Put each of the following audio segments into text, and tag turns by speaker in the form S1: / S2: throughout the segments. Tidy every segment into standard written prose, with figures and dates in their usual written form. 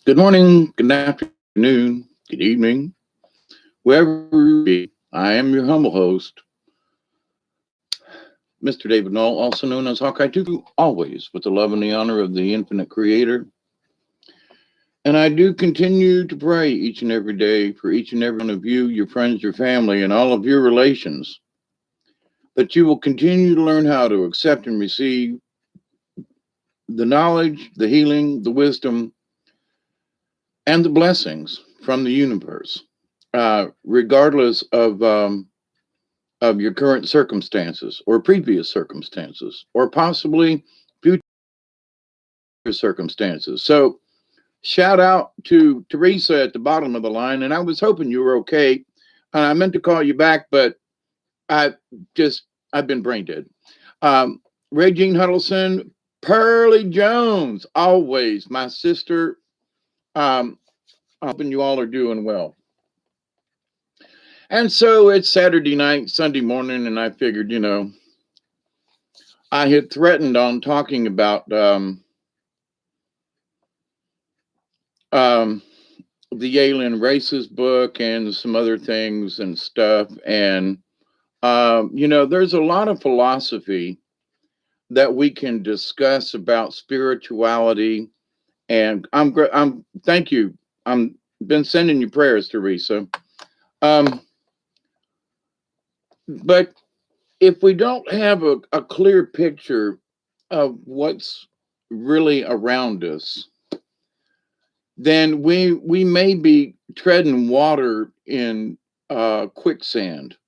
S1: Good morning, good afternoon, good evening, wherever you be. I am your humble host, Mr. David Knoll, also known as Hawkeye, to you always with the love and the honor of the infinite creator. And I do continue to pray each and every day for each and every one of you, your friends, your family, and all of your relations, that you will continue to learn how to accept and receive the knowledge, the healing, the wisdom, and the blessings from the universe, regardless of your current circumstances or previous circumstances or possibly future circumstances. So, shout out to Teresa at the bottom of the line. And I was hoping you were okay. I meant to call you back, but I just, I've been brain dead. Um, Regine Huddleston, Pearly Jones, always my sister. I'm hoping you all are doing well. And so it's Saturday night, Sunday morning, and I figured, I had threatened on talking about um, the Alien Races book and some other things and stuff. And, there's a lot of philosophy that we can discuss about spirituality. And thank you. I'm been sending you prayers, Teresa. Um, but if we don't have a clear picture of what's really around us, then we may be treading water in quicksand.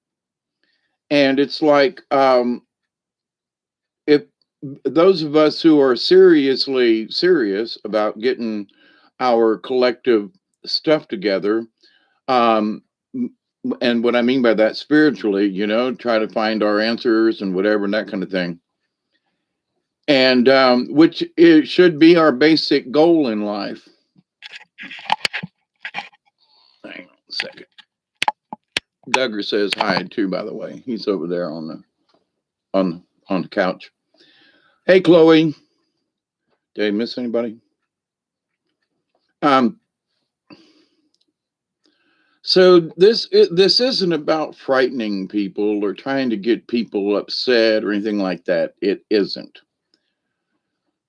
S1: And it's like if those of us who are seriously serious about getting our collective stuff together, um, and what I mean by that spiritually, try to find our answers and whatever and that kind of thing, and which it should be our basic goal in life. Hang on a second. Duggar says hi too, by the way. He's over there on the couch. Hey, Chloe. Did I miss anybody? Um, so this isn't about frightening people or trying to get people upset or anything like that. It isn't.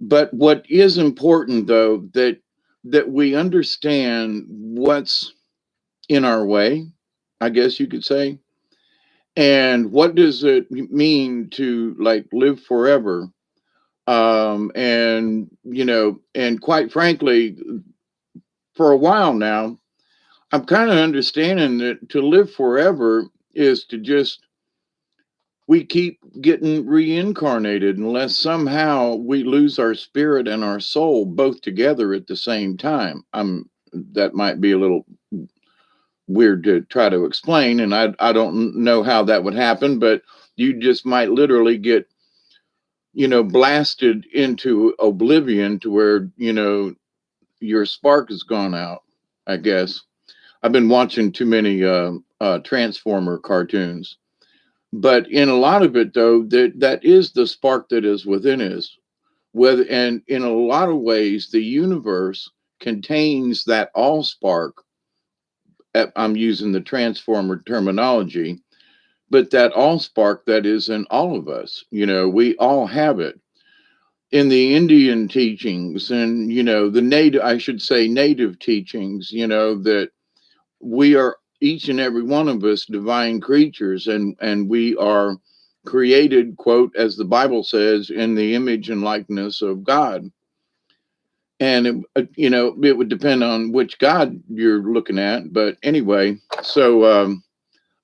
S1: But what is important, though, that we understand what's in our way, I guess you could say, and what does it mean to like live forever. And and quite frankly, for a while now, I'm kind of understanding that to live forever is to just we keep getting reincarnated unless somehow we lose our spirit and our soul both together at the same time. That might be a little weird to try to explain, and I don't know how that would happen, but you just might literally get blasted into oblivion to where your spark has gone out, I guess. I've been watching too many Transformer cartoons. But in a lot of it, though, that is the spark that is within us. And in a lot of ways, the universe contains that all spark. I'm using the transformer terminology, but that all spark that is in all of us. We all have it. In the Indian teachings and the native, I should say, native teachings, that we are each and every one of us divine creatures, and we are created, quote, as the Bible says, in the image and likeness of God. And it would depend on which God you're looking at, but anyway. So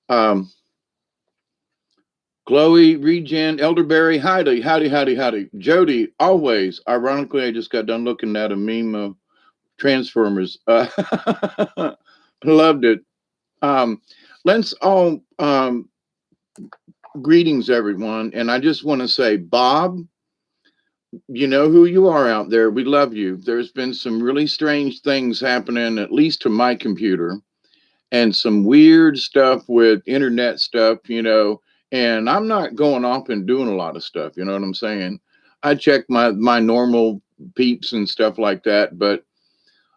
S1: um Chloe, Regen, Elderberry, howdy, howdy, howdy, howdy. Jody, always. Ironically, I just got done looking at a meme of Transformers. Loved it. Um, let's all greetings, everyone. And I just want to say, Bob, you know who you are out there. We love you. There's been some really strange things happening, at least to my computer, and some weird stuff with internet stuff, and I'm not going off and doing a lot of stuff. You know what I'm saying? I check my normal peeps and stuff like that, but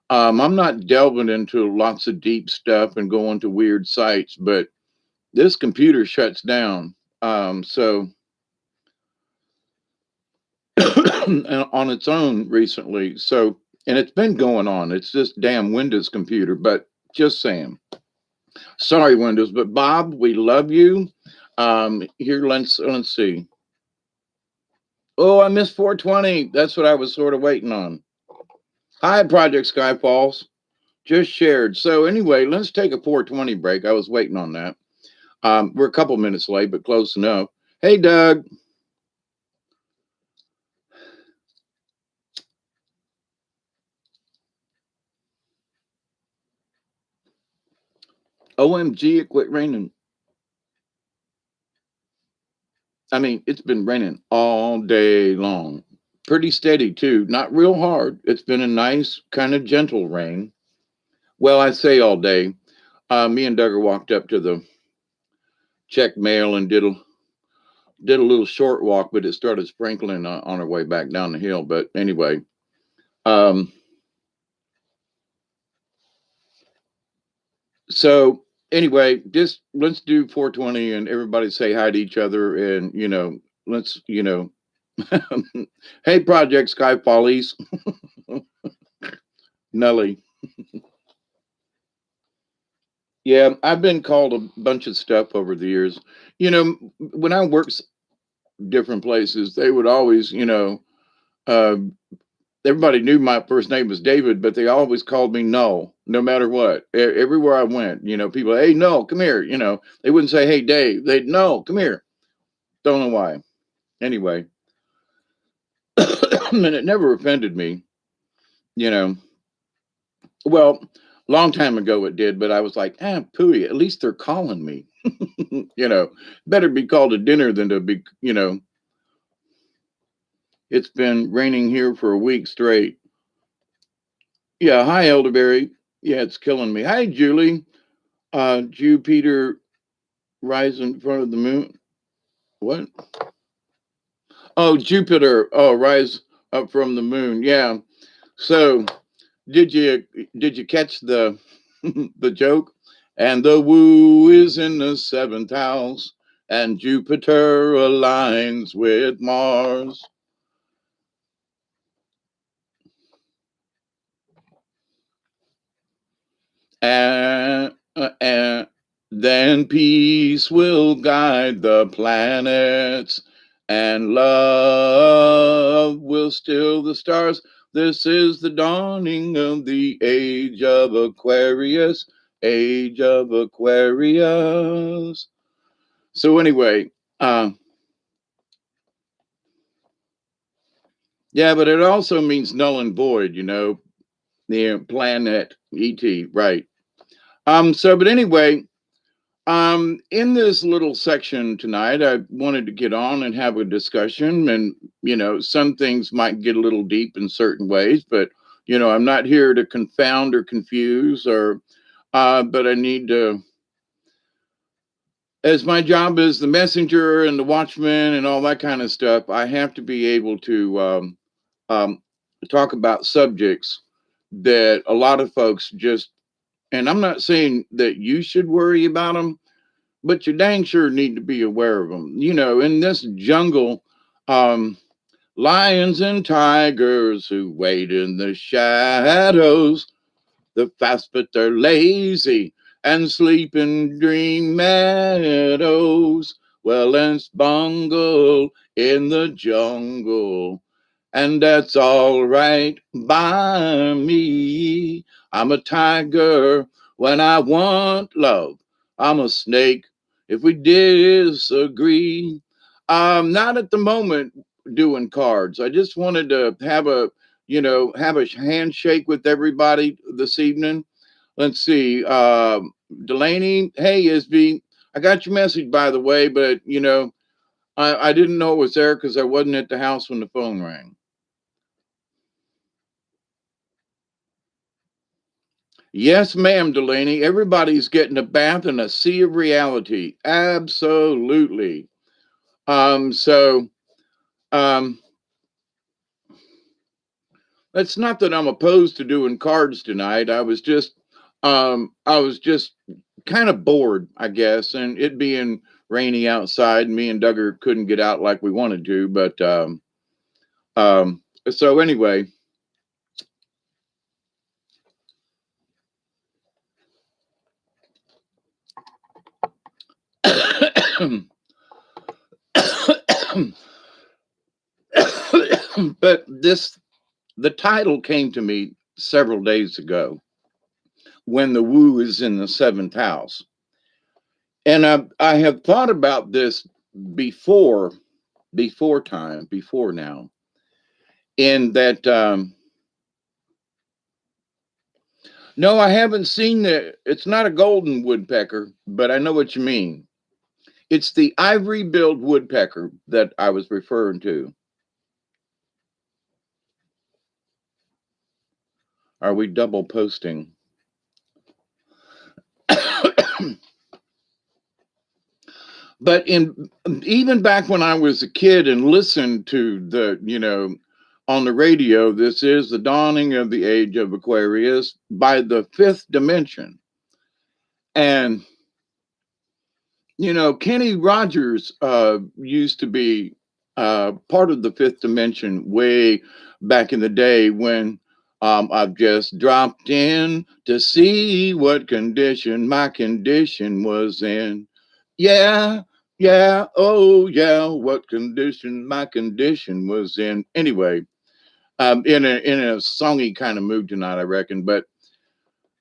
S1: I'm not delving into lots of deep stuff and going to weird sites, but this computer shuts down. So on its own recently. So, and it's been going on. It's this damn Windows computer, but just saying. Sorry, Windows, but Bob, we love you. Here, let's see. Oh, I missed 420. That's what I was sort of waiting on. Hi, Project Skyfalls. Just shared. So anyway, let's take a 420 break. I was waiting on that. We're a couple minutes late, but close enough. Hey, Doug. OMG, it quit raining. I mean, it's been raining all day long. Pretty steady, too. Not real hard. It's been a nice, kind of gentle rain. Well, I say all day. Me and Duggar walked up to the check mail and did a little short walk, but it started sprinkling on our way back down the hill. But anyway, um, so anyway, just let's do 420 and everybody say hi to each other and let's hey, Project Sky Follies. Nelly. Yeah, I've been called a bunch of stuff over the years. When I worked different places, they would always, uh, everybody knew my first name was David, but they always called me Null, no matter what. Everywhere I went, people, hey, Null, come here. They wouldn't say, hey, Dave. They'd, no, come here. Don't know why. Anyway, and it never offended me, you know. Well, long time ago it did, but I was like, pooey, at least they're calling me. Better be called to dinner than to be, it's been raining here for a week straight. Yeah, hi, Elderberry. Yeah, it's killing me. Hi, Julie. Jupiter rise in front of the moon. What? Oh, Jupiter. Oh, rise up from the moon. Yeah. So, did you catch the the joke? And the woo is in the seventh house, and Jupiter aligns with Mars. And then peace will guide the planets, and love will still the stars. This is the dawning of the age of Aquarius, age of Aquarius. So anyway, uh, yeah, but it also means null and void, the planet ET, right? But anyway, in this little section tonight, I wanted to get on and have a discussion, and some things might get a little deep in certain ways, but I'm not here to confound or confuse, but I need to, as my job is the messenger and the watchman and all that kind of stuff, I have to be able to um, talk about subjects that a lot of folks just, and I'm not saying that you should worry about them, but you dang sure need to be aware of them. In this jungle, um, lions and tigers who wait in the shadows, the fast but they're lazy and sleep in green meadows. Well, it's bungle in the jungle, and that's all right by me. I'm a tiger when I want love. I'm a snake if we disagree. I'm not at the moment doing cards. I just wanted to have a handshake with everybody this evening. Let's see. Delaney, hey, Isby, I got your message, by the way, but, I didn't know it was there because I wasn't at the house when the phone rang. Yes, ma'am, Delaney. Everybody's getting a bath in a sea of reality. Absolutely. So, um, it's not that I'm opposed to doing cards tonight. I was just kind of bored, I guess, and it being rainy outside, me and Duggar couldn't get out like we wanted to. But um, so anyway, but the title came to me several days ago when the woo is in the seventh house. And I have thought about this before, before now, in that, no, I haven't seen it's not a golden woodpecker, but I know what you mean. It's the ivory-billed woodpecker that I was referring to. Are we double posting? But even back when I was a kid and listened to on the radio, this is the dawning of the age of Aquarius by the fifth dimension. And, Kenny Rogers used to be part of the fifth dimension way back in the day when I've just dropped in to see what condition my condition was in. Yeah, yeah, oh yeah, what condition my condition was in. Anyway, in a songy kind of mood tonight, I reckon. But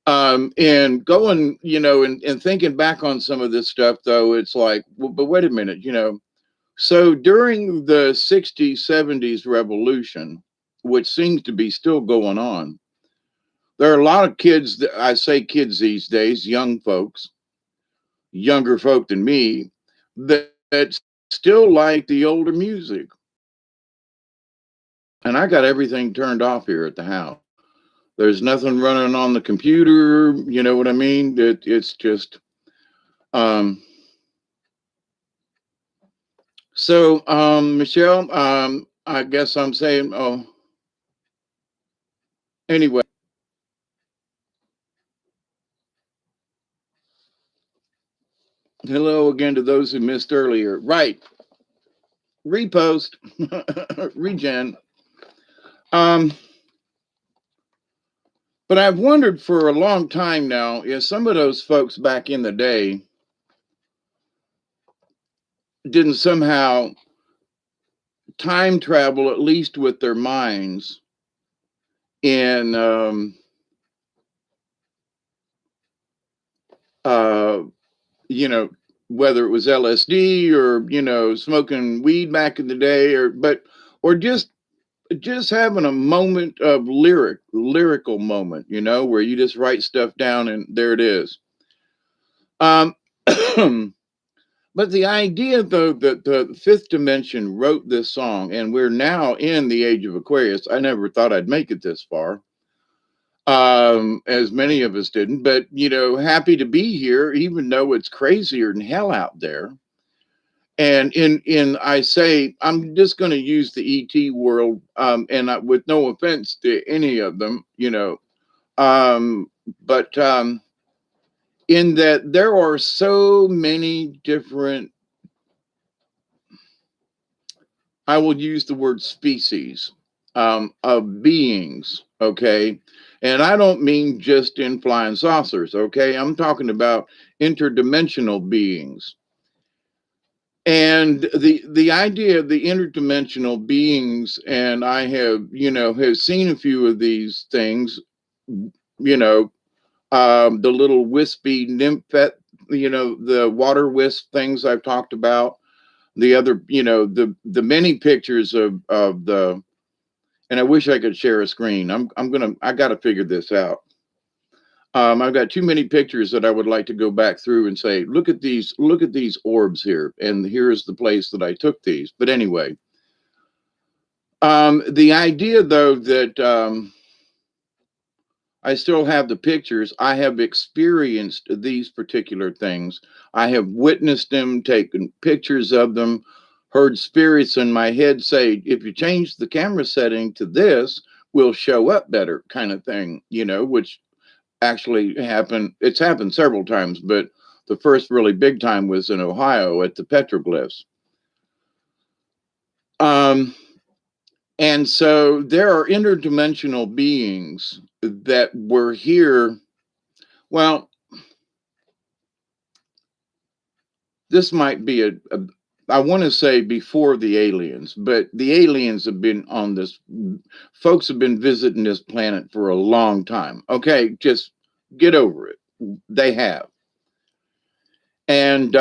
S1: and going, and thinking back on some of this stuff, though, it's like, well, but wait a minute, So during the 60s, 70s revolution, which seems to be still going on, there are a lot of kids, I say kids these days, young folks, younger folk than me, that still like the older music. And I got everything turned off here at the house. There's nothing running on the computer. You know what I mean? It's just, um, Michelle, I guess I'm saying, oh, anyway. Hello again to those who missed earlier. Right. Repost, regen. Um, but I've wondered for a long time now if some of those folks back in the day didn't somehow time travel, at least with their minds, in uh, you know, whether it was LSD or smoking weed back in the day, or just having a moment of lyrical moment, where you just write stuff down and there it is. Um, but the idea, though, that the fifth dimension wrote this song, and we're now in the age of Aquarius. I never thought I'd make it this far, as many of us didn't. But happy to be here, even though it's crazier than hell out there. And I say I'm just going to use the ET world, and with no offense to any of them, but in that there are so many different, I will use the word species, of beings, okay? And I don't mean just in flying saucers, okay? I'm talking about interdimensional beings. And the idea of the interdimensional beings, and I have seen a few of these things, the little wispy nymphet, the water wisp things I've talked about, the other, the many pictures of the, and I wish I could share a screen. I got to figure this out. I've got too many pictures that I would like to go back through and say, look at these orbs here, and here's the place that I took these. But anyway, the idea, though, that I still have the pictures. I have experienced these particular things. I have witnessed them, taken pictures of them, heard spirits in my head say, if you change the camera setting to this, will show up better, kind of thing, which actually happened. It's happened several times, but the first really big time was in Ohio at the petroglyphs. Um, and so there are interdimensional beings that were here. Well, this might be I want to say before the aliens, but the aliens have been on this, folks have been visiting this planet for a long time. Okay, just get over it. They have. And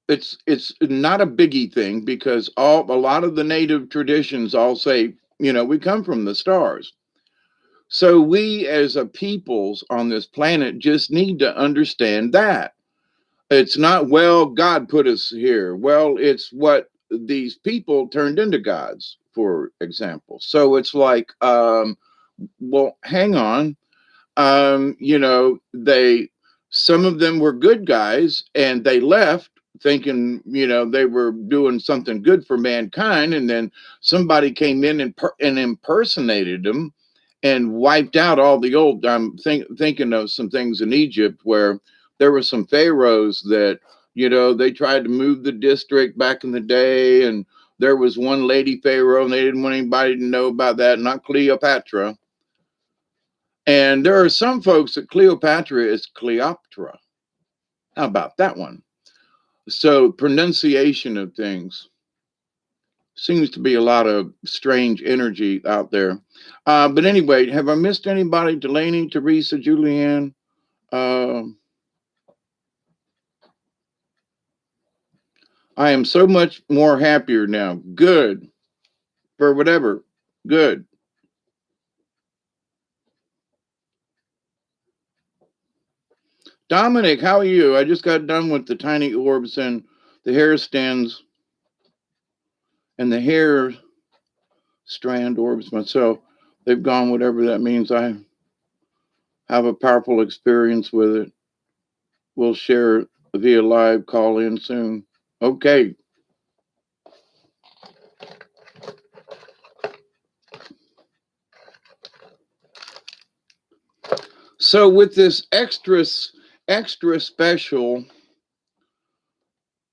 S1: it's not a biggie thing, because a lot of the native traditions all say, we come from the stars. So we as a peoples on this planet just need to understand that. It's not, well, God put us here. Well, it's what these people turned into gods, for example. So it's like, well, hang on. They, some of them were good guys and they left thinking, they were doing something good for mankind. And then somebody came in and impersonated them and wiped out all the old. I'm thinking of some things in Egypt where there were some pharaohs that, they tried to move the district back in the day. And there was one lady pharaoh and they didn't want anybody to know about that, not Cleopatra. And there are some folks that Cleopatra is Cleopatra. How about that one? So pronunciation of things seems to be a lot of strange energy out there. But anyway, have I missed anybody? Delaney, Teresa, Julianne? I am so much more happier now. Good. For whatever. Good. Dominic, how are you? I just got done with the tiny orbs and the hair stands and the hair strand orbs myself. They've gone, whatever that means. I have a powerful experience with it. We'll share via live call in soon. Okay. So with this extra special,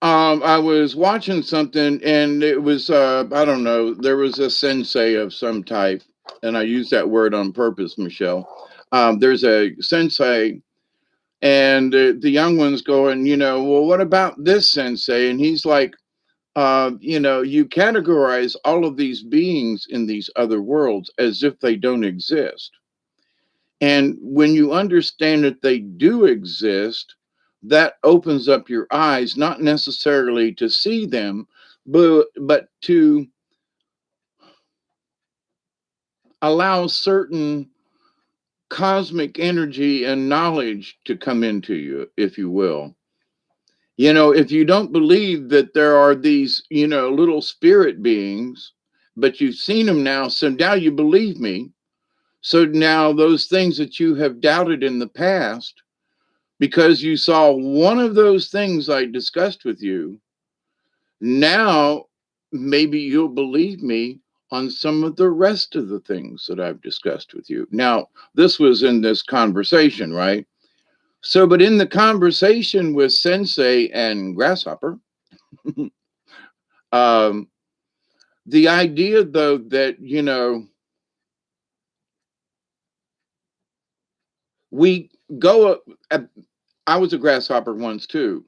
S1: I was watching something and it was, I don't know, there was a sensei of some type, and I use that word on purpose, Michelle. There's a sensei, and the young one's going, well, what about this sensei? And he's like, you categorize all of these beings in these other worlds as if they don't exist. And when you understand that they do exist, that opens up your eyes, not necessarily to see them, but to allow certain cosmic energy and knowledge to come into you, if you will. If you don't believe that there are these, little spirit beings, but you've seen them now, so now you believe me. So now those things that you have doubted in the past, because you saw one of those things I discussed with you, now maybe you'll believe me on some of the rest of the things that I've discussed with you. Now, this was in this conversation, right? So, but in the conversation with Sensei and Grasshopper, the idea, though, that, we go up, I was a grasshopper once too.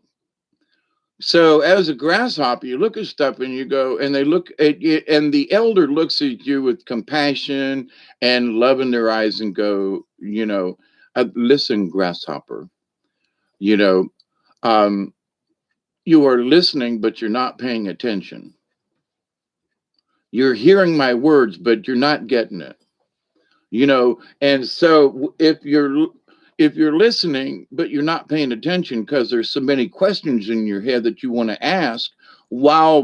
S1: So as a grasshopper, you look at stuff and you go, and they look at you, and the elder looks at you with compassion and love in their eyes and go, listen, grasshopper, you know, um, you are listening, but you're not paying attention. You're hearing my words, but you're not getting it. And so if you're listening but you're not paying attention because there's so many questions in your head that you want to ask while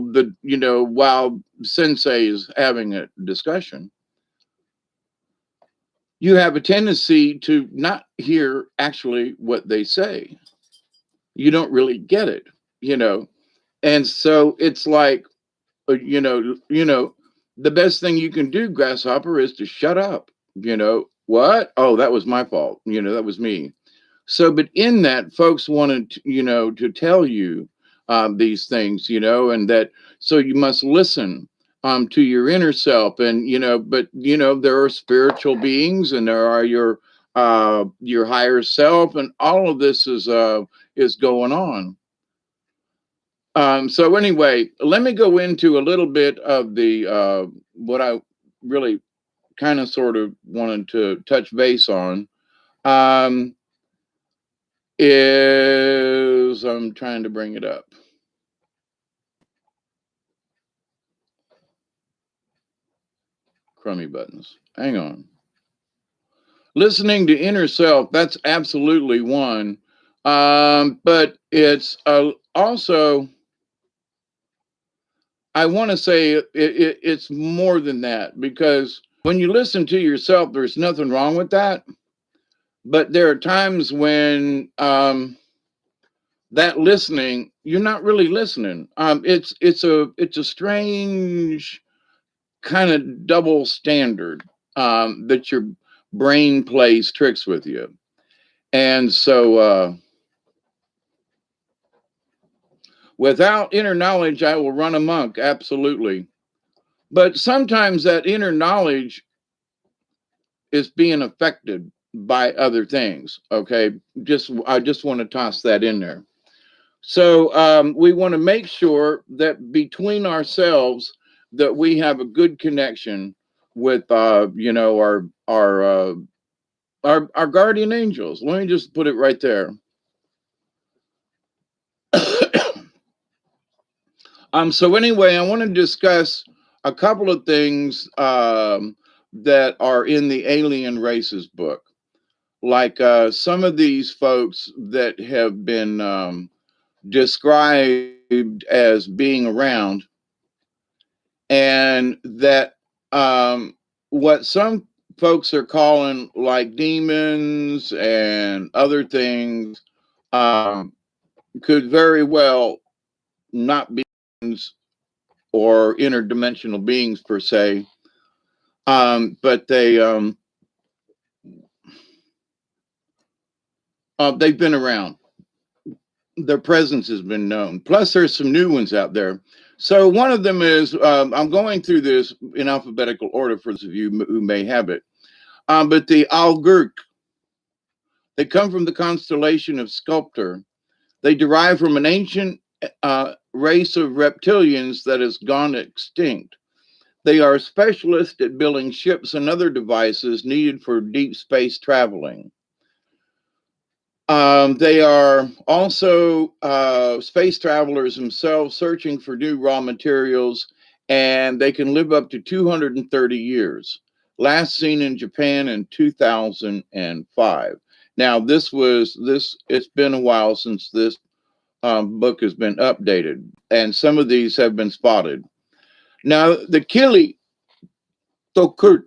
S1: sensei is having a discussion, you have a tendency to not hear actually what they say. You don't really get it. And so it's like, uh, you know the best thing you can do, grasshopper, is to shut up. What? Oh, that was my fault. That was me. So, but in that, folks wanted to tell you these things, and that so you must listen to your inner self, and but there are spiritual beings, and there are your higher self, and all of this is going on. So anyway, let me go into a little bit of the what I really kind of sort of wanted to touch base on. Um, is I'm trying to bring it up. Crummy buttons. Hang on. Listening to inner self, that's absolutely one. But it's also, I want to say it's more than that, because when you listen to yourself, there's nothing wrong with that. But there are times when that listening, you're not really listening. It's a strange kind of double standard that your brain plays tricks with you. And so without inner knowledge, I will run amok, absolutely. But sometimes that inner knowledge is being affected by other things. Okay. I just want to toss that in there. So we want to make sure that between ourselves that we have a good connection with our guardian angels. Let me just put it right there. So anyway, I want to discuss a couple of things that are in the Alien Races book, like some of these folks that have been described as being around, and that what some folks are calling like demons and other things could very well not be or interdimensional beings per se, but they've been around. Their presence has been known. Plus, there's some new ones out there. So one of them is I'm going through this in alphabetical order for those of you who may have it, but the Algurk. They come from the constellation of Sculptor. They derive from an ancient race of reptilians that has gone extinct. They are specialists at building ships and other devices needed for deep space traveling. They are also space travelers themselves, searching for new raw materials, and they can live up to 230 years. Last seen in Japan in 2005. Now, it's been a while since this book has been updated, and some of these have been spotted. Now, the Kili Tokurt,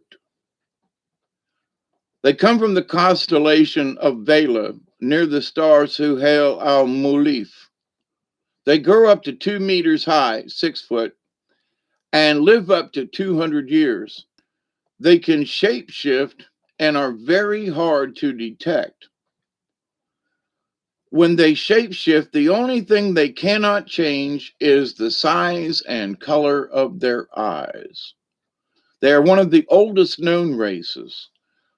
S1: they come from the constellation of Vela, near the star Suhail al-Mulif. They grow up to 2 meters high, 6 foot, and live up to 200 years. They can shapeshift and are very hard to detect. When they shapeshift, the only thing they cannot change is the size and color of their eyes. They are one of the oldest known races.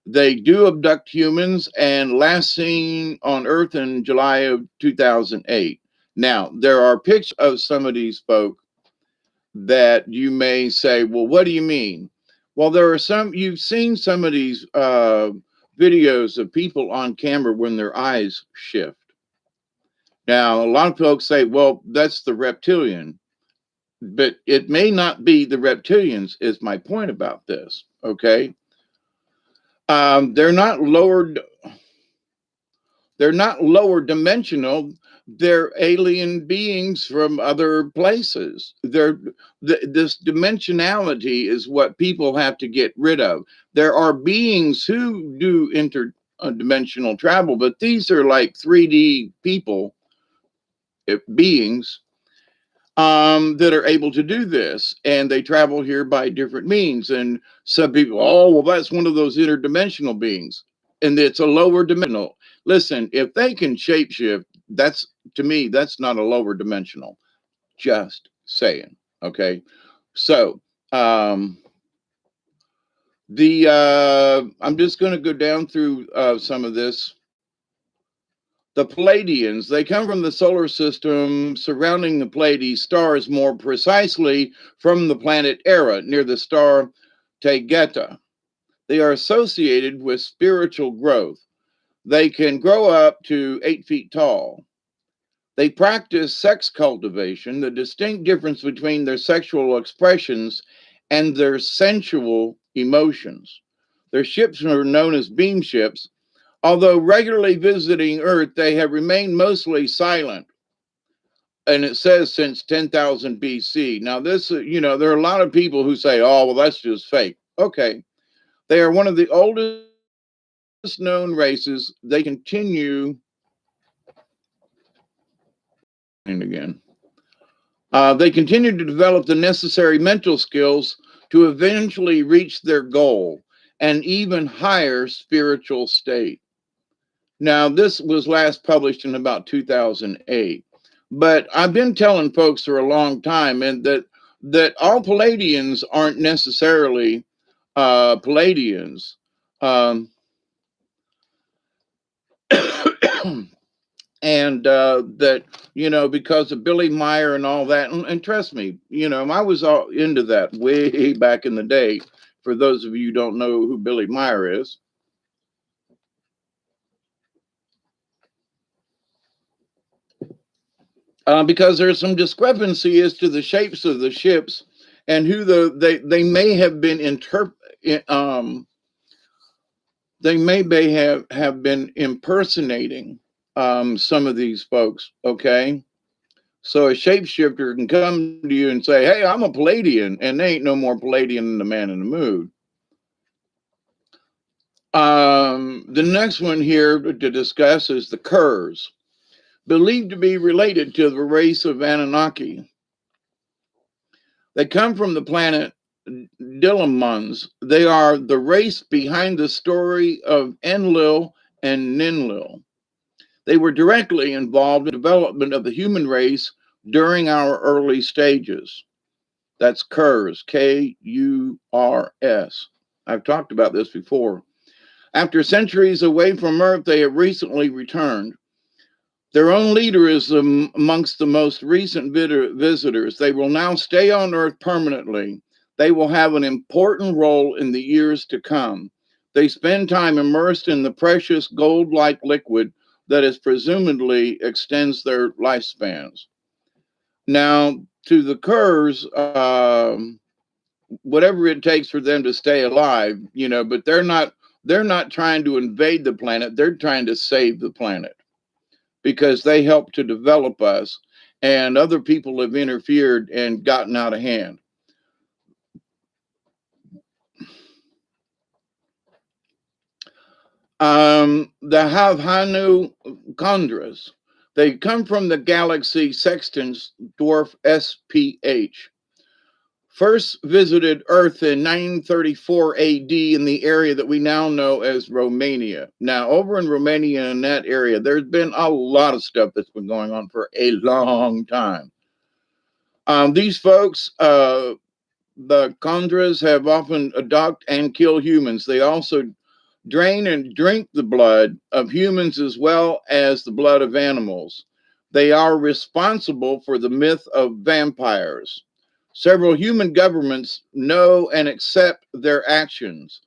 S1: They do abduct humans and last seen on Earth in July of 2008. Now, there are pictures of some of these folk that you may say, well, what do you mean? Well, you've seen some of these videos of people on camera when their eyes shift. Now, a lot of folks say, well, that's the reptilian, but it may not be the reptilians, is my point about this, okay? They're not lower dimensional. They're alien beings from other places. This dimensionality is what people have to get rid of. There are beings who do interdimensional travel, but these are like 3D people, beings, that are able to do this, and they travel here by different means. And some people, oh, well, that's one of those interdimensional beings, and it's a lower dimensional. Listen, if they can shapeshift, that's, to me, that's not a lower dimensional. Just saying. Okay, so I'm just going to go down through some of this. The Pleiadians, they come from the solar system surrounding the Pleiades stars, more precisely from the planet Era near the star Taygeta. They are associated with spiritual growth. They can grow up to 8 feet tall. They practice sex cultivation. The distinct difference between their sexual expressions and their sensual emotions. Their ships are known as beam ships. Although regularly visiting Earth, they have remained mostly silent. And it says since 10,000 BC. Now, this, there are a lot of people who say, oh, well, that's just fake. Okay. They are one of the oldest known races. They continue, and again, they continue to develop the necessary mental skills to eventually reach their goal, an even higher spiritual state. Now, this was last published in about 2008, but I've been telling folks for a long time, and that all Pleiadians aren't necessarily Pleiadians. Um, and that, because of Billy Meyer and all that, and trust me, I was all into that way back in the day. For those of you who don't know who Billy Meyer is, because there's some discrepancy as to the shapes of the ships and who they may have been they may have been impersonating some of these folks. Okay, so a shapeshifter can come to you and say, "Hey, I'm a Pleiadian," and they ain't no more Pleiadian than the man in the moon. The next one here to discuss is the Kurs, believed to be related to the race of Anunnaki. They come from the planet Dillamons. They are the race behind the story of Enlil and Ninlil. They were directly involved in the development of the human race during our early stages. That's Kurs, Kurs. I've talked about this before. After centuries away from Earth, they have recently returned. Their own leader is amongst the most recent visitors. They will now stay on Earth permanently. They will have an important role in the years to come. They spend time immersed in the precious gold-like liquid that is presumably extends their lifespans. Now, to the Kurs, whatever it takes for them to stay alive, but they're not trying to invade the planet. They're trying to save the planet, because they helped to develop us, and other people have interfered and gotten out of hand. The Havhanu Chondras, they come from the galaxy Sextans dwarf SPH. First visited Earth in 934 AD in the area that we now know as Romania. Now, over in Romania, in that area, there's been a lot of stuff that's been going on for a long time. These folks, the Chondras, have often adopt and kill humans. They also drain and drink the blood of humans as well as the blood of animals. They are responsible for the myth of vampires. Several human governments know and accept their actions.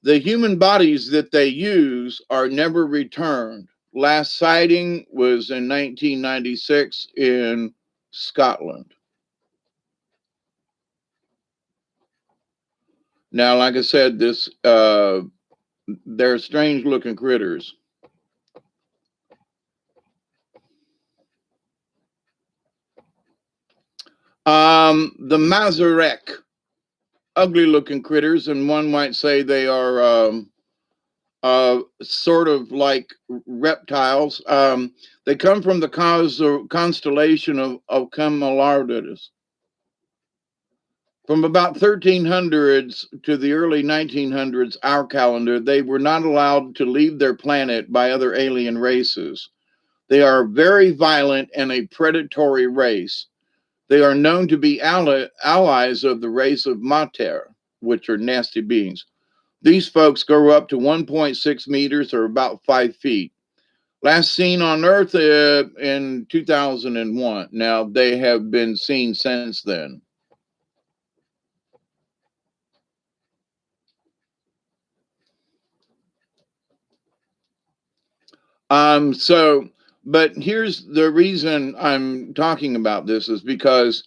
S1: The human bodies that they use are never returned. Last sighting was in 1996 in Scotland. Now, like I said, they're strange looking critters. The Mazarek, ugly looking critters, and one might say they are sort of like reptiles. They come from the constellation of Camelopardalis. From about 1300s to the early 1900s, our calendar, they were not allowed to leave their planet by other alien races. They are very violent and a predatory race. They are known to be allies of the race of Mater, which are nasty beings. These folks grow up to 1.6 meters or about 5 feet. Last seen on Earth in 2001. Now, they have been seen since then. So, but here's the reason I'm talking about this is because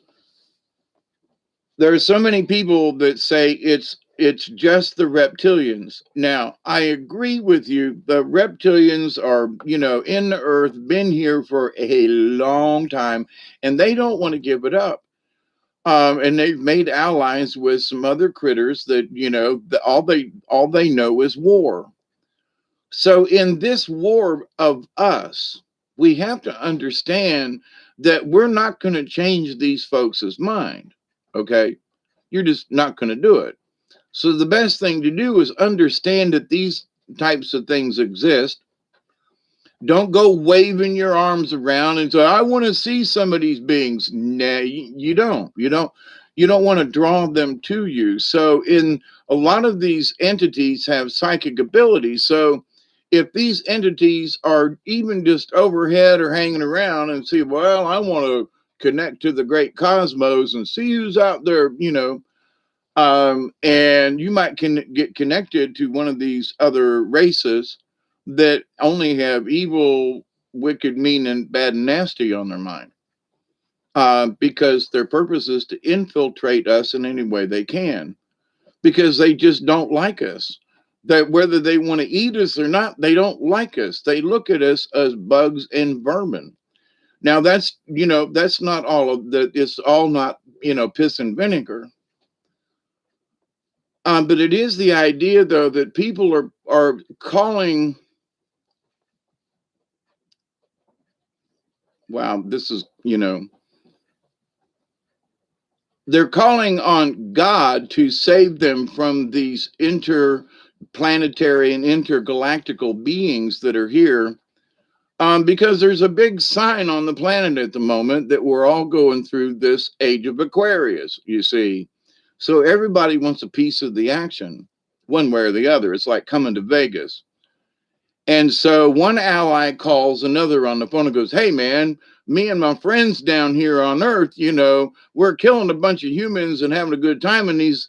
S1: there are so many people that say it's just the reptilians. Now, I agree with you. The reptilians are, in the earth, been here for a long time, and they don't want to give it up. And they've made allies with some other critters that, all they know is war. So in this war of us, we have to understand that we're not going to change these folks' mind. Okay. You're just not going to do it. So the best thing to do is understand that these types of things exist. Don't go waving your arms around and say, I want to see some of these beings. Nah, you don't. You don't want to draw them to you. So in a lot of these entities have psychic abilities. So if these entities are even just overhead or hanging around and see, well, I want to connect to the great cosmos and see who's out there, and you might get connected to one of these other races that only have evil, wicked, mean, and bad and nasty on their mind, because their purpose is to infiltrate us in any way they can, because they just don't like us. That whether they want to eat us or not, they don't like us. They look at us as bugs and vermin. Now that's not all of that. It's all not piss and vinegar. But it is the idea, though, that people are calling. Wow, this is they're calling on God to save them from these interplanetary and intergalactical beings that are here. Because there's a big sign on the planet at the moment that we're all going through this age of Aquarius, you see. So everybody wants a piece of the action, one way or the other. It's like coming to Vegas. And so one ally calls another on the phone and goes, hey, man, me and my friends down here on Earth, we're killing a bunch of humans and having a good time. And these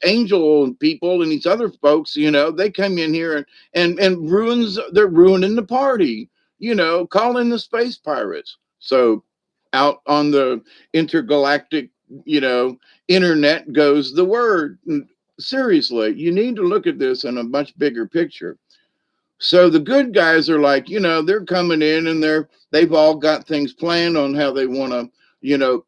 S1: angel people and these other folks, they come in here and they're ruining the party, call in the space pirates. So out on the intergalactic, you know, internet goes the word. Seriously, you need to look at this in a much bigger picture. So the good guys are like, they're coming in and they've all got things planned on how they want to, you know,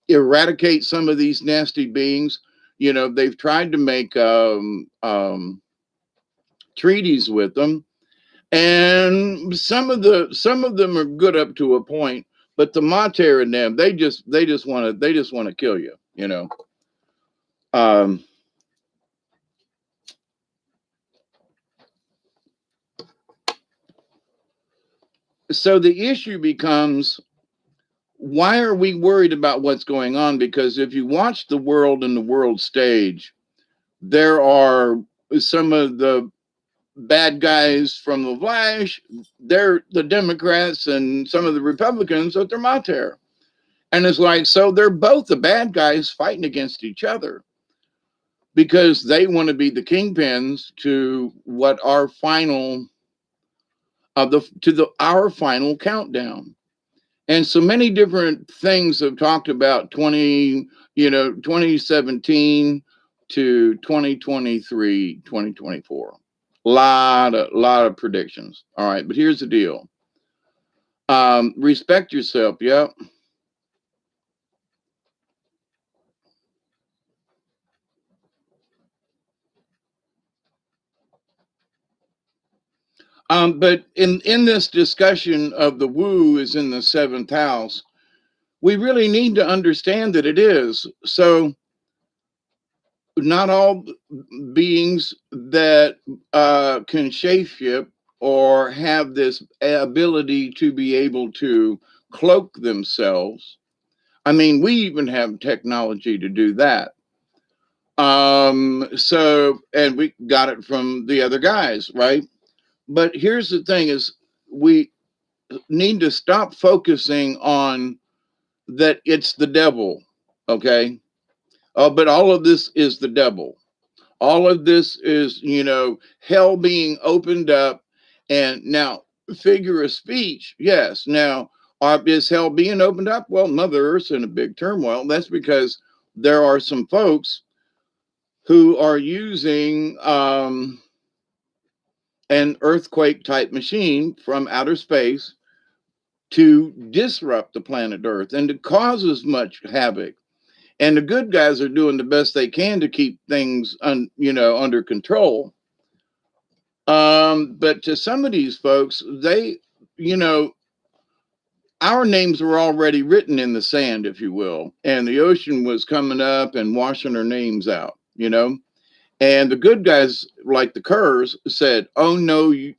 S1: eradicate some of these nasty beings. They've tried to make treaties with them, and some of them are good up to a point, but the Mater and them, they just want to kill you. Um, so the issue becomes, why are we worried about what's going on? Because if you watch the world and the world stage, there are some of the bad guys from the Flash, they're the Democrats, and some of the Republicans that they're Mater. And it's like, so they're both the bad guys fighting against each other because they want to be the kingpins to what our final our final countdown. And so many different things have talked about 2017 to 2023, 2024. Lot of predictions. All right, but here's the deal. Respect yourself. Yep. But in this discussion of the woo is in the seventh house, we really need to understand that it is. So not all beings that can shapeshift or have this ability to be able to cloak themselves. I mean, we even have technology to do that. So, and we got it from the other guys, right? But here's the thing is we need to stop focusing on that it's the devil, okay? But all of this is the devil. All of this is, hell being opened up. And now, figure of speech, yes. Now, is hell being opened up? Well, Mother Earth's in a big turmoil. That's because there are some folks who are using an earthquake type machine from outer space to disrupt the planet Earth and to cause as much havoc. And the good guys are doing the best they can to keep things under control. But to some of these folks, they, you know, our names were already written in the sand, if you will, and the ocean was coming up and washing our names out, And the good guys, like the Kerrs, said, oh no, you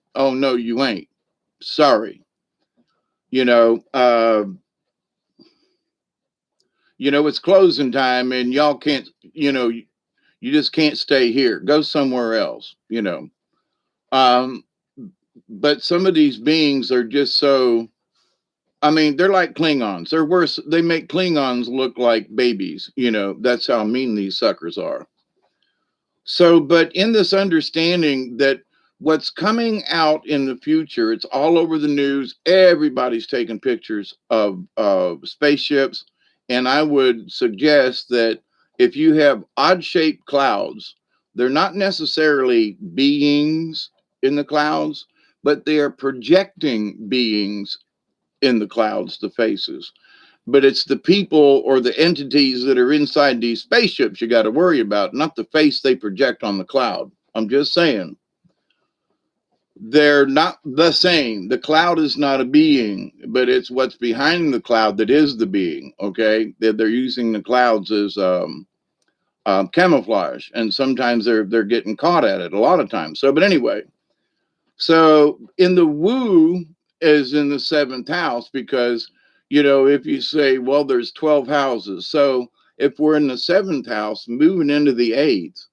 S1: ain't. Sorry. You know, uh, it's closing time and y'all can't, you just can't stay here. Go somewhere else. Um, but some of these beings are just so, I mean, they're like Klingons. They're worse. They make Klingons look like babies. That's how mean these suckers are. So, but in this understanding that what's coming out in the future, it's all over the news. Everybody's taking pictures of spaceships. And I would suggest that if you have odd shaped clouds, they're not necessarily beings in the clouds, but they are projecting beings in the clouds, the faces. But it's the people or the entities that are inside these spaceships you got to worry about, not the face they project on the cloud. I'm just saying. They're not the same. The cloud is not a being, but it's what's behind the cloud that is the being, okay? They're using the clouds as camouflage, and sometimes they're getting caught at it a lot of times. So, but anyway, so in the woo is in the seventh house because, if you say, well, there's 12 houses. So if we're in the seventh house, moving into the eighth,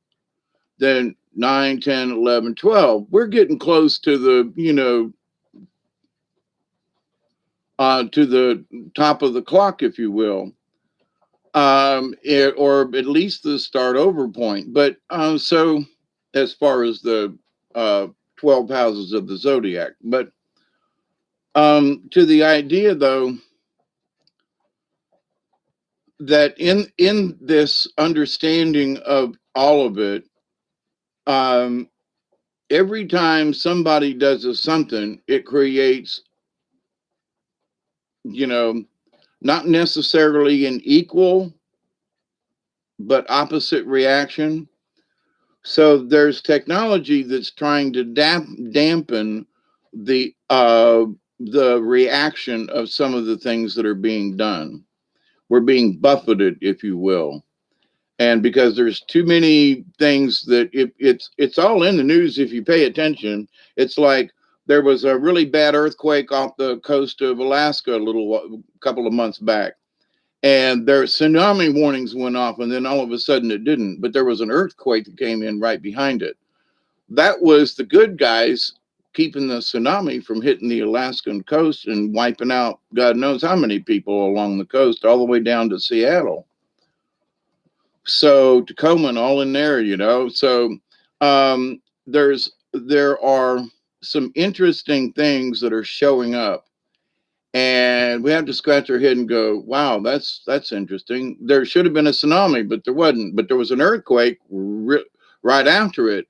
S1: then 9, 10, 11, 12, we're getting close to the, to the top of the clock, if you will, or at least the start over point. But so as far as the 12 houses of the zodiac, but to the idea though that in this understanding of all of it, every time somebody does something, it creates, not necessarily an equal but opposite reaction. So there's technology that's trying to dampen the reaction of some of the things that are being done. We're being buffeted, if you will. And because there's too many things that it's all in the news if you pay attention. It's like there was a really bad earthquake off the coast of Alaska couple of months back, and their tsunami warnings went off, and then all of a sudden it didn't. But there was an earthquake that came in right behind it. That was the good guys keeping the tsunami from hitting the Alaskan coast and wiping out God knows how many people along the coast, all the way down to Seattle. So Tacoma and all in there, So there are some interesting things that are showing up, and we have to scratch our head and go, "Wow, that's interesting." There should have been a tsunami, but there wasn't. But there was an earthquake right after it.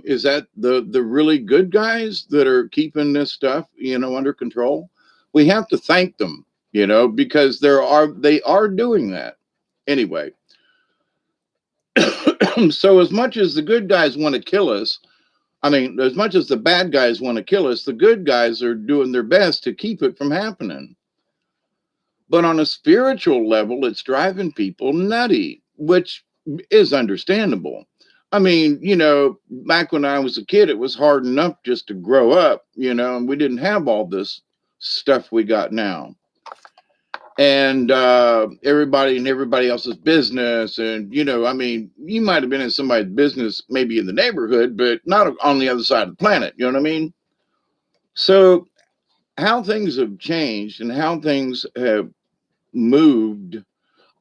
S1: Is that the really good guys that are keeping this stuff, under control? We have to thank them, because they are doing that anyway. So as much as the good guys want to kill us, I mean, as much as the bad guys want to kill us, the good guys are doing their best to keep it from happening. But on a spiritual level, it's driving people nutty, which is understandable. I mean, back when I was a kid, it was hard enough just to grow up, and we didn't have all this stuff we got now. And everybody and everybody else's business. And, I mean, you might have been in somebody's business, maybe in the neighborhood, but not on the other side of the planet. You know what I mean? So, how things have changed and how things have moved,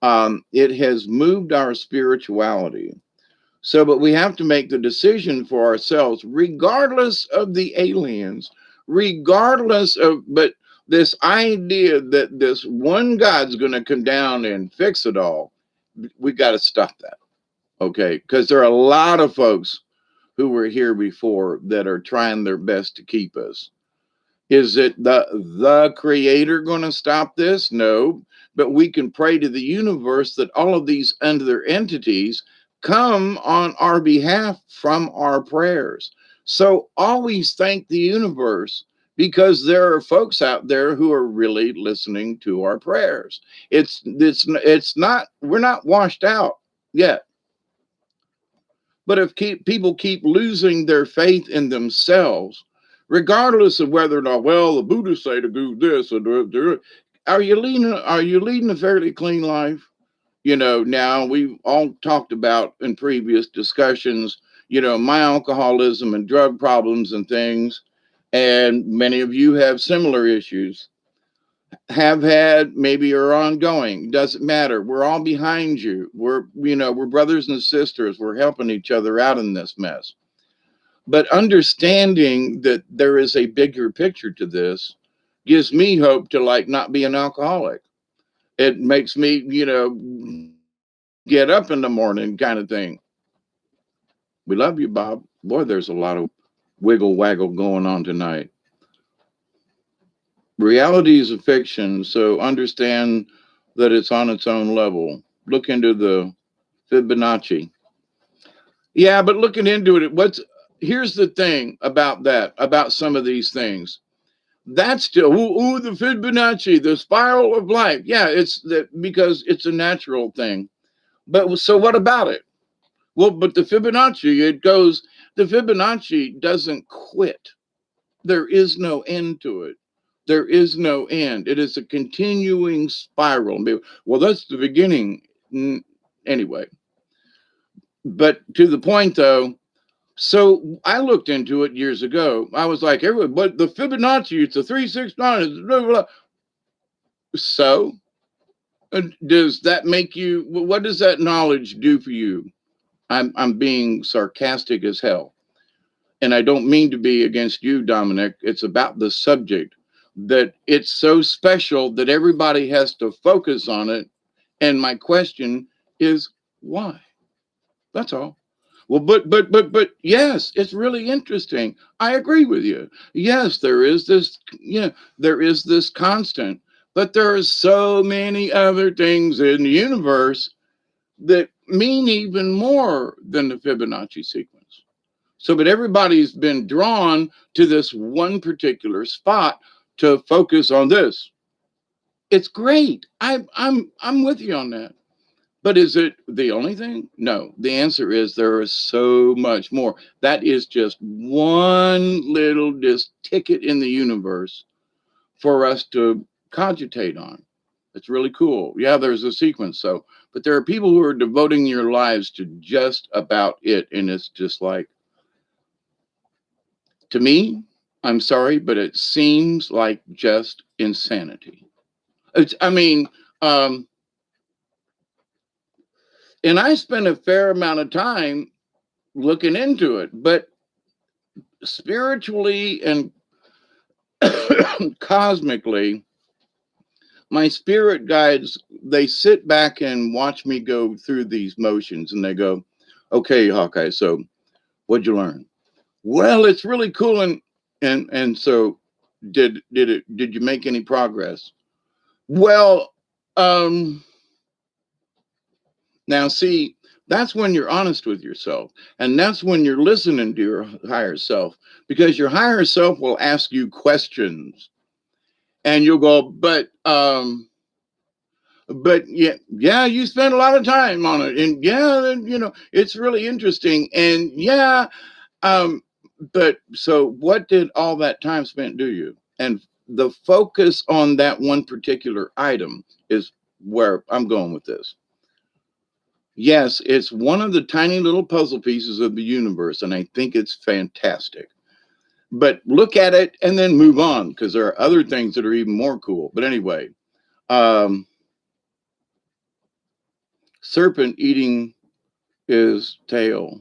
S1: it has moved our spirituality. So, but we have to make the decision for ourselves, regardless of the aliens, regardless of, but this idea that this one God's going to come down and fix it all, we got to stop that. Okay. Because there are a lot of folks who were here before that are trying their best to keep us. Is it the creator going to stop this? No, but we can pray to the universe that all of these other entities come on our behalf from our prayers. So always thank the universe, because there are folks out there who are really listening to our prayers. It's not, we're not washed out yet. But if people keep losing their faith in themselves, regardless of whether or not, well, the Buddhists say to do this or do, are you leading a fairly clean life? Now we've all talked about in previous discussions, my alcoholism and drug problems and things, and many of you have similar issues, have had, maybe are ongoing. Doesn't matter. We're all behind you. We're brothers and sisters. We're helping each other out in this mess. But understanding that there is a bigger picture to this gives me hope to not be an alcoholic. It makes me, get up in the morning kind of thing. We love you, Bob. Boy, there's a lot of wiggle waggle going on tonight. Reality is a fiction, so understand that it's on its own level. Look into the Fibonacci. Yeah, but looking into it, here's the thing about that, about some of these things. That's still, the Fibonacci, the spiral of life. Yeah, it's that because it's a natural thing. But so what about it? Well, but the Fibonacci, the Fibonacci doesn't quit. There is no end to it. There is no end. It is a continuing spiral. Well, that's the beginning. Anyway. But to the point, though, so I looked into it years ago. I was like, but the Fibonacci, it's a 369. It's blah, blah, blah. So does that make you, what does that knowledge do for you? I'm being sarcastic as hell. And I don't mean to be against you, Dominic. It's about the subject, that it's so special that everybody has to focus on it. And my question is, why? That's all. Well, but yes, it's really interesting. I agree with you. Yes, there is this constant, but there are so many other things in the universe that mean even more than the Fibonacci sequence. So, but everybody's been drawn to this one particular spot to focus on this. It's great. I'm with you on that. But is it the only thing? No. The answer is there is so much more. That is just one little ticket in the universe for us to cogitate on. It's really cool. Yeah, there's a sequence. But there are people who are devoting your lives to just about it. And it's just like, to me, I'm sorry, but it seems like just insanity. And I spent a fair amount of time looking into it, but spiritually and cosmically, my spirit guides, they sit back and watch me go through these motions, and they go, okay, Hawkeye, so what'd you learn? Well, it's really cool. And so did you make any progress? Well, now see, That's when you're honest with yourself. And that's when you're listening to your higher self, because your higher self will ask you questions and you'll go, but yeah, yeah, you spend a lot of time on it. And yeah, it's really interesting. And yeah, um, but so what did all that time spent do you? And the focus on that one particular item is where I'm going with this. Yes, it's one of the tiny little puzzle pieces of the universe, and I think it's fantastic. But look at it and then move on, because there are other things that are even more cool. But anyway, um, serpent eating his tail.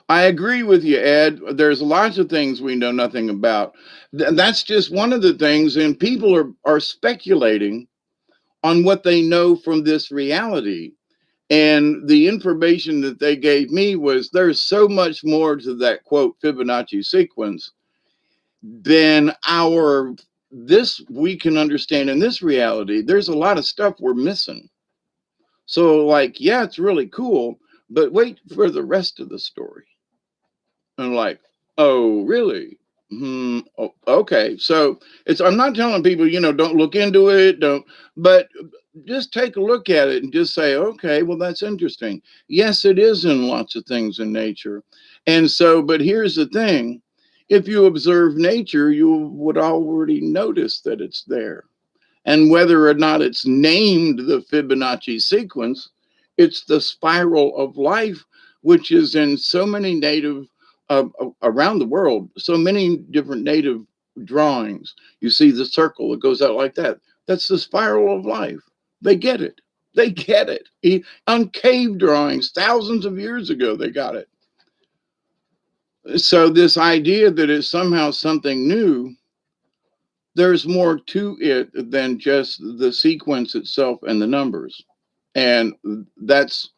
S1: I agree with you, Ed. There's lots of things we know nothing about. That's just one of the things, and people are speculating on what they know from this reality. And the information that they gave me was there's so much more to that quote Fibonacci sequence than our this we can understand in this reality. There's a lot of stuff we're missing. So, like, yeah, it's really cool, but wait for the rest of the story. And like, oh, really? Oh, okay. So I'm not telling people, don't look into it, but just take a look at it and just say, okay, well, that's interesting. Yes, it is in lots of things in nature. And so, but here's the thing, if you observe nature, you would already notice that it's there. And whether or not it's named the Fibonacci sequence, it's the spiral of life, which is in so many native around the world, so many different native drawings. You see the circle that goes out like that. That's the spiral of life. They get it. They get it. On cave drawings, thousands of years ago, they got it. So this idea that it's somehow something new, there's more to it than just the sequence itself and the numbers. And that's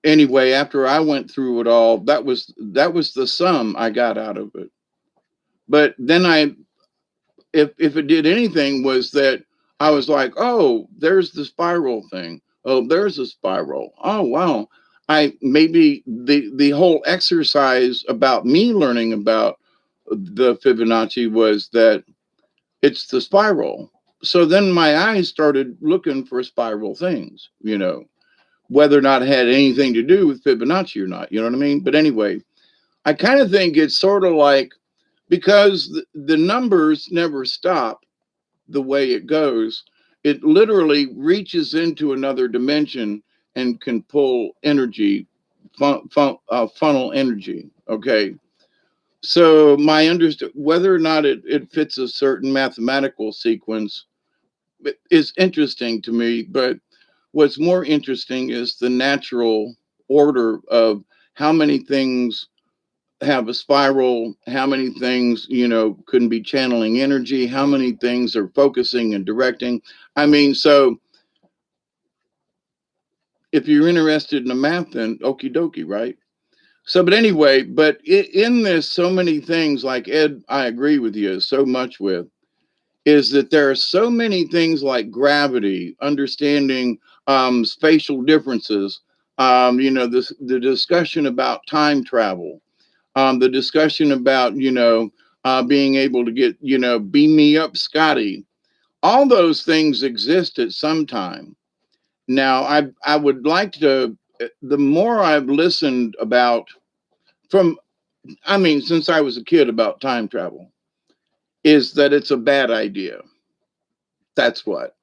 S1: anyway, after I went through it all, that was the sum I got out of it. But then if it did anything, was that I was like, oh, there's the spiral thing. Oh, there's a spiral. Oh, wow. I maybe the whole exercise about me learning about the Fibonacci was that it's the spiral. So then my eyes started looking for spiral things, whether or not it had anything to do with Fibonacci or not. You know what I mean? But anyway, I kind of think it's sort of like, because the numbers never stop the way it goes, it literally reaches into another dimension and can pull energy, funnel energy. Okay. So my understand whether or not it fits a certain mathematical sequence is interesting to me, but what's more interesting is the natural order of how many things have a spiral, how many things, couldn't be channeling energy, how many things are focusing and directing. I mean, so if you're interested in the math, then okie dokie, right? So, but anyway, but in this, so many things, like Ed, I agree with you so much with, is that there are so many things like gravity, understanding spatial differences, the discussion about time travel, the discussion about, being able to get, beam me up, Scotty. All those things exist at some time. Now, I would like to, the more I've listened about from, I mean, since I was a kid about time travel, is that it's a bad idea. That's what.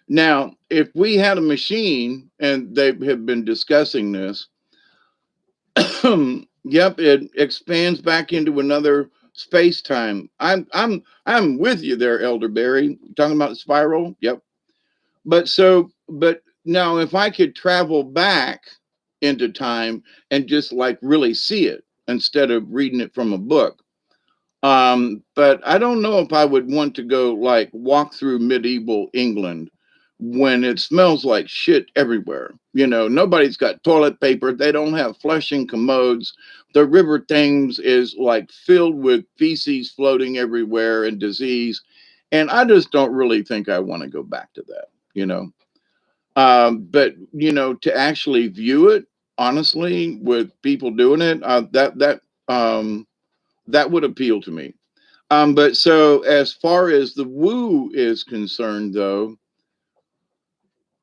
S1: Now, if we had a machine, and they have been discussing this, yep, it expands back into another space time. I'm with you there, Elderberry. Talking about the spiral. Yep. But now if I could travel back into time and just like really see it instead of reading it from a book. But I don't know if I would want to go like walk through medieval England when it smells like shit everywhere. Nobody's got toilet paper. They don't have flushing commodes. The River Thames is like filled with feces floating everywhere and disease. And I just don't really think I want to go back to that, you know. But to actually view it honestly with people doing it, um, that would appeal to me. But so as far as the woo is concerned, though,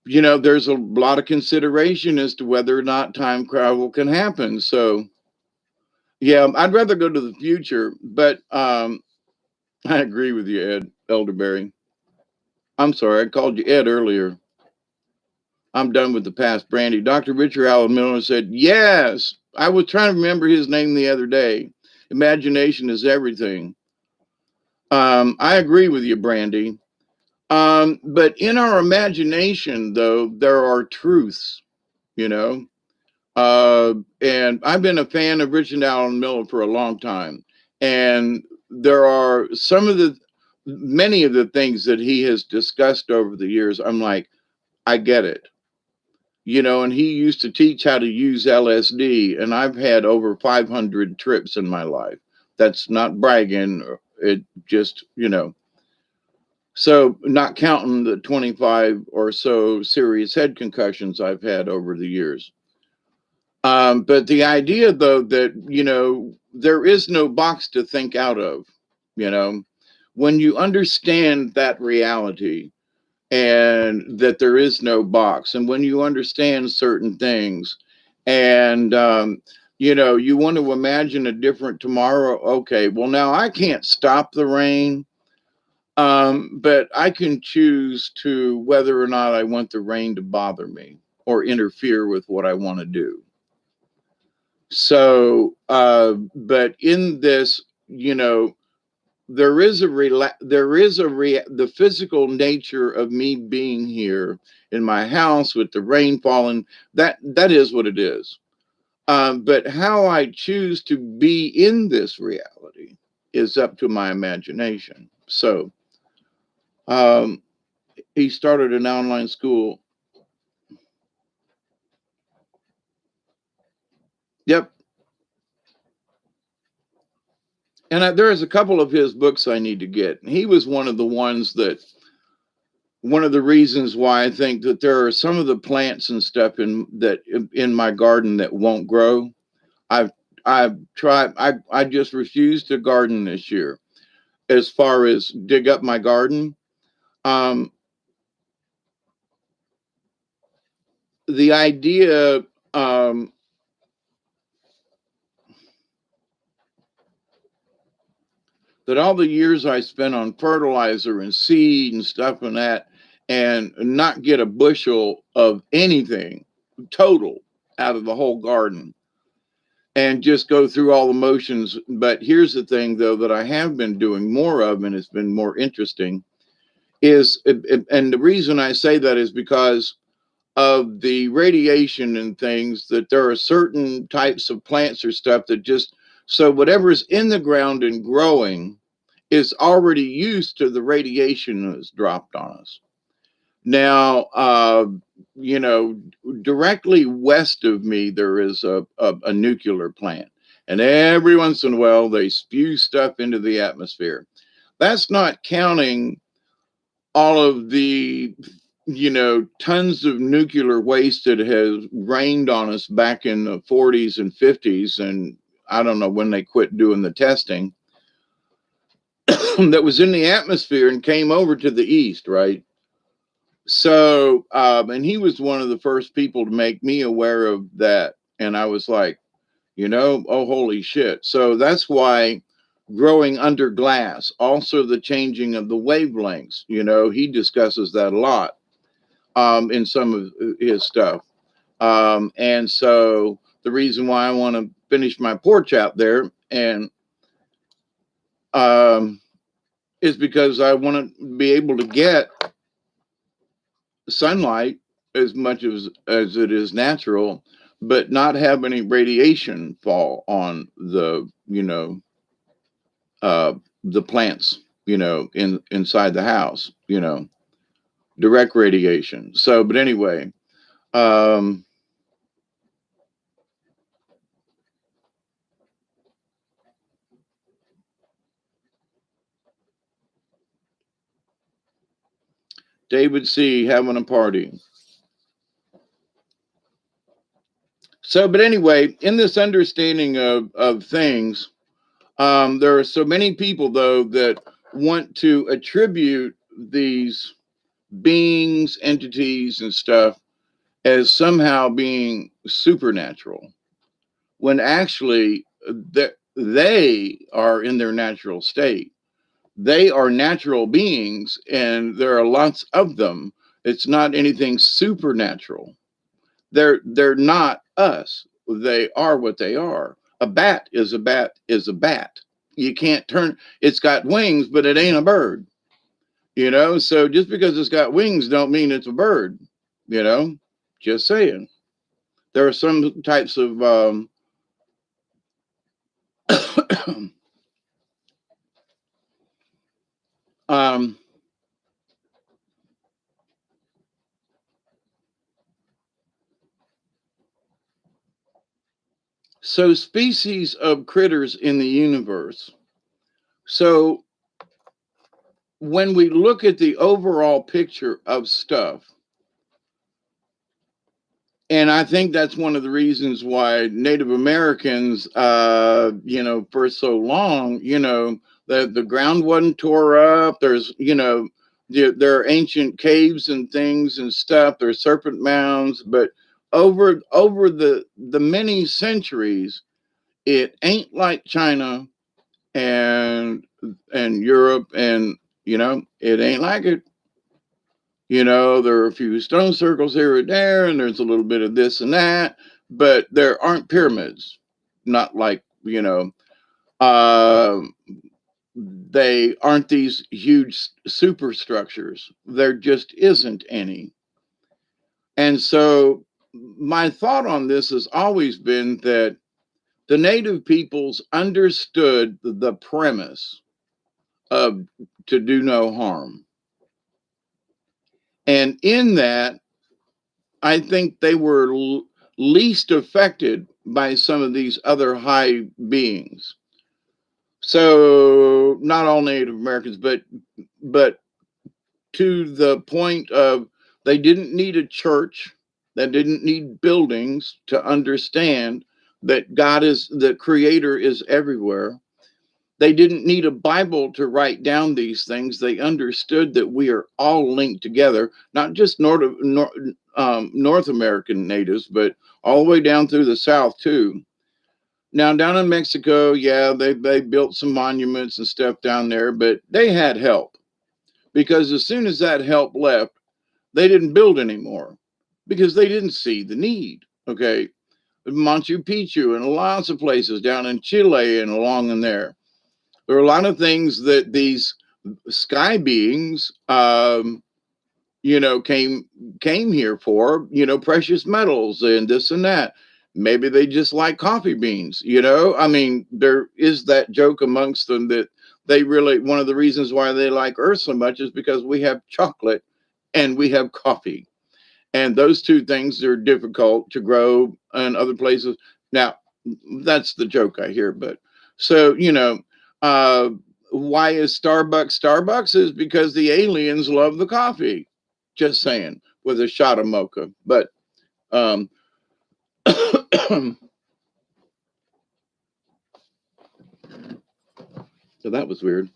S1: there's a lot of consideration as to whether or not time travel can happen. So yeah, I'd rather go to the future, but I agree with you, Ed Elderberry. I'm sorry, I called you Ed earlier. I'm done with the past, Brandy. Dr. Richard Allen Miller said, yes. I was trying to remember his name the other day. Imagination is everything. I agree with you, Brandy. But in our imagination, though, there are truths, you know. And I've been a fan of Richard Allen Miller for a long time. And there are many of the things that he has discussed over the years. I'm like, I get it. And he used to teach how to use LSD, and I've had over 500 trips in my life. That's not bragging. It just, so not counting the 25 or so serious head concussions I've had over the years. But the idea, though, that, there is no box to think out of, you know, when you understand that reality, and that there is no box. And when you understand certain things, and you want to imagine a different tomorrow. Okay, well, now I can't stop the rain, but I can choose to whether or not I want the rain to bother me or interfere with what I want to do. So, but in this, the physical nature of me being here in my house with the rain falling. That is what it is. But how I choose to be in this reality is up to my imagination. So um, he started an online school. Yep. And there's a couple of his books I need to get. He was one of the reasons why I think that there are some of the plants and stuff in my garden that won't grow. I've I've tried. I just refused to garden this year. As far as dig up my garden, um, the idea um, that all the years I spent on fertilizer and seed and stuff and that, and not get a bushel of anything total out of the whole garden, and just go through all the motions. But here's the thing, though, that I have been doing more of, and it's been more interesting, and the reason I say that is because of the radiation and things, that there are certain types of plants or stuff that just, so whatever's in the ground and growing is already used to the radiation that's dropped on us. Now, you know, directly west of me, there is a nuclear plant. And every once in a while, they spew stuff into the atmosphere. That's not counting all of the, tons of nuclear waste that has rained on us back in the 40s and 50s. And I don't know when they quit doing the testing that was in the atmosphere and came over to the east, right? So, and he was one of the first people to make me aware of that. And I was like, oh, holy shit. So that's why growing under glass, also the changing of the wavelengths, he discusses that a lot in some of his stuff. And so the reason why I want to finish my porch out there and um, is because I want to be able to get sunlight as much as it is natural, but not have any radiation fall on uh, the plants, inside the house, direct radiation. So, but anyway, um, David C. having a party. So, but anyway, in this understanding of things, there are so many people though that want to attribute these beings, entities, and stuff as somehow being supernatural, when actually they are in their natural state. They are natural beings, and there are lots of them. It's not anything supernatural. They're not us. They are what they are. A bat is a bat is a bat. You can't turn. It's got wings, but it ain't a bird. So just because it's got wings don't mean it's a bird. You know, just saying. There are some types of um, so species of critters in the universe. So when we look at the overall picture of stuff, and I think that's one of the reasons why Native Americans, for so long, the ground wasn't tore up. There's, there are ancient caves and things and stuff. There's serpent mounds, but over the many centuries, it ain't like China and Europe, and it ain't like it. There are a few stone circles here and there, and there's a little bit of this and that, but there aren't pyramids. Not like, uh, they aren't these huge superstructures. There just isn't any. And so my thought on this has always been that the native peoples understood the premise of to do no harm. And in that, I think they were least affected by some of these other high beings. So not all Native Americans, but to the point of they didn't need a church, they didn't need buildings to understand that God is the creator is everywhere. They didn't need a Bible to write down these things. They understood that we are all linked together, not just North American natives, but all the way down through the South too. Now down in Mexico, yeah, they built some monuments and stuff down there, but they had help, because as soon as that help left, they didn't build anymore because they didn't see the need. Okay, Machu Picchu and lots of places down in Chile and along in there. There are a lot of things that these sky beings, came here for, precious metals and this and that. Maybe they just like coffee beans, I mean, there is that joke amongst them that they really, one of the reasons why they like Earth so much is because we have chocolate and we have coffee. And those two things are difficult to grow in other places. Now, that's the joke I hear, but so, uh, why is Starbucks Starbucks is because the aliens love the coffee. Just saying, with a shot of mocha. But um, so that was weird.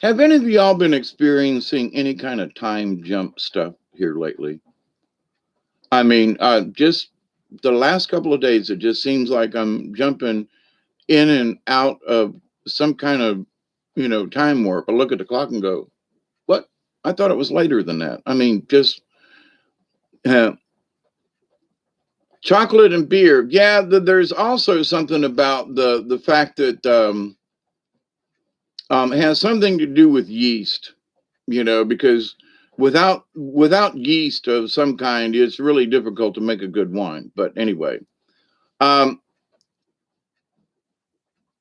S1: Have any of y'all been experiencing any kind of time jump stuff here lately? I mean, just the last couple of days, it just seems like I'm jumping in and out of some kind of, time warp. I look at the clock and go, what? I thought it was later than that. I mean, just uh, chocolate and beer. Yeah, there's also something about the fact that it has something to do with yeast, because without yeast of some kind, it's really difficult to make a good wine. But anyway, um,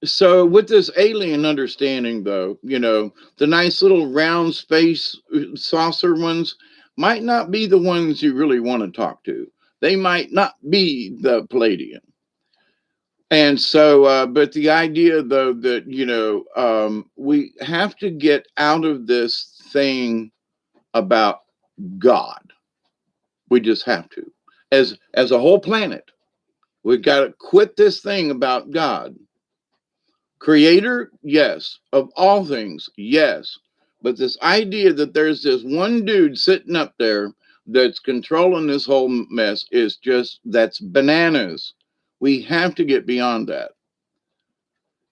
S1: so with this alien understanding, though, the nice little round space saucer ones might not be the ones you really want to talk to. They might not be the Palladian. And so, but the idea, though, that, we have to get out of this thing about God. We just have to, as a whole planet. We got to quit this thing about God. Creator, yes. Of all things, yes. But this idea that there's this one dude sitting up there that's controlling this whole mess is just, that's bananas. We have to get beyond that.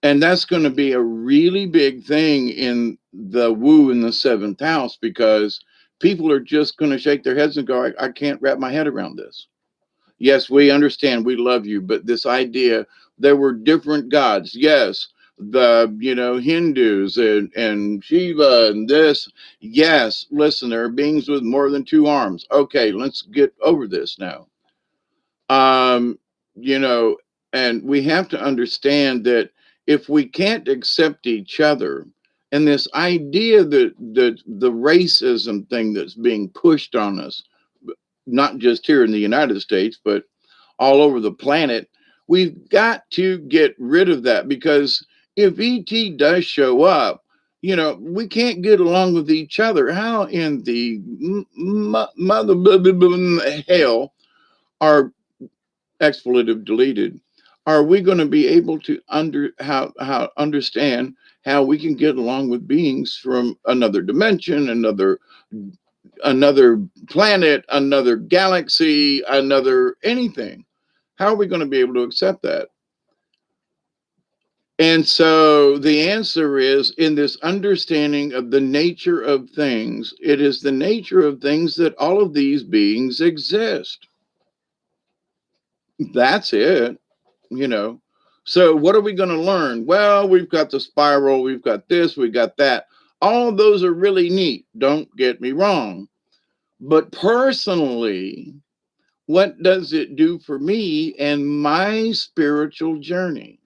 S1: And that's going to be a really big thing in the woo in the seventh house, because people are just going to shake their heads and go, I can't wrap my head around this. Yes, we understand, we love you, but this idea there were different gods. Yes, the Hindus and Shiva and this. Yes, listen, there are beings with more than two arms. Okay, let's get over this now. Um, you know, and we have to understand that if we can't accept each other, and this idea that the racism thing that's being pushed on us, not just here in the United States, but all over the planet, we've got to get rid of that, because if ET does show up, we can't get along with each other. How in the mother hell are expletive deleted? Are we going to be able to understand how we can get along with beings from another dimension, another planet, another galaxy, another anything? How are we going to be able to accept that? And so the answer is in this understanding of the nature of things. It is the nature of things that all of these beings exist. That's it, you know. So what are we going to learn? Well, we've got the spiral, we've got this, we got that. All of those are really neat. Don't get me wrong. But personally, what does it do for me and my spiritual journey?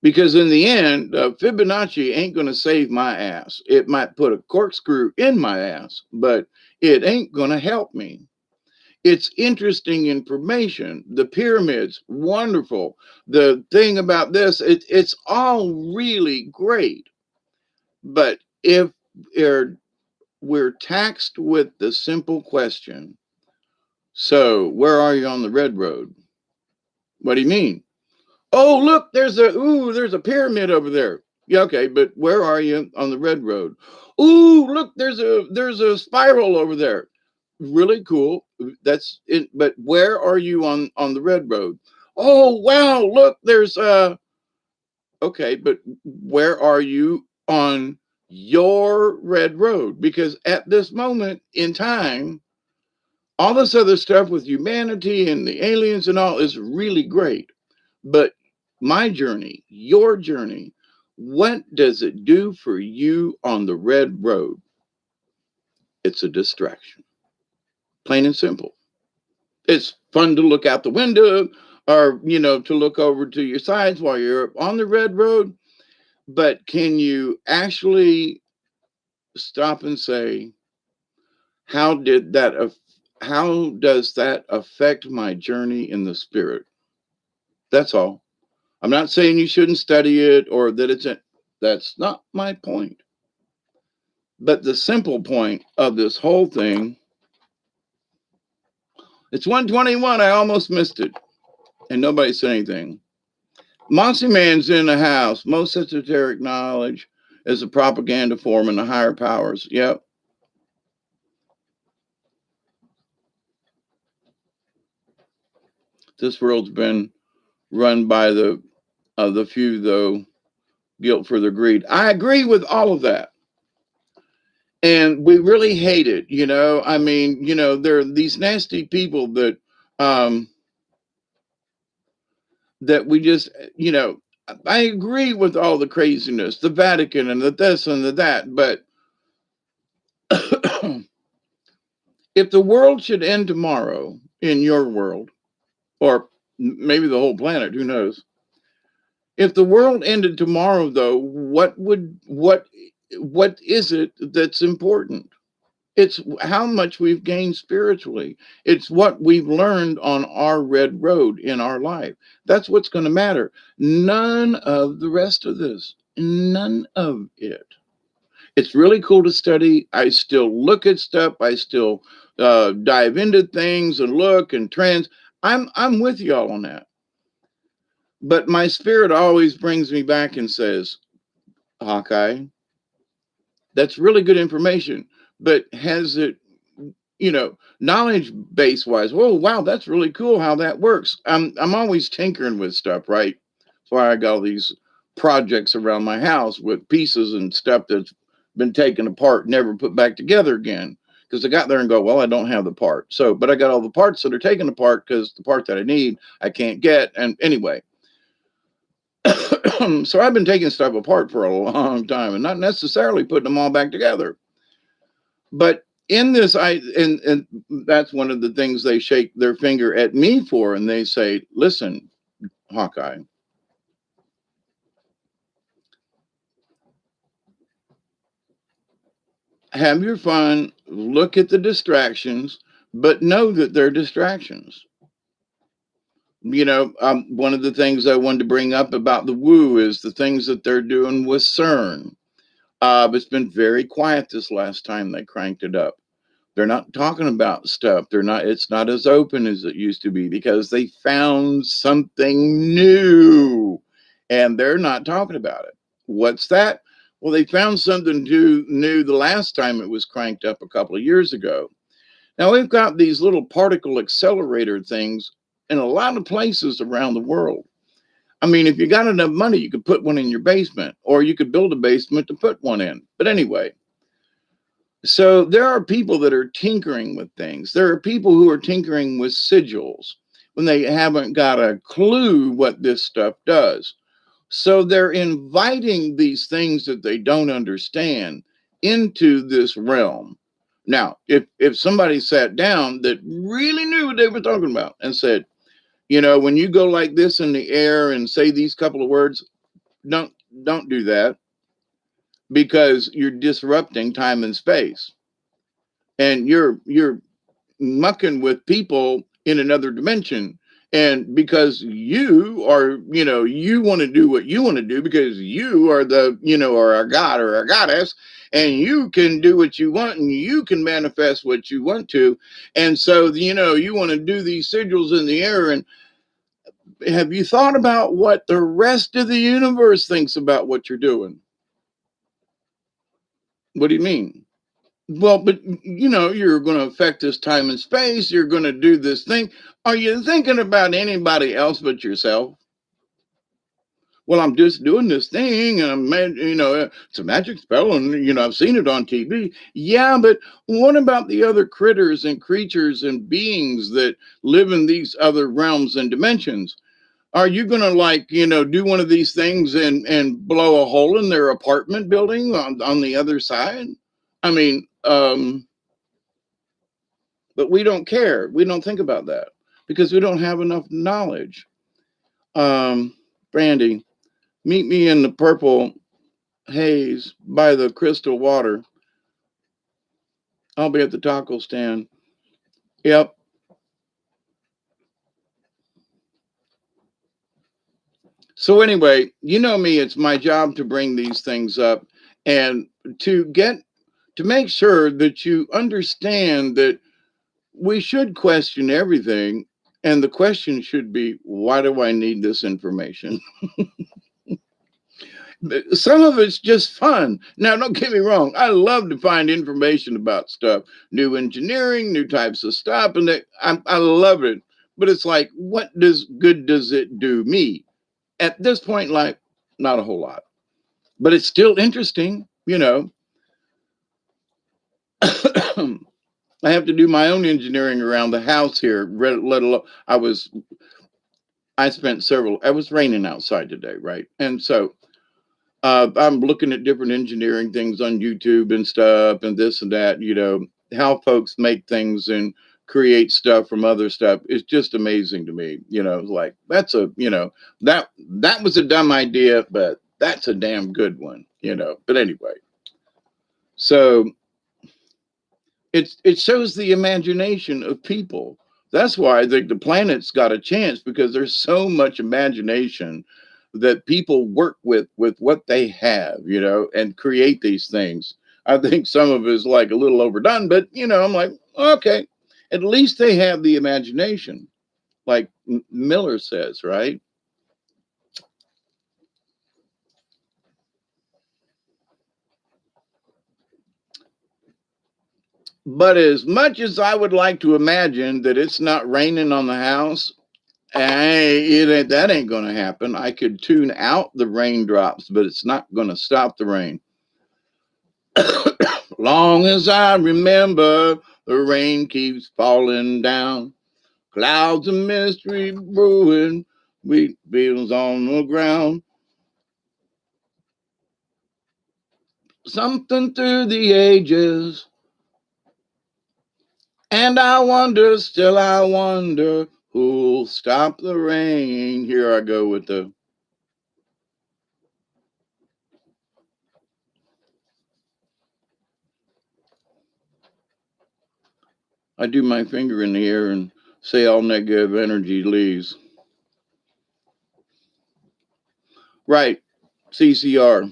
S1: Because in the end, Fibonacci ain't going to save my ass. It might put a corkscrew in my ass, but it ain't going to help me. It's interesting information. The pyramids, wonderful. The thing about this, it's all really great. But if we're taxed with the simple question, so where are you on the red road? What do you mean? Oh, look, there's a pyramid over there. Yeah, okay, but where are you on the red road? Ooh, look, there's a spiral over there. Really cool. That's it. But where are you on the red road? Oh, wow, look, there's okay, but where are you on your red road? Because at this moment in time, all this other stuff with humanity and the aliens and all is really great. But my journey, your journey, what does it do for you on the red road? It's a distraction, plain and simple. It's fun to look out the window or, to look over to your sides while you're on the red road. But can you actually stop and say, how did that, how does that affect my journey in the spirit? That's all. I'm not saying you shouldn't study it or that that's not my point. But the simple point of this whole thing, it's 121. I almost missed it. And nobody said anything. Mossy Man's in the house. Most esoteric knowledge is a propaganda form in the higher powers. Yep. This world's been run by the few, though, guilt for their greed. I agree with all of that. And we really hate it, I mean, there are these nasty people that that we just, I agree with all the craziness, the Vatican and the this and the that, but if the world should end tomorrow in your world, or maybe the whole planet, who knows? If the world ended tomorrow, though, what is it that's important? It's how much we've gained spiritually. It's what we've learned on our red road in our life. That's what's going to matter. None of the rest of this. None of it. It's really cool to study. I still look at stuff. I still dive into things and look and trends. I'm with y'all on that. But my spirit always brings me back and says, Hawkeye, that's really good information, but has it, knowledge base wise? Oh, wow, that's really cool how that works. I'm always tinkering with stuff, right? That's why I got all these projects around my house with pieces and stuff that's been taken apart, never put back together again. Because I got there and go, well, I don't have the part. So, but I got all the parts that are taken apart because the part that I need, I can't get. And anyway, so I've been taking stuff apart for a long time and not necessarily putting them all back together. But in this, and that's one of the things they shake their finger at me for, and they say, "Listen, Hawkeye, have your fun, look at the distractions, but know that they're distractions." One of the things I wanted to bring up about the woo is the things that they're doing with CERN. It's been very quiet this last time they cranked it up. They're not talking about stuff. It's not as open as it used to be because they found something new and they're not talking about it. What's that? Well, they found something new the last time it was cranked up a couple of years ago. Now we've got these little particle accelerator things in a lot of places around the world. I mean, if you got enough money, you could put one in your basement or you could build a basement to put one in. But anyway, so there are people that are tinkering with things. There are people who are tinkering with sigils when they haven't got a clue what this stuff does. So they're inviting these things that they don't understand into this realm. Now, if somebody sat down that really knew what they were talking about and said, when you go like this in the air and say these couple of words, don't don't do that because you're disrupting time and space and you're mucking with people in another dimension. And because you want to do what you want to do because you are or a god or a goddess, and you can do what you want and you can manifest what you want to. And so, you want to do these sigils in the air. And have you thought about what the rest of the universe thinks about what you're doing? What do you mean? Well, but you're going to affect this time and space. You're going to do this thing. Are you thinking about anybody else but yourself? Well, I'm just doing this thing, and it's a magic spell, and I've seen it on TV. Yeah, but what about the other critters and creatures and beings that live in these other realms and dimensions? Are you going to do one of these things and blow a hole in their apartment building on the other side? I mean, but we don't care. We don't think about that because we don't have enough knowledge. Brandy, meet me in the purple haze by the crystal water. I'll be at the taco stand. Yep. So anyway, you know me, it's my job to bring these things up and to make sure that you understand that we should question everything. And the question should be, why do I need this information? Some of it's just fun. Now, don't get me wrong. I love to find information about stuff, new engineering, new types of stuff, and I love it. But it's like, what does it do me? At this point, like, not a whole lot. But it's still interesting. I have to do my own engineering around the house here. Let alone, I spent several. It was raining outside today, right? And so I'm looking at different engineering things on YouTube and stuff, and this and that. How folks make things and create stuff from other stuff is just amazing to me. Like that's that was a dumb idea, but that's a damn good one. But anyway, so it shows the imagination of people. That's why I think the planet's got a chance because there's so much imagination that people work with what they have, and create these things. I think some of it is like a little overdone, but I'm like, okay, at least they have the imagination. like Miller says, right? But as much as I would like to imagine that it's not raining on the house, that ain't going to happen. I could tune out the raindrops, but it's not going to stop the rain. Long as I remember, the rain keeps falling down. Clouds of mystery brewing, wheat fields on the ground. Something through the ages. And I wonder, still I wonder, who'll stop the rain? Here I go with the. I do my finger in the air and say all negative energy leaves. Right, CCR.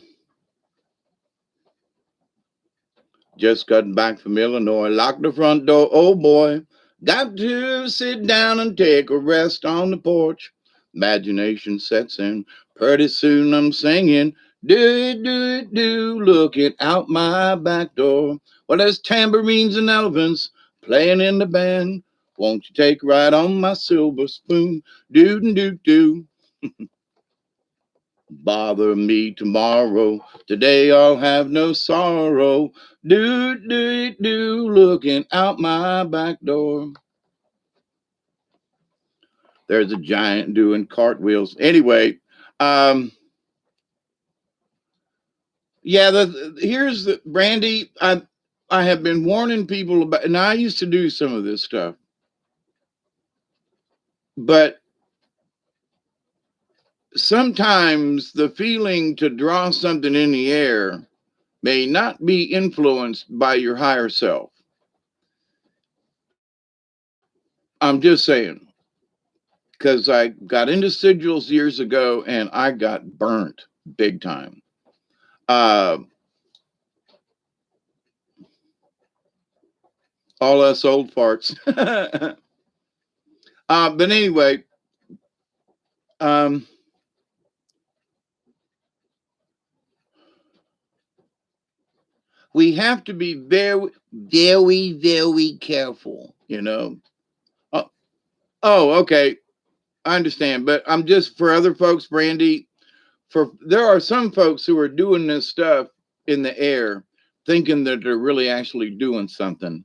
S1: Just got back from Illinois, locked the front door. Oh boy, got to sit down and take a rest on the porch. Imagination sets in. Pretty soon I'm singing, do it, do it, do, looking out my back door. Well, there's tambourines and elephants playing in the band. Won't you take a ride on my silver spoon? Do do do. Bother me tomorrow. Today I'll have no sorrow. Do, do, do, looking out my back door. There's a giant doing cartwheels. Anyway, um, yeah, here's the Brandy. I have been warning people about, and I used to do some of this stuff, but sometimes the feeling to draw something in the air may not be influenced by your higher self. I'm just saying, because I got into sigils years ago and I got burnt big time. Uh, all us old farts. But anyway, um, we have to be very, very, very careful, you know. Oh, oh, okay. I understand. But I'm just for other folks, Brandy, there are some folks who are doing this stuff in the air thinking that they're really actually doing something.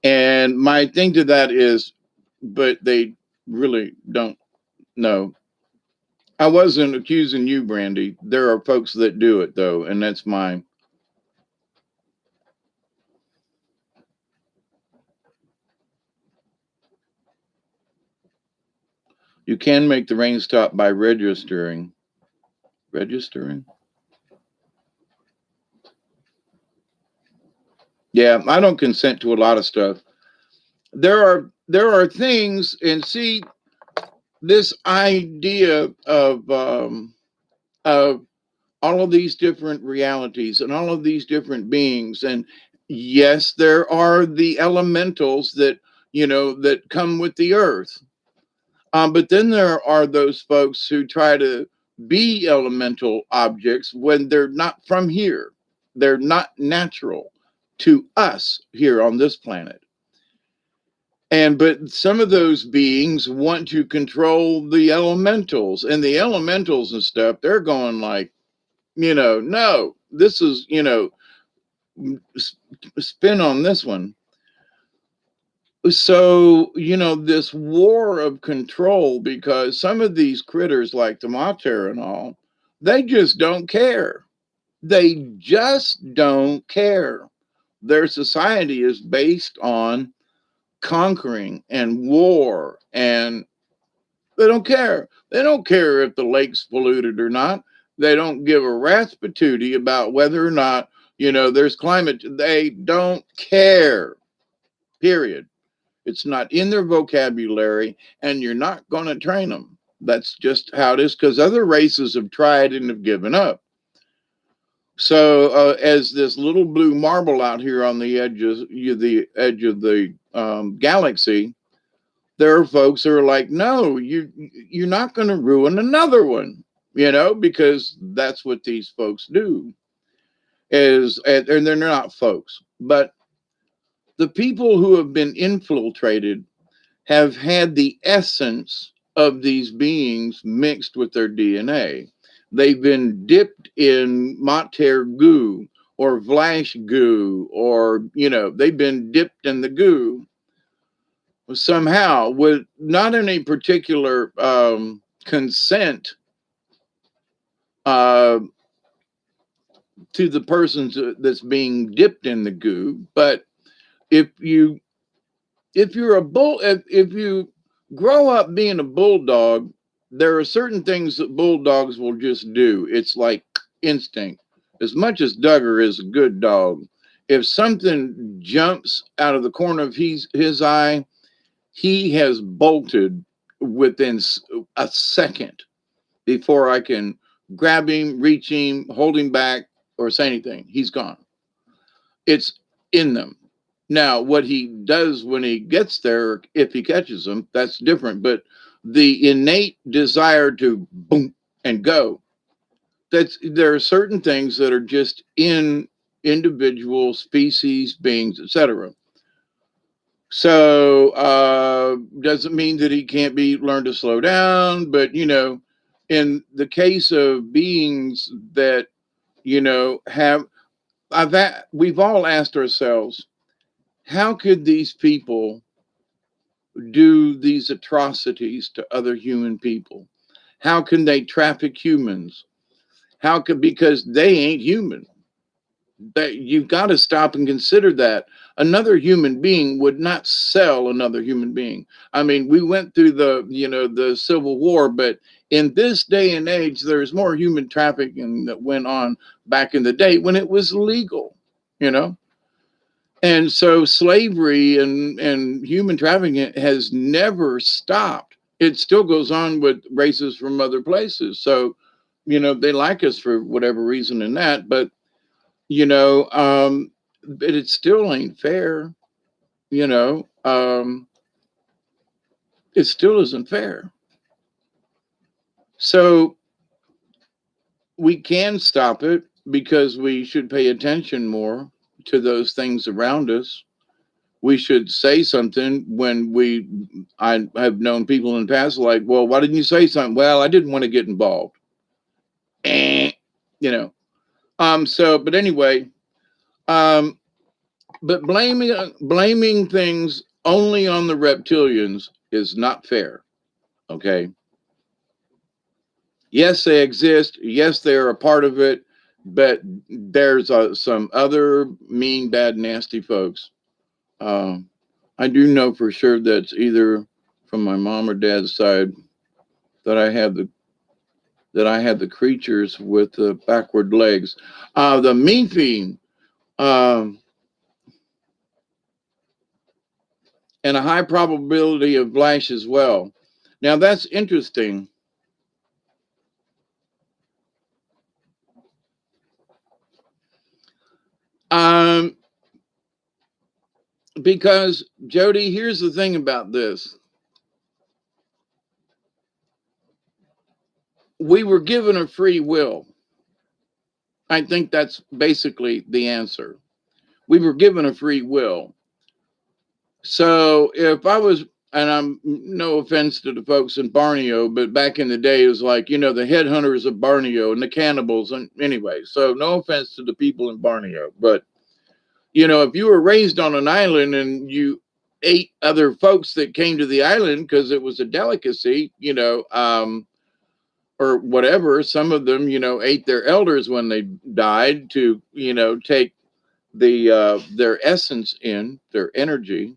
S1: And my thing to that is, but they really don't know. I wasn't accusing you, Brandy. There are folks that do it though, and that's mine. You can make the rain stop by registering. Registering? Yeah, I don't consent to a lot of stuff. There are things, and see this idea of all of these different realities and all of these different beings, and yes, there are the elementals that that come with the earth. But then there are those folks who try to be elemental objects when they're not from here. They're not natural to us here on this planet. But some of those beings want to control the elementals, and the elementals and stuff, they're going like, no, this is, spin on this one. So, this war of control, because some of these critters like the mater and all, they just don't care. They just don't care. Their society is based on conquering and war, and they don't care. They don't care if the lake's polluted or not. They don't give a rat's patootie about whether or not, there's climate. They don't care, period. It's not in their vocabulary, and you're not going to train them. That's just how it is, because other races have tried and have given up. So, as this little blue marble out here on the edge of the galaxy, there are folks who are like, no, you're not going to ruin another one, because that's what these folks do. And they're not folks, but the people who have been infiltrated have had the essence of these beings mixed with their DNA. They've been dipped in mater goo or Vlash goo, or, they've been dipped in the goo somehow with not any particular consent uh, to the persons that's being dipped in the goo. But if you if you're a bull, if you grow up being a bulldog, there are certain things that bulldogs will just do. It's like instinct. As much as Duggar is a good dog, if something jumps out of the corner of his eye, he has bolted within a second before I can grab him, reach him, hold him back, or say anything. He's gone. It's in them. Now, what he does when he gets there, if he catches them, that's different. But the innate desire to boom and go, there are certain things that are just in individual species, beings, etc. So doesn't mean that he can't be learned to slow down, but in the case of beings that have we've all asked ourselves, how could these people do these atrocities to other human people? How can they traffic humans? Because they ain't human. That you've got to stop and consider that another human being would not sell another human being. I mean, we went through the Civil War, but in this day and age, there's more human trafficking that went on back in the day when it was legal, you know. And so slavery and human trafficking has never stopped. It still goes on with races from other places. So, they like us for whatever reason in that, but it still ain't fair, you know. It still isn't fair. So we can stop it because we should pay attention more to those things around us. We should say something when I have known people in the past like, well, why didn't you say something? Well, I didn't want to get involved. You know. But anyway, but blaming things only on the reptilians is not fair. Okay. Yes, they exist. Yes, they're a part of it, but there's some other mean, bad, nasty folks. I do know for sure that's either from my mom or dad's side that I had the creatures with the backward legs. The mean fiend, and a high probability of Blash as well. Now that's interesting. Because Jody, here's the thing about this. We were given a free will. I think that's basically the answer. We were given a free will. So if I was, and I'm no offense to the folks in Borneo, but back in the day, it was like, the headhunters of Borneo and the cannibals. And anyway, so no offense to the people in Borneo, but, if you were raised on an island and you ate other folks that came to the island because it was a delicacy, or whatever. Some of them, ate their elders when they died to, take their essence in, their energy.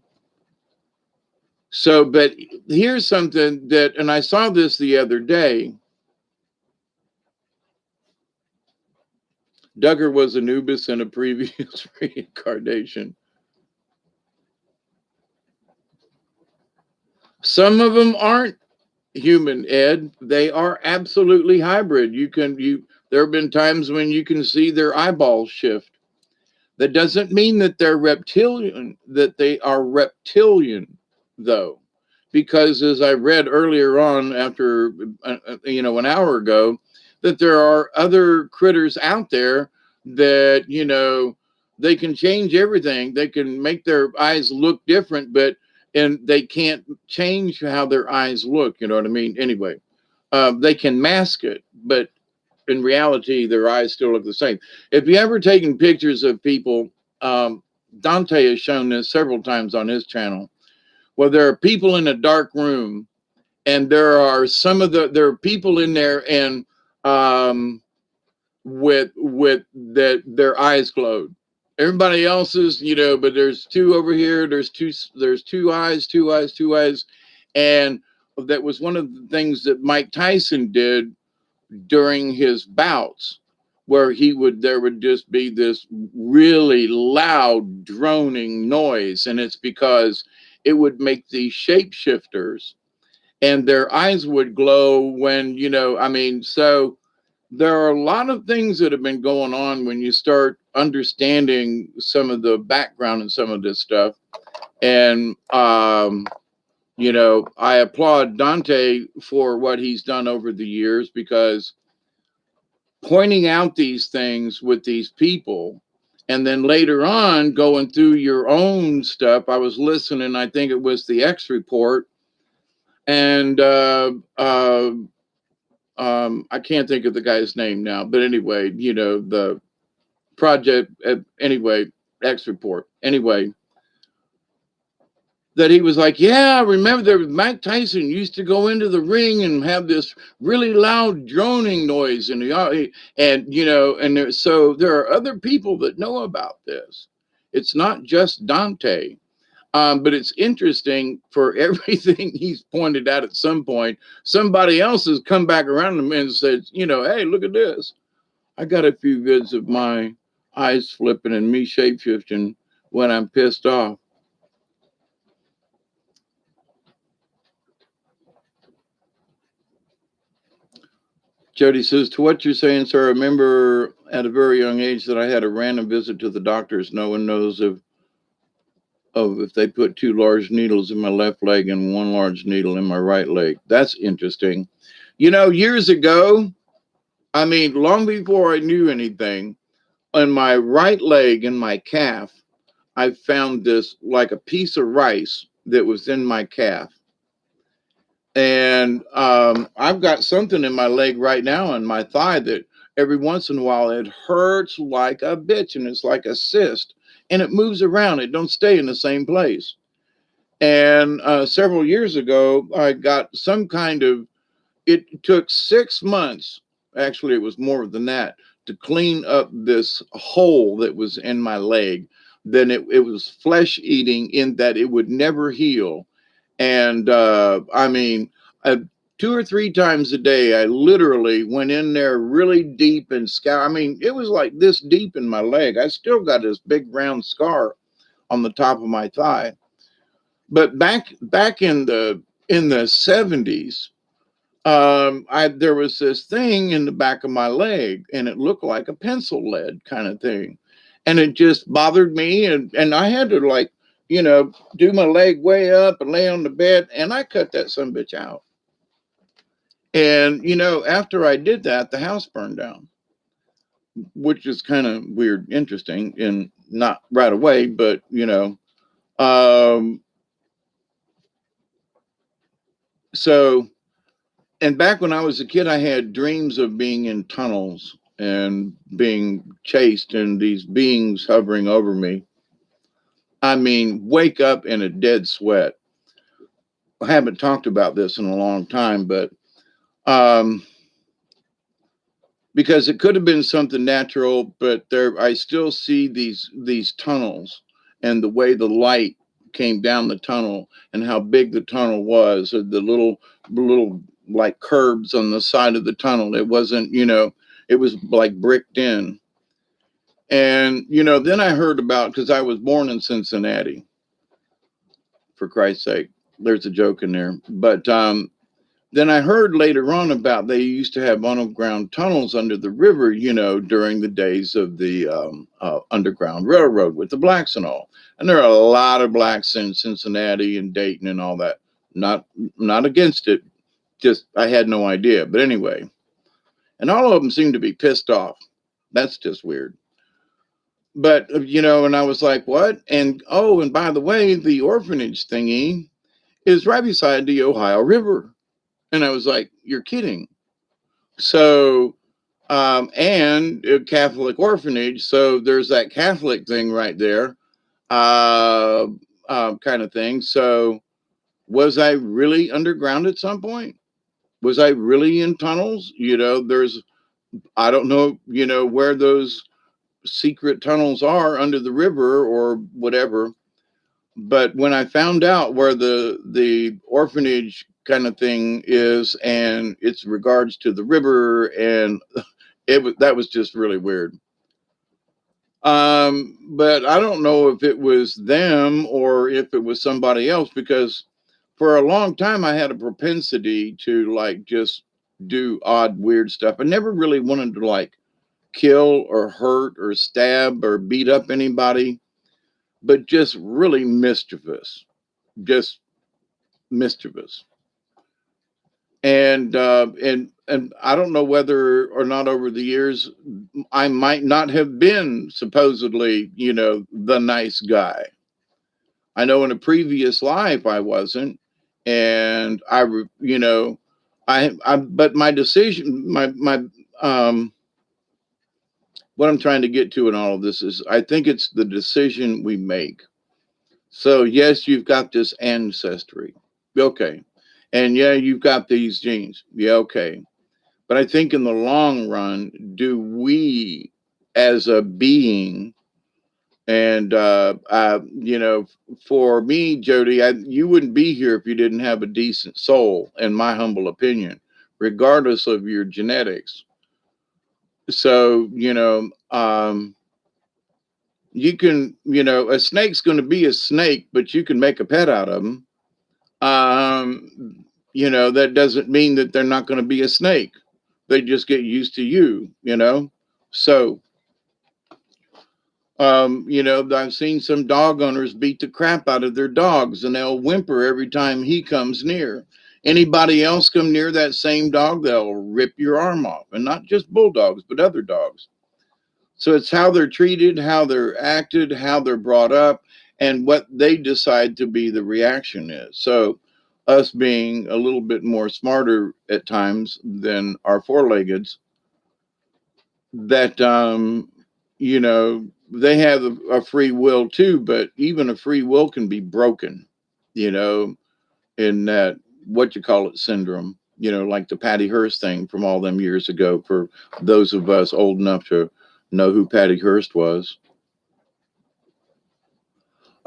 S1: So, but here's something that, and I saw this the other day. Duggar was Anubis in a previous reincarnation. Some of them aren't human, Ed. They are absolutely hybrid. There have been times when you can see their eyeballs shift. That doesn't mean that they're reptilian, that they are reptilian, though. because as I read earlier on, after an hour ago, that there are other critters out there that they can change everything. They can make their eyes look different, but and they can't change how their eyes look. You know what I mean? Anyway, they can mask it, but in reality, their eyes still look the same. If you ever taken pictures of people, Dante has shown this several times on his channel, where there are people in a dark room, and there are people in there, and with that their eyes glowed. Everybody else's, but there's two over here. There's two eyes, two eyes, two eyes, and that was one of the things that Mike Tyson did during his bouts, where there would just be this really loud droning noise, and it's because it would make these shapeshifters, and their eyes would glow when so there are a lot of things that have been going on when you start understanding some of the background and some of this stuff. And I applaud Dante for what he's done over the years, because pointing out these things with these people, and then later on going through your own stuff. I was listening, I think it was the X Report, and I can't think of the guy's name now, but anyway, the project, anyway, X Report, anyway, that he was like, yeah, I remember Mike Tyson used to go into the ring and have this really loud droning noise, and so there are other people that know about this. It's not just Dante. But it's interesting, for everything he's pointed out at some point, somebody else has come back around him and said, hey, look at this. I got a few vids of my eyes flipping and me shapeshifting when I'm pissed off. Jody says, to what you're saying, sir, I remember at a very young age that I had a random visit to the doctors. No one knows if they put two large needles in my left leg and one large needle in my right leg. That's interesting. Years ago, long before I knew anything, on my right leg and my calf, I found this like a piece of rice that was in my calf. And I've got something in my leg right now on my thigh that every once in a while it hurts like a bitch, and it's like a cyst, and it moves around. It don't stay in the same place. And several years ago, I got some kind of, it took 6 months, actually it was more than that, to clean up this hole that was in my leg. Then it was flesh eating, in that it would never heal. And 2 or 3 times a day, I literally went in there really deep and scour. It was like this deep in my leg. I still got this big round scar on the top of my thigh. But back in the 70s, there was this thing in the back of my leg, and it looked like a pencil lead kind of thing, and it just bothered me, and I had to, like, do my leg way up and lay on the bed, and I cut that son of a bitch out. And after I did that, the house burned down, which is kind of weird, interesting, and not right away, but so. And back when I was a kid, I had dreams of being in tunnels and being chased, and these beings hovering over me. Wake up in a dead sweat. I haven't talked about this in a long time, but because it could have been something natural, but I still see these tunnels, and the way the light came down the tunnel, and how big the tunnel was, or the little like curbs on the side of the tunnel. It wasn't, it was like bricked in. And then I heard about, because I was born in Cincinnati, for Christ's sake, there's a joke in there, but then I heard later on about they used to have underground tunnels under the river, during the days of the Underground Railroad with the blacks and all. And there are a lot of blacks in Cincinnati and Dayton and all that. Not not against it. Just I had no idea. But anyway, and all of them seemed to be pissed off. That's just weird. But and I was like, what? And oh, and by the way, the orphanage thingy is right beside the Ohio River. And I was like, you're kidding. So, and a Catholic orphanage. So there's that Catholic thing right there, kind of thing. So, was I really underground at some point? Was I really in tunnels? I don't know, where those secret tunnels are under the river or whatever. But when I found out where the orphanage kind of thing is, and it's regards to the river, and that was just really weird. But I don't know if it was them or if it was somebody else, because for a long time I had a propensity to like just do odd, weird stuff. I never really wanted to like kill or hurt or stab or beat up anybody, but just really mischievous, just mischievous. And I don't know whether or not over the years I might not have been supposedly, the nice guy. I know in a previous life I wasn't, and but my decision, um, what I'm trying to get to in all of this is, I think it's the decision we make. So yes, you've got this ancestry, okay, and yeah, you've got these genes, yeah, okay. But I think in the long run, do we as a being, and for me, Jody, you wouldn't be here if you didn't have a decent soul, in my humble opinion, regardless of your genetics. So, you can, a snake's going to be a snake, but you can make a pet out of them. That doesn't mean that they're not going to be a snake. They just get used to you. So, I've seen some dog owners beat the crap out of their dogs, and they'll whimper every time he comes near. Anybody else come near that same dog, they'll rip your arm off. And not just bulldogs, but other dogs. So it's how they're treated, how they're acted, how they're brought up, and what they decide to be the reaction is. So us being a little bit more smarter at times than our four-leggeds, that they have a free will too, but even a free will can be broken, you know, in that what you call it syndrome, like the Patty Hearst thing from all them years ago, for those of us old enough to know who Patty Hearst was.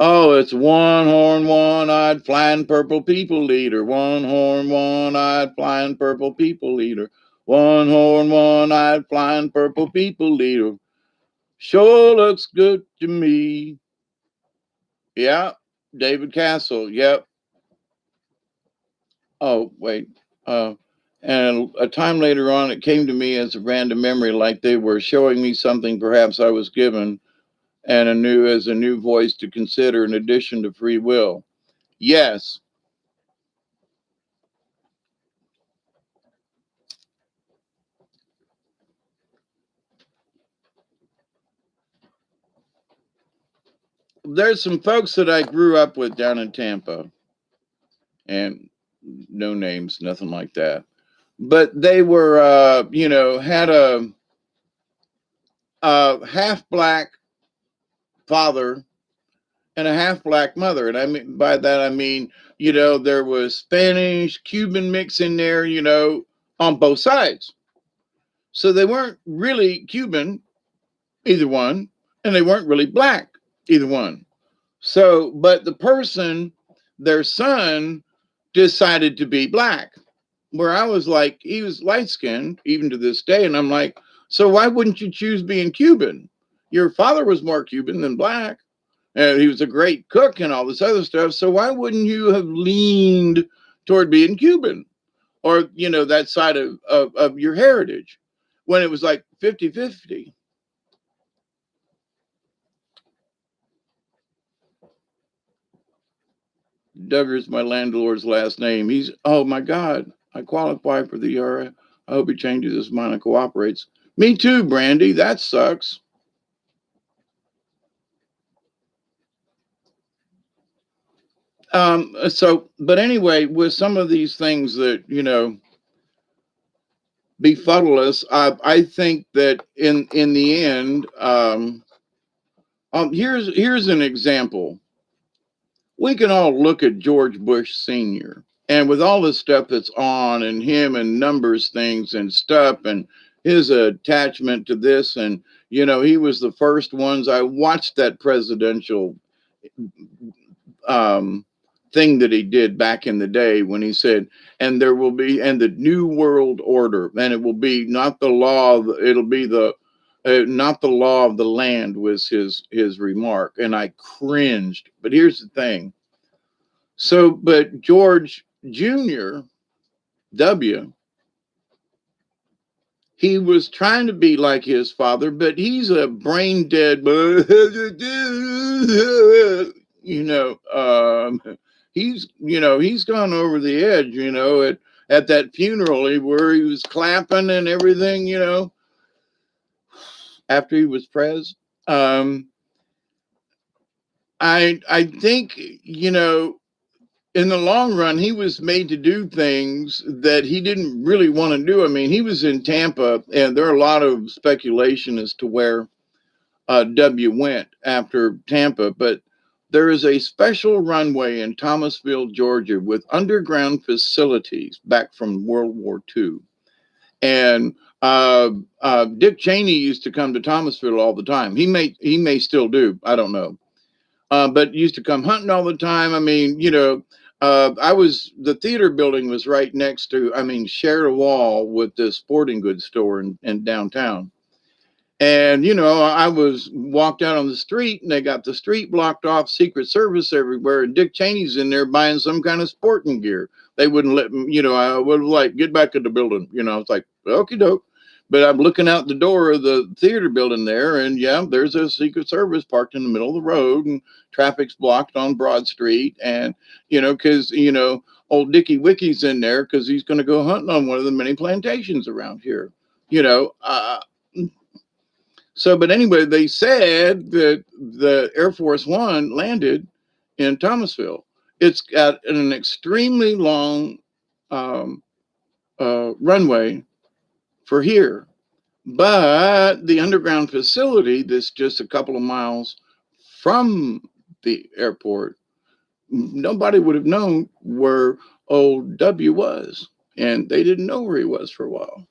S1: Oh, it's one horn, one eyed, flying purple people leader. One horn, one eyed, flying purple people leader. One horn, one eyed, flying purple people leader. Sure looks good to me. Yeah, David Castle. Yep. Oh, wait. Uh, and a time later on, it came to me as a random memory, like they were showing me something perhaps I was given, and as a new voice to consider in addition to free will. Yes, there's some folks that I grew up with down in Tampa, and no names, nothing like that. But they were, had a half black father and a half black mother. And I mean, by that, I mean, there was Spanish, Cuban mix in there, on both sides. So they weren't really Cuban, either one, and they weren't really black, either one. So, but the person, their son, decided to be black, where I was like, he was light skinned, even to this day. And I'm like, so why wouldn't you choose being Cuban? Your father was more Cuban than black, and he was a great cook and all this other stuff. So why wouldn't you have leaned toward being Cuban, or, that side of your heritage, when it was like 50-50? Duggar's my landlord's last name. He's, oh my God, I qualify for the ERA. I hope he changes his mind and cooperates. Me too, Brandy. That sucks. But anyway, with some of these things that, befuddle us, I think that in the end, here's an example. We can all look at George Bush Sr. and with all the stuff that's on and him and numbers things and stuff and his attachment to this, and he was the first ones. I watched that presidential um, thing that he did back in the day when he said, and there will be, and the new world order, and it will be not the law, it'll be the not the law of the land, was his remark, and I cringed. But here's the thing. So, but George Jr. W. He was trying to be like his father, but he's a brain dead. He's gone over the edge. At that funeral where he was clapping and everything. After he was pres. I think in the long run, he was made to do things that he didn't really want to do. I mean, he was in Tampa, and there are a lot of speculation as to where W went after Tampa, but there is a special runway in Thomasville, Georgia, with underground facilities back from World War II. And Dick Cheney used to come to Thomasville all the time. He may still do. I don't know. But used to come hunting all the time. I mean, the theater building was right next to, shared a wall with this sporting goods store in downtown. And, I was walked out on the street and they got the street blocked off, Secret Service everywhere. And Dick Cheney's in there buying some kind of sporting gear. They wouldn't let him, I would like, get back in the building. It's like, okie doke. But I'm looking out the door of the theater building there, and yeah, there's a Secret Service parked in the middle of the road, and traffic's blocked on Broad Street. And, because, old Dickie Wicky's in there because he's going to go hunting on one of the many plantations around here, but anyway, they said that the Air Force One landed in Thomasville. It's got an extremely long runway for here. But the underground facility that's just a couple of miles from the airport, nobody would have known where old W was. And they didn't know where he was for a while.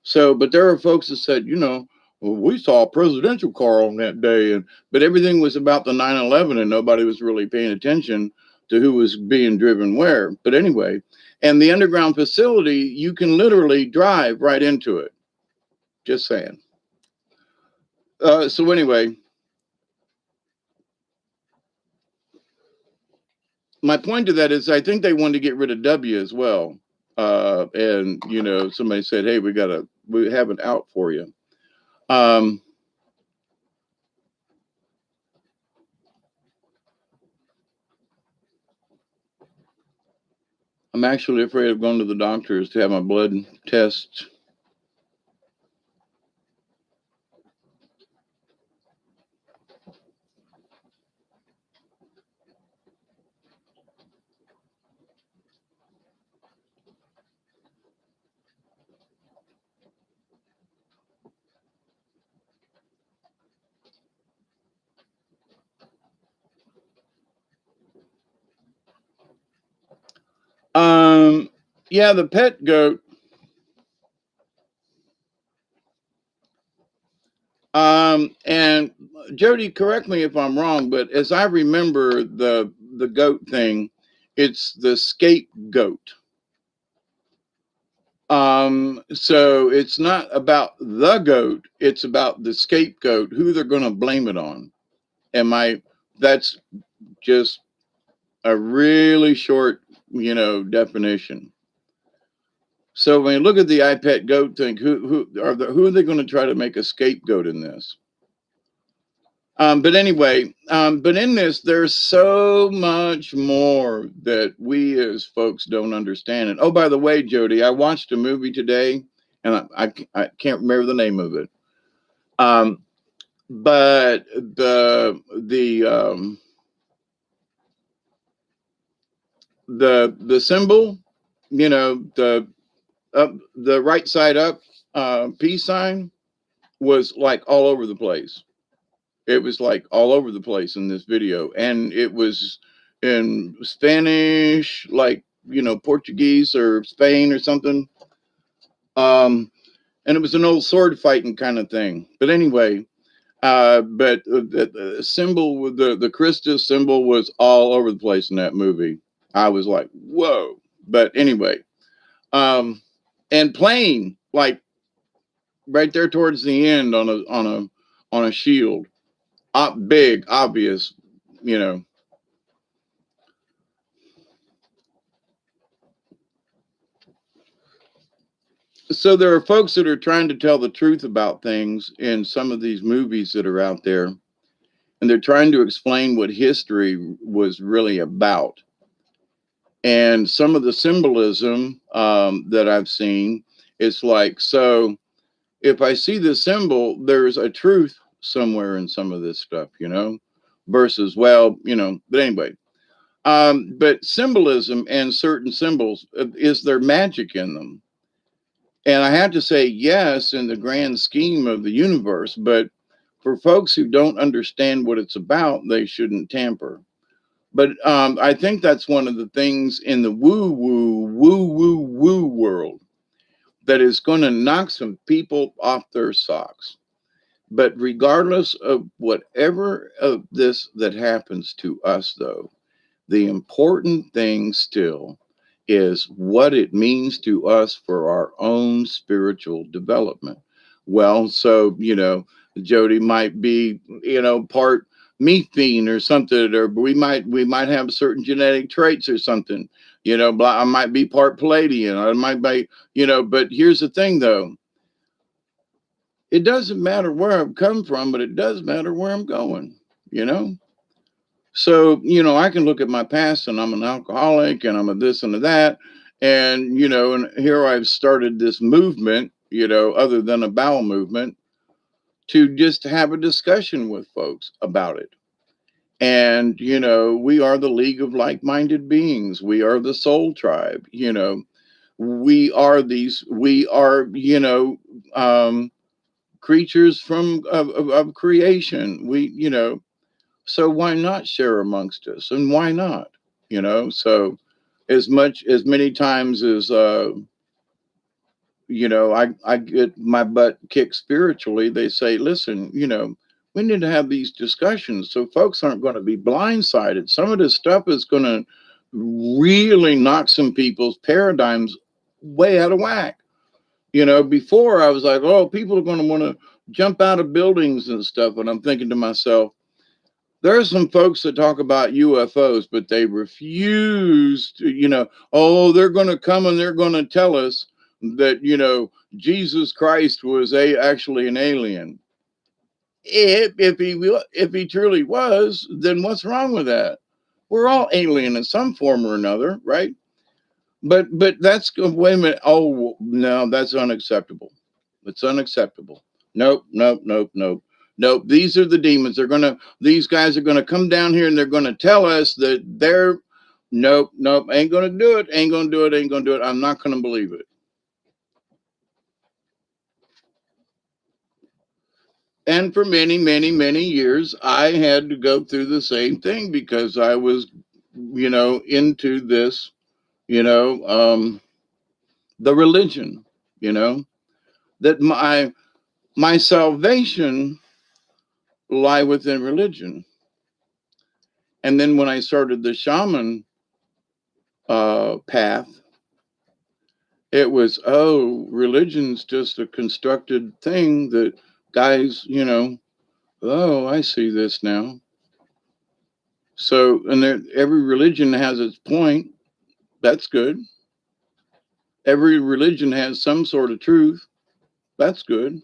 S1: So, but there are folks that said, well, we saw a presidential car on that day. But everything was about the 9/11 and nobody was really paying attention to who was being driven where. But anyway, and the underground facility, you can literally drive right into it. Just saying. So anyway, my point to that is I think they wanted to get rid of W as well. And somebody said, hey, we have an out for you. I'm actually afraid of going to the doctors to have my blood test. Yeah, the pet goat. And Jody, correct me if I'm wrong, but as I remember the goat thing, it's the scapegoat. So it's not about the goat, it's about the scapegoat, who they're going to blame it on. That's just a really short, definition. So when you look at the iPet goat thing, who are they going to try to make a scapegoat in this? But anyway, but in this, there's so much more that we as folks don't understand. And oh, by the way, Jody, I watched a movie today, and I can't remember the name of it. Um, but the symbol, the right side up peace sign was like all over the place. It was like all over the place in this video, and it was in Spanish, like Portuguese or Spain or something. And it was an old sword fighting kind of thing. But anyway, but the symbol with the Christus symbol was all over the place in that movie. I was like, whoa. But anyway, um, and playing like right there towards the end on a shield, big, obvious, you know. So there are folks that are trying to tell the truth about things in some of these movies that are out there, and they're trying to explain what history was really about. And some of the symbolism that I've seen, it's like, so if I see the symbol, there's a truth somewhere in some of this stuff, versus, well, but anyway. But symbolism and certain symbols, is there magic in them? And I have to say, yes, in the grand scheme of the universe, but for folks who don't understand what it's about, they shouldn't tamper. But I think that's one of the things in the woo world that is going to knock some people off their socks. But regardless of whatever of this that happens to us, though, the important thing still is what it means to us for our own spiritual development. Well, so, Jody might be, part meat fiend or something, or we might have certain genetic traits or something, I might be part Palladian, I might be, but here's the thing though. It doesn't matter where I've come from, but it does matter where I'm going, you know? So, I can look at my past and I'm an alcoholic and I'm a this and a that. And, and here I've started this movement, other than a bowel movement, to just have a discussion with folks about it. And, we are the League of Like Minded Beings. We are the Soul Tribe. We are, creatures of creation. So why not share amongst us? And why not? So as many times as I get my butt kicked spiritually, they say, listen, we need to have these discussions so folks aren't going to be blindsided. Some of this stuff is going to really knock some people's paradigms way out of whack. Before I was like, oh, people are going to want to jump out of buildings and stuff. And I'm thinking to myself, there are some folks that talk about UFOs, but they refuse to, oh, they're going to come and they're going to tell us that, Jesus Christ was actually an alien. If he truly was, then what's wrong with that? We're all alien in some form or another, right? But that's, wait a minute. Oh no, that's unacceptable. It's unacceptable. Nope, nope, nope, nope. Nope. These are the demons. These guys are gonna come down here and they're gonna tell us that they're nope, nope, ain't gonna do it, ain't gonna do it, ain't gonna do it. I'm not gonna believe it. And for many, many, many years, I had to go through the same thing because I was, into this, the religion, that my salvation lie within religion. And then when I started the shaman path, it was, oh, religion's just a constructed thing that guys, oh, I see this now. So, and every religion has its point. That's good. Every religion has some sort of truth. That's good.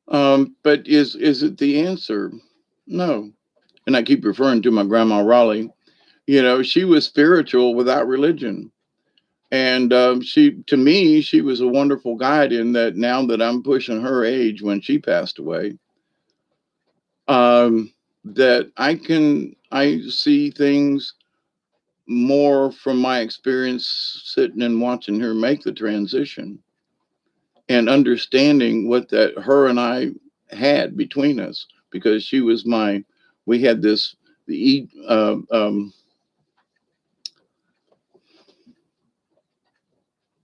S1: But is it the answer? No. And I keep referring to my grandma Raleigh. She was spiritual without religion. And to me, she was a wonderful guide in that now that I'm pushing her age when she passed away, that I see things more from my experience sitting and watching her make the transition and understanding what that her and I had between us because we had this, the,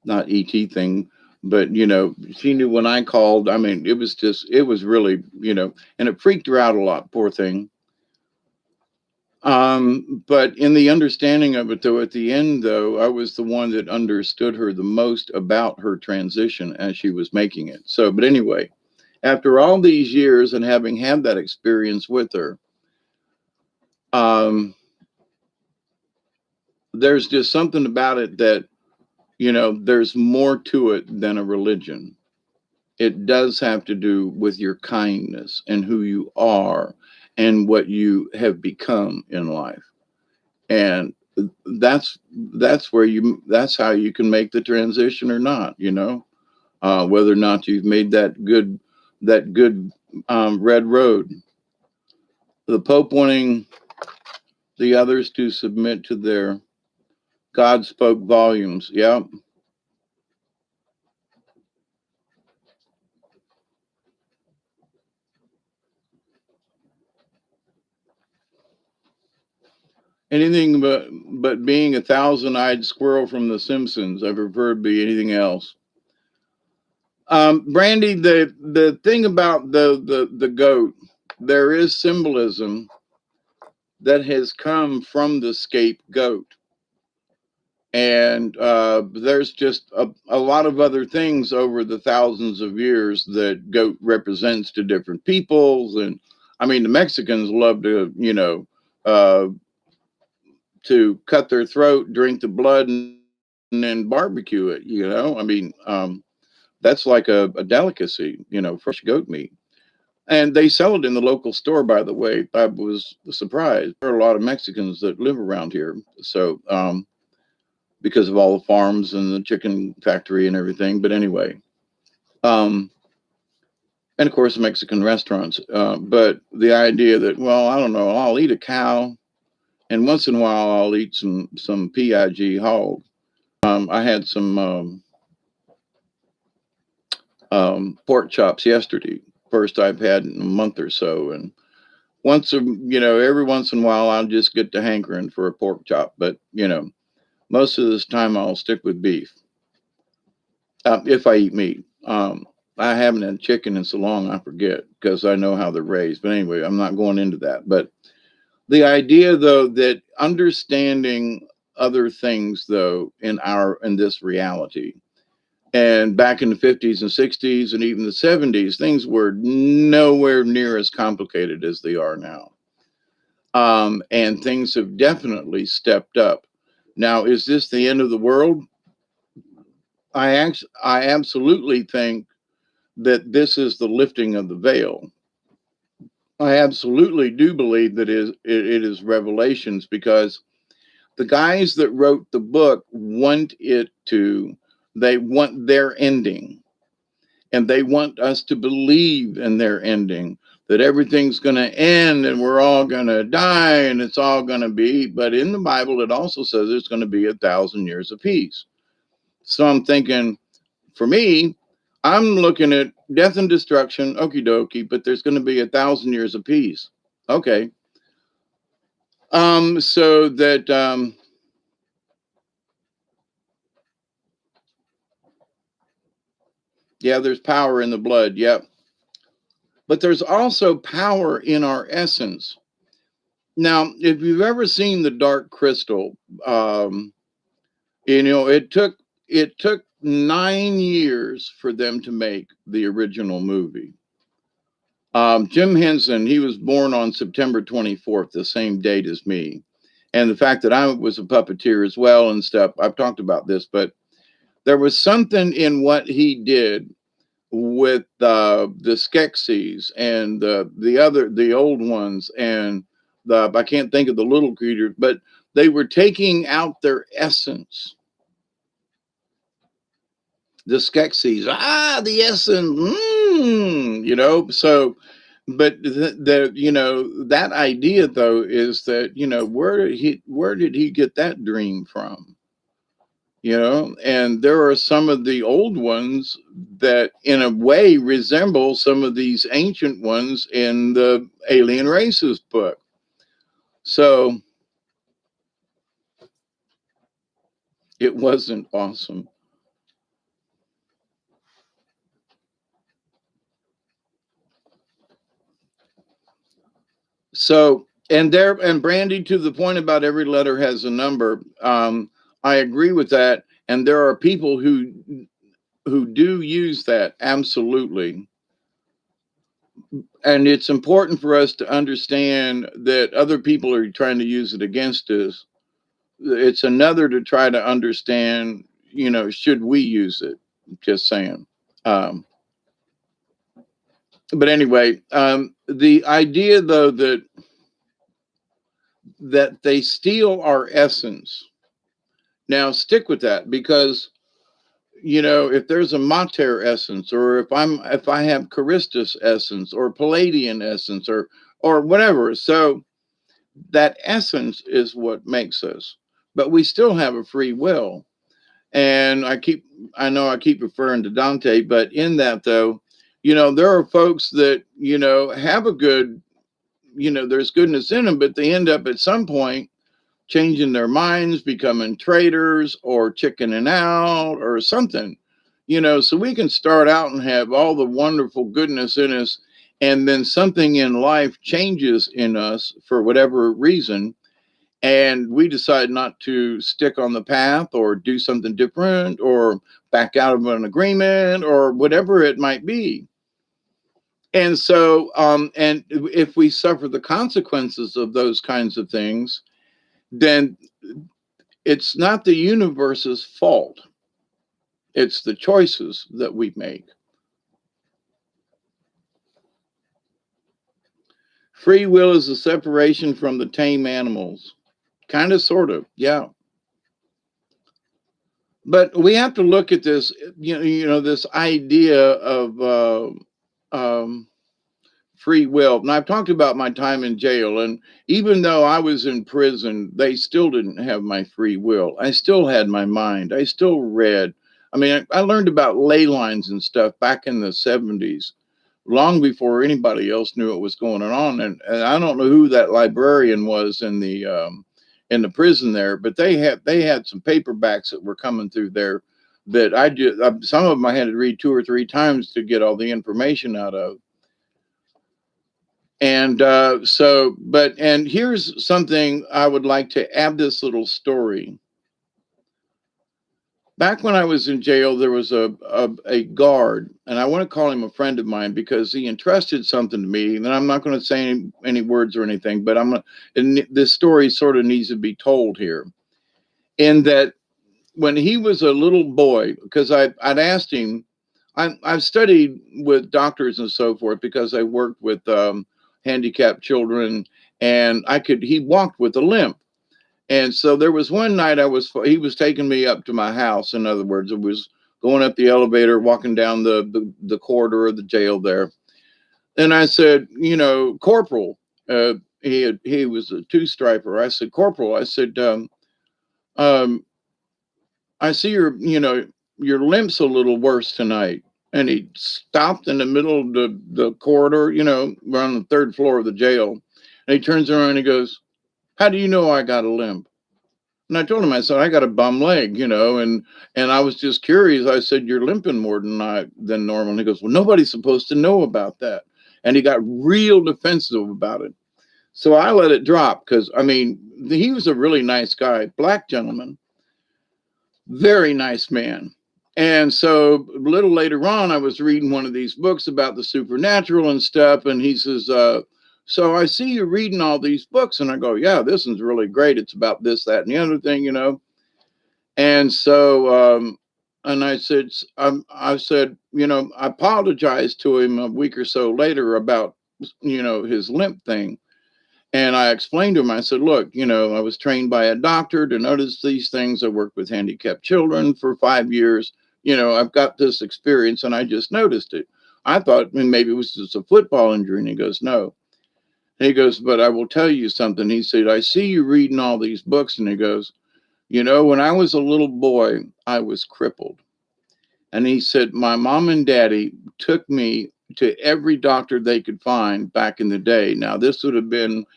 S1: not ET thing, but she knew when I called. I mean, it was really, and it freaked her out a lot, poor thing. But in the understanding of it, though, at the end, though, I was the one that understood her the most about her transition as she was making it. So, but anyway, after all these years and having had that experience with her, um, there's just something about it that, there's more to it than a religion. It does have to do with your kindness and who you are and what you have become in life. And that's how you can make the transition or not, whether or not you've made that good red road. The Pope wanting the others to submit to their God spoke volumes. Yeah. Anything but being a thousand-eyed squirrel from The Simpsons. I prefer to be anything else. Brandy, the thing about the goat, there is symbolism that has come from the scapegoat. And there's just a lot of other things over the thousands of years that goat represents to different peoples. And I mean, the Mexicans love to, to cut their throat, drink the blood, and then barbecue it. I mean, that's like a delicacy, fresh goat meat. And they sell it in the local store, by the way. I was surprised. There are a lot of Mexicans that live around here. So, because of all the farms and the chicken factory and everything. But anyway, um, and of course, Mexican restaurants. But the idea that, well, I don't know, I'll eat a cow, and once in a while I'll eat some pig hog. I had some pork chops yesterday. First I've had in a month or so, and every once in a while I'll just get the hankering for a pork chop. But most of this time I'll stick with beef if I eat meat. I haven't had chicken in so long I forget because I know how they're raised. But anyway, I'm not going into that. But the idea, though, that understanding other things, though, in this reality, and back in the 50s and 60s and even the 70s, things were nowhere near as complicated as they are now. And things have definitely stepped up. Now, is this the end of the world? I absolutely think that this is the lifting of the veil. I absolutely do believe that it is Revelations because the guys that wrote the book they want their ending, and they want us to believe in their ending, that everything's going to end and we're all going to die and it's all going to be. But in the Bible, it also says there's going to be 1,000 years of peace. So I'm thinking, for me, I'm looking at death and destruction, okie dokie, but there's going to be 1,000 years of peace. Okay. So that, yeah, there's power in the blood. Yep. But there's also power in our essence. Now, if you've ever seen The Dark Crystal, it took 9 years for them to make the original movie. Jim Henson, he was born on September 24th, the same date as me. And the fact that I was a puppeteer as well and stuff, I've talked about this, but there was something in what he did with the Skeksis and the old ones, and I can't think of the little creatures, but they were taking out their essence. The Skeksis, the essence, so. But that idea though is that where did he get that dream from? And there are some of the old ones that in a way resemble some of these ancient ones in the Alien Races book. So it wasn't awesome. So, and Brandy, to the point about every letter has a number, I agree with that. And there are people who do use that, absolutely. And it's important for us to understand that other people are trying to use it against us. It's another to try to understand, should we use it? Just saying. Um, but anyway, the idea though that they steal our essence. Now stick with that, because if there's a mater essence, or if I have Charistus essence or Palladian essence or whatever, so that essence is what makes us, but we still have a free will. And I know I keep referring to Dante, but in that though, there are folks that, have a good, there's goodness in them, but they end up at some point changing their minds, becoming traitors or chickening out or something, so we can start out and have all the wonderful goodness in us. And then something in life changes in us for whatever reason, and we decide not to stick on the path or do something different or back out of an agreement or whatever it might be. And so, and if we suffer the consequences of those kinds of things, then it's not the universe's fault. It's the choices that we make. Free will is a separation from the tame animals. Kind of, sort of, yeah. But we have to look at this, this idea of free will. And I've talked about my time in jail, and even though I was in prison, they still didn't have my free will. I still had my mind. I still read. I mean, I learned about ley lines and stuff back in the 70s, long before anybody else knew what was going on. And I don't know who that librarian was in the prison there, but they had some paperbacks that were coming through there that some of them I had to read 2 or 3 times to get all the information out of. And and here's something I would like to add, this little story. Back when I was in jail, there was a guard, and I want to call him a friend of mine because he entrusted something to me. And I'm not going to say any words or anything, but and this story sort of needs to be told here. In that, when he was a little boy, because I'd asked him, I've studied with doctors and so forth because I worked with handicapped children, and he walked with a limp. And so there was one night he was taking me up to my house. In other words, it was going up the elevator, walking down the corridor of the jail there. And I said, Corporal, he was a 2-striper. I said, Corporal, I said, I see your limp's a little worse tonight. And he stopped in the middle of the corridor, we're on the 3rd floor of the jail. And he turns around and he goes, how do you know I got a limp? And I told him, I said, I got a bum leg, and I was just curious. I said, you're limping more than normal. And he goes, well, nobody's supposed to know about that. And he got real defensive about it. So I let it drop because, he was a really nice guy, black gentleman, very nice man. And so a little later on, I was reading one of these books about the supernatural and stuff. And he says, so I see you reading all these books. And I go, yeah, this one's really great. It's about this, that, and the other thing, And so and I said, I apologized to him a week or so later about, his limp thing. And I explained to him, I said, look, I was trained by a doctor to notice these things. I worked with handicapped children for 5 years. I've got this experience and I just noticed it. I thought maybe it was just a football injury. And he goes, no. And he goes, but I will tell you something. He said, I see you reading all these books. And he goes, when I was a little boy, I was crippled. And he said, my mom and daddy took me to every doctor they could find back in the day. Now, this would have been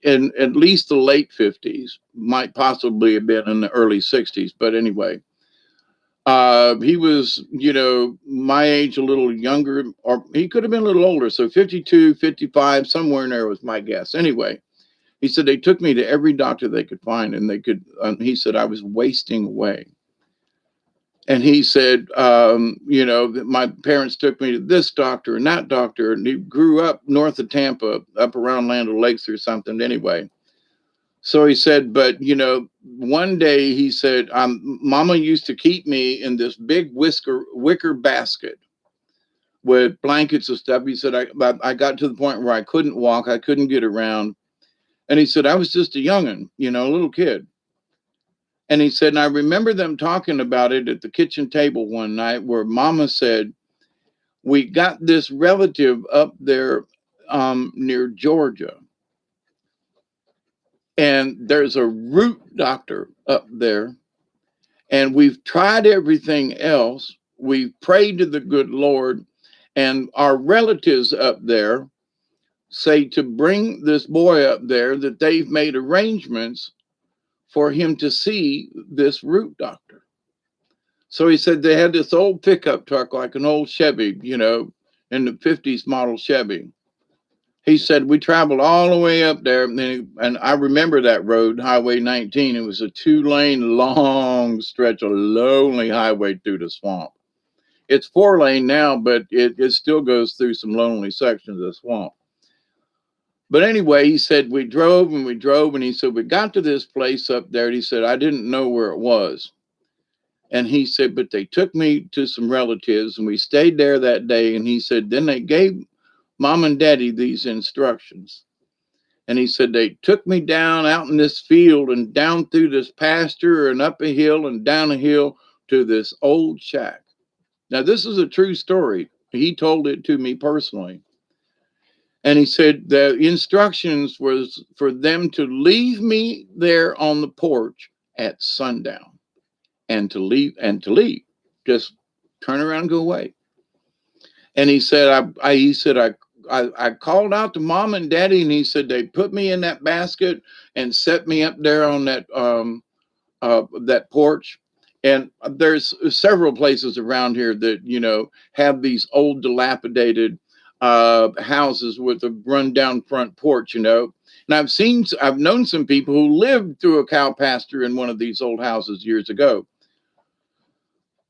S1: in at least the late 50s, might possibly have been in the early 60s. But anyway, he was, my age, a little younger, or he could have been a little older. So 52, 55, somewhere in there was my guess. Anyway, he said they took me to every doctor they could find, and he said I was wasting away. And he said, my parents took me to this doctor and that doctor, and he grew up north of Tampa, up around Land O'Lakes or something. Anyway, so he said, but one day he said, Mama used to keep me in this big wicker basket with blankets and stuff. He said, I got to the point where I couldn't walk, I couldn't get around, and he said I was just a youngin', a little kid. And he said, and I remember them talking about it at the kitchen table one night where Mama said, we got this relative up there near Georgia. And there's a root doctor up there. And we've tried everything else. We've prayed to the good Lord. And our relatives up there say to bring this boy up there, that they've made arrangements for him to see this root doctor. So he said they had this old pickup truck, like an old Chevy, in the 50s model Chevy. He said we traveled all the way up there, and I remember that road, Highway 19. It was a 2-lane long stretch of lonely highway through the swamp. It's 4-lane now, but it still goes through some lonely sections of the swamp. But anyway, he said we drove, and he said we got to this place up there, and he said I didn't know where it was. And he said, but they took me to some relatives, and we stayed there that day. And he said, then they gave Mom and Daddy these instructions. And he said, they took me down out in this field and down through this pasture and up a hill and down a hill to this old shack. Now, this is a true story. He told it to me personally. And he said the instructions was for them to leave me there on the porch at sundown and to leave, just turn around and go away. And he said, I called out to Mom and Daddy, and he said they put me in that basket and set me up there on that porch. And there's several places around here that have these old dilapidated houses with a rundown front porch. And I've known some people who lived through a cow pasture in one of these old houses years ago.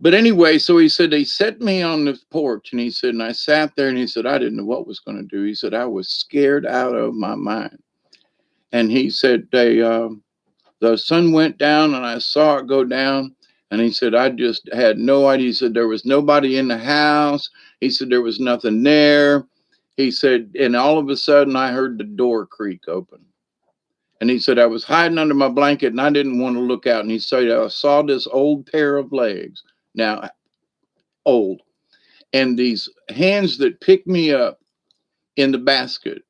S1: But anyway, so he said, they set me on this porch, and he said, and I sat there, and he said, I didn't know what was going to do. He said, I was scared out of my mind. And he said, the sun went down, and I saw it go down. And he said, I just had no idea. He said, there was nobody in the house. He said, there was nothing there. He said, and all of a sudden, I heard the door creak open. And he said, I was hiding under my blanket, and I didn't want to look out. And he said, I saw this old pair of legs. Now, old, and these hands that picked me up in the basket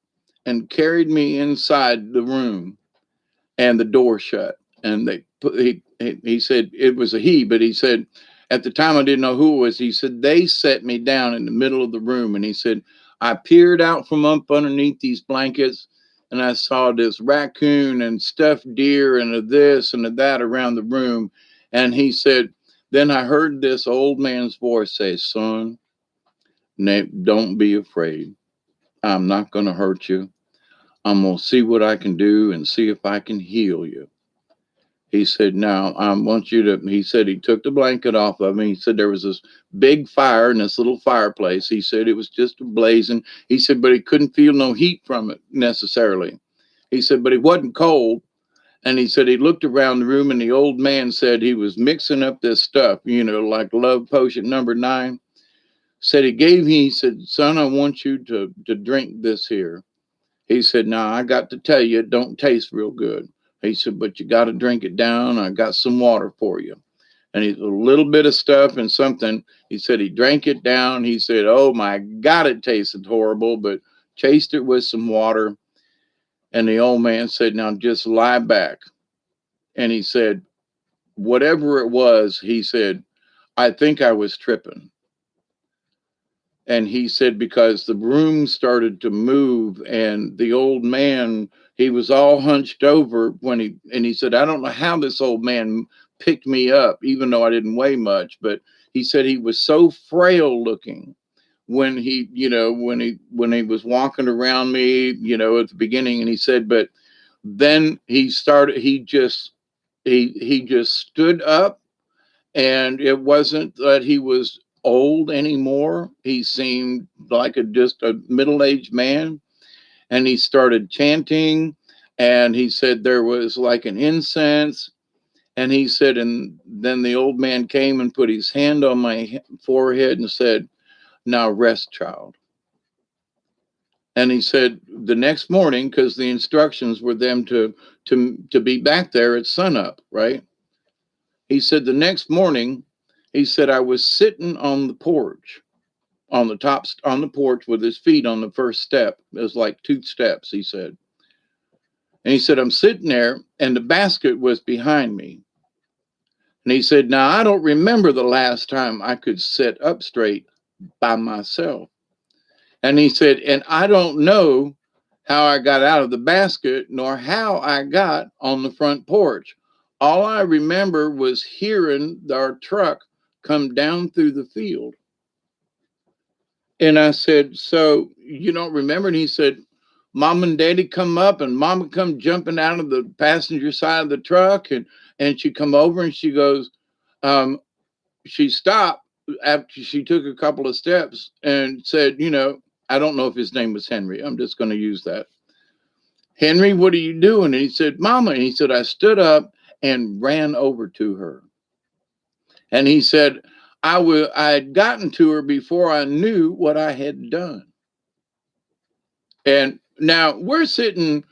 S1: and carried me inside the room, and the door shut. And he said it was a he, but he said at the time I didn't know who it was. He said they set me down in the middle of the room, and he said I peered out from up underneath these blankets, and I saw this raccoon and stuffed deer and a this and a that around the room. And he said, then I heard this old man's voice say, son, don't be afraid. I'm not going to hurt you. I'm going to see what I can do and see if I can heal you. He said, now I want you to, he said, he took the blanket off of me. He said, there was this big fire in this little fireplace. He said, it was just blazing. He said, but he couldn't feel no heat from it necessarily. He said, but it wasn't cold. And he said he looked around the room and the old man said he was mixing up this stuff, like love potion number 9. Said he said, son, I want you to drink this here. He said, now I got to tell you, it don't taste real good. He said, but you got to drink it down. I got some water for you. And he's a little bit of stuff and something. He said he drank it down. He said, oh my God, it tasted horrible, but chased it with some water. And the old man said, now just lie back. And he said, whatever it was, he said, I think I was tripping. And he said, because the room started to move and the old man, he was all hunched over and he said, I don't know how this old man picked me up, even though I didn't weigh much, but he said he was so frail looking when he was walking around me, at the beginning. And he said, but then he just stood up, and it wasn't that he was old anymore. He seemed like just a middle-aged man, and he started chanting, and he said there was like an incense, and he said, and then the old man came and put his hand on my forehead and said, now rest, child. And he said the next morning, because the instructions were them to be back there at sunup, right? He said the next morning, he said, I was sitting on the porch, on the porch with his feet on the first step. It was like 2 steps, he said. And he said, I'm sitting there and the basket was behind me. And he said, now I don't remember the last time I could sit up straight by myself. And he said, and I don't know how I got out of the basket nor how I got on the front porch. All I remember was hearing our truck come down through the field. And I said, so you don't remember? And he said, Mom and Daddy come up and Mama come jumping out of the passenger side of the truck. And she come over and she goes, she stopped after she took a couple of steps and said, I don't know if his name was Henry. I'm just going to use that. Henry, what are you doing? And he said, Mama. And he said, I stood up and ran over to her. And he said, I had gotten to her before I knew what I had done. And now we're sitting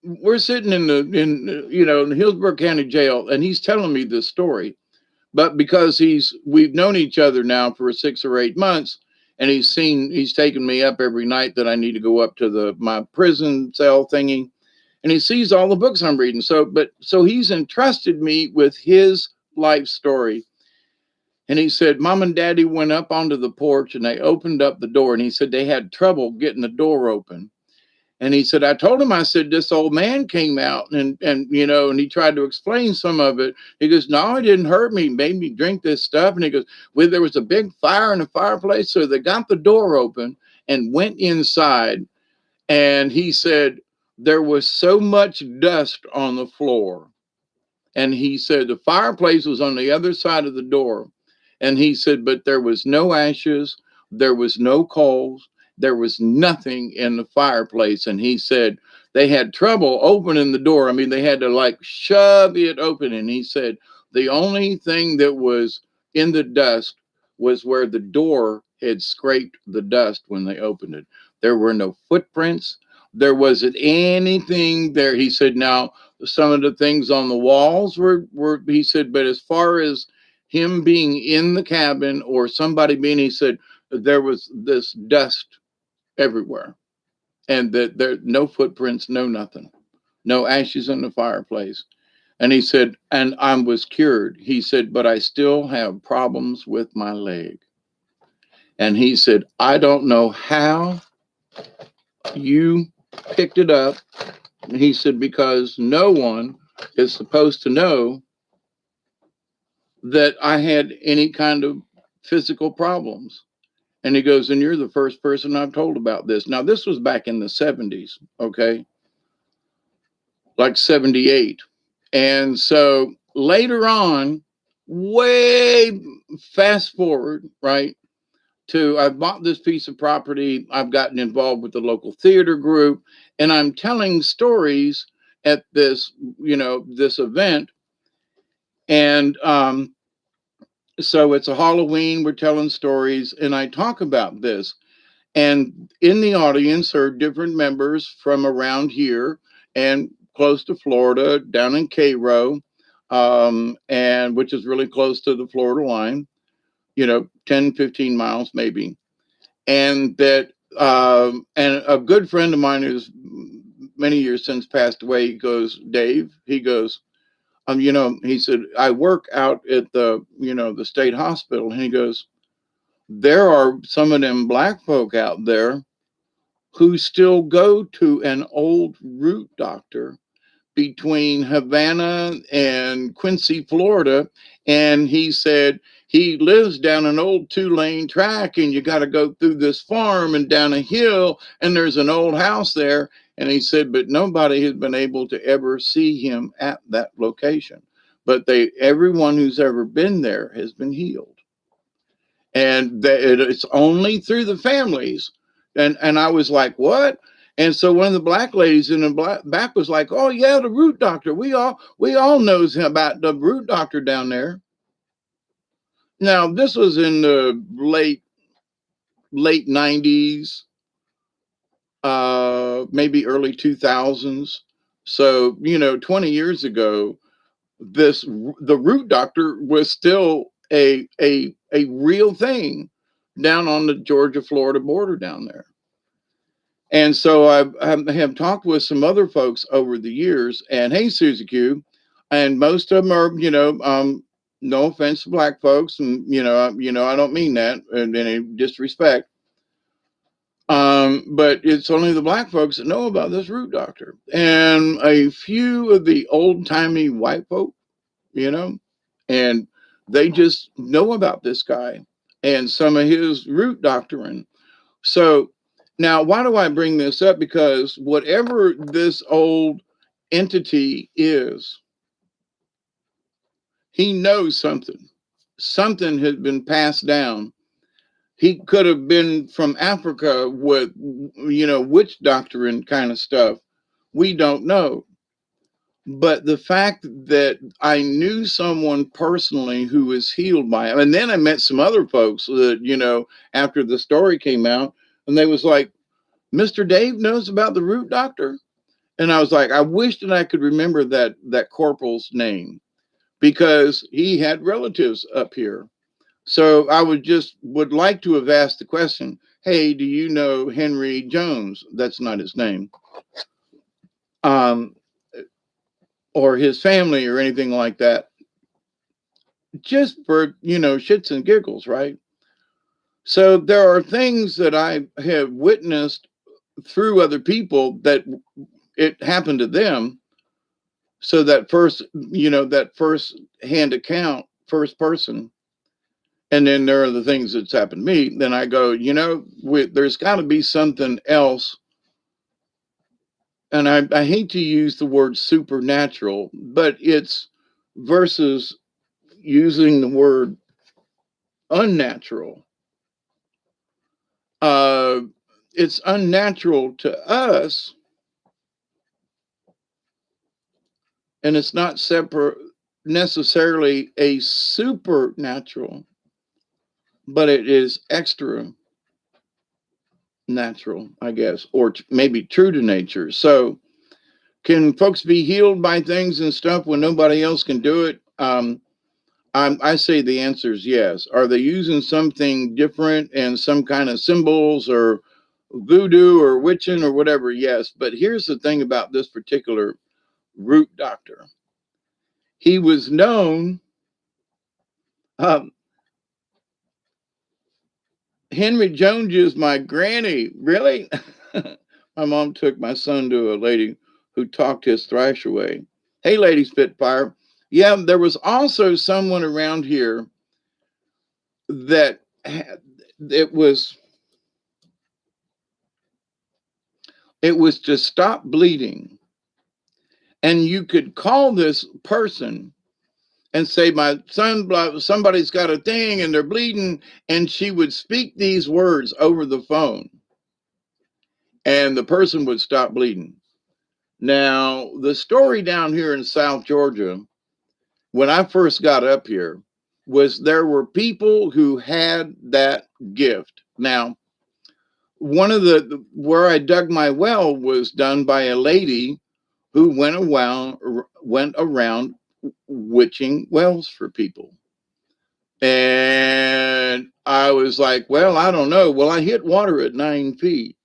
S1: in the Hillsborough County Jail, and he's telling me this story. But because we've known each other now for 6 or 8 months, and he's taken me up every night that I need to go up to my prison cell thingy, and he sees all the books I'm reading. So he's entrusted me with his life story. And he said, Mom and Daddy went up onto the porch and they opened up the door. And he said they had trouble getting the door open. And he said, I told him, I said, this old man came out and he tried to explain some of it. He goes, no, it didn't hurt me. He made me drink this stuff. And he goes, well, there was a big fire in the fireplace. So they got the door open and went inside. And he said, there was so much dust on the floor. And he said, the fireplace was on the other side of the door. And he said, but there was no ashes. There was no coals. There was nothing in the fireplace. And he said they had trouble opening the door. I mean, they had to like shove it open. And he said the only thing that was in the dust was where the door had scraped the dust when they opened it. There were no footprints. There wasn't anything there. He said, now, some of the things on the walls were, he said, but as far as him being in the cabin or somebody being, he said, there was this dust everywhere, and that there no footprints, no nothing, no ashes in the fireplace. And he said, and I was cured. He said, but I still have problems with my leg. And he said, I don't know how you picked it up. And he said, because no one is supposed to know that I had any kind of physical problems. And he goes, and you're the first person I've told about this. Now, this was back in the 70s, okay? Like 78. And so later on, way fast forward, right, to I've bought this piece of property. I've gotten involved with the local theater group, and I'm telling stories. at this, this event. And so it's a Halloween, we're telling stories, and I talk about this. And in the audience are different members from around here and close to Florida, down in Cairo, and which is really close to the Florida line, 10, 15 miles maybe. And that, and a good friend of mine who's many years since passed away, he goes, Dave, he goes, he said, I work out at the state hospital. And he goes, there are some of them black folk out there who still go to an old root doctor between Havana and Quincy, Florida. And he said he lives down an old 2-lane track, and you got to go through this farm and down a hill, and there's an old house there. And he said, but nobody has been able to ever see him at that location. But everyone who's ever been there has been healed. And it's only through the families. And I was like, what? And so one of the black ladies in the back was like, oh yeah, the root doctor. We all knows about the root doctor down there. Now this was in the late 90s, maybe early 2000s. So 20 years ago, the root doctor was still a real thing down on the Georgia-Florida border down there. And so I have talked with some other folks over the years, and hey, Susie Q, and most of them are, no offense to black folks, and I don't mean that in any disrespect. But it's only the black folks that know about this root doctor, and a few of the old timey white folk, and they just know about this guy and some of his root doctrine. So now, why do I bring this up? Because whatever this old entity is, he knows something. Something has been passed down. He could have been from Africa with, witch doctrine kind of stuff. We don't know. But the fact that I knew someone personally who was healed by him, and then I met some other folks that, after the story came out, and they was like, Mr. Dave knows about the root doctor. And I was like, I wish that I could remember that corporal's name, because he had relatives up here. So I would like to have asked the question, hey, do you know Henry Jones? That's not his name. Or his family or anything like that. Just for, shits and giggles, right? So there are things that I have witnessed through other people that it happened to them. So that first hand account, first person, and then there are the things that's happened to me. Then I go, there's got to be something else. And I hate to use the word supernatural, but it's versus using the word unnatural. It's unnatural to us, and it's not separate necessarily a supernatural, but it is extra natural, I guess, or maybe true to nature. So can folks be healed by things and stuff when nobody else can do it? I say the answer is yes. Are they using something different and some kind of symbols or voodoo or witching or whatever? Yes. But here's the thing about this particular root doctor. He was known, Henry Jones is my granny. Really? My mom took my son to a lady who talked his thrash away. Hey, Lady Spitfire. Yeah, there was also someone around here that it was to stop bleeding. And you could call this person and say, my son, somebody's got a thing and they're bleeding. And she would speak these words over the phone, and the person would stop bleeding. Now, the story down here in South Georgia, when I first got up here, was there were people who had that gift. Now, one of the where I dug my well was done by a lady who went around witching wells for people. And I was like, well, I don't know. Well, I hit water at 9 feet.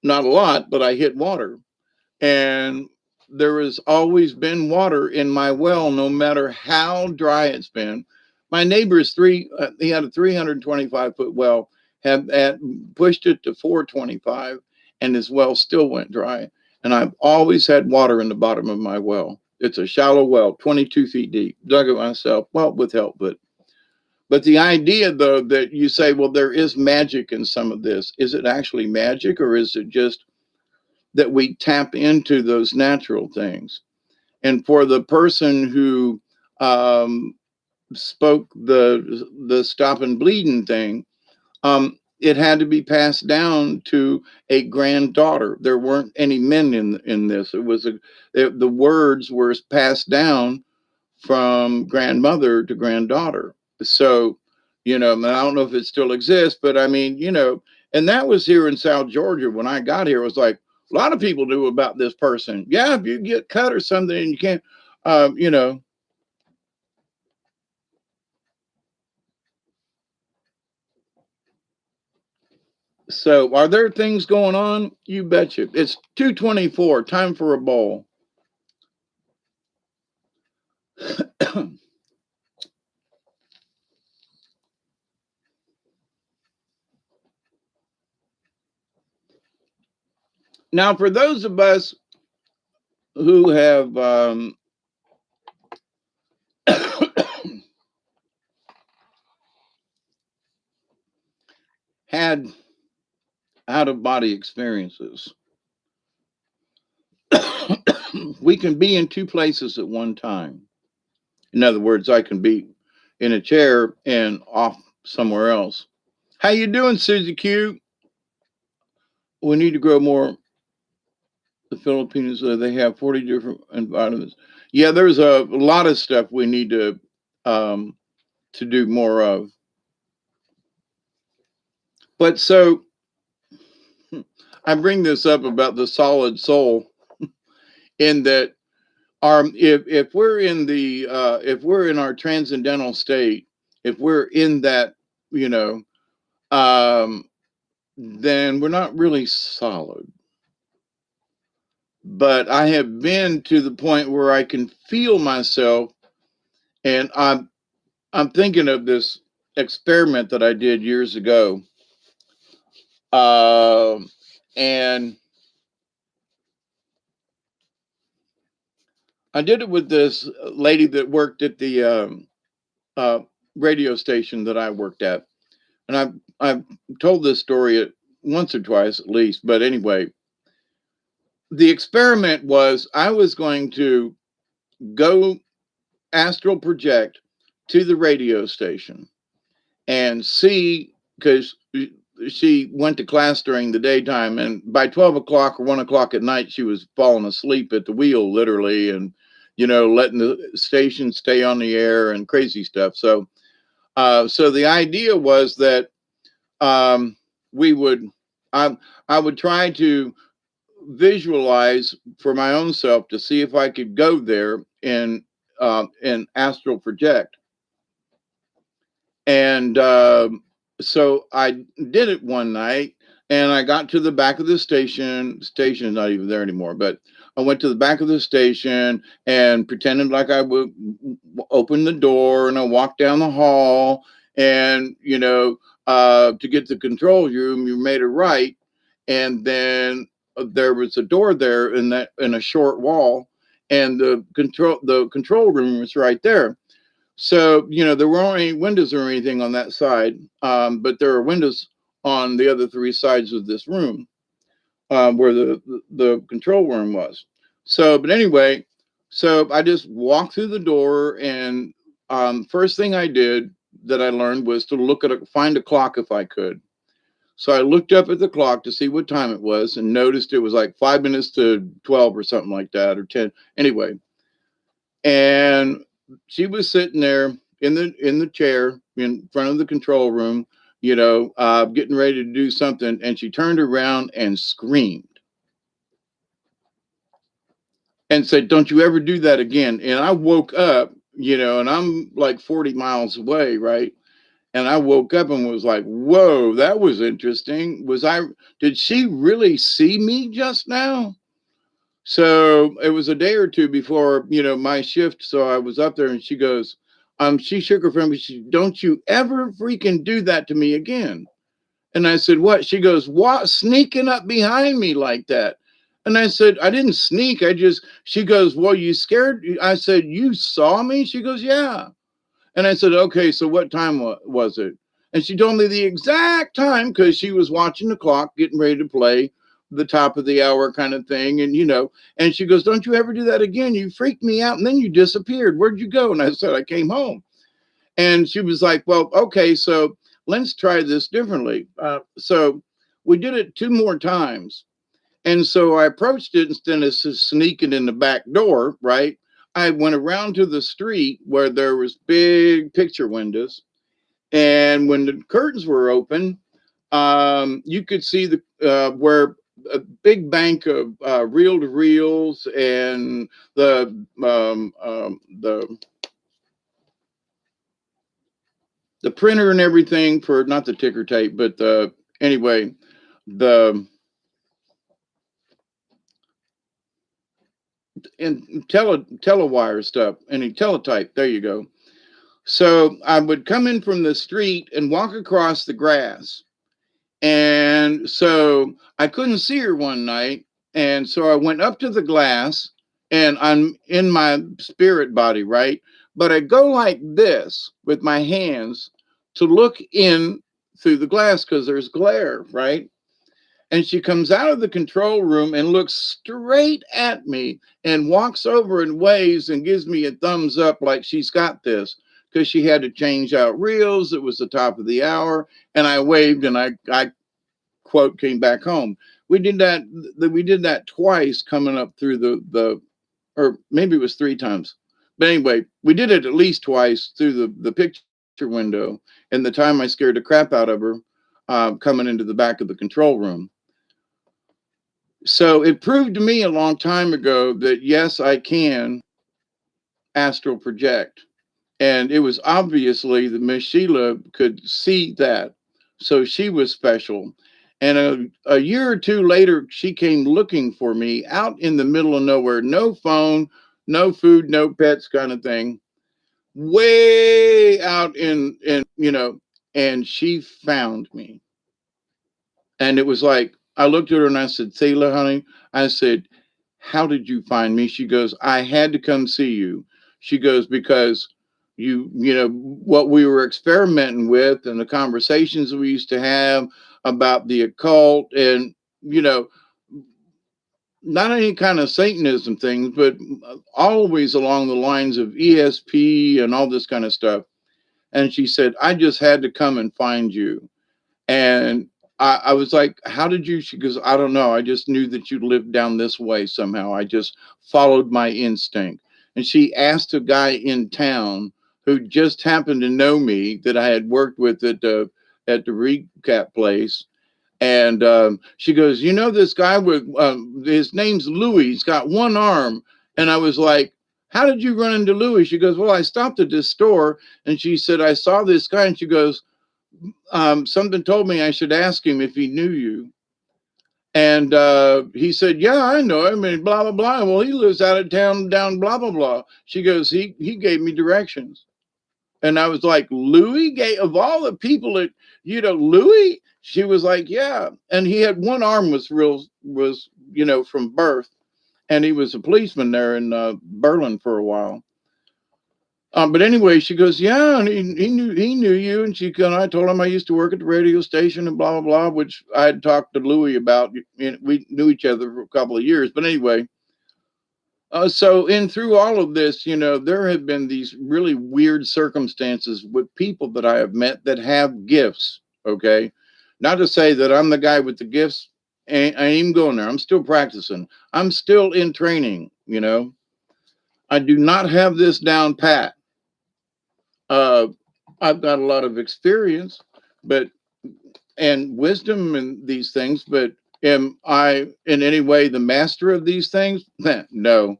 S1: Not a lot, but I hit water. And there has always been water in my well, no matter how dry it's been. My neighbor's he had a 325-foot well, had pushed it to 425, and his well still went dry. And I've always had water in the bottom of my well. It's a shallow well, 22 feet deep. Dug it myself, well, with help, but the idea, though, that you say, well, there is magic in some of this. Is it actually magic, or is it just that we tap into those natural things? And for the person who spoke the stop and bleeding thing, it had to be passed down to a granddaughter. There weren't any men in this. The words were passed down from grandmother to granddaughter. So, and I don't know if it still exists, but I mean, and that was here in South Georgia when I got here. It was like a lot of people knew about this person. Yeah, if you get cut or something and you can't, um, you know. So, are there things going on? You betcha. It's 2:24. Time for a bowl. Now, for those of us who have had out of body experiences, we can be in two places at one time. In other words, I can be in a chair and off somewhere else. How you doing, Susie Q? We need to grow more. The Filipinos, they have 40 different environments. Yeah, there's a lot of stuff we need um, to do more of. But so I bring this up about the solid soul in that if we're in the if we're in our transcendental state, if we're in that, you know, um, then we're not really solid. But I have been to the point where I can feel myself, and I'm thinking of this experiment that I did years ago, and I did it with this lady that worked at the uh, radio station that I worked at, and I've told this story once or twice at least. But anyway, the experiment was I was going to go astral project to the radio station and see, because she went to class during the daytime, and by 12 o'clock or 1 o'clock at night she was falling asleep at the wheel, literally, and letting the station stay on the air and crazy stuff. So the idea was that we would I would try to visualize for my own self to see if I could go there and astral project. And so I did it one night, and I got to the back of the station. Station is not even there anymore, but I went to the back of the station and pretended like I would open the door, and I walked down the hall, and to get to the control room, you made a right, and then there was a door there in a short wall, and the control room was right there. So, there weren't any windows or anything on that side, but there are windows on the other three sides of this room, where the control room was. So, but anyway, so I just walked through the door, and first thing I did that I learned was to find a clock if I could. So I looked up at the clock to see what time it was and noticed it was like 5 minutes to 12 or something like that, or 10. Anyway, and she was sitting there in the chair in front of the control room, getting ready to do something, and she turned around and screamed and said, "Don't you ever do that again." And I woke up, and I'm like 40 miles away, right? And I woke up and was like, "Whoa, that was interesting. Did she really see me just now?" So it was a day or two before, my shift. So I was up there and she goes, she shook her finger. "Don't you ever freaking do that to me again." And I said, "What?" She goes, "What? Sneaking up behind me like that?" And I said, "I didn't sneak. She goes, "Well, you scared." I said, "You saw me?" She goes, "Yeah." And I said, "Okay, so what time was it?" And she told me the exact time because she was watching the clock, getting ready to play the top of the hour kind of thing. And she goes, "Don't you ever do that again? You freaked me out and then you disappeared. Where'd you go?" And I said, "I came home." And she was like, "Well, okay, so let's try this differently." So we did it two more times. And so I approached it instead of sneaking in the back door, right? I went around to the street where there was big picture windows. And when the curtains were open, you could see the where a big bank of reel to reels and the printer and everything for not the ticker tape, but anyway, the and telewire stuff and teletype. There you go. So I would come in from the street and walk across the grass. And so I couldn't see her one night. And so I went up to the glass and I'm in my spirit body, right? But I go like this with my hands to look in through the glass because there's glare, right? And she comes out of the control room and looks straight at me and walks over and waves and gives me a thumbs up like she's got this because she had to change out reels. It was the top of the hour. And I waved and I quote came back home. We did that twice coming up through the or maybe it was three times. But anyway, we did it at least twice through the picture window. And the time I scared the crap out of her coming into the back of the control room. So it proved to me a long time ago that yes, I can astral project. And it was obviously that Miss Sheila could see that. So she was special. And a year or two later, she came looking for me out in the middle of nowhere, no phone, no food, no pets kind of thing, way out and she found me. And it was like, I looked at her and I said, "Thela, honey," I said, "how did you find me?" She goes, "I had to come see you." She goes, "Because what we were experimenting with and the conversations we used to have about the occult and, you know, not any kind of Satanism things, but always along the lines of ESP and all this kind of stuff." And she said, "I just had to come and find you." And I was like, "How did you?" She goes, "I don't know. I just knew that you lived down this way somehow. I just followed my instinct." And she asked a guy in town who just happened to know me that I had worked with at the recap place. And she goes, "You know this guy with his name's Louis. He's got one arm." And I was like, "How did you run into Louis?" She goes, "Well, I stopped at this store." And she said, "I saw this guy." And she goes, "Something told me I should ask him if he knew you." And he said, "Yeah, I know him," and blah, blah, blah. "Well, he lives out of town down blah, blah, blah." She goes, he gave me directions. And I was like, "Louis gave, of all the people that, Louis?" She was like, "Yeah." And he had one arm from birth. And he was a policeman there in Berlin for a while. But anyway, she goes, "Yeah, and he knew you." And I told him I used to work at the radio station and blah blah blah, which I had talked to Louis about. We knew each other for a couple of years, but anyway. So in through all of this, there have been these really weird circumstances with people that I have met that have gifts. Okay, Not to say that I'm the guy with the gifts. I ain't even going there. I'm still practicing. I'm still in training. I do not have this down pat. Uh, I've got a lot of experience, but and wisdom in these things, but am I in any way the master of these things? No.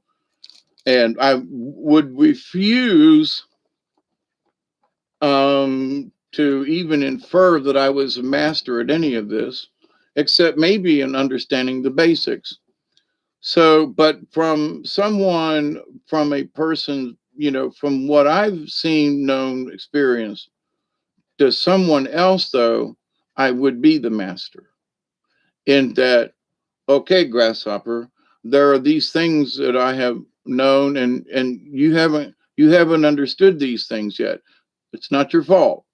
S1: And I would refuse to even infer that I was a master at any of this, except maybe in understanding the basics. So, but from someone, from a person, from what I've seen, known, experienced, to someone else, though, I would be the master in that, okay, grasshopper, there are these things that I have known, and you haven't understood these things yet. It's not your fault.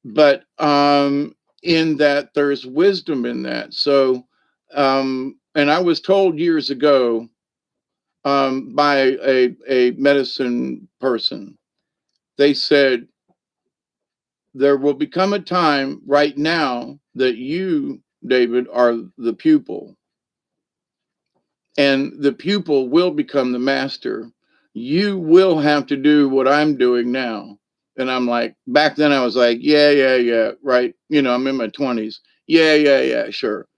S1: But in that there's wisdom in that. So and I was told years ago by a medicine person, they said there will become a time right now that you, David, are the pupil, and the pupil will become the master. You will have to do what I'm doing now. And I'm like, back then I was like, yeah, right. I'm in my 20s. Yeah, sure.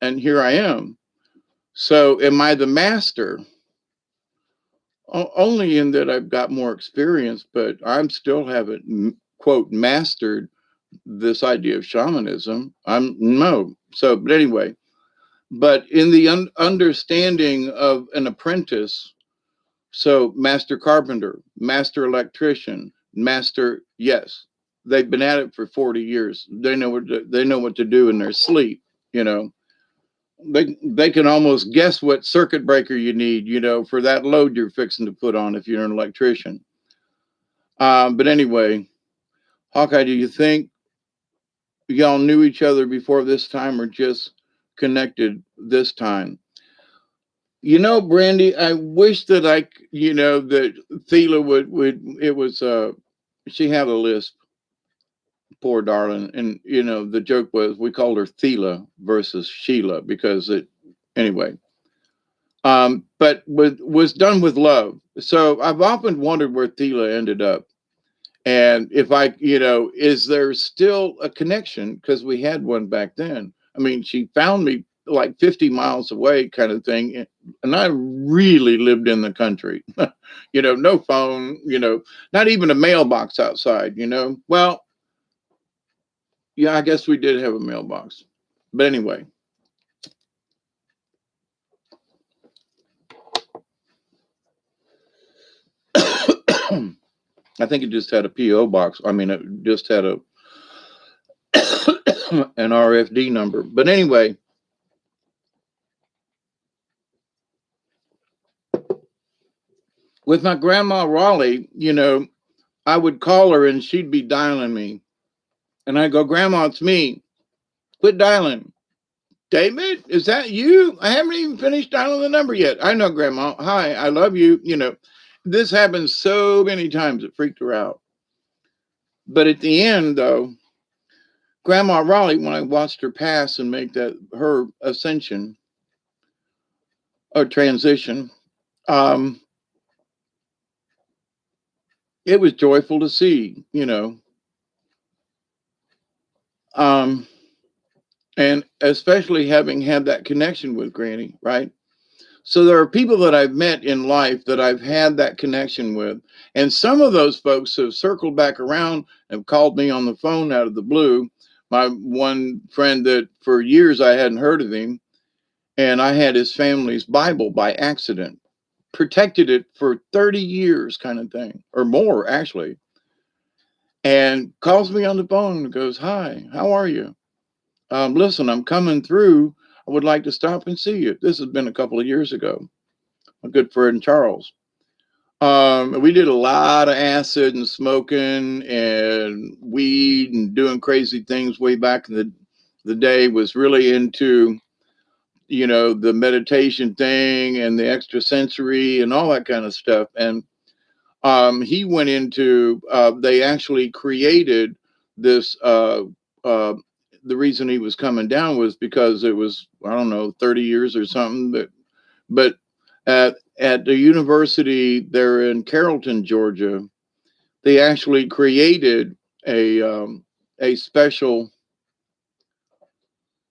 S1: And here I am. So am I the master? Only in that I've got more experience, but I'm still haven't, quote, mastered this idea of shamanism. I'm no. So, but anyway, but in the understanding of an apprentice, so master carpenter, master electrician, master, yes, they've been at it for 40 years. They know what to do in their sleep. You know, they can almost guess what circuit breaker you need. For that load you're fixing to put on if you're an electrician. But anyway, Hawkeye, do you think y'all knew each other before this time, or just connected this time? Brandy, I wish that that Thela would, it was, she had a lisp, poor darling. And, the joke was we called her Thela versus Sheila because anyway, but was done with love. So I've often wondered where Thela ended up. And if is there still a connection? Because we had one back then. I mean, she found me like 50 miles away, kind of thing. And I really lived in the country, no phone, not even a mailbox outside, Well, yeah, I guess we did have a mailbox. But anyway. I think it just had a P.O. box. I mean, it just had an RFD number. But anyway, with my grandma Raleigh, I would call her and she'd be dialing me. And I'd go, Grandma, it's me. Quit dialing. David, is that you? I haven't even finished dialing the number yet. I know, Grandma. Hi, I love you. This happened so many times it freaked her out. But at the end, though, Grandma Raleigh, when I watched her pass and make her ascension or transition, it was joyful to see, and especially having had that connection with Granny, right? So there are people that I've met in life that I've had that connection with. And some of those folks have circled back around and called me on the phone out of the blue. My one friend that for years I hadn't heard of him, and I had his family's Bible by accident, protected it for 30 years kind of thing, or more actually, and calls me on the phone and goes, hi, how are you? Listen, I'm coming through. I would like to stop and see you. This has been a couple of years ago. My good friend Charles. We did a lot of acid and smoking and weed and doing crazy things way back in the day. Was really into, the meditation thing and the extrasensory and all that kind of stuff. And he went into, they actually created this, the reason he was coming down was because it was, I don't know, 30 years or something. But at the university there in Carrollton, Georgia, they actually created a special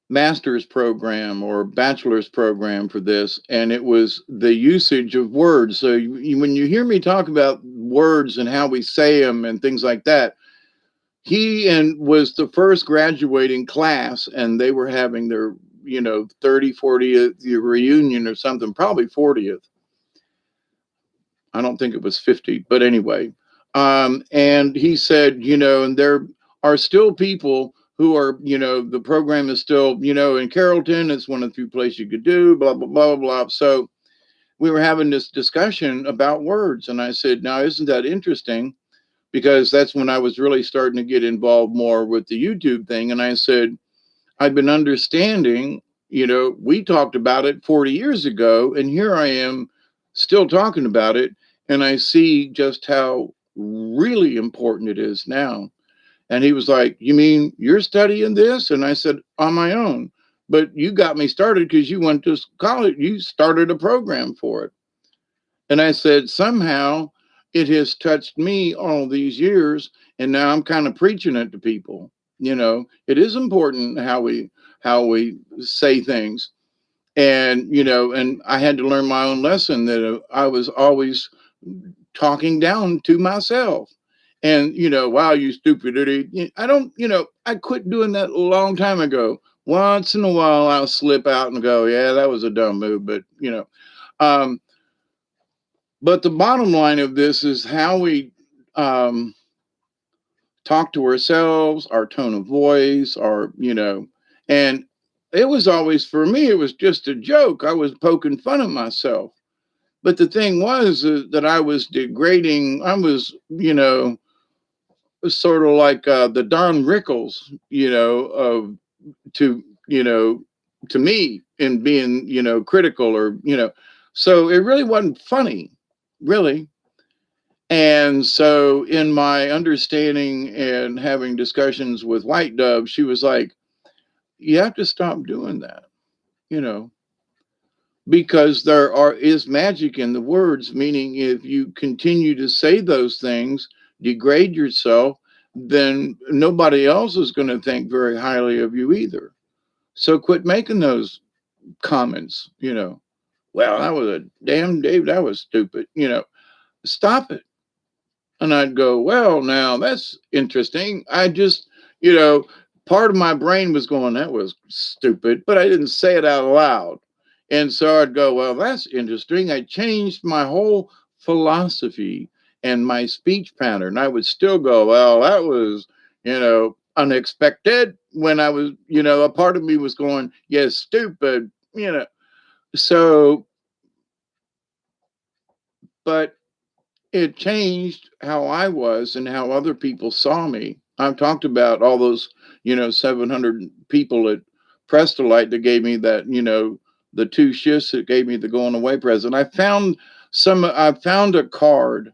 S1: master's program or bachelor's program for this, and it was the usage of words. So when you hear me talk about words and how we say them and things like that, he and was the first graduating class, and they were having their 30 40th reunion or something, probably 40th. I don't think it was 50, but anyway. And he said, and there are still people who are, the program is still, in Carrollton, it's one of the few places you could do, blah, blah, blah, blah. So we were having this discussion about words. And I said, now, isn't that interesting? Because that's when I was really starting to get involved more with the YouTube thing. And I said, I've been understanding, we talked about it 40 years ago, and here I am still talking about it. And I see just how really important it is now. And he was like, you mean you're studying this? And I said, on my own. But you got me started because you went to college. You started a program for it. And I said, somehow it has touched me all these years. And now I'm kind of preaching it to people. It is important how we say things. And, and I had to learn my own lesson that I was always talking down to myself. And, wow, you stupid idiot. I don't, I quit doing that a long time ago. Once in a while, I'll slip out and go, yeah, that was a dumb move. But, but the bottom line of this is how we talk to ourselves, our tone of voice, and it was always, for me, it was just a joke. I was poking fun at myself. But the thing was that I was degrading. I was, sort of like the Don Rickles, of to, to me in being, critical or, so it really wasn't funny, really. And so in my understanding and having discussions with White Dove, she was like, you have to stop doing that, you know, because is magic in the words, meaning if you continue to say those things, degrade yourself, then nobody else is going to think very highly of you either. So quit making those comments, well, that was a damn Dave, that was stupid, stop it. And I'd go, well, now that's interesting. I just, part of my brain was going, that was stupid, but I didn't say it out loud. And so I'd go, well, that's interesting. I changed my whole philosophy and my speech pattern. I would still go, well, that was, unexpected, when I was, a part of me was going, yes, stupid, So, but it changed how I was and how other people saw me. I've talked about all those, 700 people at Prestolite that gave me that, the 2 shifts that gave me the going away present. I found a card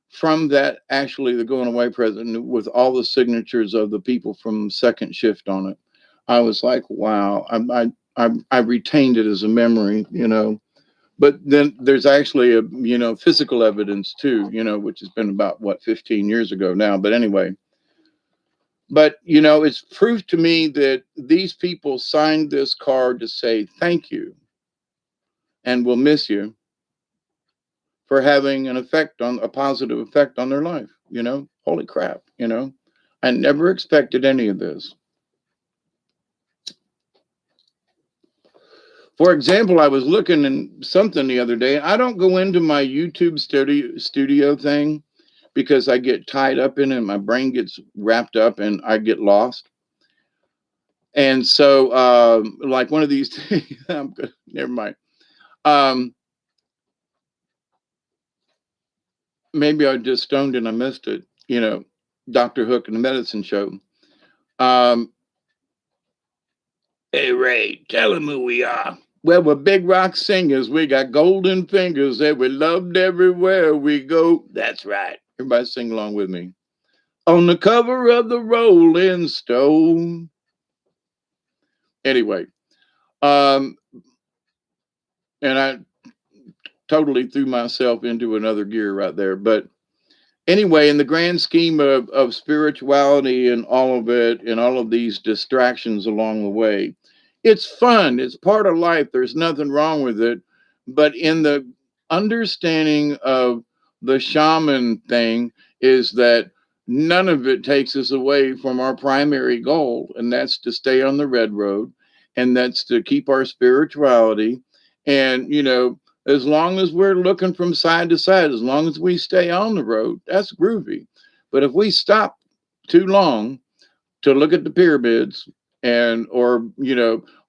S1: from that, actually the going away present, with all the signatures of the people from second shift on it. I was like, wow, I retained it as a memory, But then there's actually a, physical evidence too, which has been about 15 years ago now. But anyway, it's proof to me that these people signed this card to say thank you and will miss you for having a positive effect on their life. Holy crap, I never expected any of this. For example, I was looking in something the other day. I don't go into my YouTube studio thing because I get tied up in it, my brain gets wrapped up and I get lost. And so, like one of these things, never mind. Maybe I just stoned and I missed it, Dr. Hook and the Medicine Show. Hey, Ray, tell him who we are. Well, we're big rock singers. We got golden fingers that we loved everywhere we go. That's right. Everybody sing along with me. On the cover of the Rolling Stone, Anyway, um, and I totally threw myself into another gear right there. But anyway, in the grand scheme of spirituality and all of it and all of these distractions along the way, it's fun. It's part of life. There's nothing wrong with it. But in the understanding of the shaman thing, is that none of it takes us away from our primary goal, and that's to stay on the red road, and that's to keep our spirituality. And, as long as we're looking from side to side, as long as we stay on the road, that's groovy. But if we stop too long to look at the pyramids and or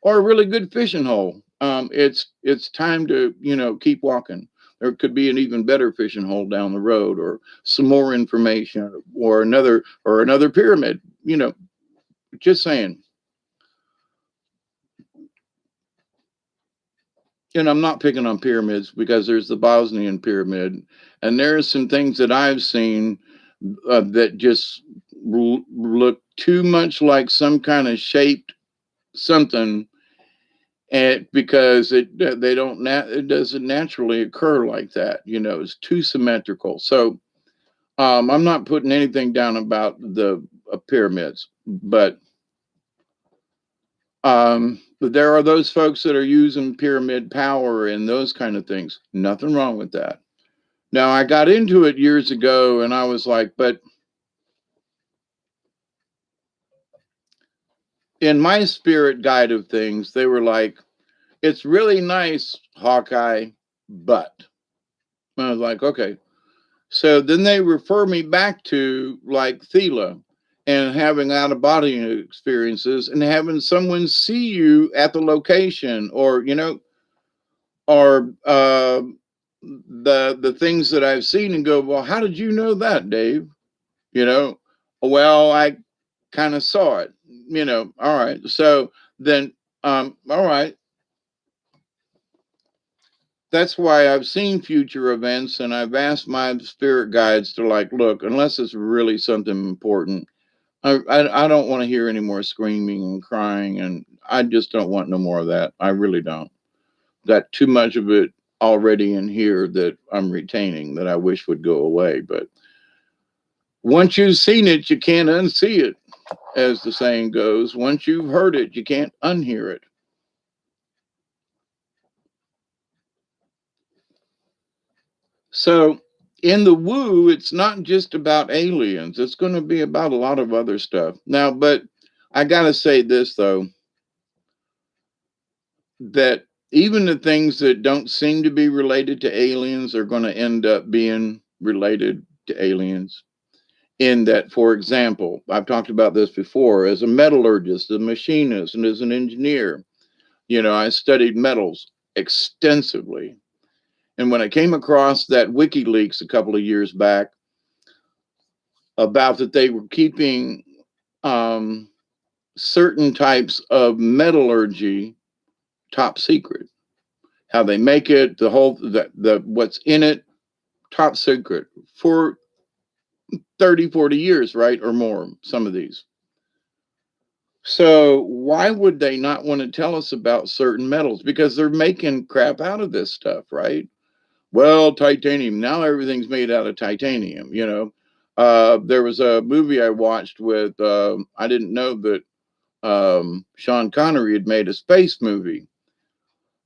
S1: a really good fishing hole, it's time to keep walking. There could be an even better fishing hole down the road, or some more information, or another pyramid. Just saying. And I'm not picking on pyramids, because there's the Bosnian pyramid, and there's some things that I've seen that just look too much like some kind of shaped something, and because it doesn't naturally occur like that. It's too symmetrical. So I'm not putting anything down about the pyramids, but there are those folks that are using pyramid power and those kind of things. Nothing wrong with that. Now, I got into it years ago, and I was like, but in my spirit guide of things, they were like, it's really nice, Hawkeye, but I was like, okay. So then they refer me back to like Thela and having out of body experiences and having someone see you at the location, or the things that I've seen, and go, well, how did you know that, Dave? You know, well, I kind of saw it. All right. So then, all right. That's why I've seen future events, and I've asked my spirit guides to, like, look, unless it's really something important, I don't want to hear any more screaming and crying, and I just don't want no more of that. I really don't. Got too much of it already in here that I'm retaining, that I wish would go away. But once you've seen it, you can't unsee it, as the saying goes. Once you've heard it, you can't unhear it. So in the woo, it's not just about aliens. It's going to be about a lot of other stuff. Now, but I got to say this, though, that even the things that don't seem to be related to aliens are going to end up being related to aliens. In that, for example, I've talked about this before, as a metallurgist, a machinist, and as an engineer, I studied metals extensively. And when I came across that WikiLeaks a couple of years back about that they were keeping um, certain types of metallurgy top secret, how they make it, the what's in it, top secret for 30, 40 years, right? Or more, some of these. So why would they not want to tell us about certain metals? Because they're making crap out of this stuff, right? Well, titanium. Now everything's made out of titanium. There was a movie I watched with, I didn't know that Sean Connery had made a space movie.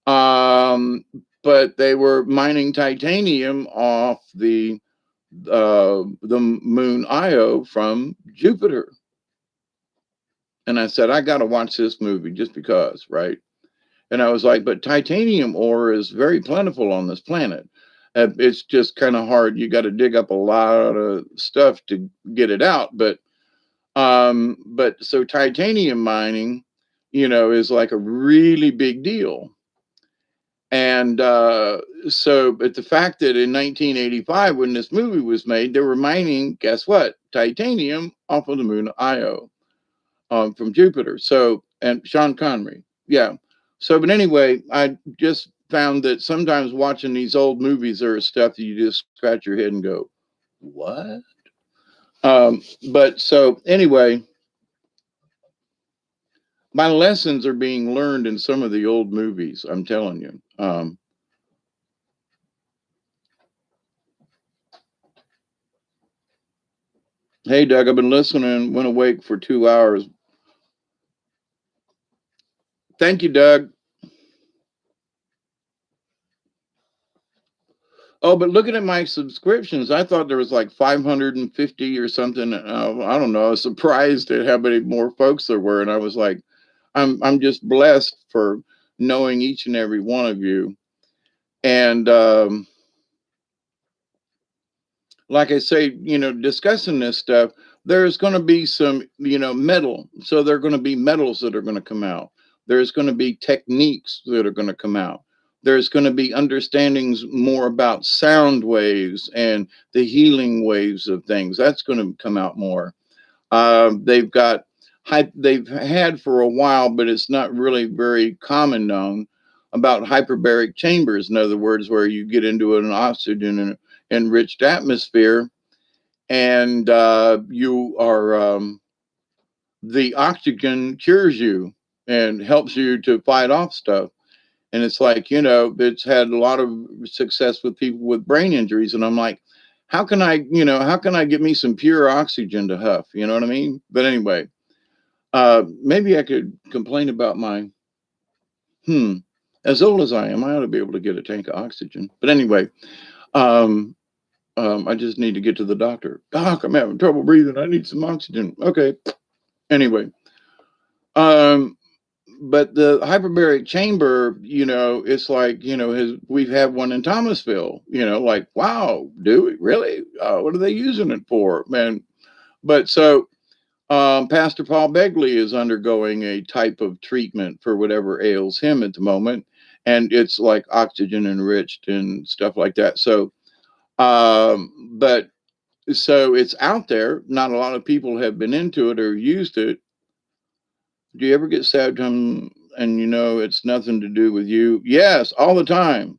S1: But they were mining titanium off the moon Io from Jupiter. And I said, I got to watch this movie just because, right? And I was like, but titanium ore is very plentiful on this planet. It's just kind of hard. You got to dig up a lot of stuff to get it out. But so titanium mining, is like a really big deal. And but the fact that in 1985, when this movie was made, they were mining, guess what? Titanium off of the moon Io, from Jupiter. So, and Sean Connery. Yeah. So, but anyway, I just found that sometimes watching these old movies, there is stuff that you just scratch your head and go, what? But so anyway, My lessons are being learned in some of the old movies. I'm telling you. Hey, Doug, I've been listening. Went awake for 2 hours. Thank you, Doug. Oh, but looking at my subscriptions, I thought there was like 550 or something. I don't know. I was surprised at how many more folks there were, and I was like, I'm just blessed for knowing each and every one of you. And like I say, discussing this stuff, there's going to be some, metal. So there are going to be metals that are going to come out. There's going to be techniques that are going to come out. There's going to be understandings more about sound waves and the healing waves of things. That's going to come out more. They've got they've had for a while, but it's not really very common known about hyperbaric chambers. In other words, where you get into an oxygen enriched atmosphere, and you are the oxygen cures you and helps you to fight off stuff. And it's like, it's had a lot of success with people with brain injuries. And I'm like, how can I get me some pure oxygen to huff? You know what I mean? But anyway, maybe I could complain about my, hmm, as old as I am, I ought to be able to get a tank of oxygen. But anyway, um, I just need to get to the doctor. Doc, I'm having trouble breathing. I need some oxygen. Okay. Anyway, um, but the hyperbaric chamber, it's like, we've had one in Thomasville, like, wow, do we really? What are they using it for, man? But so Pastor Paul Begley is undergoing a type of treatment for whatever ails him at the moment. And it's like oxygen enriched and stuff like that. So, but so it's out there. Not a lot of people have been into it or used it. Do you ever get sad and it's nothing to do with you? Yes, all the time.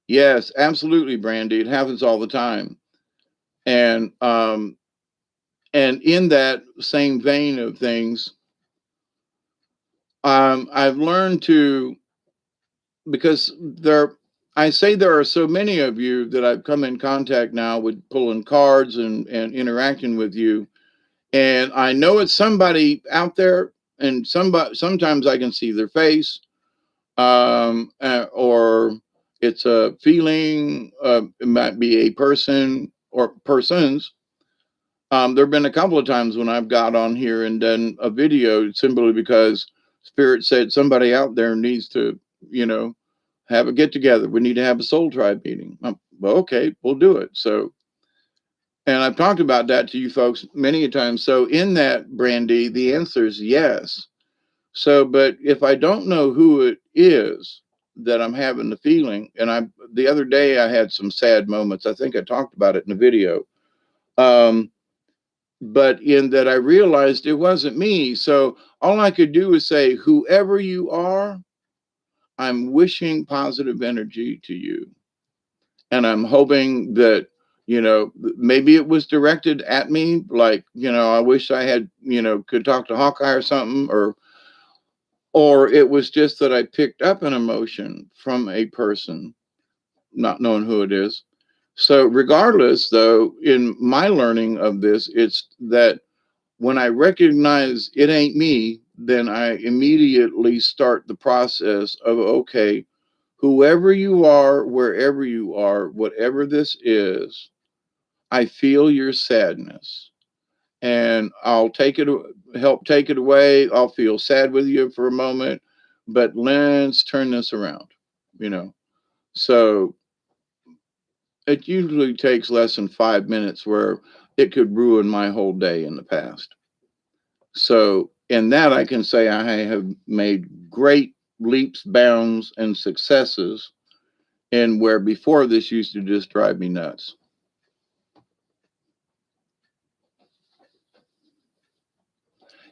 S1: Yes, absolutely, Brandy. It happens all the time. And in that same vein of things, I've learned to, because I say there are so many of you that I've come in contact now with pulling cards and interacting with you. And I know it's somebody out there, and sometimes I can see their face, or it's a feeling. It might be a person or persons. There have been a couple of times when I've got on here and done a video simply because Spirit said somebody out there needs to, you know, have a get together. We need to have a soul tribe meeting. Well, okay, we'll do it. So, and I've talked about that to you folks many a time. So, in that, Brandy, the answer is yes. So, but if I don't know who it is that I'm having the feeling, and the other day I had some sad moments. I think I talked about it in the video. Um, but in that I realized it wasn't me. So all I could do is say, whoever you are, I'm wishing positive energy to you. And I'm hoping that, maybe it was directed at me, like, I wish I had, could talk to Hawkeye or something, or it was just that I picked up an emotion from a person, not knowing who it is. So regardless, though, in my learning of this, it's that when I recognize it ain't me, then I immediately start the process of, okay, whoever you are, wherever you are, whatever this is, I feel your sadness, and I'll help take it away. I'll feel sad with you for a moment, but let's turn this around, you know. So it usually takes less than 5 minutes, where it could ruin my whole day in the past. So in that, I can say I have made great leaps, bounds, and successes in where before this used to just drive me nuts.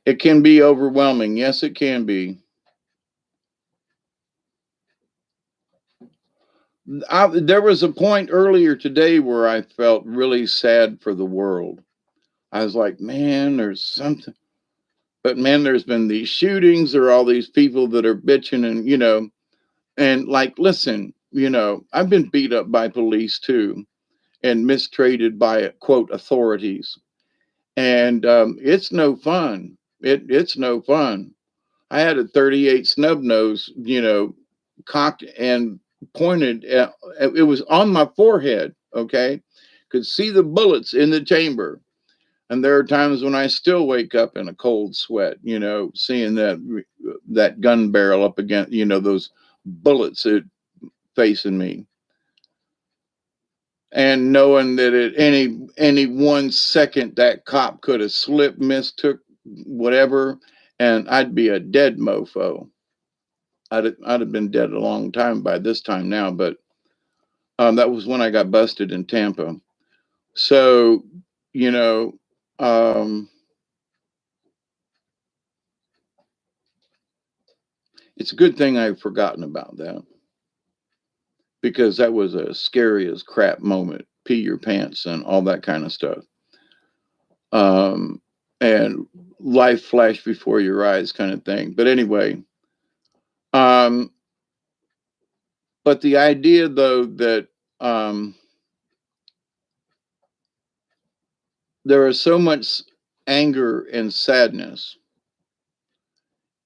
S1: It can be overwhelming. Yes, it can be. There was a point earlier today where I felt really sad for the world. I was like, man, there's something. But man, there's been these shootings, there are all these people that are bitching and, and like, listen, I've been beat up by police too and mistreated by quote authorities. And it's no fun. It's no fun. I had a 38 snub nose, cocked and pointed at, it was on my forehead, okay? Could see the bullets in the chamber. And there are times when I still wake up in a cold sweat, seeing that gun barrel up against, those bullets facing me, and knowing that at any 1 second that cop could have slipped, mistook, whatever, and I'd be a dead mofo. I'd have been dead a long time by this time now, but that was when I got busted in Tampa. So, you know, um, it's a good thing I've forgotten about that, because that was a scary as crap moment. Pee your pants and all that kind of stuff. And life flashed before your eyes, kind of thing. But anyway, um, but the idea though that um, there is so much anger and sadness.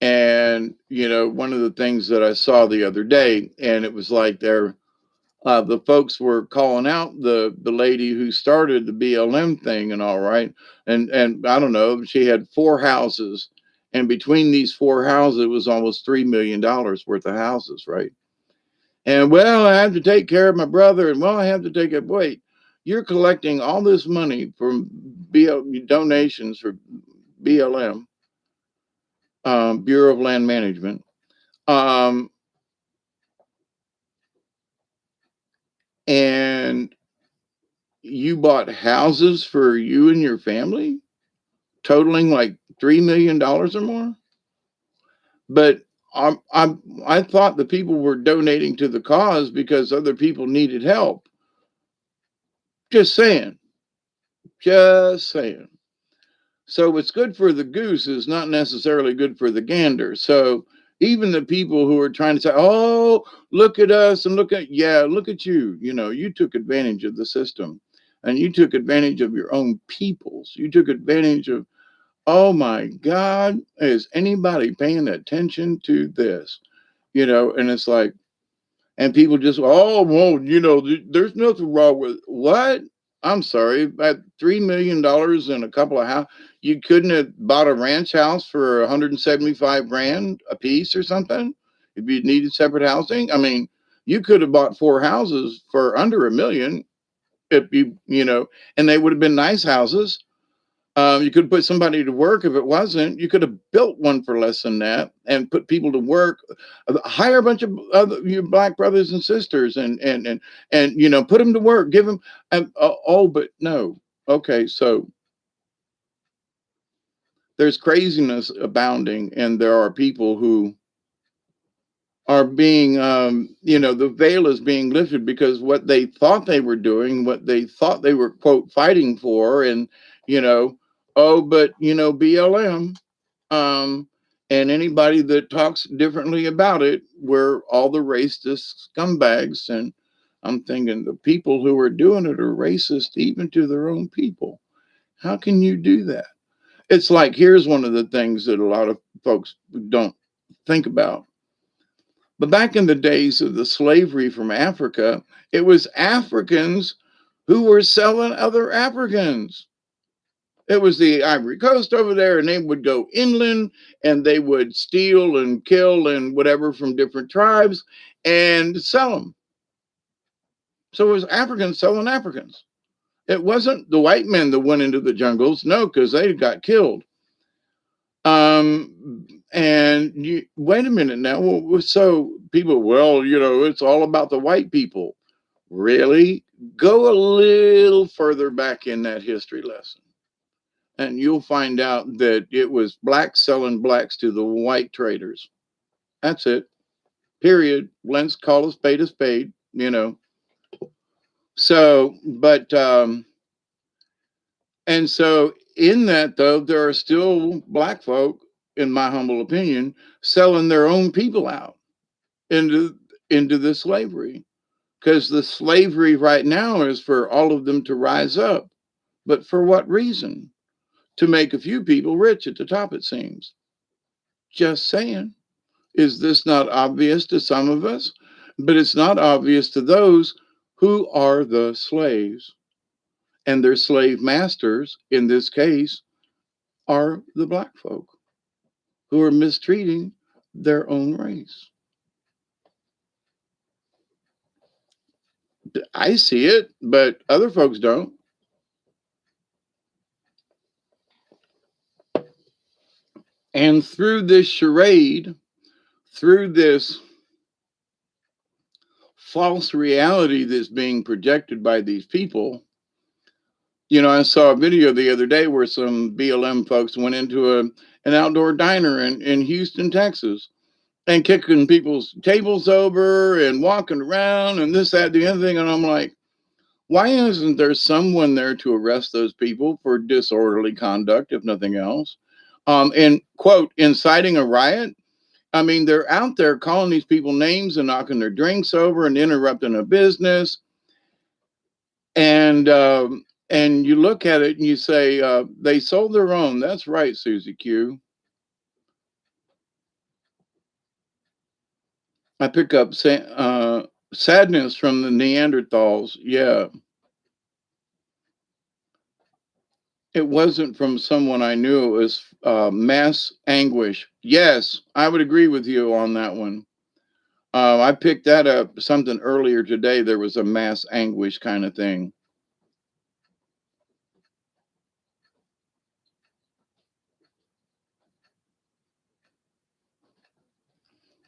S1: And one of the things that I saw the other day, and it was like the folks were calling out the lady who started the BLM thing, and all right, and I don't know, she had 4 houses, and between these 4 houses, it was almost $3 million worth of houses, right? And well, I have to take care of my brother, and well, I have to take it. Wait, you're collecting all this money from donations for BLM, Bureau of Land Management. Um, and you bought houses for you and your family, totaling like $3 million or more. But I thought the people were donating to the cause because other people needed help. Just saying, just saying. So what's good for the goose is not necessarily good for the gander. So even the people who are trying to say, "Oh, look at us and look at you," you took advantage of the system, and you took advantage of your own peoples. You took advantage of. Oh my God, is anybody paying attention to this? And it's like, and people just, oh, well, there's nothing wrong with what? I'm sorry, at $3 million and a couple of houses, you couldn't have bought a ranch house for 175 grand a piece or something if you needed separate housing. I mean, you could have bought 4 houses for under $1 million if and they would have been nice houses. You could put somebody to work if it wasn't. You could have built one for less than that and put people to work. Hire a bunch of other your black brothers and sisters and put them to work. Give them. Oh, but no. Okay, so there's craziness abounding, and there are people who are being, the veil is being lifted because what they thought they were doing, what they thought they were, quote, fighting for, and, oh, but, BLM, um, and anybody that talks differently about it, we're all the racist scumbags. And I'm thinking the people who are doing it are racist even to their own people. How can you do that? It's like, here's one of the things that a lot of folks don't think about. But back in the days of the slavery from Africa, it was Africans who were selling other Africans. It was the Ivory Coast over there, and they would go inland and they would steal and kill and whatever from different tribes and sell them. So it was Africans selling Africans. It wasn't the white men that went into the jungles, no, because they got killed. And wait a minute now. Well, so people, well, it's all about the white people. Really? Go a little further back in that history lesson, and you'll find out that it was blacks selling blacks to the white traders. That's it. Period. Let's call a spade a spade. So, but and so in that, though, there are still black folk, in my humble opinion, selling their own people out into the slavery, because the slavery right now is for all of them to rise up. But for what reason? To make a few people rich at the top, it seems. Just saying. Is this not obvious to some of us? But it's not obvious to those who are the slaves. And their slave masters, in this case, are the black folk who are mistreating their own race. I see it, but other folks don't. And through this charade, through this false reality that's being projected by these people, I saw a video the other day where some BLM folks went into an outdoor diner in Houston, Texas, and kicking people's tables over and walking around and this, that, the other thing. And I'm like, why isn't there someone there to arrest those people for disorderly conduct, if nothing else? And quote, inciting a riot? I mean, they're out there calling these people names and knocking their drinks over and interrupting a business. And you look at it and you say, they sold their own. That's right, Susie Q. I pick up sadness from the Neanderthals. Yeah. It wasn't from someone I knew. It was mass anguish. Yes, I would agree with you on that one. I picked that up something earlier today. There was a mass anguish kind of thing.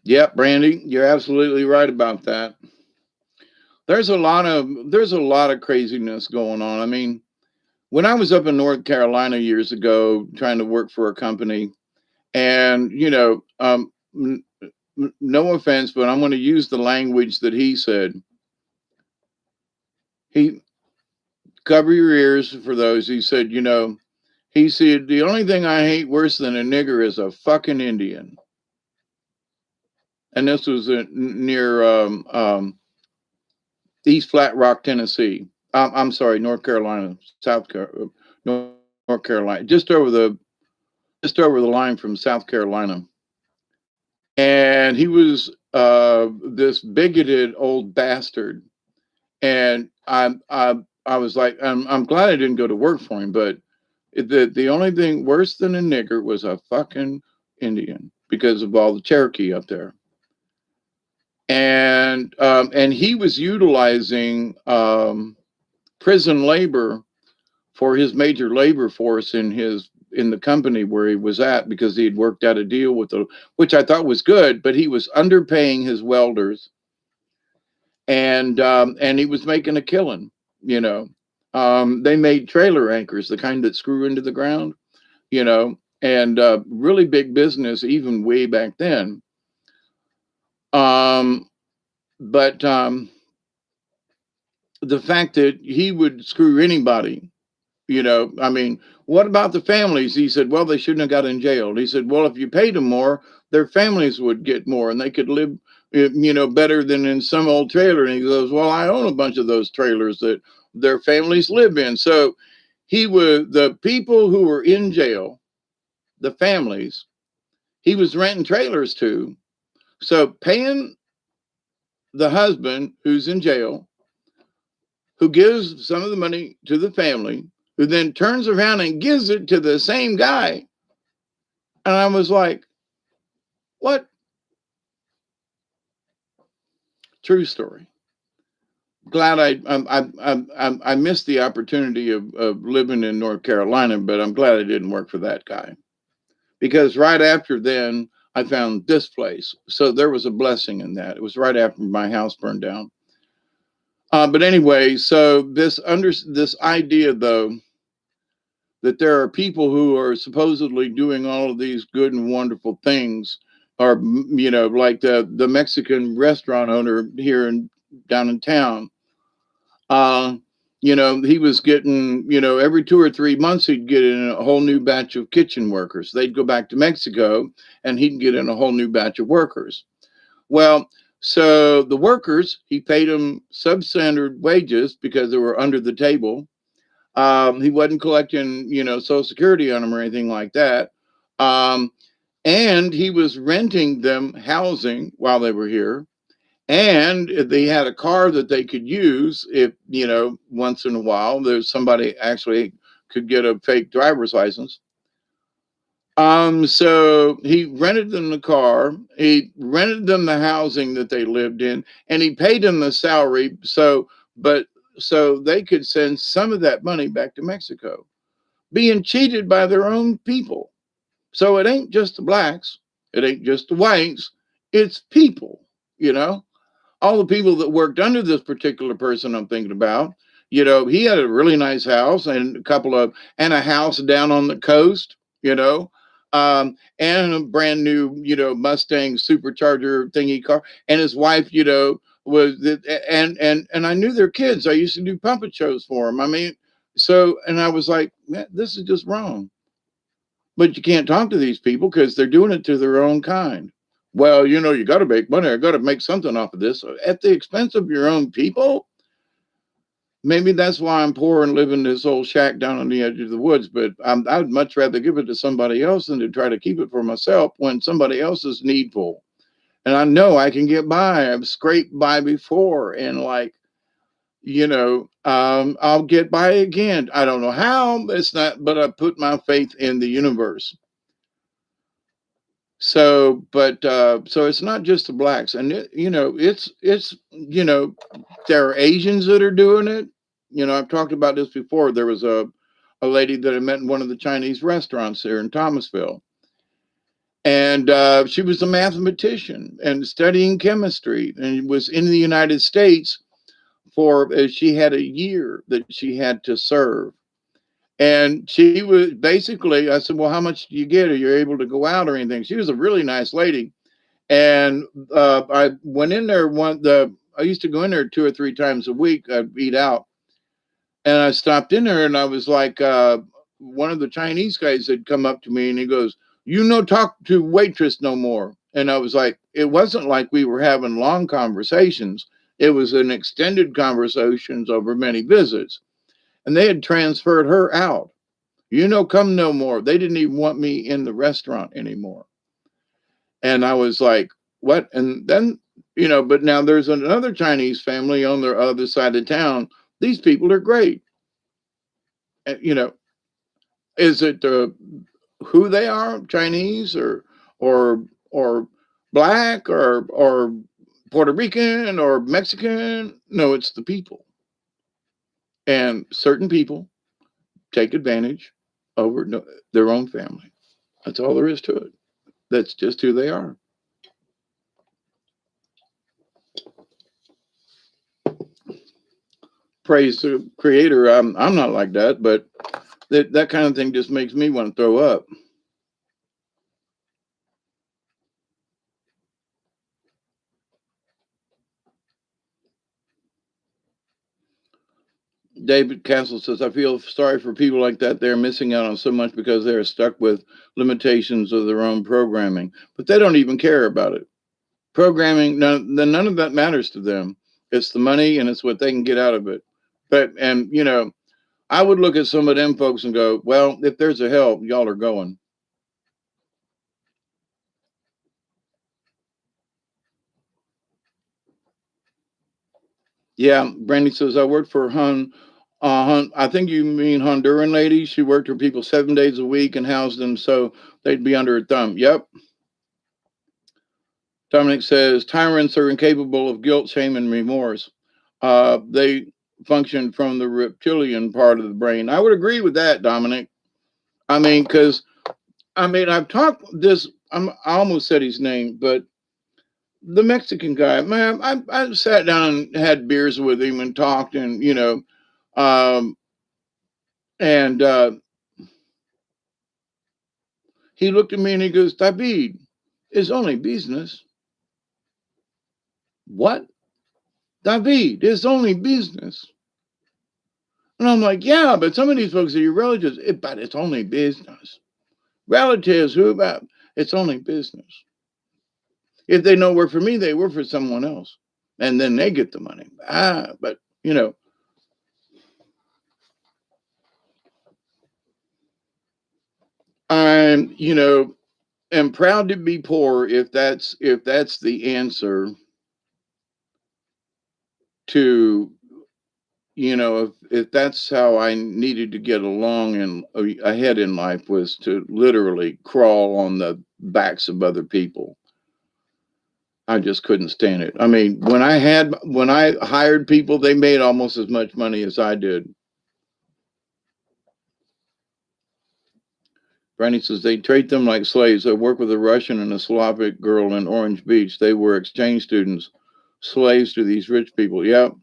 S1: Yep, Brandy, you're absolutely right about that. There's a lot of craziness going on. I mean, when I was up in North Carolina years ago trying to work for a company, and no offense, but I'm going to use the language that he said. He cover your ears for those. He said, he said the only thing I hate worse than a nigger is a fucking Indian. And this was near East Flat Rock, Tennessee. I'm sorry, North Carolina, North Carolina, just over the line from South Carolina. And he was this bigoted old bastard. And I was like, I'm glad I didn't go to work for him, but the only thing worse than a nigger was a fucking Indian because of all the Cherokee up there. And he was utilizing prison labor for his major labor force in the company where he was at, because he had worked out a deal with which I thought was good, but he was underpaying his welders, and he was making a killing. They made trailer anchors, the kind that screw into the ground, and really big business even way back then. But the fact that he would screw anybody, I mean, what about the families? He said, well, they shouldn't have got in jail. He said, well, if you paid them more, their families would get more and they could live, better than in some old trailer. And he goes, well, I own a bunch of those trailers that their families live in. So the people who were in jail, the families, he was renting trailers to. So paying the husband who's in jail, who gives some of the money to the family, who then turns around and gives it to the same guy. And I was like, what? True story. Glad I missed the opportunity of living in North Carolina, but I'm glad I didn't work for that guy, because right after then I found this place. So there was a blessing in that. It was right after my house burned down. But anyway, so this idea, though, that there are people who are supposedly doing all of these good and wonderful things, or like the Mexican restaurant owner here down in town. He was getting, every 2 or 3 months, he'd get in a whole new batch of kitchen workers. They'd go back to Mexico and he'd get in a whole new batch of workers. Well, so the workers, he paid them substandard wages because they were under the table. He wasn't collecting, Social Security on them or anything like that. Um, and he was renting them housing while they were here. And they had a car that they could use if, once in a while there's somebody actually could get a fake driver's license. So he rented them the car, he rented them the housing that they lived in, and he paid them the salary. But so they could send some of that money back to Mexico, being cheated by their own people. So it ain't just the blacks, it ain't just the whites, it's people, you know all the people that worked under this particular person I'm thinking about. He had a really nice house and and a house down on the coast, and a brand new, Mustang supercharger thingy car. And his wife, and I knew their kids. I used to do puppet shows for them. I mean, and I was like, man, this is just wrong. But you can't talk to these people because they're doing it to their own kind. Well, you got to make money. I got to make something off of this at the expense of your own people. Maybe that's why I'm poor and live in this old shack down on the edge of the woods. But I'd much rather give it to somebody else than to try to keep it for myself when somebody else is needful. And I know I can get by. I've scraped by before, and I'll get by again. I don't know how. It's not, but I put my faith in the universe. So it's not just the blacks, and it's there are Asians that are doing it. I've talked about this before. There was a lady that I met in one of the Chinese restaurants here in Thomasville, and she was a mathematician and studying chemistry, and was in the United States for she had a year that she had to serve. And she was basically, I said, well, how much do you get? Are you able to go out or anything? She was a really nice lady. And I went in there I used to go in there 2 or 3 times a week. I'd eat out. And I stopped in there and I was like, one of the Chinese guys had come up to me and he goes, talk to waitress no more. And I was like, it wasn't like we were having long conversations. It was an extended conversations over many visits. And they had transferred her out. Come no more. They didn't even want me in the restaurant anymore. And I was like, what? And then, but now there's another Chinese family on the other side of town. These people are great. And, is it who they are, Chinese or or black or Puerto Rican or Mexican? No, it's the people. And certain people take advantage over their own family. That's all there is to it. That's just who they are. Praise the creator. I'm not like that, but that kind of thing just makes me want to throw up. David Castle says, I feel sorry for people like that. They're missing out on so much because they're stuck with limitations of their own programming, but they don't even care about it. Programming, none of that matters to them. It's the money and it's what they can get out of it. And I would look at some of them folks and go, well, if there's a hell, y'all are going. Yeah, Brandy says, I worked for I think you mean Honduran lady. She worked her people 7 days a week and housed them so they'd be under her thumb. Yep. Dominic says, tyrants are incapable of guilt, shame, and remorse. They function from the reptilian part of the brain. I would agree with that, Dominic. I mean, because, I've talked this, I almost said his name, but the Mexican guy, man, I sat down and had beers with him and talked and, um, and he looked at me and he goes, David, it's only business. What? David, it's only business. And I'm like, yeah, but some of these folks are your relatives. But it's only business. Relatives, who about? It's only business. If they don't work for me, they work for someone else. And then they get the money. But I'm, am proud to be poor if that's the answer to, if that's how I needed to get along and ahead in life, was to literally crawl on the backs of other people. I just couldn't stand it. I mean, when I hired people, they made almost as much money as I did. Brandy says they treat them like slaves. I work with a Russian and a Slavic girl in Orange Beach. They were exchange students, slaves to these rich people. Yep,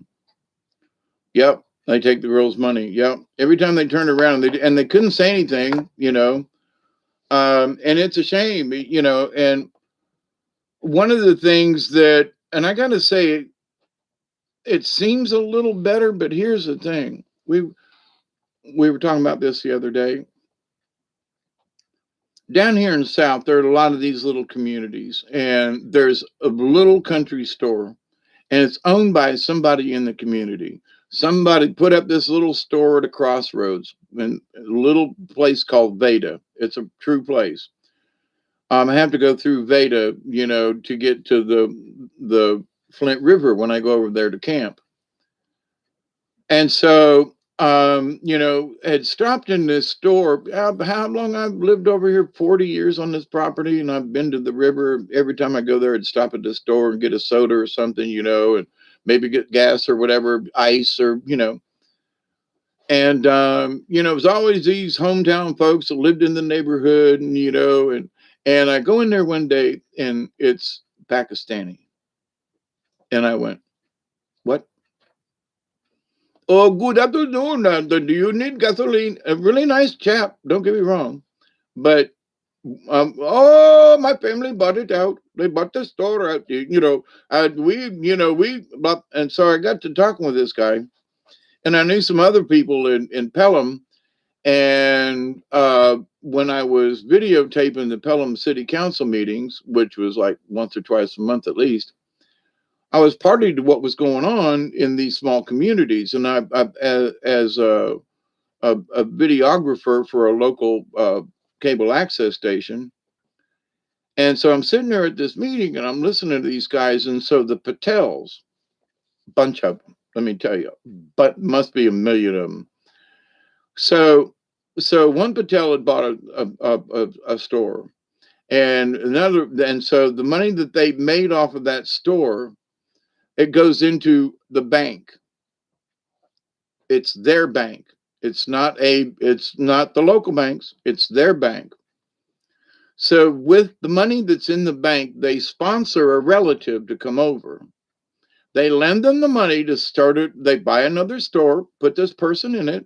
S1: yep. They take the girl's money. Yep. Every time they turned around, they couldn't say anything. And it's a shame. And one of the things and I got to say, it seems a little better, but here's the thing: we were talking about this the other day. Down here in the South, there are a lot of these little communities, and there's a little country store, and it's owned by somebody in the community. Somebody put up this little store at a crossroads in a little place called Veda. It's a true place. I have to go through Veda, to get to the Flint River when I go over there to camp. And so, had stopped in this store. How long I've lived over here? 40 years on this property, and I've been to the river. Every time I go there, I'd stop at the store and get a soda or something, and maybe get gas or whatever, ice or. And it was always these hometown folks that lived in the neighborhood, and I go in there one day and it's Pakistani, and I went, "What? Oh, good afternoon. Do you need gasoline?" A really nice chap. Don't get me wrong, but oh, my family bought it out. They bought the store out. And so I got to talking with this guy, and I knew some other people in Pelham. And when I was videotaping the Pelham City Council meetings, which was like once or twice a month at least, I was party to what was going on in these small communities. And as a videographer for a local cable access station. And so I'm sitting there at this meeting and I'm listening to these guys. And so the Patels, bunch of them, let me tell you, but must be a million of them. So one Patel had bought a store, and so the money that they made off of that store, it goes into the bank. It's their bank. It's not the local banks. It's their bank. So with the money that's in the bank, they sponsor a relative to come over. They lend them the money to start it. They buy another store, put this person in it,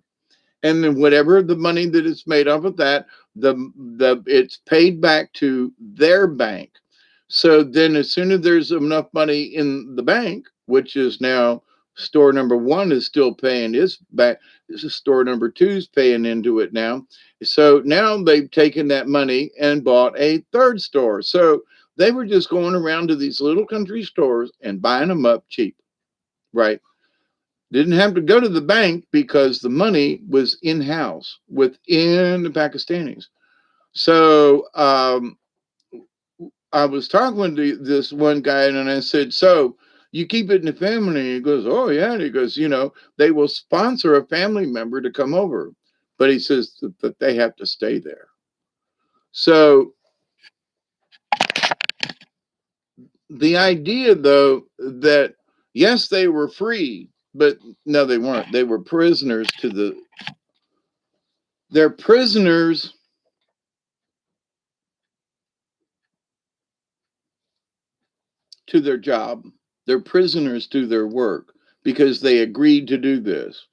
S1: and then whatever the money that is made off of that, it's paid back to their bank. So then, as soon as there's enough money in the bank, which is now store number one is still paying its back, this is store number two is paying into it now. So now they've taken that money and bought a third store. So they were just going around to these little country stores and buying them up cheap, right? Didn't have to go to the bank because the money was in-house within the Pakistanis. So I was talking to this one guy and I said, "So you keep it in the family?" And he goes, "Oh yeah." And he goes, they will sponsor a family member to come over, but he says that they have to stay there. So the idea, though, that yes, they were free, but no, they weren't. They were prisoners they're prisoners to their job. They're prisoners to their work because they agreed to do this.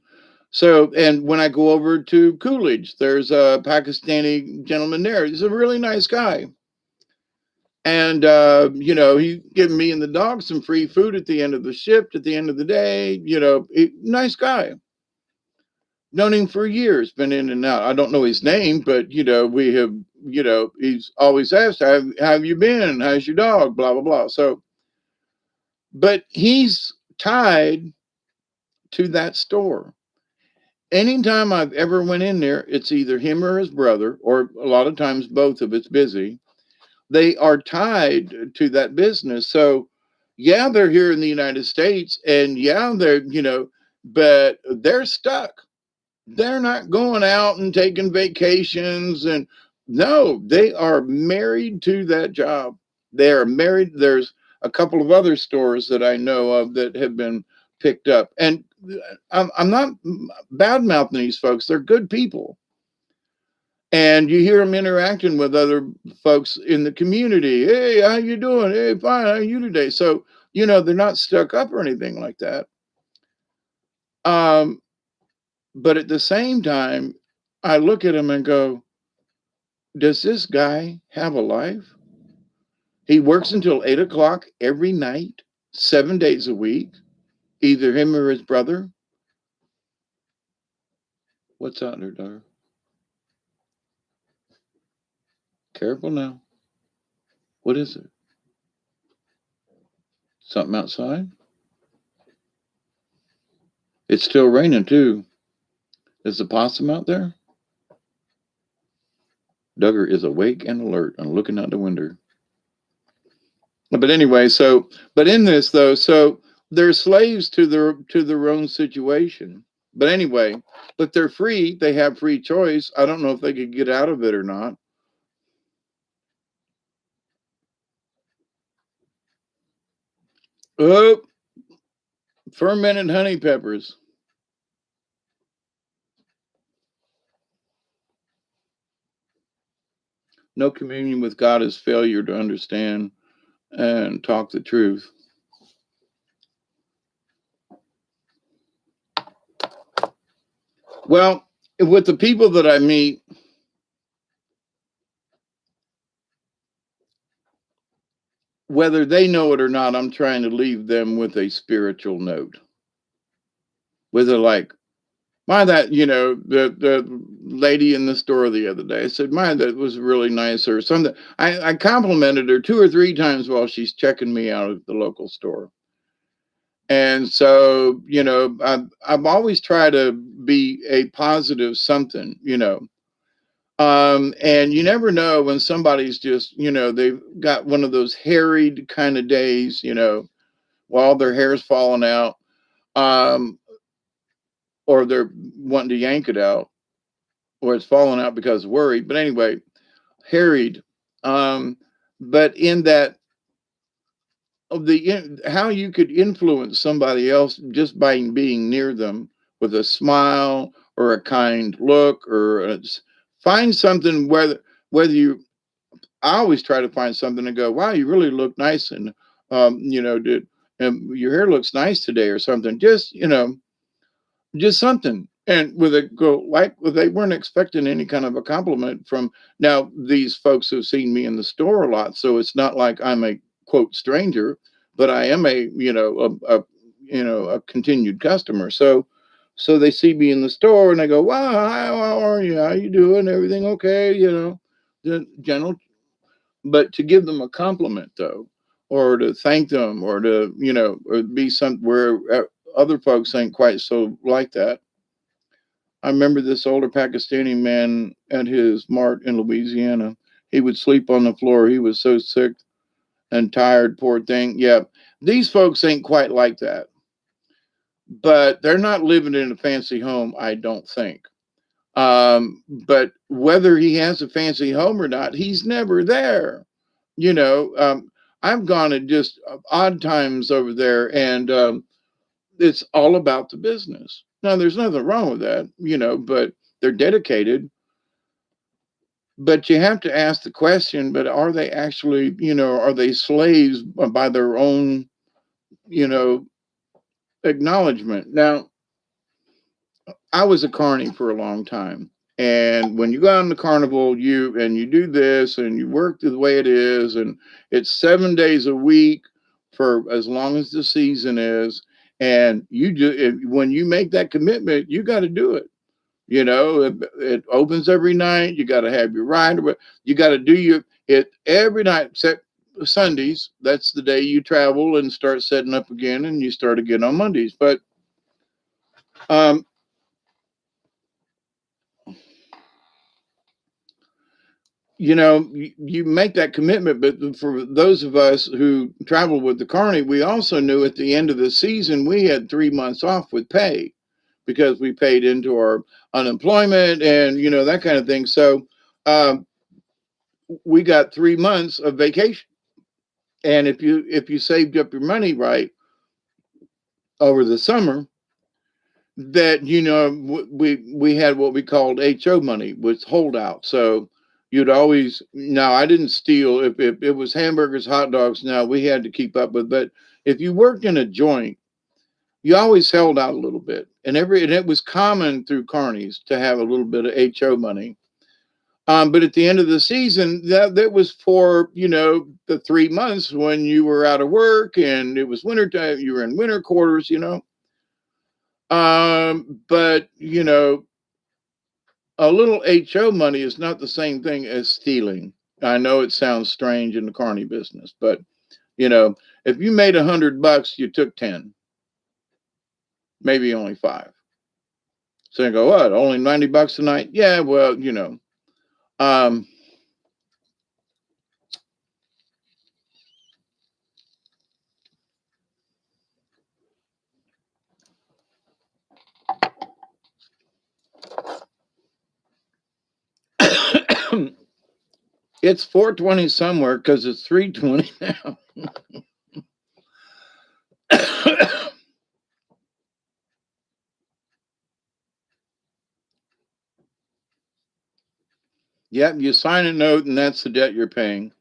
S1: So, and when I go over to Coolidge, there's a Pakistani gentleman there. He's a really nice guy. And, he giving me and the dog some free food at the end of the shift, at the end of the day, nice guy. Known him for years, been in and out. I don't know his name, but we have, he's always asked, how have you been? How's your dog? Blah, blah, blah. So, but he's tied to that store. Anytime I've ever went in there, it's either him or his brother, or a lot of times both if it's busy. They are tied to that business. So, yeah, they're here in the United States, and yeah, but they're stuck. They're not going out and taking vacations, and no, they are married to that job. They are married. There's a couple of other stores that I know of that have been picked up, and I'm not bad mouthing these folks. They're good people, and you hear them interacting with other folks in the community. Hey, how you doing? Hey, fine. How are you today? So they're not stuck up or anything like that. Um, but at the same time, I look at him and go, does this guy have a life? He works until 8 o'clock every night, 7 days a week, either him or his brother. What's out there, daughter? Careful now. What is it? Something outside? It's still raining too. Is the possum out there? Duggar is awake and alert and looking out the window. But anyway, but in this though, so they're slaves to their own situation. But anyway, but they're free. They have free choice. I don't know if they could get out of it or not. Oh, fermented honey peppers. No communion with God is failure to understand and talk the truth. Well, with the people that I meet, whether they know it or not, I'm trying to leave them with a spiritual note. With a like, my that the lady in the store the other day, I said, my, that was really nice, or something. I complimented her 2 or 3 times while she's checking me out at the local store. And so, I've always tried to be a positive something, and you never know when somebody's just, they've got one of those harried kind of days, while their hair's falling out, um, or they're wanting to yank it out, or it's falling out because of worry. But anyway, harried. Um, but in that, of the how you could influence somebody else just by being near them with a smile or a kind look, or find something, whether you, I always try to find something and go, wow, you really look nice, and did your hair looks nice today, or something. Just something. And with a go, like, well, they weren't expecting any kind of a compliment from, now these folks have seen me in the store a lot, so it's not like I'm a quote stranger, but I am a a continued customer. So they see me in the store and they go, wow, hi, how are you? How you doing? Everything okay? The general. But to give them a compliment though, or to thank them, or to or be some where other folks ain't quite so like that. I remember this older Pakistani man at his mart in Louisiana. He would sleep on the floor. He was so sick and tired, poor thing. Yeah, these folks ain't quite like that, but they're not living in a fancy home, I don't think. But whether he has a fancy home or not, he's never there. I've gone at just odd times over there, and it's all about the business. Now, there's nothing wrong with that, but they're dedicated. But you have to ask the question, but are they actually, are they slaves by their own, you know, acknowledgement? Now, I was a carny for a long time. And when you go out in the carnival, you do this and you work the way it is, and it's 7 days a week for as long as the season is. And when you make that commitment, you got to do it. It opens every night. You got to have your ride. You got to do it every night except Sundays. That's the day you travel and start setting up again, and you start again on Mondays. But um, you make that commitment. But for those of us who travel with the Carney, we also knew at the end of the season we had 3 months off with pay because we paid into our unemployment and that kind of thing. So um, we got 3 months of vacation. And if you saved up your money right over the summer, that we had what we called HO money, was holdout. So you'd always, now I didn't steal. If it was hamburgers, hot dogs, now we had to keep up with. But if you worked in a joint, you always held out a little bit, and it was common through Carnies to have a little bit of HO money. But at the end of the season, that was for the 3 months when you were out of work and it was winter time. You were in winter quarters. But a little HO money is not the same thing as stealing. I know it sounds strange in the carny business, but if you made $100, you took 10, maybe only 5. So you go, what? Only $90 a night? Yeah, well, um, it's 4:20 somewhere because it's 3:20 now. Yep, you sign a note and that's the debt you're paying.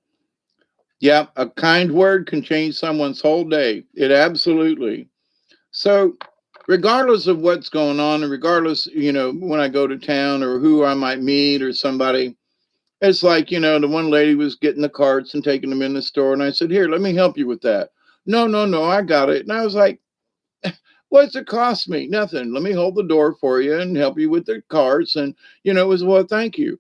S1: Yep, a kind word can change someone's whole day. It absolutely. So, regardless of what's going on, and regardless, when I go to town or who I might meet or somebody, it's like, the one lady was getting the carts and taking them in the store. And I said, here, let me help you with that. No, no, no, I got it. And I was like, what's it cost me? Nothing. Let me hold the door for you and help you with the carts. And, it was, well, thank you.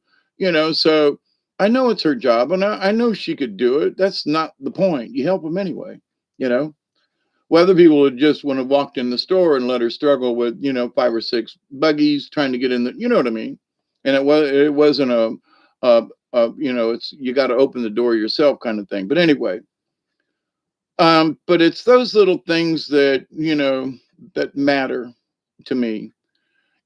S1: So I know it's her job and I know she could do it. That's not the point. You help them anyway, you know. Whether people would just want to walked in the store and let her struggle with, 5 or 6 buggies trying to get in the, you know what I mean? And it wasn't it's, you got to open the door yourself kind of thing. But anyway, but it's those little things that, that matter to me,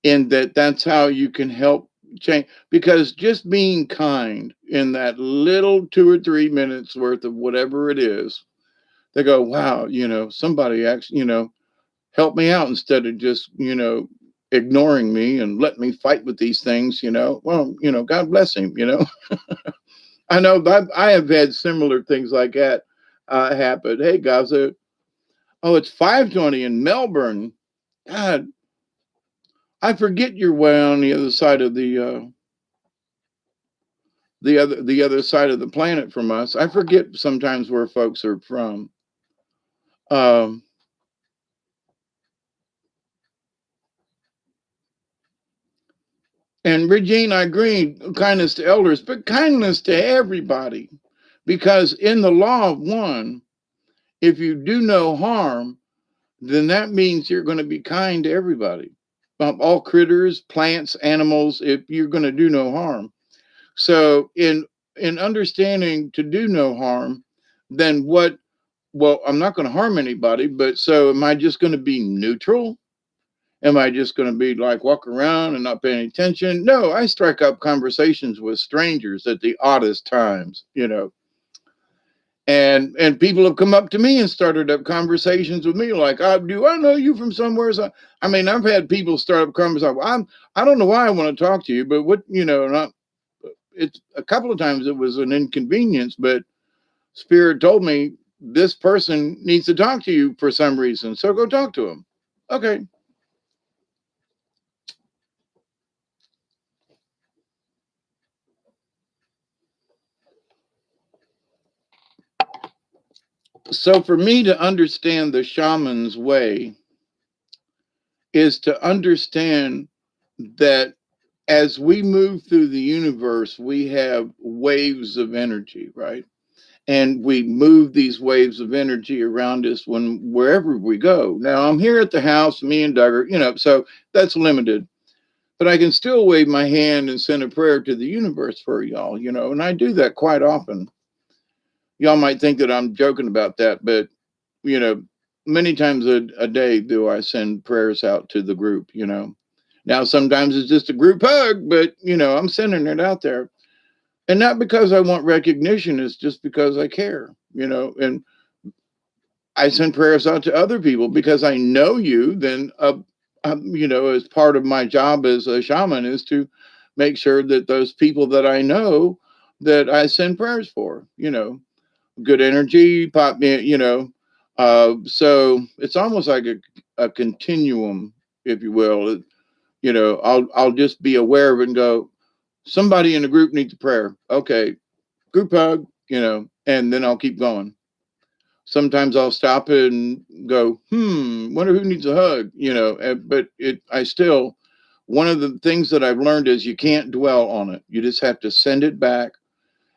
S1: and that's how you can help change, because just being kind in that little 2 or 3 minutes worth of whatever it is, they go, wow, somebody actually, help me out instead of just, ignoring me and let me fight with these things. Well, God bless him. I know I have had similar things like that happen. Hey guys, oh, it's 5:20 in Melbourne. God, I forget you're way on the other side of the other side of the planet from us. I forget sometimes where folks are from. Um, and Regine, I agree, kindness to elders, but kindness to everybody, because in the law of one, if you do no harm, then that means you're going to be kind to everybody, all critters, plants, animals. If you're going to do no harm, so in understanding to do no harm, then what? Well, I'm not going to harm anybody, but so am I just going to be neutral? Am I just going to be like walk around and not pay any attention? No, I strike up conversations with strangers at the oddest times. And people have come up to me and started up conversations with me like, do I know you from somewhere? So, I mean, I've had people start up conversations. I don't know why I want to talk to you, but not, it's a couple of times it was an inconvenience, but Spirit told me this person needs to talk to you for some reason. So go talk to him. Okay. So for me to understand the shaman's way is to understand that as we move through the universe, we have waves of energy, right? And we move these waves of energy around us when wherever we go. Now I'm here at the house, me and Doug are, so that's limited. But I can still wave my hand and send a prayer to the universe for y'all, and I do that quite often. Y'all might think that I'm joking about that, but you know, many times a day do I send prayers out to the group. Now sometimes it's just a group hug, but I'm sending it out there. And not because I want recognition, it's just because I care. And I send prayers out to other people because I know you. Then, as part of my job as a shaman is to make sure that those people that I know that I send prayers for, good energy, pop me, so it's almost like a continuum, if you will. I'll just be aware of it and go, somebody in the group needs a prayer. Okay, group hug, and then I'll keep going. Sometimes I'll stop and go, wonder who needs a hug, but one of the things that I've learned is you can't dwell on it. You just have to send it back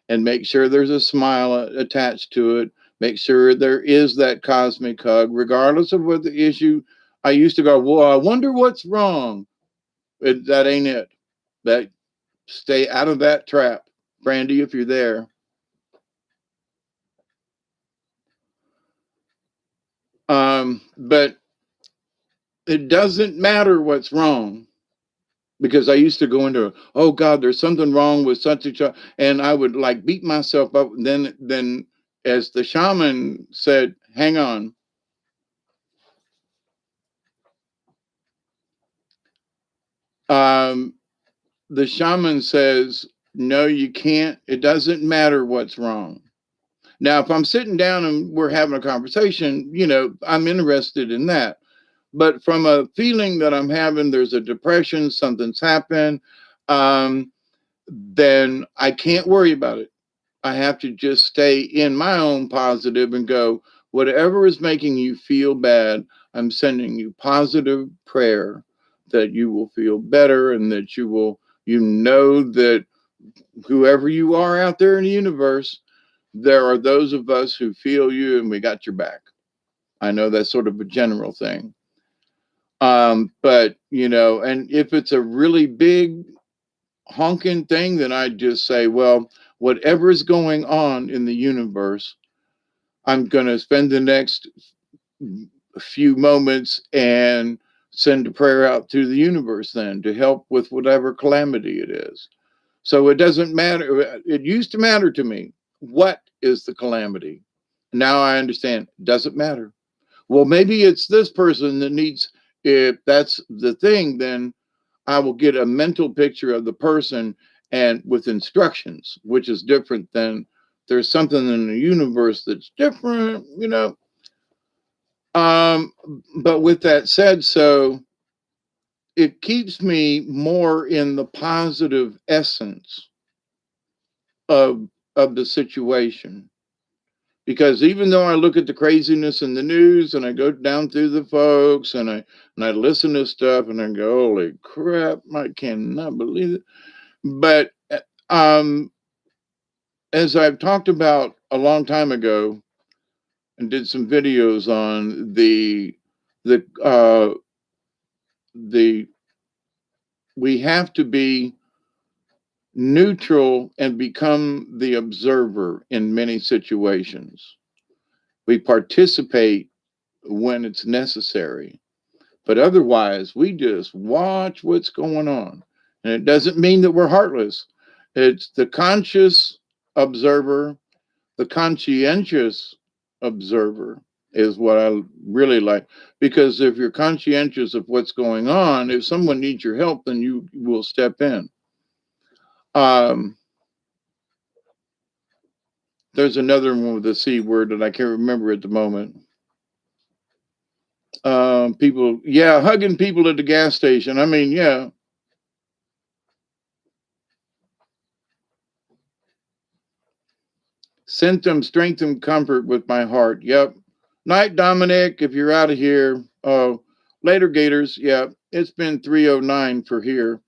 S1: and make sure there's a smile attached to it. Make sure there is that cosmic hug, regardless of what the issue. I used to go, well, I wonder what's wrong. That ain't it. That stay out of that trap, Brandy, if you're there. But it doesn't matter what's wrong, because I used to go into, oh God, there's something wrong with such a child, and I would like beat myself up. Then, as the shaman said, hang on. The shaman says, no, you can't. It doesn't matter what's wrong. Now, if I'm sitting down and we're having a conversation, I'm interested in that. But from a feeling that I'm having, there's a depression, something's happened, then I can't worry about it. I have to just stay in my own positive and go, whatever is making you feel bad, I'm sending you positive prayer that you will feel better, and that that whoever you are out there in the universe, there are those of us who feel you and we got your back. I know that's sort of a general thing. But and if it's a really big honking thing, then I just say, well, whatever is going on in the universe, I'm going to spend the next few moments and send a prayer out to the universe then to help with whatever calamity it is. So it doesn't matter. It used to matter to me. What is the calamity? Now I understand. It doesn't matter. Well, maybe it's this person that needs, if that's the thing, then I will get a mental picture of the person and with instructions, which is different than there's something in the universe that's different. But with that said, so it keeps me more in the positive essence of the situation. Because even though I look at the craziness in the news and I go down through the folks and I listen to stuff and I go, holy crap, I cannot believe it. But um, as I've talked about a long time ago and did some videos on the we have to be neutral and become the observer in many situations. We participate when it's necessary, but otherwise we just watch what's going on. And it doesn't mean that we're heartless. It's the conscious observer, the conscientious observer is what I really like. Because if you're conscientious of what's going on, if someone needs your help, then you will step in. Um, there's another one with the C word that I can't remember at the moment. People, yeah, hugging people at the gas station. I mean, yeah. Sent them strength and comfort with my heart. Yep. Night, Dominic, if you're out of here. Oh, later, Gators. Yeah, it's been 3:09 for here.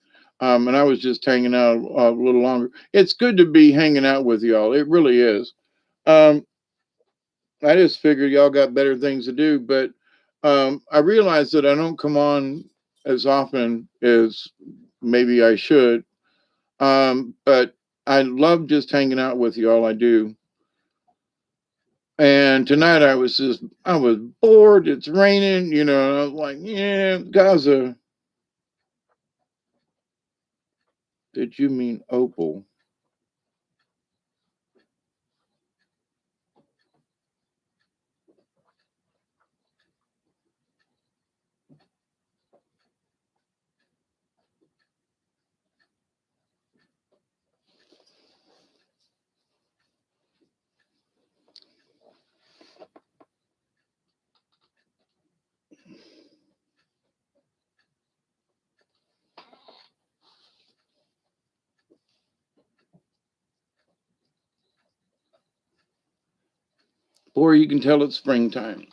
S1: And I was just hanging out a little longer. It's good to be hanging out with y'all. It really is. Um, I just figured y'all got better things to do, but I realized that I don't come on as often as maybe I should. But I love just hanging out with y'all. I do. And tonight I was bored. It's raining, and I was like, yeah, Gaza. Did you mean Opal? Or you can tell it's springtime.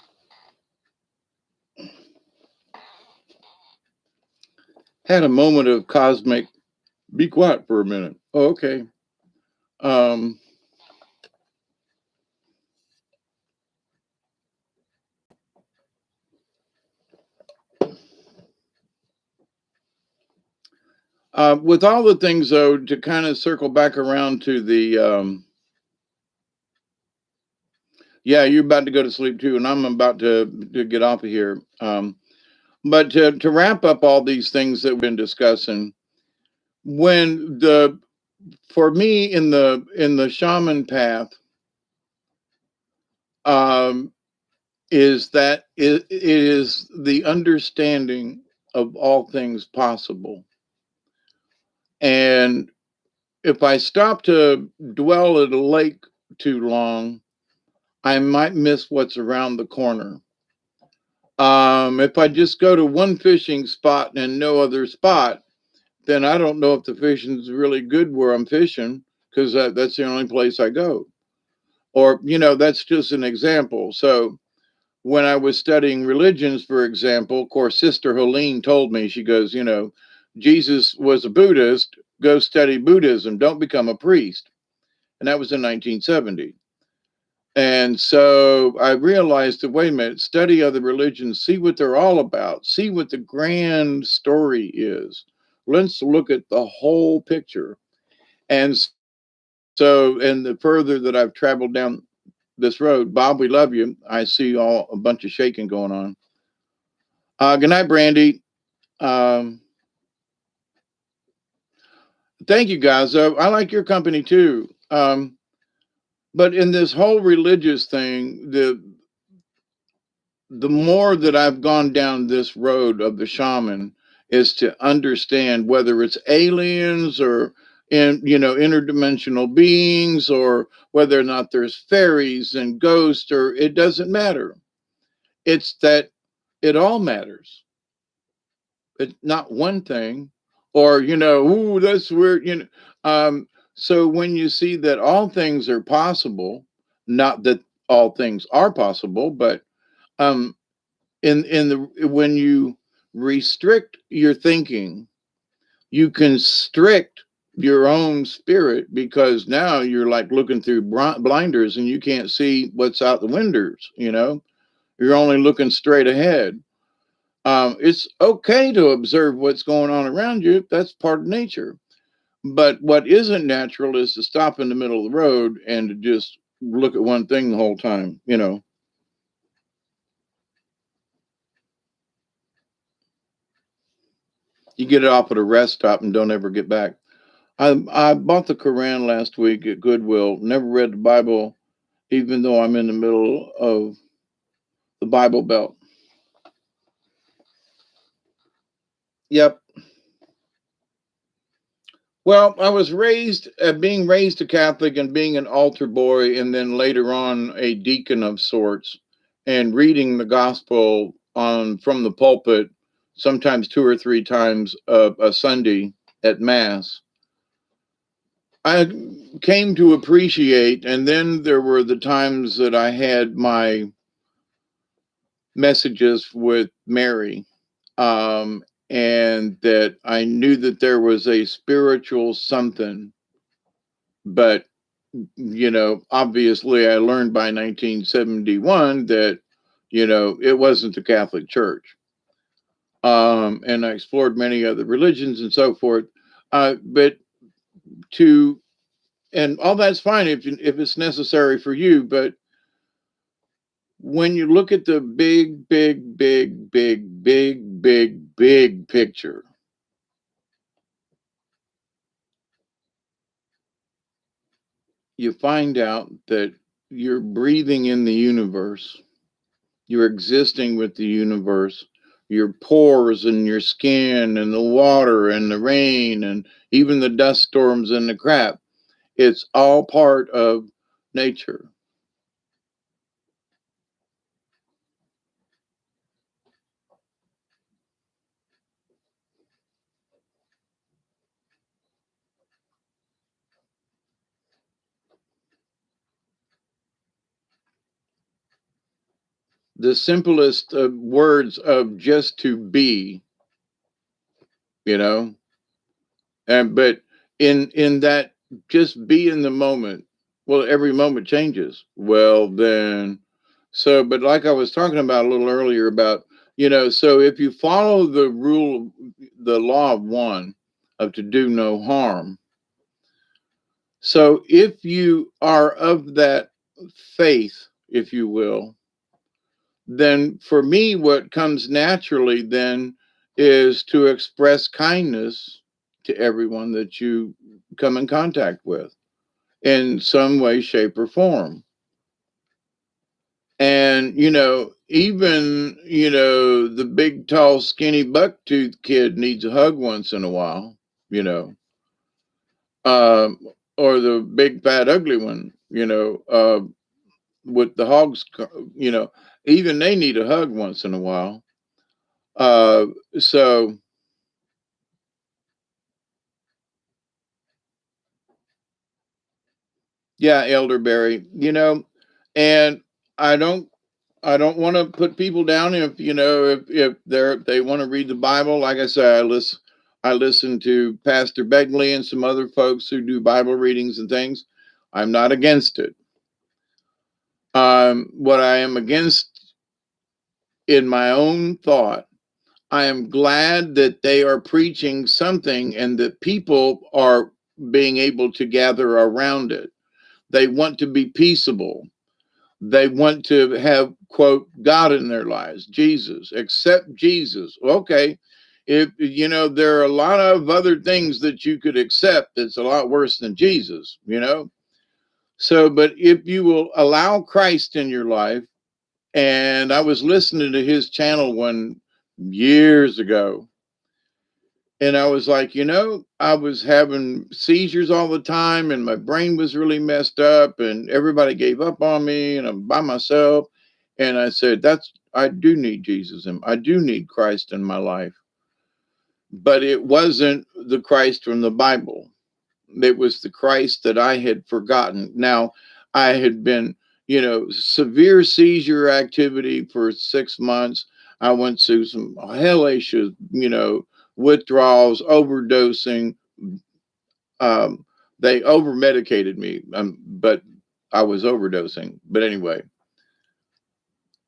S1: Had a moment of cosmic. Be quiet for a minute. Oh, okay. Um, with all the things, though, to kind of circle back around to the, yeah, you're about to go to sleep too, and I'm about to get off of here. But to wrap up all these things that we've been discussing, when the for me in the shaman path, um, is that it is the understanding of all things possible, and if I stop to dwell at a lake too long, I might miss what's around the corner. If I just go to one fishing spot and no other spot, then I don't know if the fishing's really good where I'm fishing because that's the only place I go. Or, that's just an example. So when I was studying religions, for example, of course, Sister Helene told me, she goes, Jesus was a Buddhist, go study Buddhism, don't become a priest. And that was in 1970. And so I realized that, wait a minute, study other religions, see what they're all about, see what the grand story is. Let's look at the whole picture. And so, and the further that I've traveled down this road, Bob, we love you. I see a bunch of shaking going on. Good night, Brandy. Um, thank you, guys. I like your company too. But in this whole religious thing, the more that I've gone down this road of the shaman is to understand whether it's aliens or interdimensional beings, or whether or not there's fairies and ghosts, or it doesn't matter. It's that it all matters. It's not one thing, or ooh, that's weird. So when you see that all things are possible, not that all things are possible, but um in the when you restrict your thinking, you constrict your own spirit, because now you're like looking through blinders and you can't see what's out the windows. You're only looking straight ahead. It's okay to observe what's going on around you. That's part of nature. But what isn't natural is to stop in the middle of the road and to just look at one thing the whole time. You get it off at a rest stop and don't ever get back. I bought the Quran last week at Goodwill. Never read the Bible, even though I'm in the middle of the Bible Belt. Yep. Well, I was being raised a Catholic and being an altar boy, and then later on a deacon of sorts, and reading the gospel on from the pulpit, sometimes two or three times a Sunday at Mass. I came to appreciate, and then there were the times that I had my messages with Mary. and that I knew that there was a spiritual something, but obviously I learned by 1971 that, it wasn't the Catholic Church. And I explored many other religions and so forth. But to, and all that's fine if it's necessary for you. But when you look at the big, big, big, big, big, big, big picture, you find out that you're breathing in the universe, you're existing with the universe, your pores and your skin and the water and the rain and even the dust storms and the crap. It's all part of nature. The simplest of words of just to be, you know, and but in that, just be in the moment. Well, every moment changes. Well, then, so, but like I was talking about a little earlier about, so if you follow the rule, the law of one, of to do no harm. So if you are of that faith, if you will, then for me, what comes naturally then is to express kindness to everyone that you come in contact with in some way, shape, or form. And, even, the big, tall, skinny, buck-toothed kid needs a hug once in a while, you know, um, or the big, fat, ugly one, with the hogs, you know, even they need a hug once in a while. Uh, so, yeah, elderberry, and I don't I don't want to put people down if if they want to read the Bible. Like I say, I listen to Pastor Begley and some other folks who do Bible readings and things. I'm not against it. What I am against in my own thought, I am glad that they are preaching something and that people are being able to gather around it. They want to be peaceable. They want to have, quote, God in their lives, Jesus, accept Jesus. Okay. If there are a lot of other things that you could accept that's a lot worse than Jesus. So, but if you will allow Christ in your life, and I was listening to his channel one years ago, and I was like, I was having seizures all the time and my brain was really messed up and everybody gave up on me and I'm by myself. And I said, I do need Jesus and I do need Christ in my life. But it wasn't the Christ from the Bible. It was the Christ that I had forgotten. Now, I had been, severe seizure activity for 6 months. I went through some hellacious, withdrawals, overdosing. Um, they over medicated me, but I was overdosing. But anyway,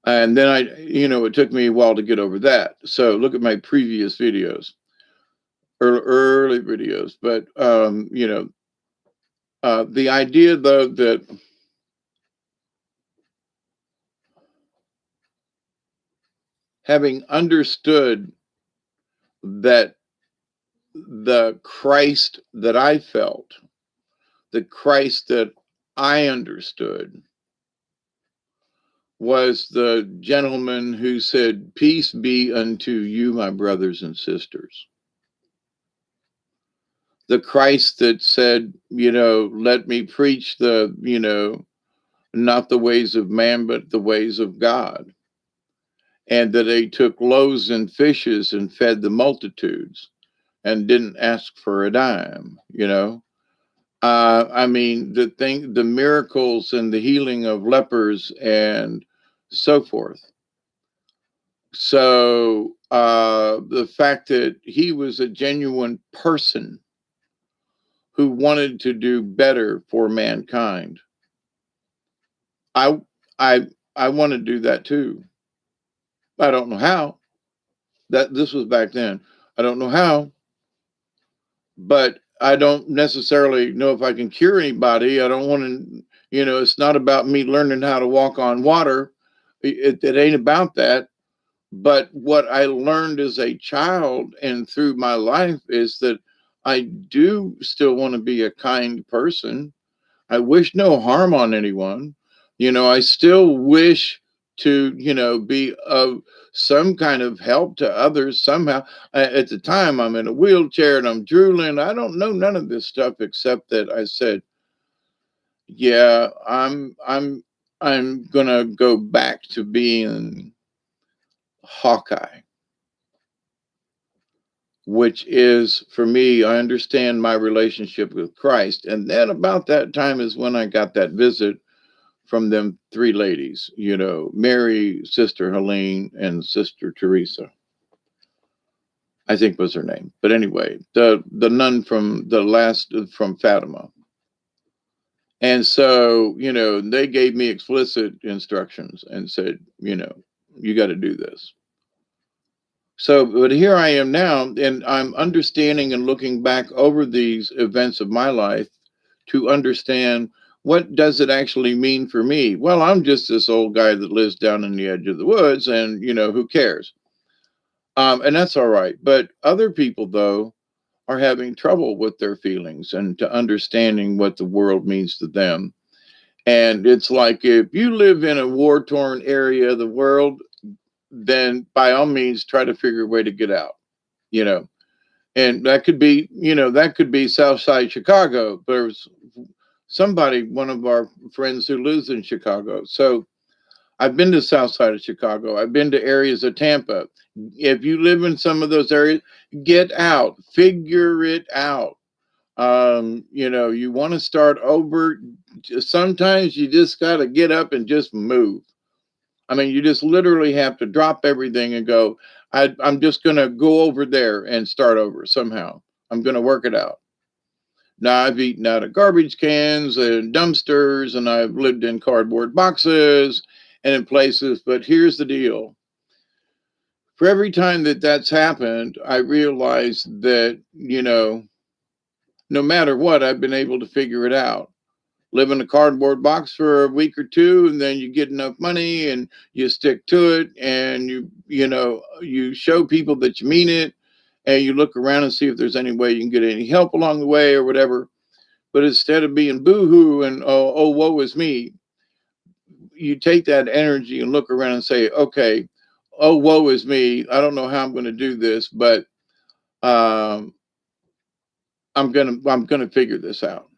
S1: and then it took me a while to get over that. So look at my previous videos, early videos. But the idea though that having understood that the Christ that I felt, the Christ that I understood, was the gentleman who said, "Peace be unto you, my brothers and sisters." The Christ that said, let me preach not the ways of man, but the ways of God. And that they took loaves and fishes and fed the multitudes and didn't ask for a dime. I mean, the miracles and the healing of lepers and so forth. So the fact that he was a genuine person who wanted to do better for mankind, I I I want to do that too. I don't know how. That this was back then. I don't know how, but I don't necessarily know if I can cure anybody. I don't want to, it's not about me learning how to walk on water. It ain't about that. But what I learned as a child and through my life is that I do still want to be a kind person. I wish no harm on anyone. I still wish to, be of some kind of help to others somehow. At the time, I'm in a wheelchair and I'm drooling. I don't know none of this stuff except that I said, yeah, I'm gonna go back to being Hawkeye, which is for me, I understand my relationship with Christ. And then about that time is when I got that visit from them three ladies, Mary, Sister Helene, and Sister Teresa, I think was her name. But anyway, the nun from the last from Fatima. And so, they gave me explicit instructions and said, you got to do this. So, but here I am now, and I'm understanding and looking back over these events of my life to understand what does it actually mean for me. Well, I'm just this old guy that lives down in the edge of the woods, and who cares? And that's all right. But other people, though, are having trouble with their feelings and to understanding what the world means to them. And it's like if you live in a war torn area of the world, then by all means try to figure a way to get out. You know, and that could be South Side Chicago. There's somebody, one of our friends who lives in Chicago. So I've been to South Side of Chicago. I've been to areas of Tampa. If you live in some of those areas, get out, figure it out. You want to start over. Sometimes you just got to get up and just move. I mean, you just literally have to drop everything and go, I'm just going to go over there and start over somehow. I'm going to work it out. Now, I've eaten out of garbage cans and dumpsters, and I've lived in cardboard boxes and in places. But here's the deal. For every time that that's happened, I realized that, no matter what, I've been able to figure it out. Live in a cardboard box for a week or two, and then you get enough money and you stick to it, and you show people that you mean it, and you look around and see if there's any way you can get any help along the way or whatever. But instead of being boohoo and woe is me, you take that energy and look around and say, okay, oh, woe is me. I don't know how I'm going to do this, but um, I'm gonna figure this out.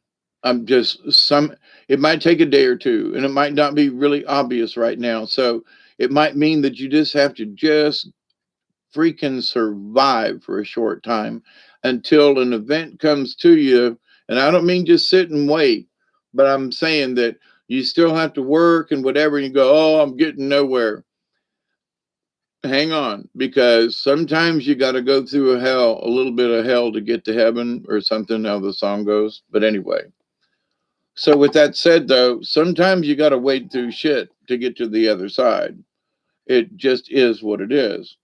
S1: I'm just some. It might take a day or two, and it might not be really obvious right now. So it might mean that you just have to just freaking survive for a short time until an event comes to you. And I don't mean just sit and wait, but I'm saying that you still have to work and whatever. And you go, oh, I'm getting nowhere. Hang on, because sometimes you got to go through a little bit of hell to get to heaven or something, how the song goes. But anyway, so with that said, though, sometimes you got to wade through shit to get to the other side. It just is what it is.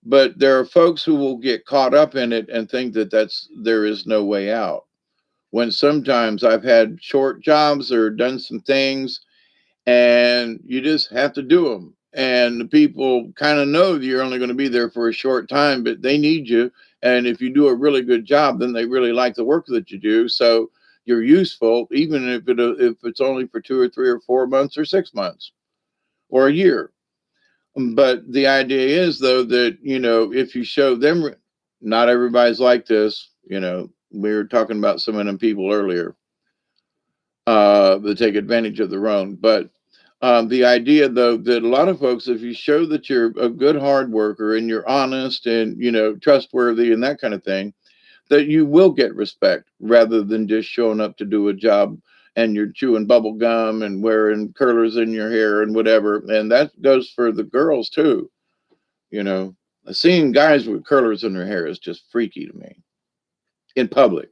S1: But there are folks who will get caught up in it and think that there is no way out. When sometimes I've had short jobs or done some things and you just have to do them. And the people kind of know that you're only going to be there for a short time, but they need you. And if you do a really good job, then they really like the work that you do. So you're useful, even if it's only for 2 or 3 or 4 months or 6 months or a year. But the idea is, though, that if you show them, not everybody's like this. We were talking about some of them people earlier that take advantage of their own. But the idea, though, that a lot of folks, if you show that you're a good hard worker and you're honest and trustworthy and that kind of thing, that you will get respect rather than just showing up to do a job and you're chewing bubble gum and wearing curlers in your hair and whatever. And that goes for the girls too. You know, seeing guys with curlers in their hair is just freaky to me in public.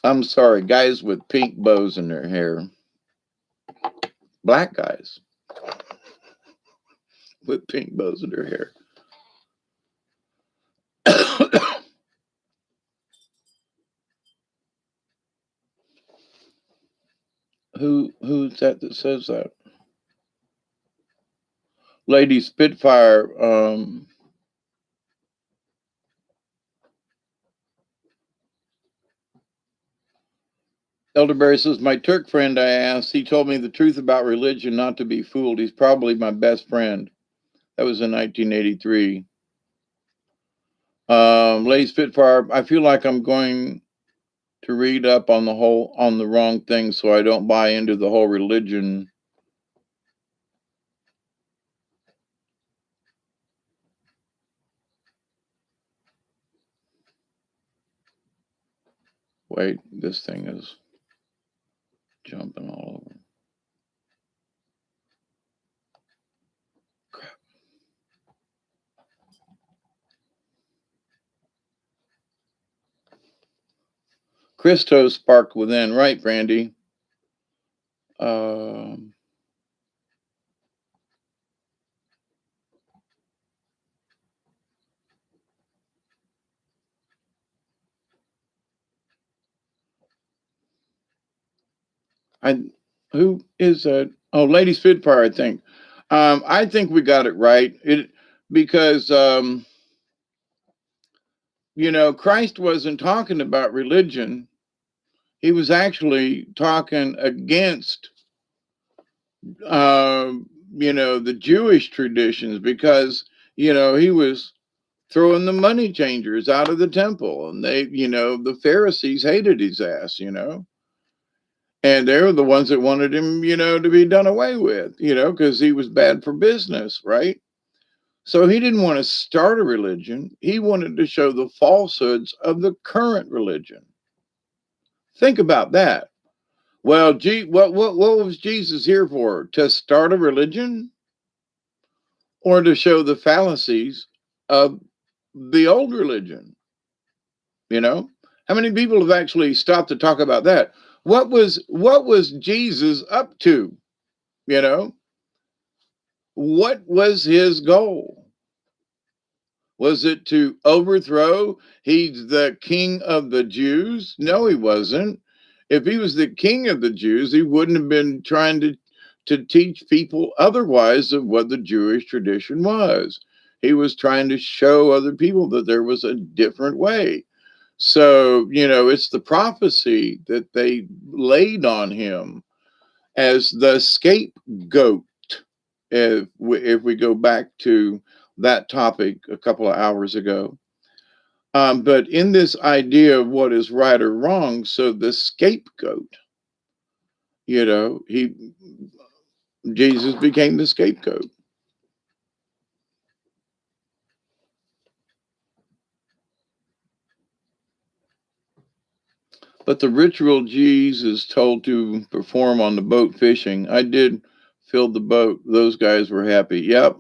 S1: I'm sorry, guys with pink bows in their hair, black guys with pink bows in their hair. Who's that says that? Lady Spitfire. Elderberry says, my Turk friend I asked, he told me the truth about religion, not to be fooled. He's probably my best friend. That was in 1983. Lady Spitfire, I feel like I'm going to read up on the wrong thing, so I don't buy into the whole religion. Wait, this thing is jumping all over. Crap. Christos sparked within, right, Brandy? Um, I who is that? Oh, Lady Spitfire, I think. I think we got it right. It because Christ wasn't talking about religion. He was actually talking against the Jewish traditions because he was throwing the money changers out of the temple, and the Pharisees hated his ass. And they were the ones that wanted him, to be done away with, because he was bad for business, right? So he didn't want to start a religion. He wanted to show the falsehoods of the current religion. Think about that. Well, what was Jesus here for? To start a religion or to show the fallacies of the old religion? How many people have actually stopped to talk about that? What was Jesus up to? You know, what was his goal? Was it to overthrow? He's the king of the Jews? No, he wasn't. If he was the king of the Jews, he wouldn't have been trying to teach people otherwise of what the Jewish tradition was. He was trying to show other people that there was a different way. So, it's the prophecy that they laid on him as the scapegoat. If we go back to that topic a couple of hours ago. But in this idea of what is right or wrong, so the scapegoat, Jesus became the scapegoat. But the ritual Jesus told to perform on the boat fishing, I did fill the boat. Those guys were happy. Yep.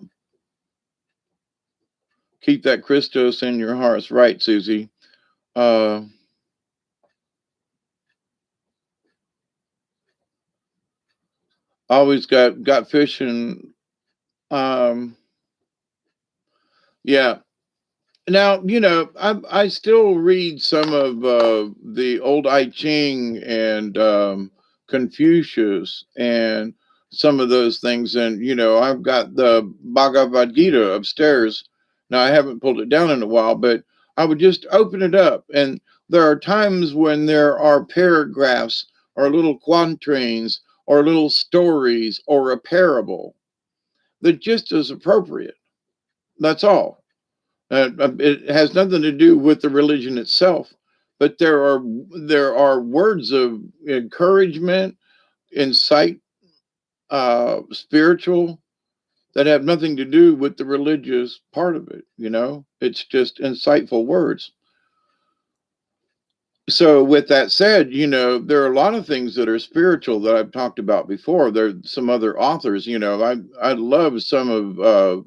S1: Keep that Christos in your hearts. Right, Susie. Uh, always got fishing. Um, yeah. Now, I still read some of the old I Ching and Confucius and some of those things. And, I've got the Bhagavad Gita upstairs. Now, I haven't pulled it down in a while, but I would just open it up. And there are times when there are paragraphs or little quatrains or little stories or a parable that just is appropriate. That's all. It has nothing to do with the religion itself, but there are words of encouragement, insight, spiritual, that have nothing to do with the religious part of it. It's just insightful words. So with that said, there are a lot of things that are spiritual that I've talked about before. There are some other authors, I love some of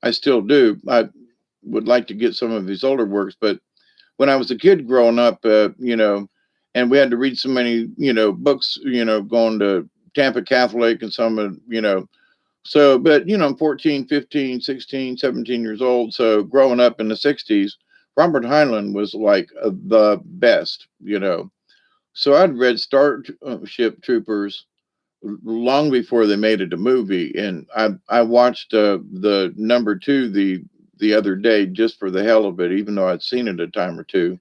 S1: I still do. I would like to get some of his older works, but when I was a kid growing up, and we had to read so many, books, going to Tampa Catholic and some of, so, but, I'm 14, 15, 16, 17 years old. So growing up in the 60s, Robert Heinlein was like the best, So I'd read Starship Troopers long before they made it a movie. And I watched the number two the other day just for the hell of it, even though I'd seen it a time or two.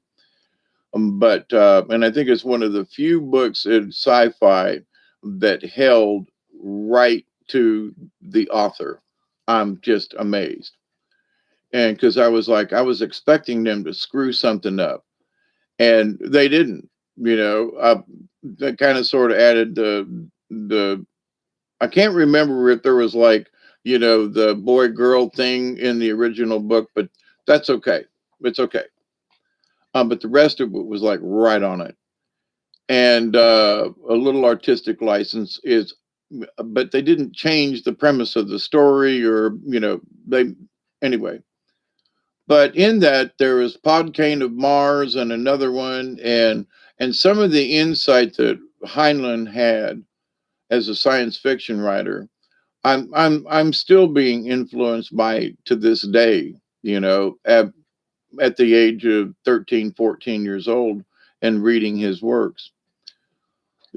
S1: But and I think it's one of the few books in sci-fi that held right to the author. I'm just amazed, and because I was expecting them to screw something up, and they didn't. That kind of sort of added the. I can't remember if there was like the boy girl thing in the original book, but that's okay. It's okay. But the rest of it was like right on it. And a little artistic license is, but they didn't change the premise of the story, or they anyway. But in that there was Podkane of Mars and another one, and some of the insight that Heinlein had as a science fiction writer, I'm still being influenced by to this day. At the age of 13, 14 years old, and reading his works.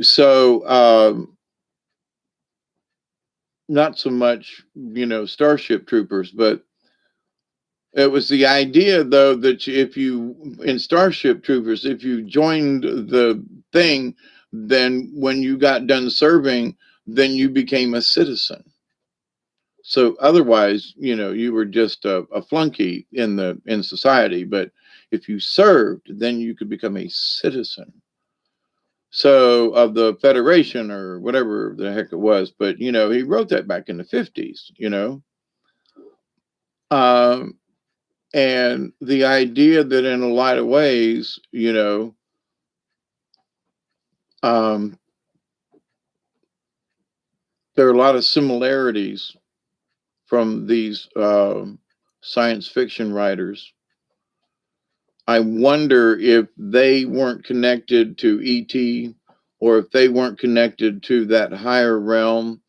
S1: So not so much, Starship Troopers, but it was the idea though that if you in Starship Troopers, if you joined the thing, then when you got done serving, then you became a citizen. So otherwise, you were just a flunky in society. But if you served, then you could become a citizen. So of the Federation or whatever the heck it was. But he wrote that back in the 50s. Um, and the idea that in a lot of ways, um, there are a lot of similarities from these science fiction writers. I wonder if they weren't connected to ET, or if they weren't connected to that higher realm.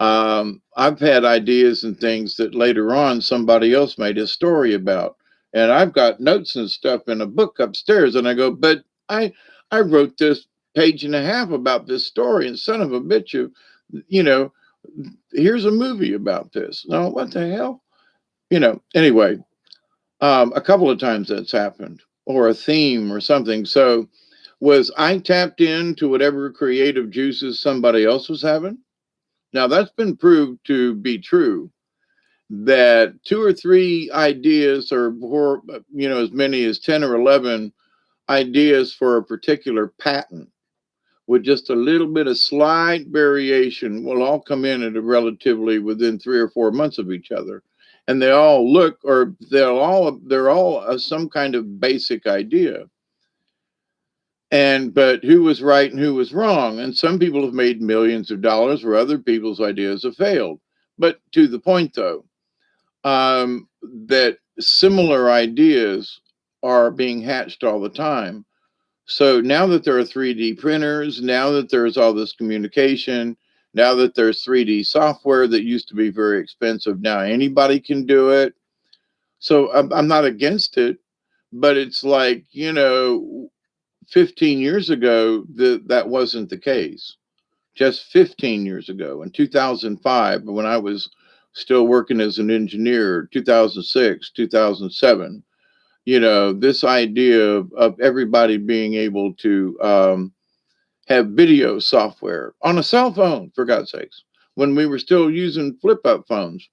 S1: I've had ideas and things that later on somebody else made a story about, and I've got notes and stuff in a book upstairs, and I go, but I wrote this page and a half about this story, and son of a bitch, you know, here's a movie about this. No, what the hell? Anyway, a couple of times that's happened, or a theme or something. So was I tapped into whatever creative juices somebody else was having? Now that's been proved to be true, that two or three ideas, or as many as 10 or 11 ideas for a particular patent, with just a little bit of slight variation, will all come in at a relatively within 3 or 4 months of each other. And they all look, or they're all some kind of basic idea. But who was right and who was wrong? And some people have made millions of dollars where other people's ideas have failed. But to the point, though, that similar ideas are being hatched all the time. So now that there are 3D printers, now that there's all this communication, now that there's 3D software that used to be very expensive, now anybody can do it. So I'm not against it, but it's like, 15 years ago, that wasn't the case. Just 15 years ago, in 2005, when I was still working as an engineer, 2006, 2007, this idea of everybody being able to have video software on a cell phone, for God's sakes, when we were still using flip up phones.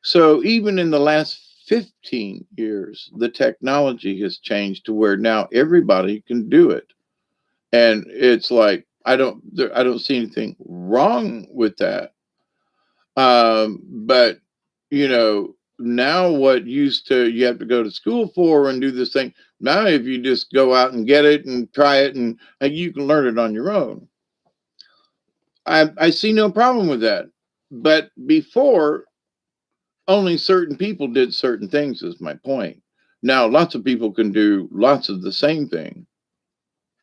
S1: So even in the last 15 years, the technology has changed to where now everybody can do it. And it's like, I don't see anything wrong with that. But, you know, now what used to you have to go to school for and do this thing. Now, if you just go out and get it and try it, and you can learn it on your own. I see no problem with that. But before, only certain people did certain things, is my point. Now, lots of people can do lots of the same thing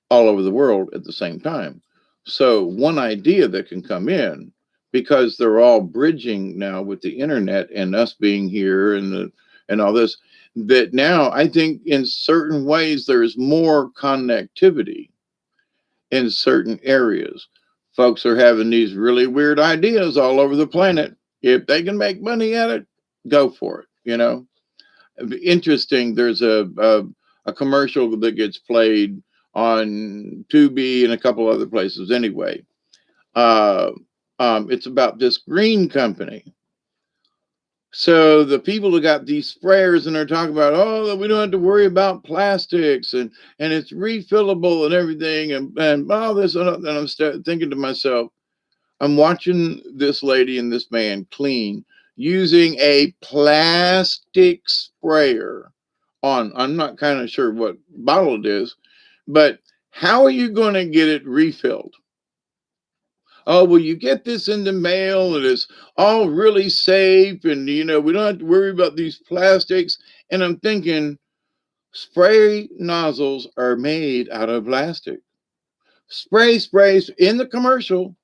S1: all over the world at the same time. So, one idea that can come in, because they're all bridging now with the internet and us being here and all this, that now I think in certain ways there's more connectivity in certain areas. Folks are having these really weird ideas all over the planet. If they can make money at it, go for it. Interesting. There's a commercial that gets played on Tubi and a couple other places anyway. Uh, it's about this green company. So the people who got these sprayers and they're talking about, oh, we don't have to worry about plastics and it's refillable and everything and all this. And I'm thinking to myself, I'm watching this lady and this man clean using a plastic sprayer on, I'm not kind of sure what bottle it is, but how are you going to get it refilled? Oh, well, you get this in the mail and it's all really safe. And, we don't have to worry about these plastics. And I'm thinking, spray nozzles are made out of plastic. Sprays in the commercial.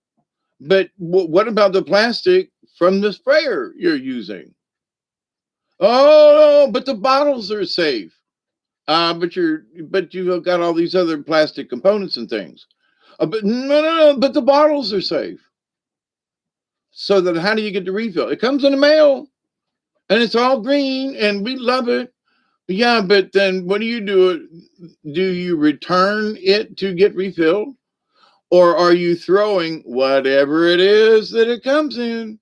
S1: But what about the plastic from the sprayer you're using? Oh, no, but the bottles are safe. But you've got all these other plastic components and things. But no, but the bottles are safe. So then how do you get the refill? It comes in the mail and it's all green and we love it. Yeah, but then what do you do? Do you return it to get refilled? Or are you throwing whatever it is that it comes in,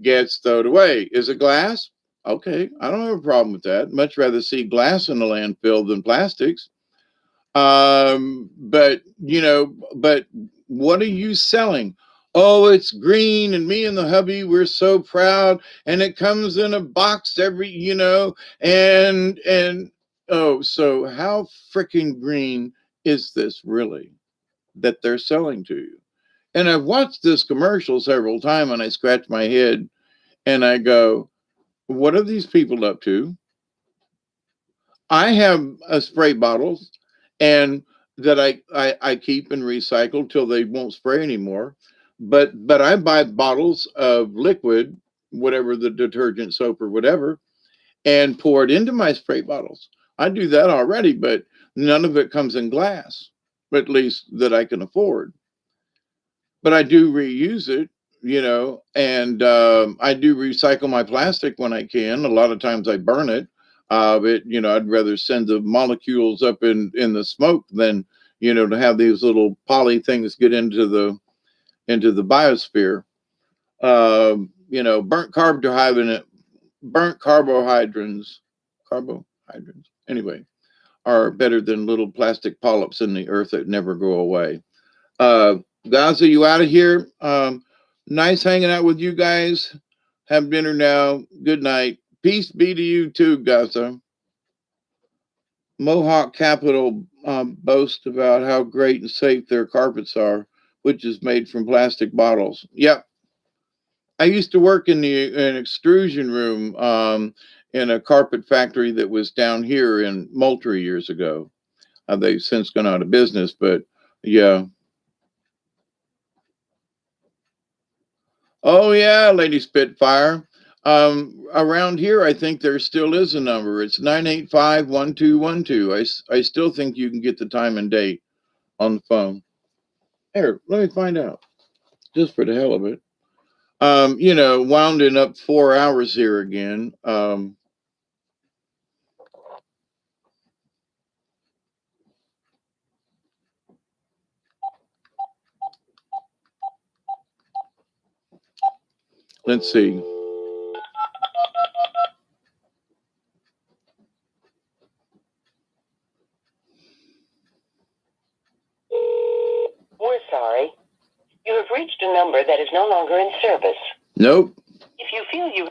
S1: gets thrown away? Is it glass? Okay, I don't have a problem with that. Much rather see glass in the landfill than plastics. But what are you selling? Oh, it's green, and me and the hubby, we're so proud, and it comes in a box and oh, so how freaking green is this really that they're selling to you? And I've watched this commercial several times, and I scratch my head and I go, what are these people up to? I have spray bottles and that I keep and recycle till they won't spray anymore. But I buy bottles of liquid, whatever the detergent, soap, or whatever, and pour it into my spray bottles. I do that already, but none of it comes in glass, at least that I can afford. But I do reuse it, and I do recycle my plastic when I can. A lot of times I burn it. I'd rather send the molecules up in the smoke than, to have these little poly things get into the biosphere. Burnt carbohydrates, anyway, are better than little plastic polyps in the earth that never go away. Uh, Guys, are you out of here? Nice hanging out with you guys. Have dinner now. Good night. Peace be to you too, Gaza. Mohawk Capital boasts about how great and safe their carpets are, which is made from plastic bottles. Yep. I used to work in an extrusion room in a carpet factory that was down here in Moultrie years ago. They've since gone out of business, but yeah. Oh yeah, Lady Spitfire. Around here, I think there still is a number. It's 985-1212. I still think you can get the time and date on the phone. Here, let me find out, just for the hell of it. Wounding up 4 hours here again. Let's see.
S2: We're sorry. You have reached a number that is no longer in service.
S1: Nope.
S2: If you feel you...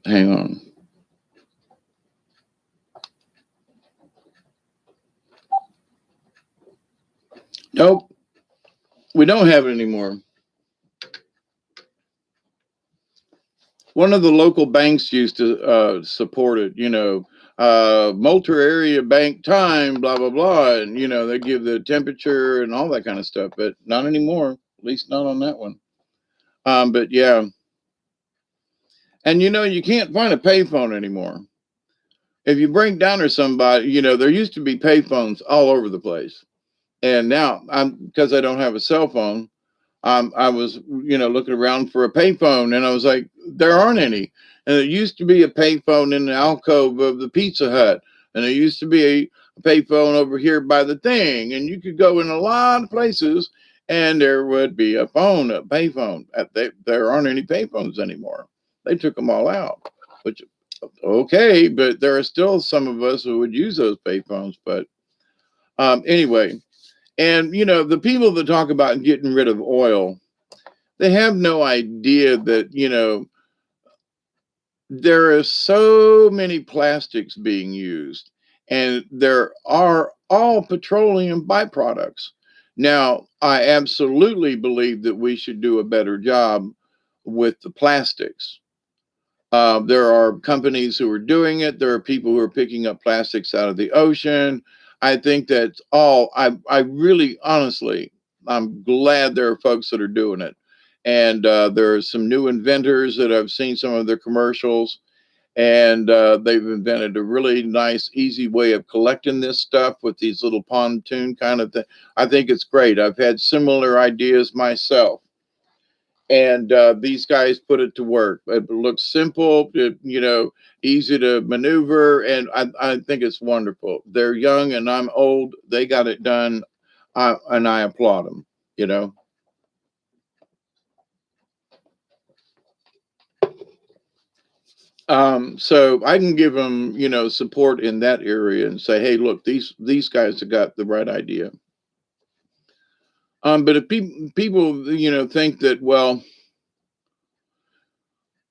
S1: Hang on. Nope, we don't have it anymore. One of the local banks used to support it, Moulter area bank time, blah, blah, blah. And, they give the temperature and all that kind of stuff, but not anymore, at least not on that one. But yeah. And, you can't find a payphone anymore. If you break down to somebody, there used to be payphones all over the place. And now because I don't have a cell phone, I was, looking around for a payphone, and I was like, there aren't any. And it used to be a payphone in the alcove of the Pizza Hut, and there used to be a payphone over here by the thing, and you could go in a lot of places, and there would be a payphone. There aren't any payphones anymore. They took them all out, which okay, but there are still some of us who would use those payphones. But anyway. And, the people that talk about getting rid of oil, they have no idea that, there are so many plastics being used, and there are all petroleum byproducts. Now, I absolutely believe that we should do a better job with the plastics. There are companies who are doing it. There are people who are picking up plastics out of the ocean. I think that's all. I really, honestly, I'm glad there are folks that are doing it. And there are some new inventors that I've seen some of their commercials, and they've invented a really nice, easy way of collecting this stuff with these little pontoon kind of thing. I think it's great. I've had similar ideas myself, and these guys put it to work. It looks simple, easy to maneuver, and I think it's wonderful. They're young and I'm old. They got it done, and I applaud them. You know. So I can give them, support in that area and say, hey, look, these guys have got the right idea. But if people, think that, well,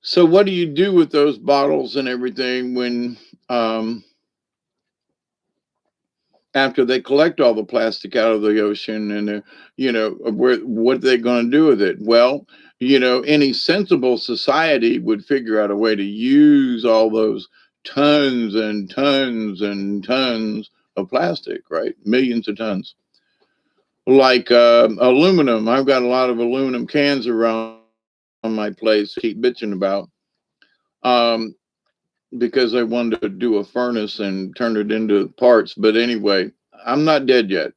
S1: so what do you do with those bottles and everything when after they collect all the plastic out of the ocean, and what are they going to do with it? Well, any sensible society would figure out a way to use all those tons and tons and tons of plastic, right? Millions of tons. Like aluminum. I've got a lot of aluminum cans around my place to keep bitching about. Um, because I wanted to do a furnace and turn it into parts. But anyway, I'm not dead yet.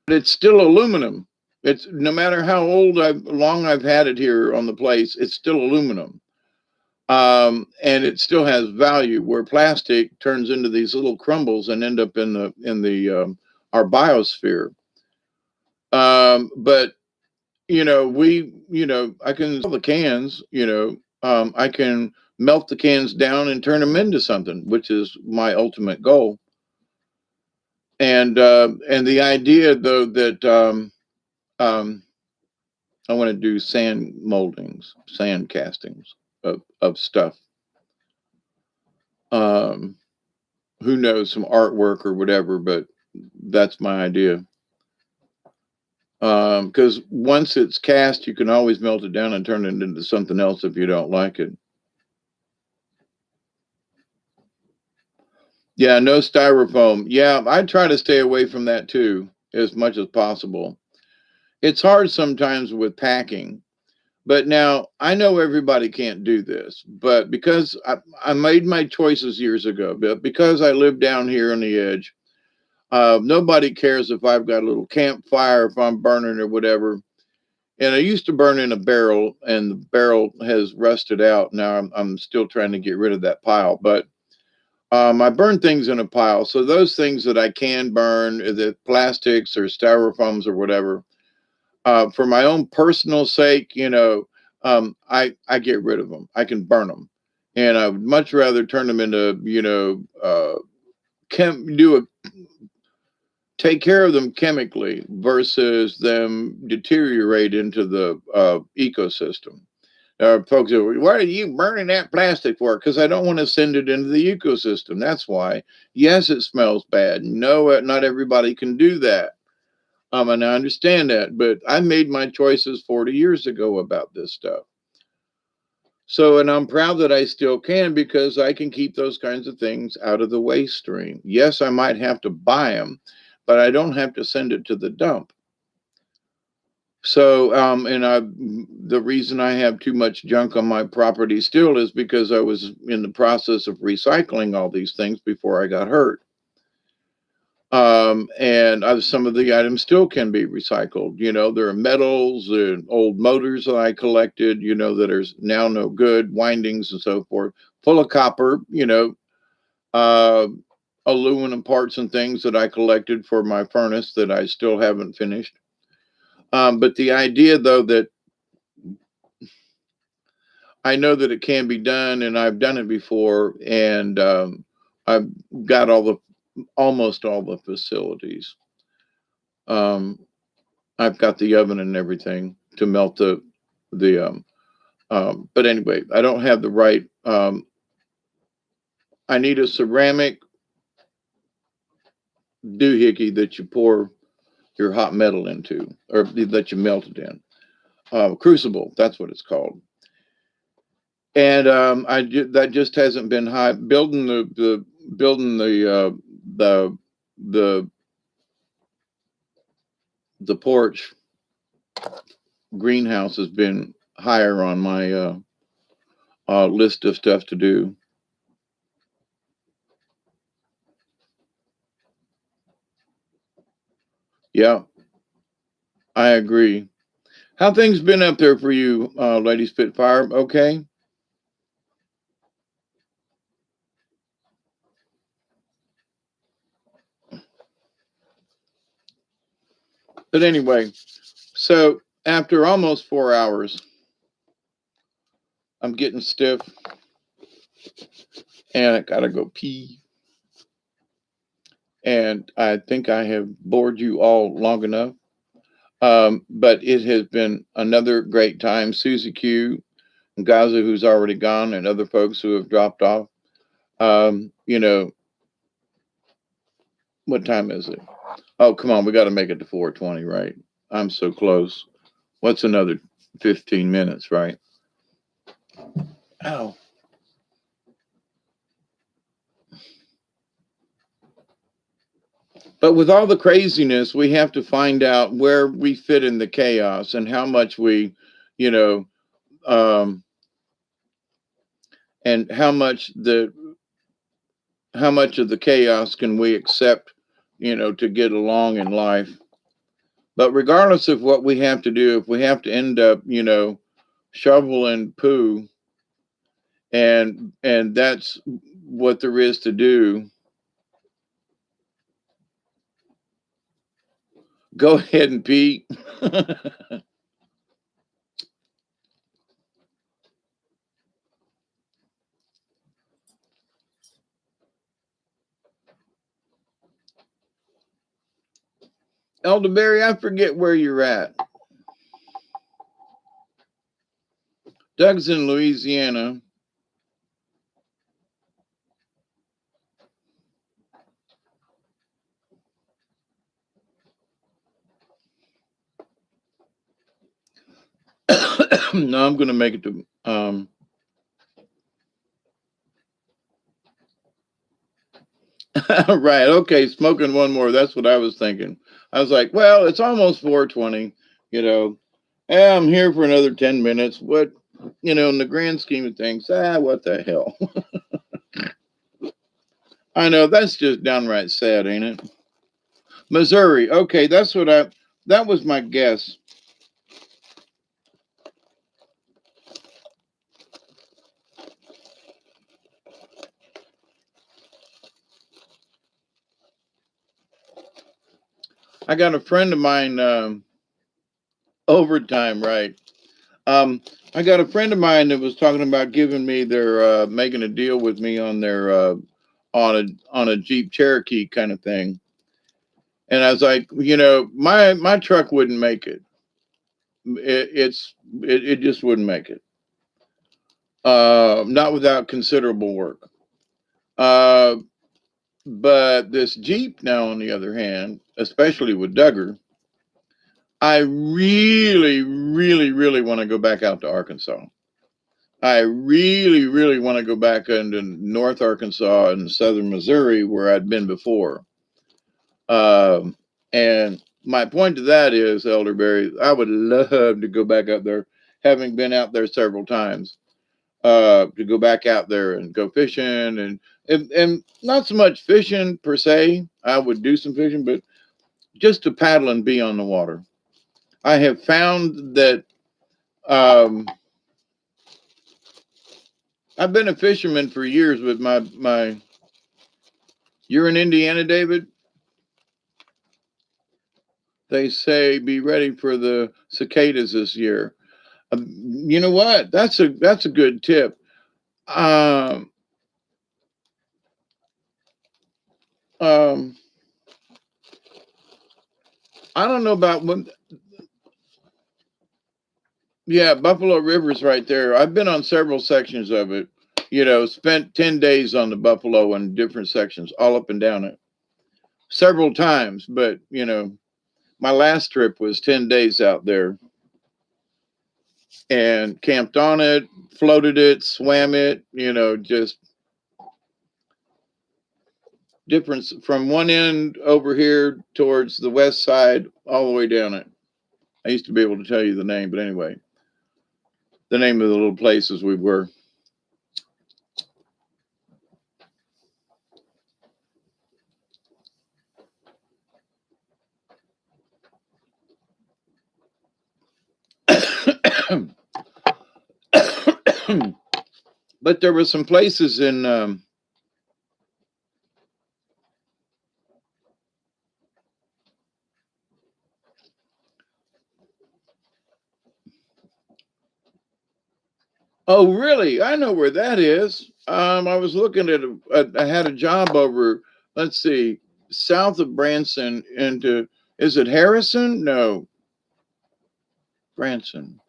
S1: But it's still aluminum. It's no matter how long I've had it here on the place, it's still aluminum. And it still has value. Where plastic turns into these little crumbles and end up in the our biosphere. But I can sell the cans. I can melt the cans down and turn them into something, which is my ultimate goal. And the idea though that um, I want to do sand moldings, sand castings of stuff. Um, who knows, some artwork or whatever, but that's my idea. Because once it's cast, you can always melt it down and turn it into something else if you don't like it. Yeah, no styrofoam. Yeah, I try to stay away from that too, as much as possible. It's hard sometimes with packing, but now I know everybody can't do this, but because I made my choices years ago, but because I live down here on the edge, nobody cares if I've got a little campfire, if I'm burning or whatever. And I used to burn in a barrel, and the barrel has rusted out. Now I'm still trying to get rid of that pile, but I burn things in a pile. So those things that I can burn, the plastics or styrofoams or whatever, for my own personal sake, I get rid of them. I can burn them, and I would much rather turn them into, do a take care of them chemically versus them deteriorate into the ecosystem. Folks are, what are you burning that plastic for? Because I don't want to send it into the ecosystem. That's why. Yes, it smells bad. No, not everybody can do that. And I understand that, but I made my choices 40 years ago about this stuff. So, and I'm proud that I still can because I can keep those kinds of things out of the waste stream. Yes, I might have to buy them, but I don't have to send it to the dump. So, the reason I have too much junk on my property still is because I was in the process of recycling all these things before I got hurt. Some of the items still can be recycled. There are metals and old motors that I collected, that are now no good, windings and so forth, full of copper, uh, aluminum parts and things that I collected for my furnace that I still haven't finished. But the idea, though, that I know that it can be done, and I've done it before, and I've got almost all the facilities. I've got the oven and everything to melt the. But anyway, I don't have the right. I need a ceramic doohickey that you pour your hot metal into, or that you melt it in. Crucible, that's what it's called. And that just hasn't been high. Building the the porch greenhouse has been higher on my list of stuff to do. Yeah, I agree. How things been up there for you, Lady Spitfire? Okay. But anyway, so after almost 4 hours, I'm getting stiff and I gotta go pee. And I think I have bored you all long enough. But it has been another great time. Susie Q, Gaza, who's already gone, and other folks who have dropped off. Um, you know, what time is it? Oh, come on, we got to make it to 4:20, right? I'm so close. What's another 15 minutes, right? Ow. But with all the craziness, we have to find out where we fit in the chaos and how much we, you know, um, and how much of the chaos can we accept, to get along in life. But regardless of what we have to do, if we have to end up, shoveling poo, and that's what there is to do, go ahead and pee. Elderberry, I forget where you're at. Doug's in Louisiana. No, I'm going to make it to. Right. Okay. Smoking one more. That's what I was thinking. I was like, well, it's almost 4:20. Yeah, I'm here for another 10 minutes. What, in the grand scheme of things, what the hell? I know that's just downright sad, ain't it? Missouri. Okay. That was my guess. I got a friend of mine, overtime, right? I got a friend of mine that was talking about giving me making a deal with me on their, on a Jeep Cherokee kind of thing. And I was like, my truck wouldn't make it. It just wouldn't make it. not without considerable work. Uh, but this Jeep now, on the other hand, especially with Duggar, I really, really, really want to go back out to Arkansas. I really, really want to go back into North Arkansas and southern Missouri where I'd been before. And my point to that is, Elderberry, I would love to go back up there, having been out there several times, to go back out there and go fishing and not so much fishing per se. I would do some fishing, but just to paddle and be on the water. I have found that um, I've been a fisherman for years with my. You're in Indiana, David. They say be ready for the cicadas this year. You know what? That's a good tip. Um, um, I don't know about when. Yeah, Buffalo River's right there. I've been on several sections of it. You know, spent 10 days on the Buffalo in different sections, all up and down it, several times. But you know, my last trip was 10 days out there and camped on it, floated it, swam it. You know, just difference from one end over here towards the west side, all the way down it. I used to be able to tell you the name, but anyway, the name of the little places we were. But there were some places in. Oh, really? I know where that is. I was looking at I had a job over. Let's see, south of Branson into. Is it Harrison? No, Branson.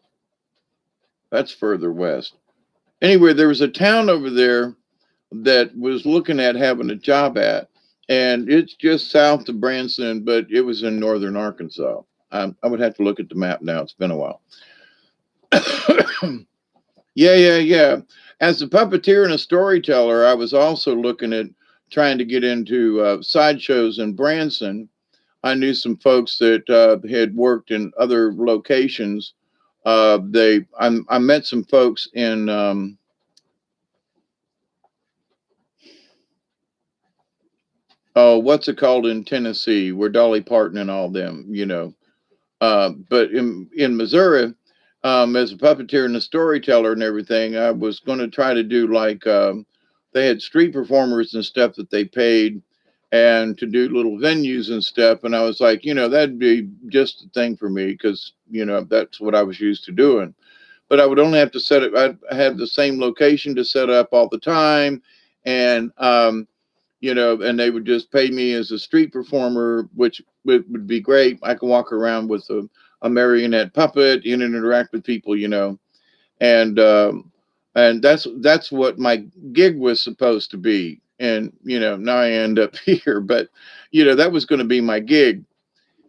S1: That's further west. Anyway, there was a town over there that was looking at having a job at, and it's just south of Branson, but it was in northern Arkansas. I would have to look at the map now. It's been a while. Yeah, yeah, yeah. As a puppeteer and a storyteller, I was also looking at trying to get into sideshows in Branson. I knew some folks that had worked in other locations. I met some folks in oh, what's it called in Tennessee, where Dolly Parton and all them, you know. But in Missouri, as a puppeteer and a storyteller and everything, I was going to try to do like they had street performers and stuff that they paid, and to do little venues and stuff. And I was like, you know, that'd be just the thing for me because you know that's what I was used to doing. But I would only have to set it. I'd have the same location to set up all the time, and you know, and they would just pay me as a street performer, which would be great. I can walk around with a marionette puppet and interact with people, you know, and that's what my gig was supposed to be. And you know, now I end up here, but you know, that was going to be my gig,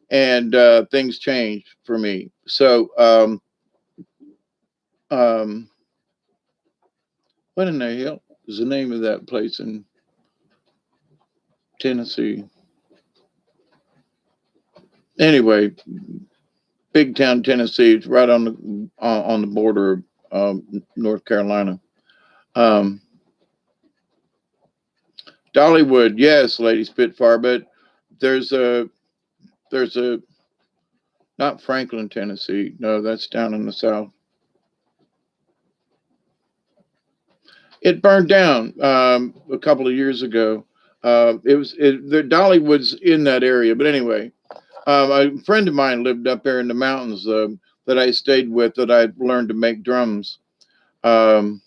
S1: and things changed for me. So, um, what in the hell is the name of that place in Tennessee? Anyway, big town Tennessee. It's right on the border of North Carolina. Um, Dollywood, yes, Lady Spitfire, but there's a there's a not Franklin, Tennessee. No, that's down in the south. It burned down a couple of years ago. The Dollywood's in that area, but anyway, a friend of mine lived up there in the mountains that I stayed with. That I learned to make drums. Um,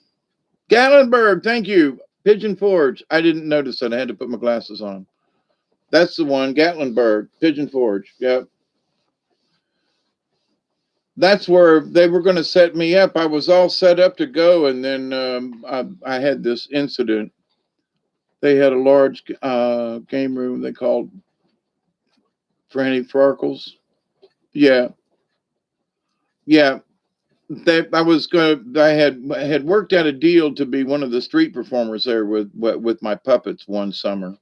S1: Gatlinburg, thank you. Pigeon Forge. I didn't notice that. I had to put my glasses on. That's the one. Gatlinburg, Pigeon Forge. Yep. that's where they were going to set me up. I was all set up to go, and then I had this incident. They had a large game room they called Franny Farkles. Yeah, yeah. I had worked out a deal to be one of the street performers there with my puppets one summer,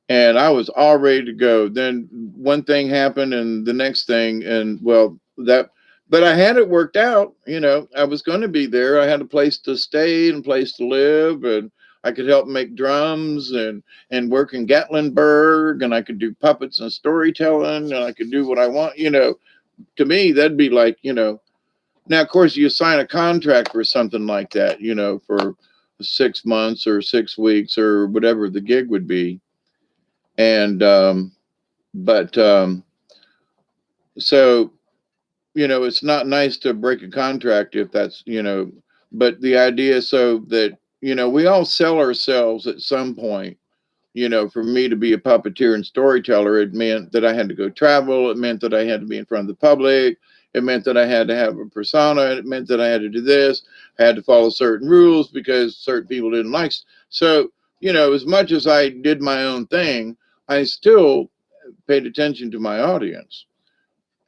S1: and I was all ready to go. Then one thing happened, and the next thing, and well, that. But I had it worked out. You know, I was going to be there. I had a place to stay and a place to live, and I could help make drums and work in Gatlinburg, and I could do puppets and storytelling, and I could do what I want. You know, to me, that'd be like, you know. Now, of course, you sign a contract for something like that, you know, for 6 months or 6 weeks or whatever the gig would be. And, but, so, you know, it's not nice to break a contract if that's, you know, but the idea is so that, you know, we all sell ourselves at some point. You know, for me to be a puppeteer and storyteller, it meant that I had to go travel. It meant that I had to be in front of the public. It meant that I had to have a persona. It meant that I had to do this. I had to follow certain rules because certain people didn't like. So, you know, as much as I did my own thing, I still paid attention to my audience.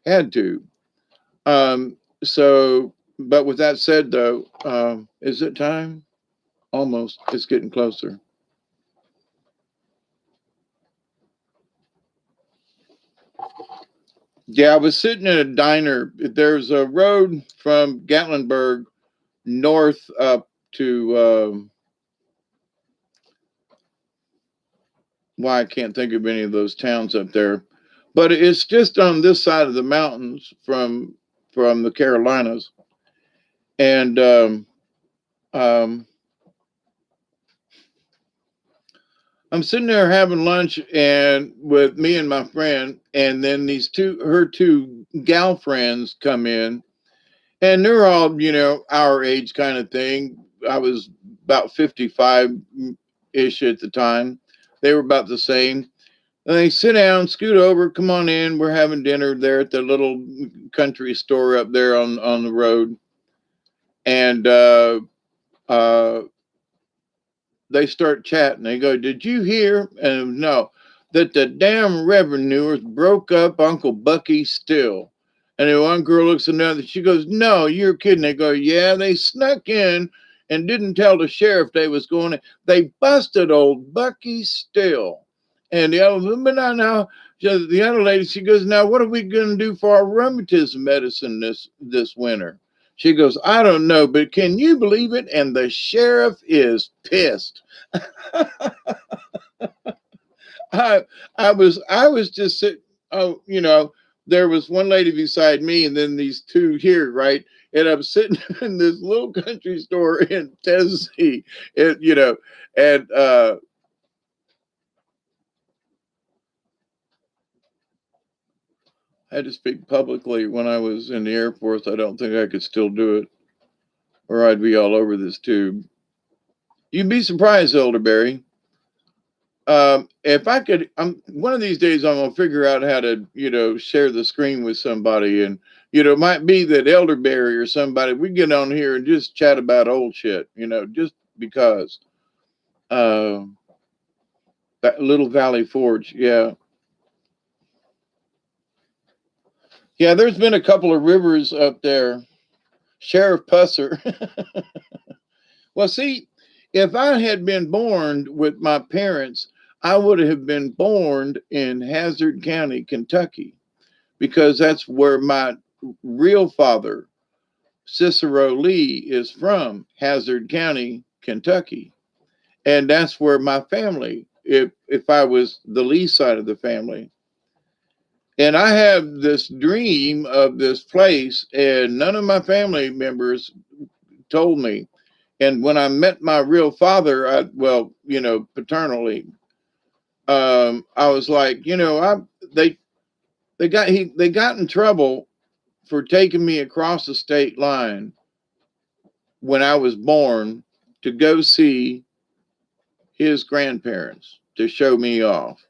S1: Had to. But with that said, though, is it time? Almost. It's getting closer. Yeah, I was sitting in a diner. There's a road from Gatlinburg north up to why I can't think of any of those towns up there, but it's just on this side of the mountains from the Carolinas, and um, I'm sitting there having lunch and with me and my friend, and then her two gal friends come in, and they're all, you know, our age kind of thing. I was about 55 ish at the time. They were about the same. And they sit down, scoot over, come on in. We're having dinner there at the little country store up there on the road. And uh, they start chatting. They go, "Did you hear?" And no, that the damn revenuers broke up Uncle Bucky Still. And then one girl looks at another. She goes, "No, you're kidding." They go, "Yeah, they snuck in and didn't tell the sheriff they was going in. They busted old Bucky Still." And the other, but now, the other lady, she goes, "Now what are we going to do for our rheumatism medicine this winter?" She goes, "I don't know, but can you believe it?" And the sheriff is pissed. I I was just sitting. Oh, you know, there was one lady beside me, and then these two here, right? And I'm sitting in this little country store in Tennessee, and you know, and I had to speak publicly when I was in the Air Force. I don't think I could still do it, or I'd be all over this tube. You'd be surprised, Elderberry. If I could, one of these days I'm gonna figure out how to, you know, share the screen with somebody, and you know, it might be that Elderberry or somebody we get on here and just chat about old shit, you know, just because. Uh, that Little Valley Forge, yeah, yeah. There's been a couple of rivers up there. Sheriff Pusser. Well, see, if I had been born with my parents, I would have been born in Hazard County, Kentucky, because that's where my real father, Cicero Lee, is from, Hazard County, Kentucky. And that's where my family, if I was the Lee side of the family. And I have this dream of this place, and none of my family members told me. And when I met my real father, well, you know, paternally, I was like, you know, they they got in trouble for taking me across the state line when I was born to go see his grandparents to show me off.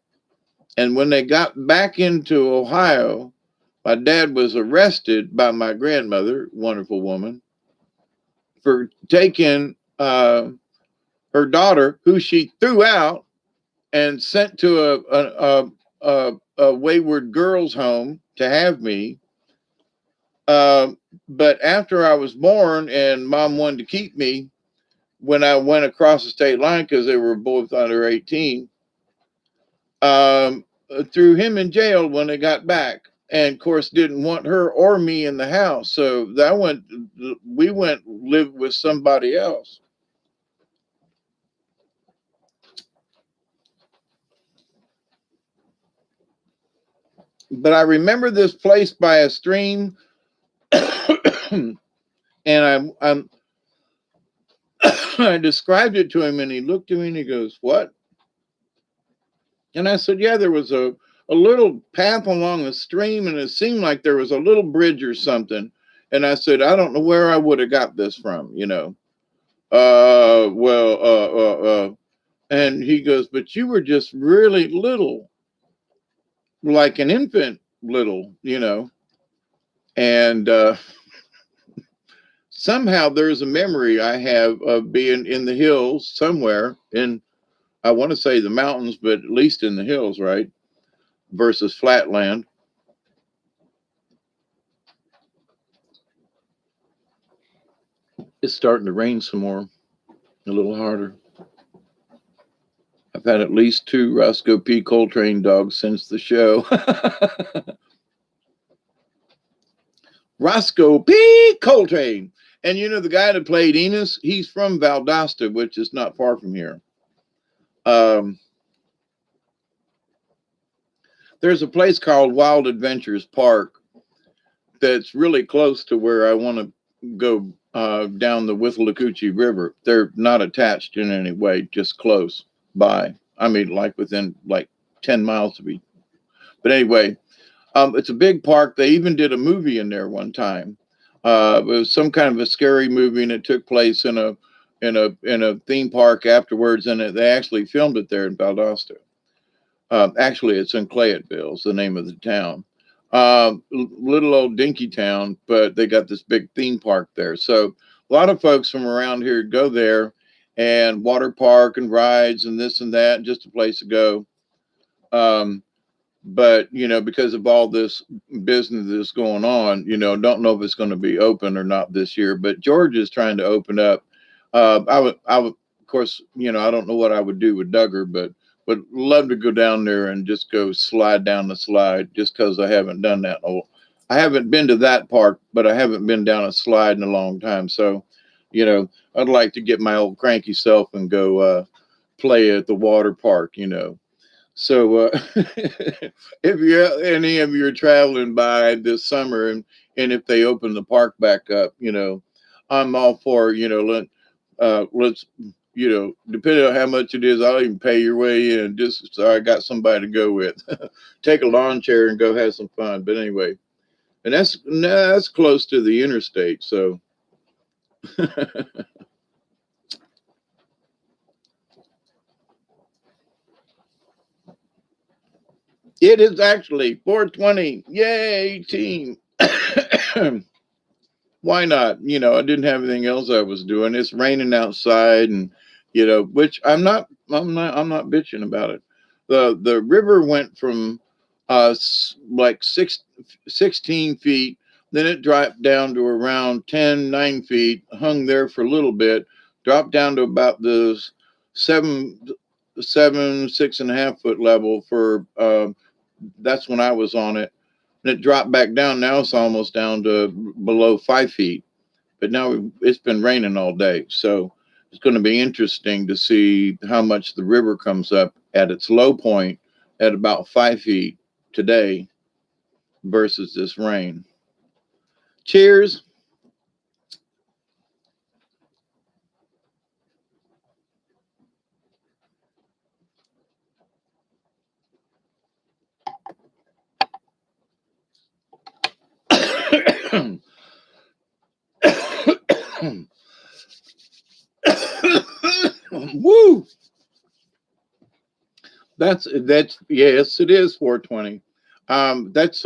S1: And when they got back into Ohio, My dad was arrested by my grandmother, wonderful woman, for taking her daughter, who she threw out and sent to a wayward girls' home to have me. But after I was born and mom wanted to keep me, when I went across the state line because they were both under 18, threw him in jail when they got back. And of course, didn't want her or me in the house. So we went live with somebody else. But I remember this place by a stream, and I'm I described it to him, and he looked at me and he goes, "What?" And I said, "Yeah, there was a little path along the stream, and it seemed like there was a little bridge or something." And I said, "I don't know where I would have got this from, you know." Well, and he goes, "But you were just really little, like an infant little, you know." And somehow there's a memory I have of being in the hills somewhere in, I want to say the mountains, but at least in the hills, right? Versus flatland. It's starting to rain some more, a little harder. I've had at least 2 Roscoe P. Coltrane dogs since the show. Roscoe P. Coltrane. And you know, the guy that played Enos, he's from Valdosta, which is not far from here. There's a place called Wild Adventures Park that's really close to where I want to go down the Withlacoochee River. They're not attached in any way, just close by. I mean, like within like 10 miles of each. But anyway, it's a big park. They even did a movie in there one time. It was some kind of a scary movie, and it took place in a theme park afterwards. And they actually filmed it there in Valdosta. Actually, it's in Clayettville, is the name of the town. Little old dinky town, but they got this big theme park there. So a lot of folks from around here go there, and water park and rides and this and that, just a place to go. But you know, because of all this business that's going on, you know, don't know if it's going to be open or not this year. But Georgia is trying to open up. I would, of course, you know, I don't know what I would do with Duggar, but would love to go down there and just go slide down the slide, just because I haven't done that. I haven't been to that park, but I haven't been down a slide in a long time. So, you know, I'd like to get my old cranky self and go play at the water park, you know. So if any of you are traveling by this summer, and if they open the park back up, you know, I'm all for, you know, let's, you know, depending on how much it is, I'll even pay your way in, just so I got somebody to go with. Take a lawn chair and go have some fun. But anyway, and that's close to the interstate, so. It is actually 4:20. Yay, team. Why not? You know, I didn't have anything else I was doing. It's raining outside, and you know, which I'm not bitching about it. The river went from like 16 feet, then it dropped down to around 9 feet, hung there for a little bit, dropped down to about the seven, 6.5 foot level for that's when I was on it. And it dropped back down. Now it's almost down to below 5 feet. But now it's been raining all day. So it's going to be interesting to see how much the river comes up at its low point at about 5 feet today versus this rain. Cheers. Woo! That's yes, it is 4:20. That's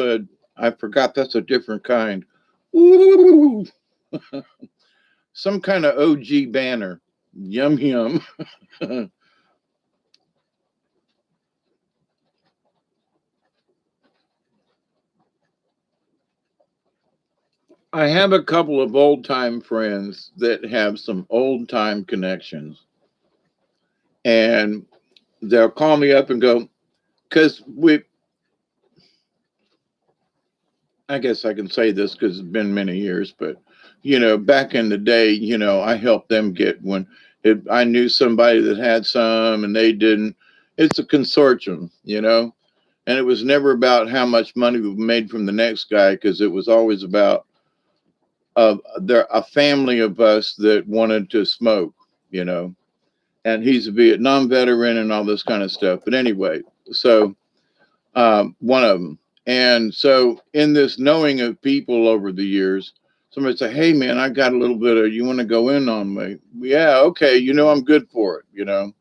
S1: I forgot that's a different kind. Ooh, some kind of OG banner. Yum yum. I have a couple of old time friends that have some old time connections, and they'll call me up and go, because I guess I can say this because it's been many years, but back in the day, I helped them get when I knew somebody that had some and they didn't. It's a consortium, and it was never about how much money we made from the next guy because it was always about there a family of us that wanted to smoke, you know, and he's a Vietnam veteran and all this kind of stuff. But anyway, so one of them. And so, in this knowing of people over the years, somebody say, "Hey, man, I got a little bit of. You want to go in on me? Yeah, okay. I'm good for it.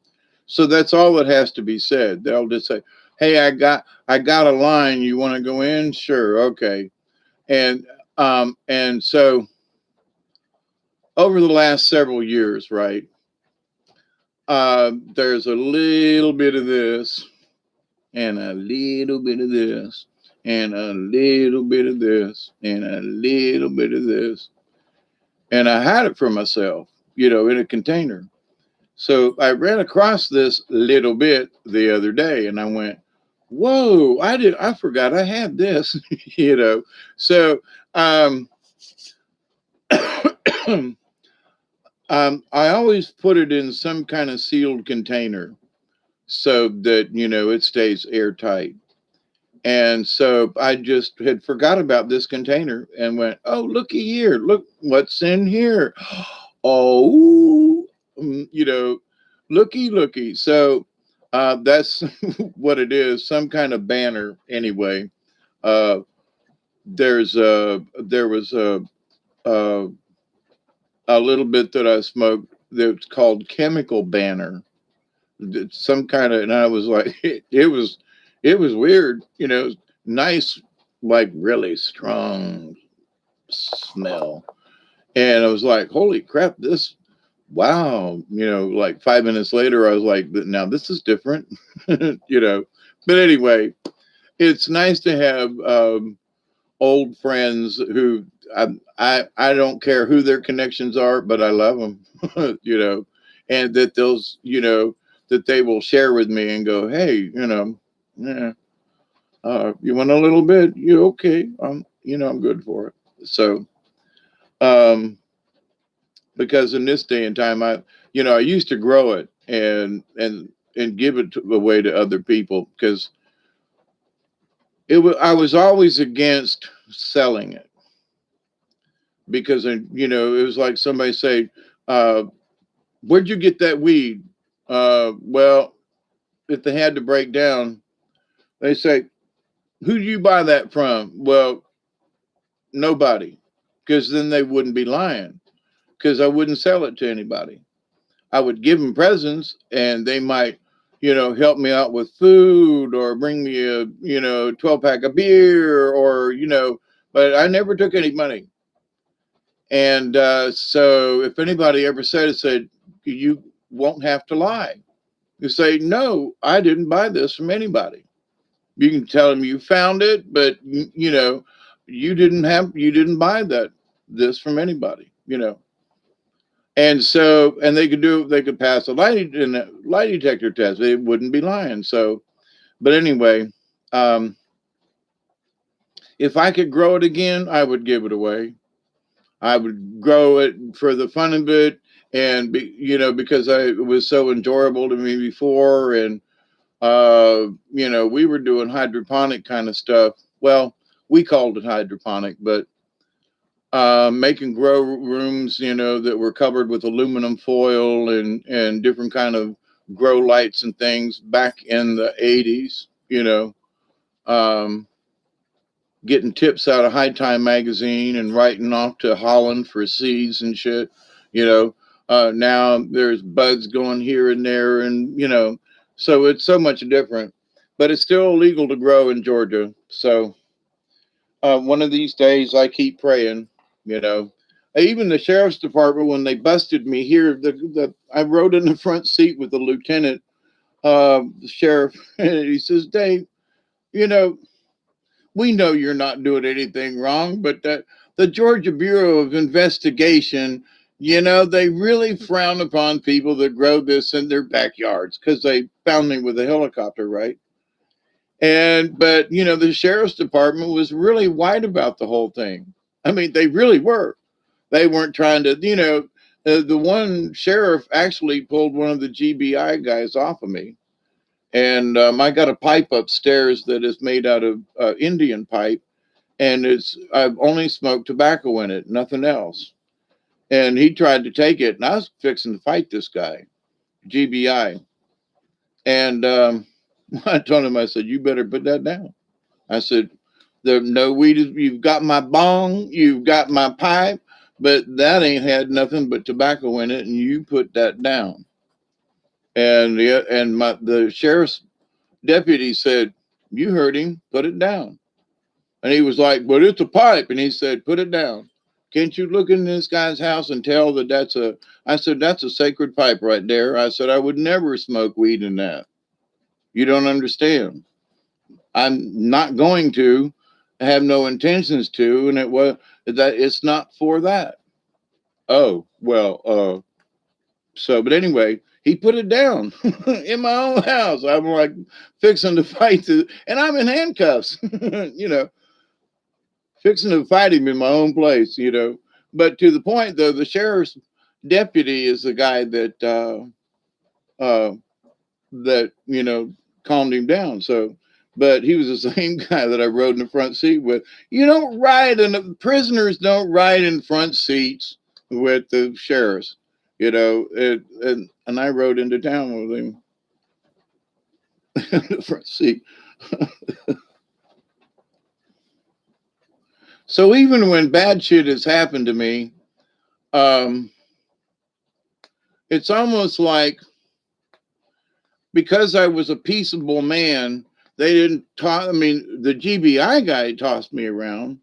S1: So that's all that has to be said. They'll just say, "Hey, I got a line. You want to go in? Sure, okay." And so over the last several years, right? There's a little bit of this and a little bit of this and a little bit of this and a little bit of this. And I had it for myself, in a container. So I ran across this little bit the other day and I went, whoa, I forgot I had this, So, um, I always put it in some kind of sealed container so that, it stays airtight. And so I just had forgot about this container and went, oh, looky here. Look what's in here. Oh, looky. So that's what it is. Some kind of banner anyway. Uh, there was a little bit that I smoked that's called chemical banner. It's some kind of, and I was like, it was weird, nice, like really strong smell. And I was like, holy crap, wow. Like 5 minutes later, I was like, now this is different, But anyway, it's nice to have old friends who I don't care who their connections are, but I love them, and that that they will share with me and go, hey, yeah, you want a little bit? You okay? I'm good for it. So, um, because in this day and time, I used to grow it and give it away to other people because I was always against selling it because it was like somebody say, "Where'd you get that weed?" Well, if they had to break down, they say, "Who do you buy that from?" Well, nobody, because then they wouldn't be lying. Because I wouldn't sell it to anybody. I would give them presents, and they might, help me out with food or bring me a 12-pack of beer or but I never took any money. And so if anybody ever said, you won't have to lie. You say, no, I didn't buy this from anybody. You can tell them you found it, but you didn't buy this from anybody. And so, and they could pass lie detector test. They wouldn't be lying. So, but anyway, um, if I could grow it again, I would give it away. I would grow it for the fun of it, and because it was so enjoyable to me before, and we were doing hydroponic kind of stuff. Well, we called it hydroponic, but making grow rooms, that were covered with aluminum foil and different kind of grow lights and things back in the 80s. Um, Getting tips out of High Time magazine and writing off to Holland for seeds and shit. You know, now there's buds going here and there, and so it's so much different. But it's still illegal to grow in Georgia. So One of these days, I keep praying. You know, even the sheriff's department when they busted me here, I rode in the front seat with the lieutenant, the sheriff, and he says, "Dave, you know, we know you're not doing anything wrong, but the Georgia Bureau of Investigation, they really frown upon people that grow this in their backyards because they found me with a helicopter, right?" But the sheriff's department was really white about the whole thing. I mean, they really were. They weren't trying to, the one sheriff actually pulled one of the GBI guys off of me. And I got a pipe upstairs that is made out of Indian pipe, and I've only smoked tobacco in it, nothing else. And he tried to take it, and I was fixing to fight this guy, GBI. And I told him, I said, "You better put that down." I said, no weed you've got my bong, you've got my pipe, but that ain't had nothing but tobacco in it, and you put that down." And the sheriff's deputy said, "You heard him, put it down." And he was like, "But it's a pipe." And he said, "Put it down. Can't you look in this guy's house and tell that I said, "That's a sacred pipe right there." I said, "I would never smoke weed in that. You don't understand. I'm not going to. I have no intentions to, and it's not for that." Oh, well, but anyway, he put it down in my own house. I'm like fixing to fight and I'm in handcuffs, fixing to fight him in my own place. But to the point though, the sheriff's deputy is the guy that calmed him down. So, but he was the same guy that I rode in the front seat with. You don't ride, and the prisoners don't ride in front seats with the sheriffs. And I rode into town with him in the front seat. So even when bad shit has happened to me, um, it's almost like because I was a peaceable man, they didn't talk. I mean, the GBI guy tossed me around,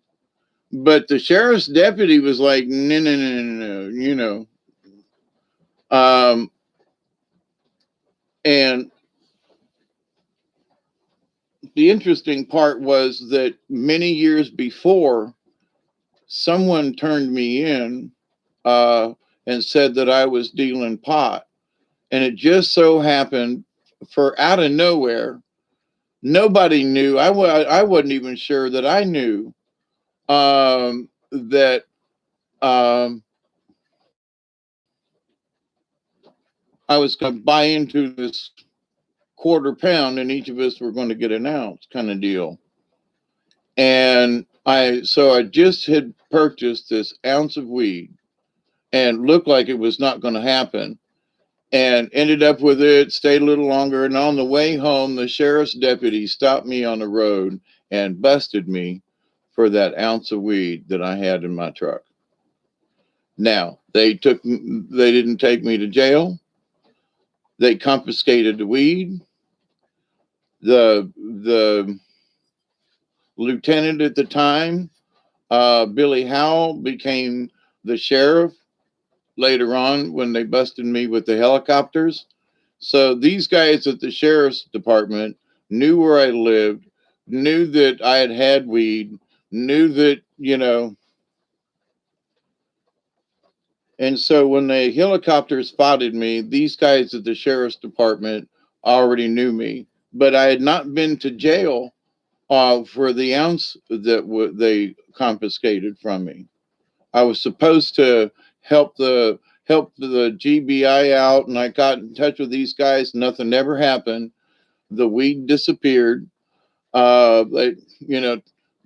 S1: but the sheriff's deputy was like, "No, no, no, no, no." And the interesting part was that many years before, someone turned me in and said that I was dealing pot. And it just so happened for out of nowhere, nobody knew. I wasn't even sure that I knew that um, I was going to buy into this quarter pound and each of us were going to get an ounce kind of deal. And I just had purchased this ounce of weed and looked like it was not going to happen and ended up with it, stayed a little longer. And on the way home, the sheriff's deputy stopped me on the road and busted me for that ounce of weed that I had in my truck. Now, they didn't take me to jail. They confiscated the weed. The lieutenant at the time, Billy Howell, became the sheriff later on when they busted me with the helicopters. So these guys at the sheriff's department knew where I lived, knew that I had weed, knew that. And so when the helicopters spotted me, these guys at the sheriff's department already knew me, but I had not been to jail for the ounce that they confiscated from me. I was supposed to help the GBI out, and I got in touch with these guys. Nothing ever happened. The weed disappeared. They,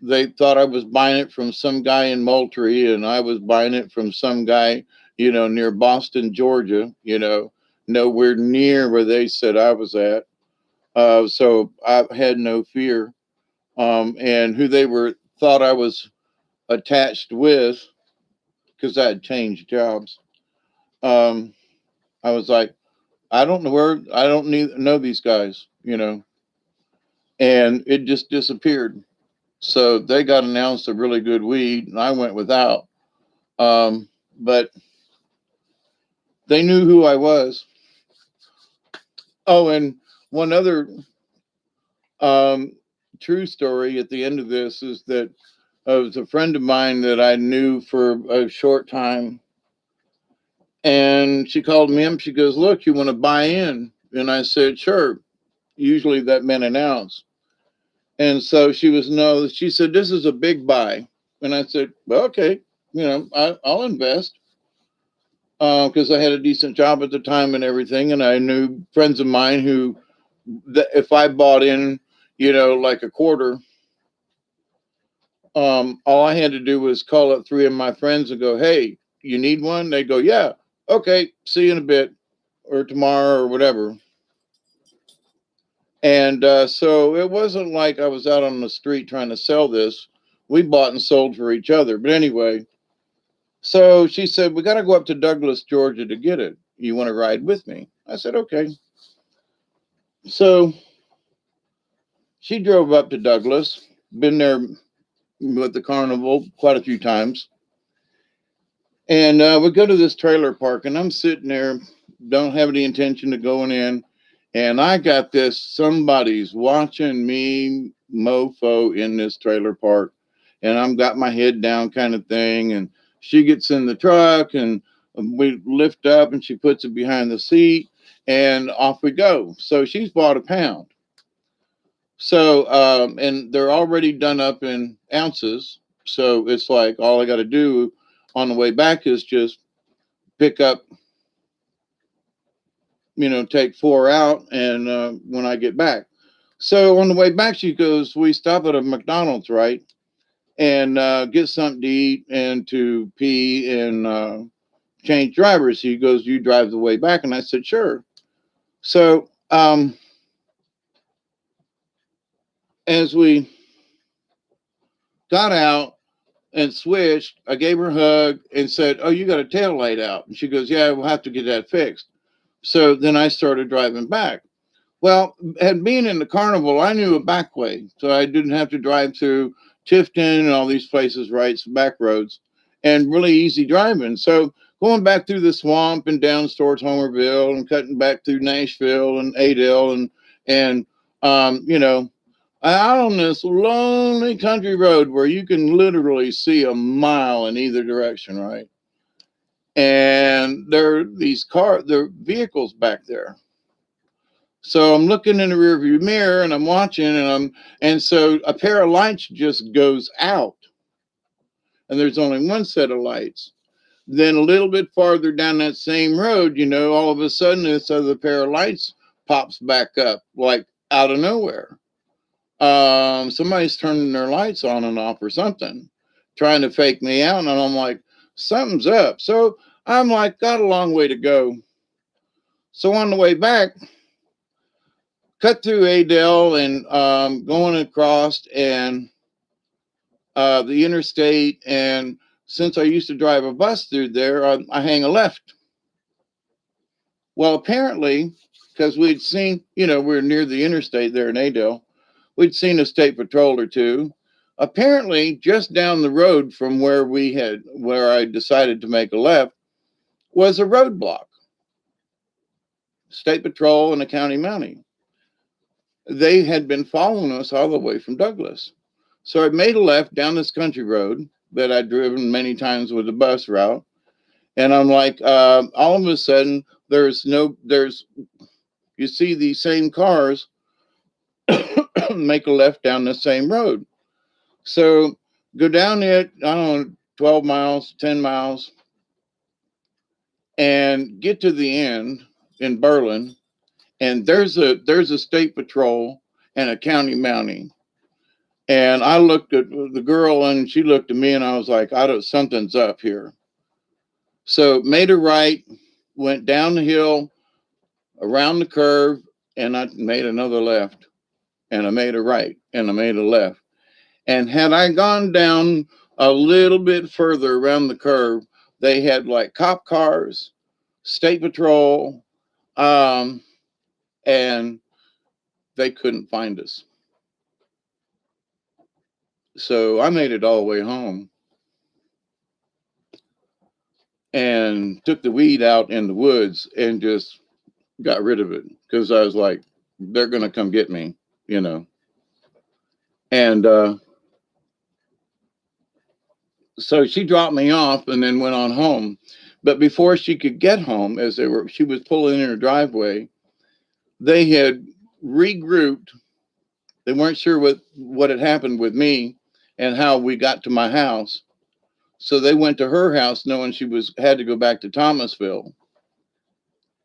S1: they thought I was buying it from some guy in Moultrie, and I was buying it from some guy, near Boston, Georgia. Nowhere near where they said I was at. So I had no fear. And who they thought I was attached with, because I had changed jobs. Um, I was like, I don't know these guys, and it just disappeared. So they got announced a really good weed, and I went without. But they knew who I was. Oh, and one other um, true story at the end of this is that it was a friend of mine that I knew for a short time. And she called me up. She goes, "Look, you want to buy in?" And I said, "Sure." Usually that meant an ounce. And so she was, no, she said, "This is a big buy." And I said, "Well, okay, I'll invest because I had a decent job at the time and everything. And I knew friends of mine who, that if I bought in, like a quarter, all I had to do was call up three of my friends and go, "Hey, you need one?" They go, "Yeah, okay, see you in a bit or tomorrow or whatever." And so it wasn't like I was out on the street trying to sell this. We bought and sold for each other. But anyway, so she said, "We got to go up to Douglas, Georgia to get it. You want to ride with me?" I said, "Okay." So she drove up to Douglas, been there with the carnival quite a few times. And we go to this trailer park, and I'm sitting there, don't have any intention of going in. And I got this somebody's watching me mofo in this trailer park. And I'm got my head down kind of thing. And she gets in the truck, and we lift up, and she puts it behind the seat, and off we go. So she's bought a pound. So, and they're already done up in ounces. So it's like all I got to do on the way back is just pick up, take four out, and when I get back. So on the way back, she goes, "We stop at a McDonald's, right? And get something to eat and to pee and change drivers." He goes, "You drive the way back?" And I said, "Sure." So as we got out and switched, I gave her a hug and said, "Oh, you got a tail light out." And she goes, "Yeah, we'll have to get that fixed." So then I started driving back. Well, had been in the carnival, I knew a back way, so I didn't have to drive through Tifton and all these places, right? Some back roads, and really easy driving. So going back through the swamp and down towards Homerville and cutting back through Nashville and Adel and out on this lonely country road where you can literally see a mile in either direction, right? And there are vehicles back there. So I'm looking in the rearview mirror and I'm watching, and so a pair of lights just goes out, and there's only one set of lights. Then a little bit farther down that same road, all of a sudden this other pair of lights pops back up like out of nowhere. Somebody's turning their lights on and off or something, trying to fake me out, and I'm like, something's up. So I'm like, got a long way to go. So on the way back, cut through Adel and going across and the interstate. And since I used to drive a bus through there, I hang a left. Well, apparently, because we'd seen, we're near the interstate there in Adel, we'd seen a state patrol or two. Apparently, just down the road from where I decided to make a left was a roadblock, state patrol and a county mountie. They had been following us all the way from Douglas. So I made a left down this country road that I'd driven many times with the bus route. And I'm like, all of a sudden, you see these same cars make a left down the same road. So go down it, I don't know, 12 miles, 10 miles, and get to the end in Berlin. And there's a state patrol and a county mountie. And I looked at the girl and she looked at me, and I was like, something's up here. So made a right, went down the hill, around the curve, and I made another left. And I made a right, and I made a left. And had I gone down a little bit further around the curve, they had like cop cars, state patrol, um, and they couldn't find us. So I made it all the way home and took the weed out in the woods and just got rid of it because I was like, they're going to come get me, you know. And so she dropped me off and then went on home. But before she could get home, she was pulling in her driveway, they had regrouped. They weren't sure what had happened with me and how we got to my house. So they went to her house knowing she had to go back to Thomasville.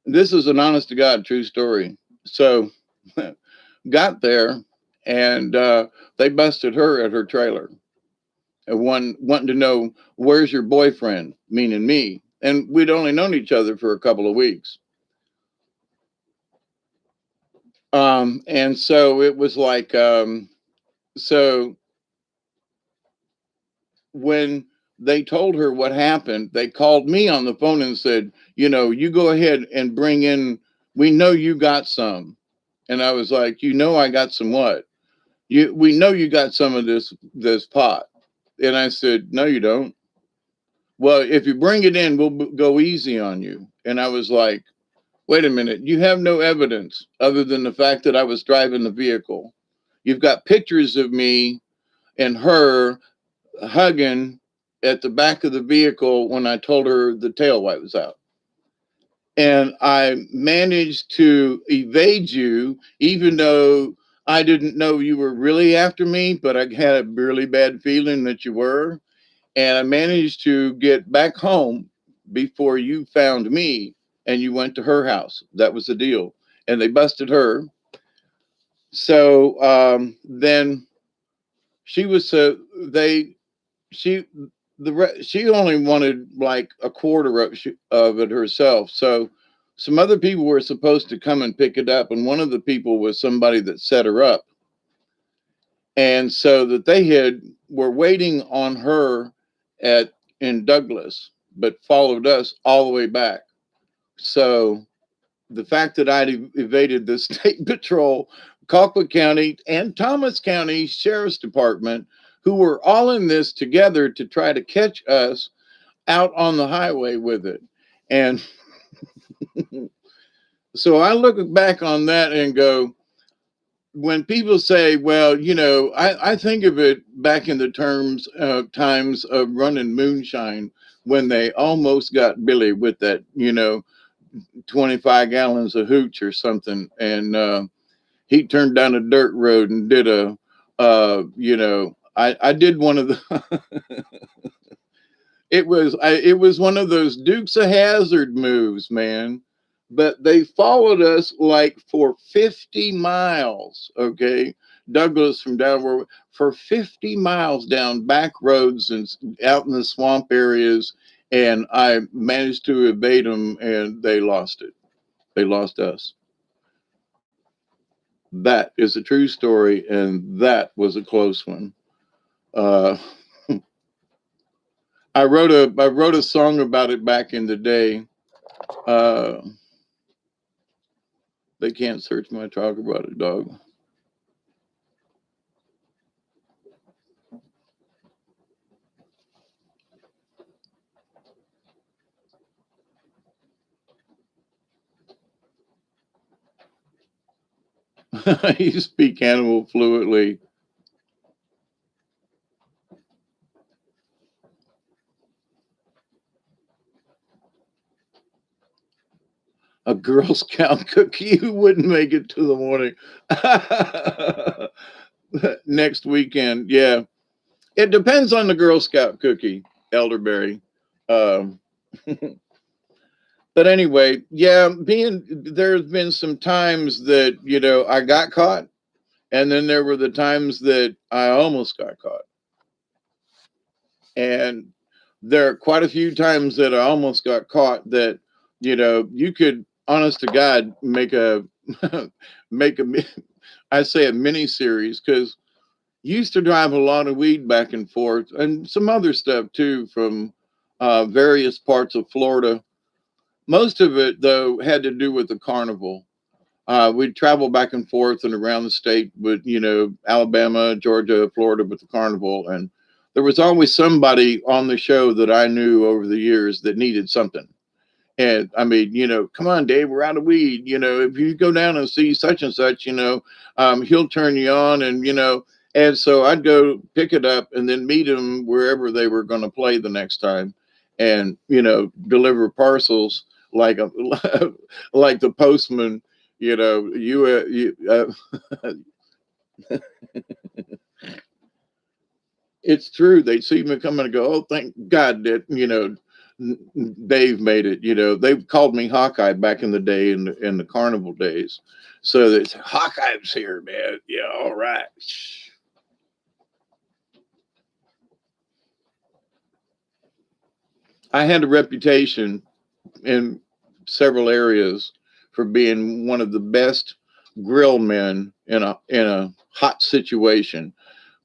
S1: This is an honest to God true story. So got there and they busted her at her trailer. And one wanting to know, where's your boyfriend, meaning me. And we'd only known each other for a couple of weeks. And so it was like, so when they told her what happened, they called me on the phone and said, you go ahead and bring in, we know you got some. And I was like, I got some what? We know you got some of this pot. And I said, no, you don't. Well, if you bring it in, we'll go easy on you. And I was like, wait a minute, you have no evidence other than the fact that I was driving the vehicle. You've got pictures of me and her hugging at the back of the vehicle when I told her the tail light was out. And I managed to evade you, even though I didn't know you were really after me, but I had a really bad feeling that you were. And I managed to get back home before you found me and you went to her house. That was the deal. And they busted her. So then she was, she only wanted like a quarter of it herself. So some other people were supposed to come and pick it up. And one of the people was somebody that set her up. And so that were waiting on her in Douglas, but followed us all the way back. So the fact that I evaded the state patrol, Colquitt County and Thomas County Sheriff's Department, who were all in this together to try to catch us out on the highway with it. And so I look back on that and go, when people say, well, I think of it back in the times of running moonshine when they almost got Billy with that, 25 gallons of hooch or something. And he turned down a dirt road and did I did one of the, it was one of those Dukes of Hazzard moves, man. But they followed us like for 50 miles, okay? Douglas from down where for 50 miles down back roads and out in the swamp areas. And I managed to evade them and they lost it. They lost us. That is a true story. And that was a close one. I wrote a song about it back in the day. They can't search my talk about it, dog. You speak animal fluently. A Girl Scout cookie who wouldn't make it to the morning. Next weekend, yeah. It depends on the Girl Scout cookie, elderberry. Um, but anyway, yeah, there's been some times that, I got caught. And then there were the times that I almost got caught. And there are quite a few times that I almost got caught that, you could, honest to God, make a, make a, I say a mini series because used to drive a lot of weed back and forth and some other stuff too from various parts of Florida. Most of it, though, had to do with the carnival. We'd travel back and forth and around the state with, Alabama, Georgia, Florida with the carnival. And there was always somebody on the show that I knew over the years that needed something. And I mean, come on, Dave, we're out of weed. If you go down and see such and such, he'll turn you on. And so I'd go pick it up and then meet him wherever they were going to play the next time, and deliver parcels like a like the postman. It's true. They see me coming and go, oh, thank God that Dave made it. They called me Hawkeye back in the day, in the carnival days. So they said, Hawkeye's here, man. Yeah, all right. I had a reputation in several areas for being one of the best grill men in a hot situation.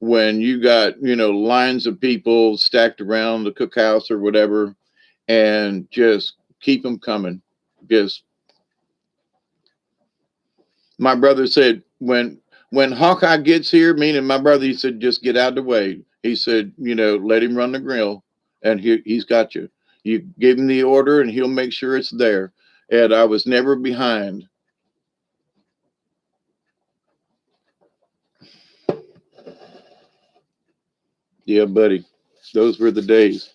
S1: When you got lines of people stacked around the cookhouse or whatever, and just keep them coming. Just my brother said, when Hawkeye gets here, meaning my brother, he said, just get out of the way. He said, let him run the grill, and he's got you. You give him the order, and he'll make sure it's there. And I was never behind. Yeah, buddy, those were the days.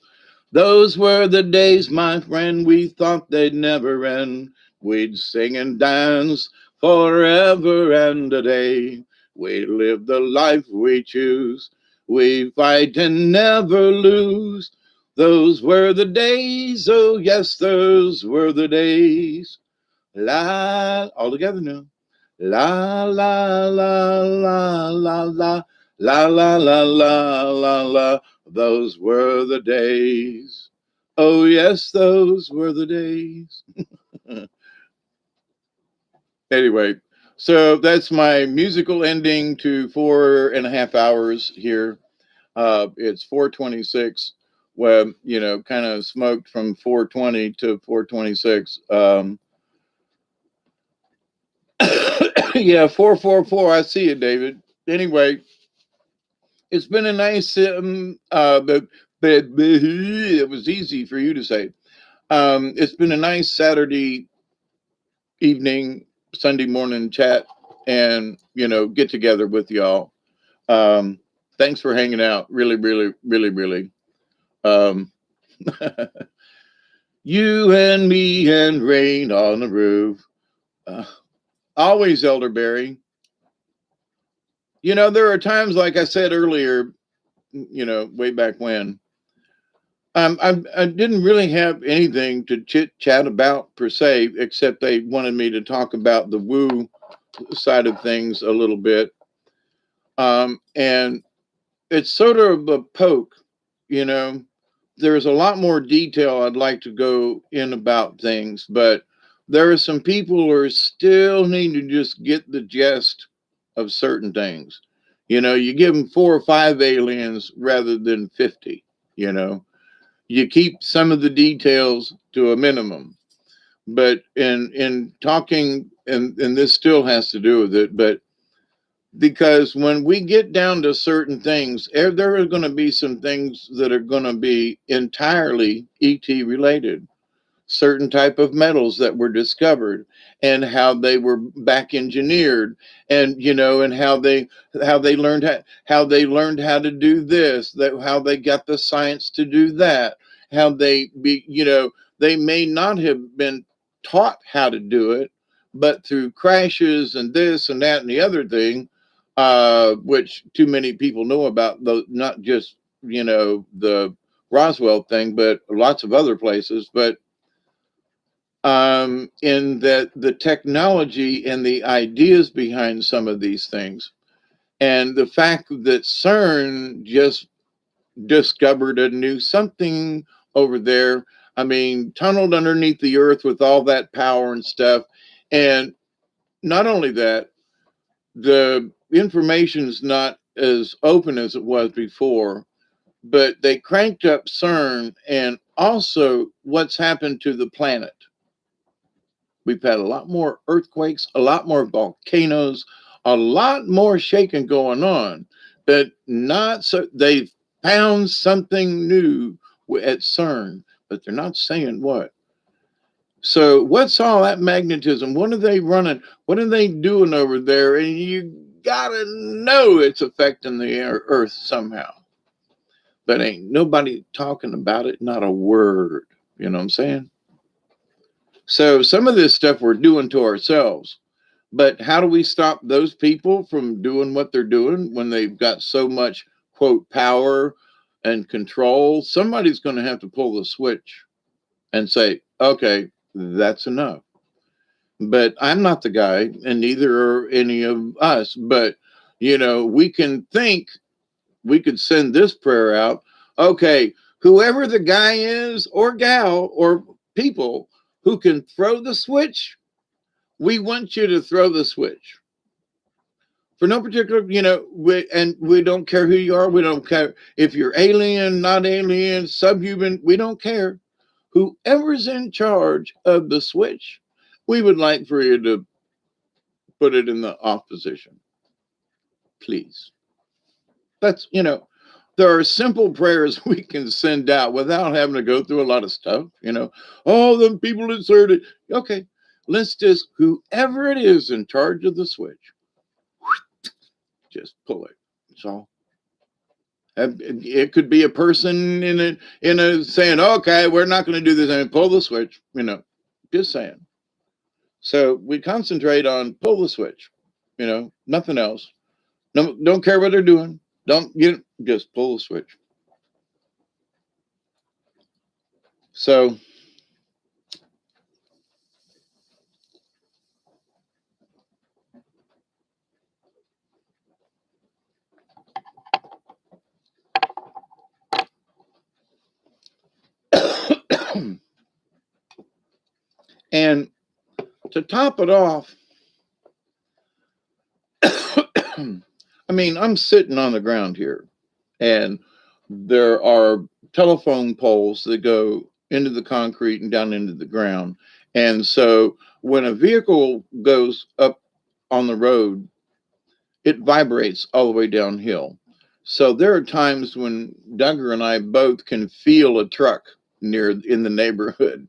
S1: Those were the days, my friend, we thought they'd never end. We'd sing and dance forever and a day. We live the life we choose. We fight and never lose. Those were the days, oh yes, those were the days. La, all together now. La, la, la, la, la, la. La la la la la la, those were the days. Oh yes, those were the days. Anyway, so that's my musical ending to 4.5 hours here. It's 4:26. Well, kind of smoked from 4:20 to 4:26. Yeah, 444. I see it, David. Anyway, it's been a nice, but it was easy for you to say. It's been a nice Saturday evening, Sunday morning chat, and get together with y'all. Um, Thanks for hanging out. Really, really, really, really. Um, you and me and rain on the roof. Uh, Always elderberry. There are times, like I said earlier, way back when, I didn't really have anything to chit chat about per se, except they wanted me to talk about the woo side of things a little bit. And it's sort of a poke, you know. There's a lot more detail I'd like to go in about things, but there are some people who are still need to just get the gist of certain things. You give them 4 or 5 aliens rather than 50, you know you keep some of the details to a minimum, but in talking, and this still has to do with it, but because when we get down to certain things, there are going to be some things that are going to be entirely ET related. Certain type of metals that were discovered, and how they were back engineered, and and how they learned how to do this, that how they got the science to do that, how they may not have been taught how to do it, but through crashes and this and that and the other thing, which too many people know about, though, not just the Roswell thing, but lots of other places. But in that the technology and the ideas behind some of these things, and the fact that CERN just discovered a new something over there. I mean, tunneled underneath the earth with all that power and stuff. And not only that, the information is not as open as it was before, but they cranked up CERN, and also what's happened to the planet. We've had a lot more earthquakes, a lot more volcanoes, a lot more shaking going on, but not so. They've found something new at CERN, but they're not saying what. So, what's all that magnetism? What are they running? What are they doing over there? And you gotta know it's affecting the Earth somehow. But ain't nobody talking about it, not a word. You know what I'm saying? So, some of this stuff we're doing to ourselves. But how do we stop those people from doing what they're doing when they've got so much, quote, power and control? Somebody's going to have to pull the switch and say, okay, that's enough. But I'm not the guy, and neither are any of us. But, we can think we could send this prayer out. Okay, whoever the guy is, or gal, or people who can throw the switch, we want you to throw the switch. For no particular, we don't care who you are. We don't care if you're alien, not alien, subhuman. We don't care. Whoever's in charge of the switch, we would like for you to put it in the off position, please. That's, there are simple prayers we can send out without having to go through a lot of stuff, Oh, the people inserted. Okay, let's just, whoever it is in charge of the switch, just pull it. That's all. It could be a person in a saying, okay, we're not going to do this and pull the switch, just saying. So we concentrate on pull the switch, nothing else. No, don't care what they're doing. Don't just pull the switch. So and to top it off, I mean, I'm sitting on the ground here, and there are telephone poles that go into the concrete and down into the ground. And so when a vehicle goes up on the road, it vibrates all the way downhill. So there are times when Duggar and I both can feel a truck near in the neighborhood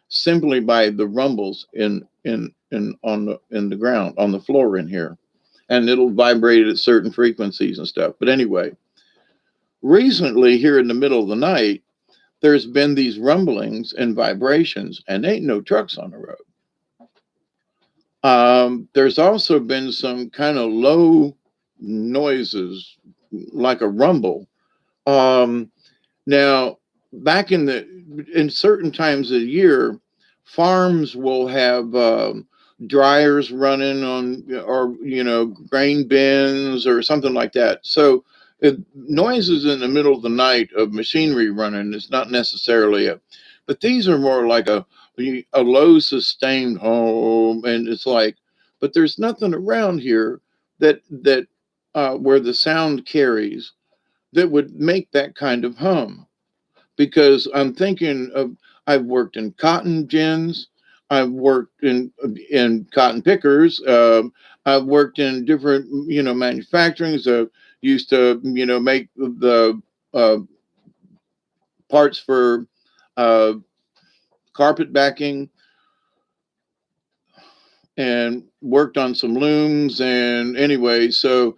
S1: simply by the rumbles in the ground on the floor in here, and it'll vibrate at certain frequencies and stuff. But anyway, recently here in the middle of the night, there's been these rumblings and vibrations, and ain't no trucks on the road. There's also been some kind of low noises, like a rumble. Now, back in certain times of the year, farms will have dryers running on, or grain bins or something like that. So noises in the middle of the night of machinery running is not necessarily but these are more like a low sustained home, and it's like, but there's nothing around here that where the sound carries that would make that kind of hum. Because I'm thinking of, I've worked in cotton gins, I've worked in cotton pickers, I've worked in different manufacturings. Used to make the parts for uh, carpet backing, and worked on some looms. And anyway, so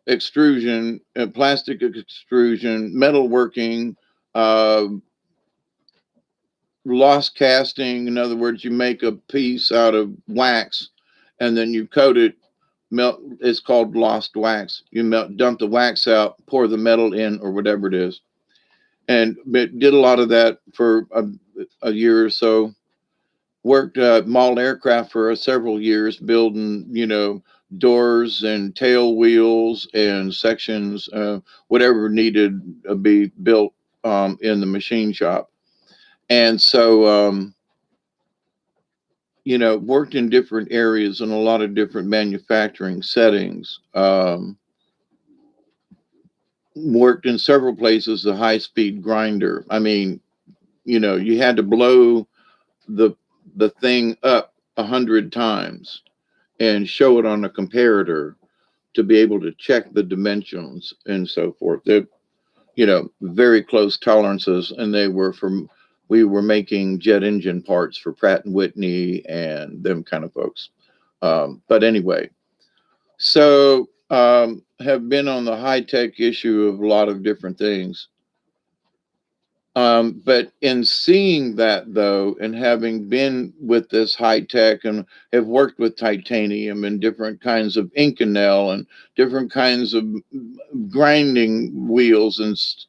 S1: extrusion, plastic extrusion, metalworking, uh, lost casting. In other words, you make a piece out of wax and then you coat it, melt. It's called lost wax. You dump the wax out, pour the metal in, or whatever it is. And did a lot of that for a year or so. Worked mauled aircraft for several years, building doors and tail wheels and sections, whatever needed to be built in the machine shop. And so worked in different areas in a lot of different manufacturing settings. Worked in several places, the high speed grinder. I mean, you had to blow the the thing up 100 times and show it on a comparator to be able to check the dimensions and so forth. They're, very close tolerances, and we were making jet engine parts for Pratt and Whitney and them kind of folks. But anyway, so have been on the high tech issue of a lot of different things. But in seeing that, though, and having been with this high tech and have worked with titanium and different kinds of Inconel and different kinds of grinding wheels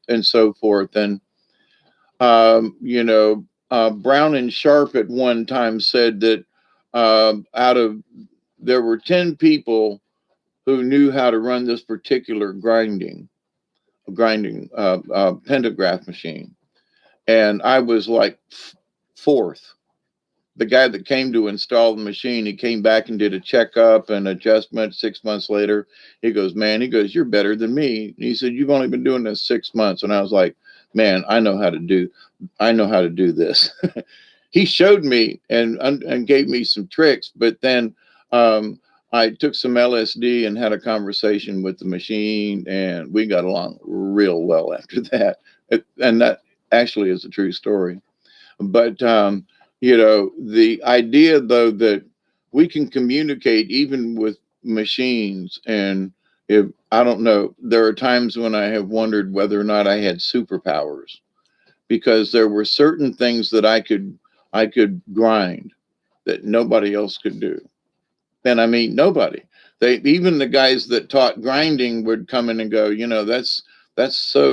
S1: and so forth, and Brown and Sharp at one time said that there were 10 people who knew how to run this particular grinding pentagraph machine. And I was like fourth. The guy that came to install the machine, he came back and did a checkup and adjustment 6 months later. He goes, man, you're better than me. And he said, you've only been doing this 6 months. And I was like, man, I know how to do this. He showed me and gave me some tricks, but then I took some LSD and had a conversation with the machine, and we got along real well after that. And that actually is a true story. But, the idea, though, that we can communicate even with machines. And if I don't know, there are times when I have wondered whether or not I had superpowers, because there were certain things that I could grind that nobody else could do. And I mean, nobody. Even the guys that taught grinding would come in and go, that's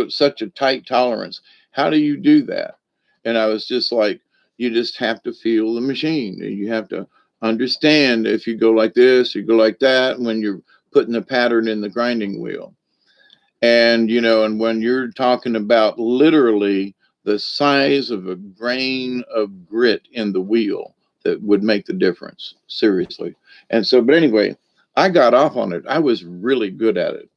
S1: such a tight tolerance. How do you do that? And I was just like, you just have to feel the machine. You have to understand if you go like this, you go like that, when you're putting the pattern in the grinding wheel. And, and when you're talking about literally the size of a grain of grit in the wheel, that would make the difference, seriously. And so, but anyway, I got off on it. I was really good at it.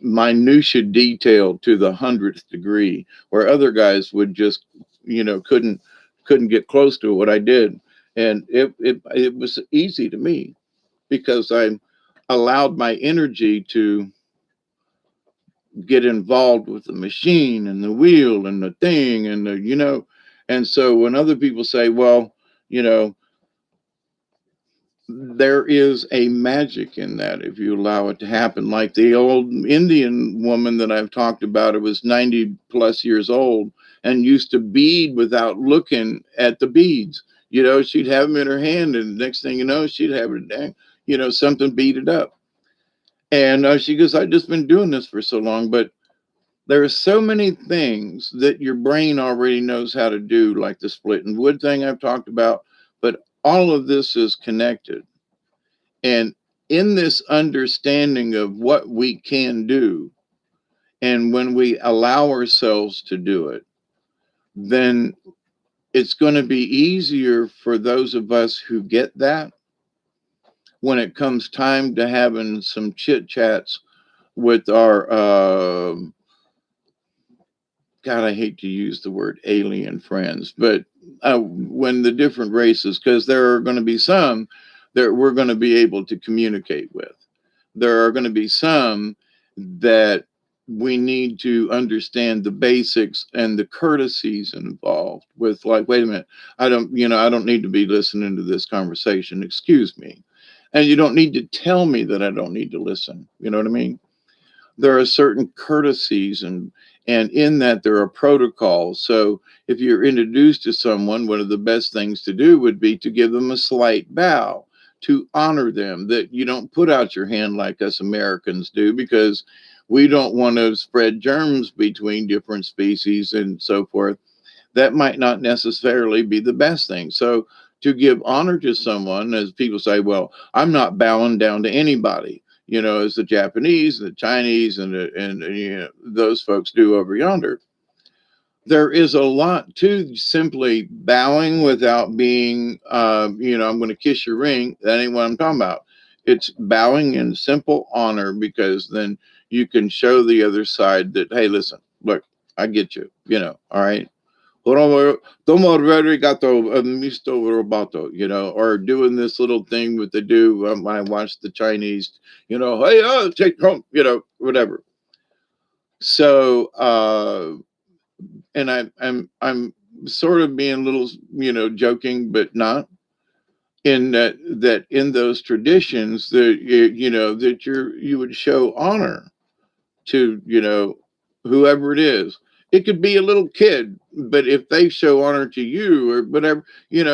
S1: Minutia detail to the 100th degree, where other guys would just, couldn't get close to what I did. And it was easy to me because I allowed my energy to get involved with the machine and the wheel and the thing and and so when other people say, well, there is a magic in that if you allow it to happen. Like the old Indian woman that I've talked about, it was 90 plus years old and used to bead without looking at the beads. She'd have them in her hand, and the next thing you know, she'd have her, something beaded up. And she goes, I've just been doing this for so long, but there are so many things that your brain already knows how to do, like the split and wood thing I've talked about, but all of this is connected. And in this understanding of what we can do, and when we allow ourselves to do it, then it's going to be easier for those of us who get that when it comes time to having some chit chats with our, God, I hate to use the word alien friends, but when the different races, because there are going to be some that we're going to be able to communicate with. There are going to be some that we need to understand the basics and the courtesies involved with, like, wait a minute, I don't need to be listening to this conversation. Excuse me. And you don't need to tell me that I don't need to listen. You know what I mean? There are certain courtesies and in that there are protocols. So if you're introduced to someone, one of the best things to do would be to give them a slight bow to honor them, that you don't put out your hand like us Americans do, because we don't want to spread germs between different species and so forth. That might not necessarily be the best thing. So to give honor to someone, as people say, well, I'm not bowing down to anybody, as the Japanese, the Chinese, and those folks do over yonder. There is a lot to simply bowing without being, I'm going to kiss your ring. That ain't what I'm talking about. It's bowing in simple honor, because then you can show the other side that, hey, listen, look, I get you, all right. Tomo arigato, misto roboto, or doing this little thing that they do when I watch the Chinese, hey, take home, whatever. So, and I'm sort of being a little, joking, but not in that in those traditions that that you would show honor to whoever it is. It could be a little kid, but if they show honor to you or whatever,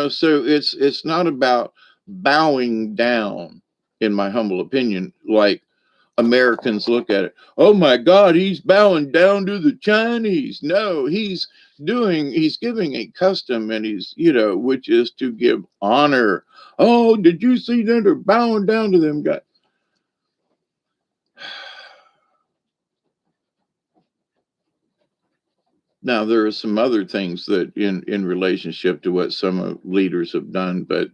S1: so it's not about bowing down, in my humble opinion, like Americans look at it. Oh my God, he's bowing down to the Chinese. No, he's giving a custom, and he's, which is to give honor. Oh, did you see that? They're bowing down to them guys. Now, there are some other things that in relationship to what some leaders have done, but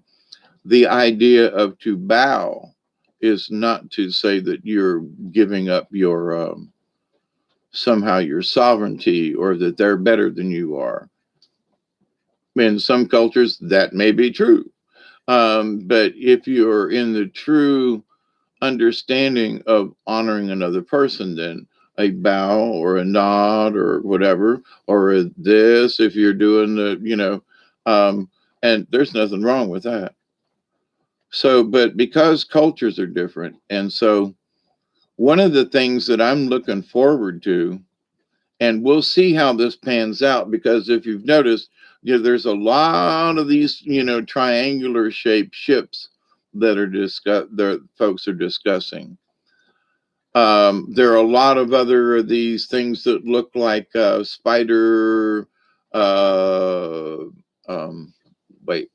S1: the idea of to bow is not to say that you're giving up your somehow your sovereignty or that they're better than you are. In some cultures, that may be true. But if you're in the true understanding of honoring another person, then a bow or a nod or whatever, or a this, if you're doing the, and there's nothing wrong with that. So, but because cultures are different, and so one of the things that I'm looking forward to, and we'll see how this pans out, because if you've noticed, there's a lot of these, triangular shaped ships that are that folks are discussing. There are a lot of other of these things that look like spider. Uh, um, Wait,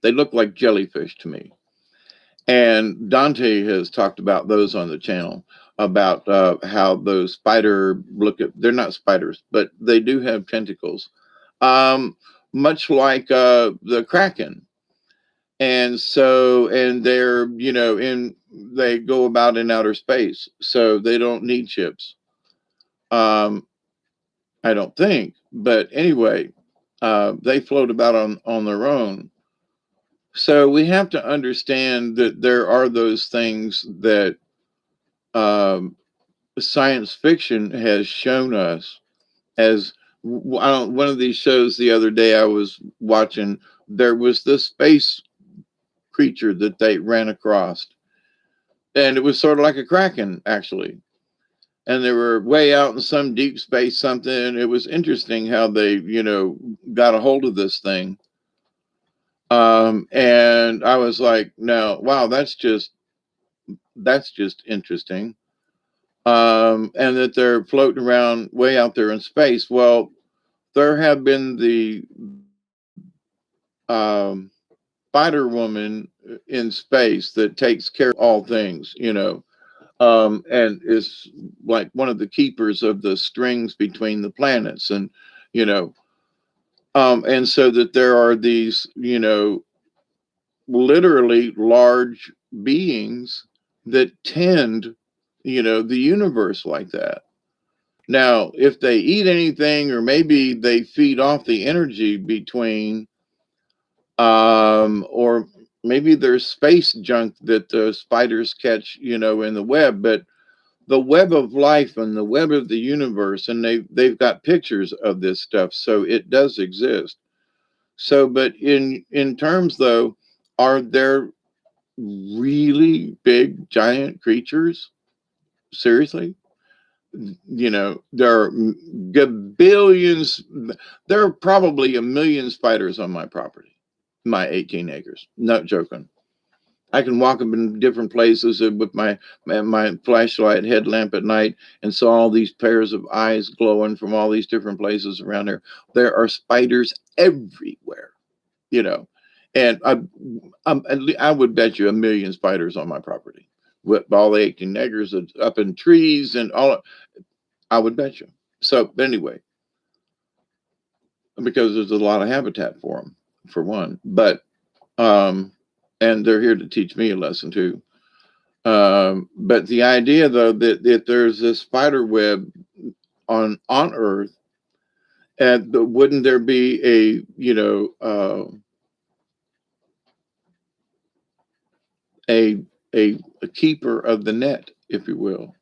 S1: they look like jellyfish to me. And Dante has talked about those on the channel, about how those spider they're not spiders, but they do have tentacles, um, much like the Kraken. And so, and they're, they go about in outer space, so they don't need ships. Um, I don't think, but anyway, they float about on their own. So we have to understand that there are those things that um, science fiction has shown us as one of these shows the other day I was watching. There was this space creature that they ran across, and it was sort of like a kraken, actually. And they were way out in some deep space, something. It was interesting how they, got a hold of this thing. And I was like, no, wow, that's just interesting. And that they're floating around way out there in space. Well, there have been the um, Spider Woman in space that takes care of all things, and is like one of the keepers of the strings between the planets, and you know, and so that there are these, literally large beings that tend, the universe like that. Now, if they eat anything, or maybe they feed off the energy between, or maybe there's space junk that the spiders catch, in the web, but the web of life and the web of the universe, and they've got pictures of this stuff, so it does exist. So, but in terms though, are there really big giant creatures? Seriously? There are billions. There are probably a million spiders on my property, my 18 acres. Not joking. I can walk up in different places with my flashlight headlamp at night and saw all these pairs of eyes glowing from all these different places around there. There are spiders everywhere, you know, and I would bet you a million spiders on my property with all the 18 acres up in trees and all. I would bet you. So anyway, because there's a lot of habitat for them, for one, but and they're here to teach me a lesson too. But the idea, though, that there's this spider web on Earth, And wouldn't there be a, a, a keeper of the net, if you will?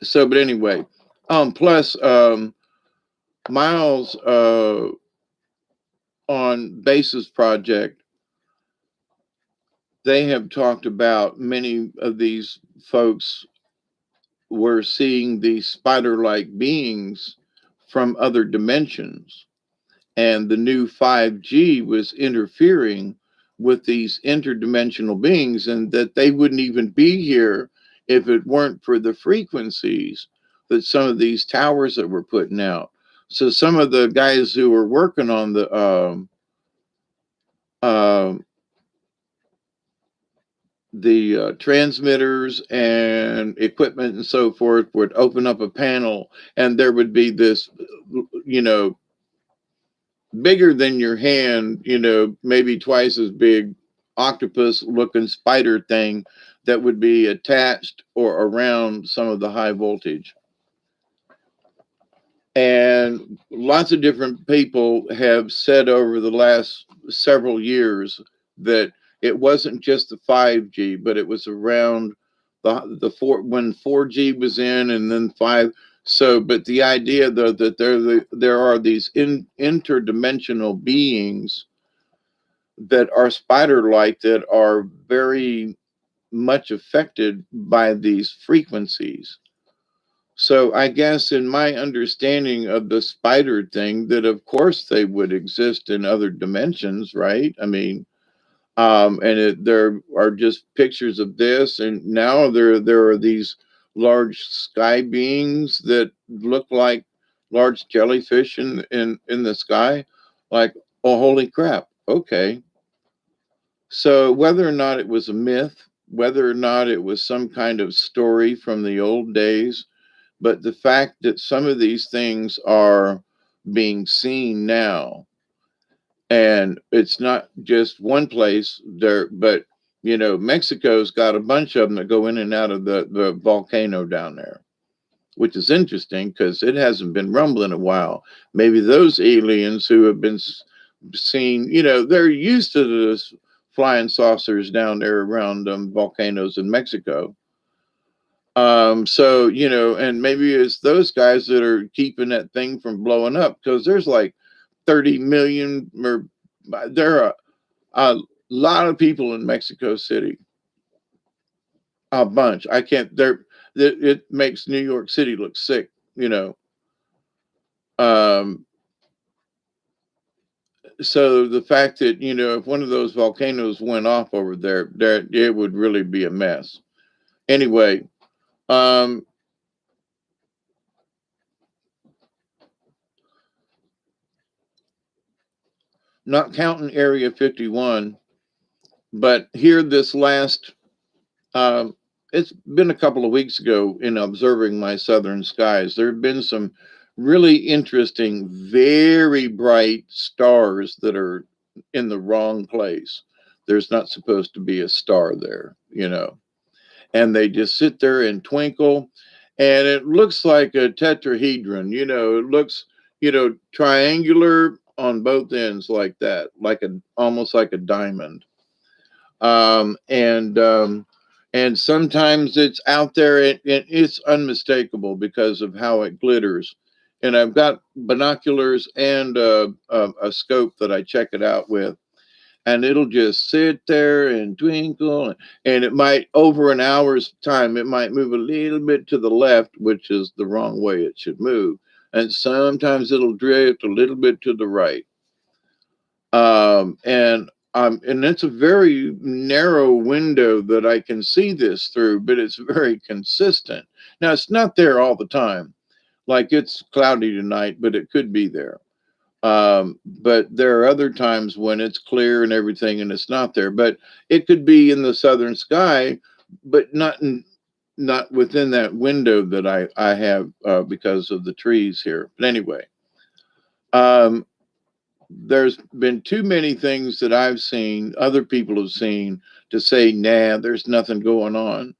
S1: So, but anyway, plus, Miles, on Basis Project, they have talked about many of these folks were seeing these spider-like beings from other dimensions, and the new 5G was interfering with these interdimensional beings, and that they wouldn't even be here if it weren't for the frequencies that some of these towers that were putting out. So some of the guys who were working on uh, the transmitters and equipment and so forth would open up a panel, and there would be this, you know, bigger than your hand, maybe twice as big octopus looking spider thing that would be attached or around some of the high voltage. And lots of different people have said over the last several years that it wasn't just the 5G, but it was around the four, when 4G was in, and then five. So, but the idea though that there are these interdimensional beings that are spider-like, that are very much affected by these frequencies. So I guess in my understanding of the spider thing, that of course they would exist in other dimensions, right? I mean, there are just pictures of this, and now there are these large sky beings that look like large jellyfish in the sky. Like, oh, holy crap! Okay, so whether or not it was a myth, whether or not it was some kind of story from the old days, but the fact that some of these things are being seen now, and it's not just one place there, but Mexico's got a bunch of them that go in and out of the volcano down there, which is interesting because it hasn't been rumbling a while. Maybe those aliens who have been seen, they're used to this flying saucers down there around volcanoes in Mexico. So, and maybe it's those guys that are keeping that thing from blowing up, because there's like 30 million, or there are a lot of people in Mexico City. A bunch. I can't, it makes New York City look sick, Um, so the fact that, if one of those volcanoes went off over there, it would really be a mess. Anyway, um, not counting Area 51, but here this last, um, it's been a couple of weeks ago, in observing my southern skies, there have been some really interesting, very bright stars that are in the wrong place. There's not supposed to be a star there, and they just sit there and twinkle. And it looks like a tetrahedron, it looks, triangular on both ends, like that, like almost like a diamond. um, and um, and sometimes it's out there, it's unmistakable because of how it glitters. And I've got binoculars and a scope that I check it out with, and it'll just sit there and twinkle, and it might, over an hour's time, it might move a little bit to the left, which is the wrong way it should move, and sometimes it'll drift a little bit to the right. And it's a very narrow window that I can see this through, but it's very consistent. Now, it's not there all the time. Like, it's cloudy tonight, but it could be there. But there are other times when it's clear and everything, and it's not there. But it could be in the southern sky, but not within that window that I have, because of the trees here. But anyway, um, there's been too many things that I've seen, other people have seen, to say, nah, there's nothing going on.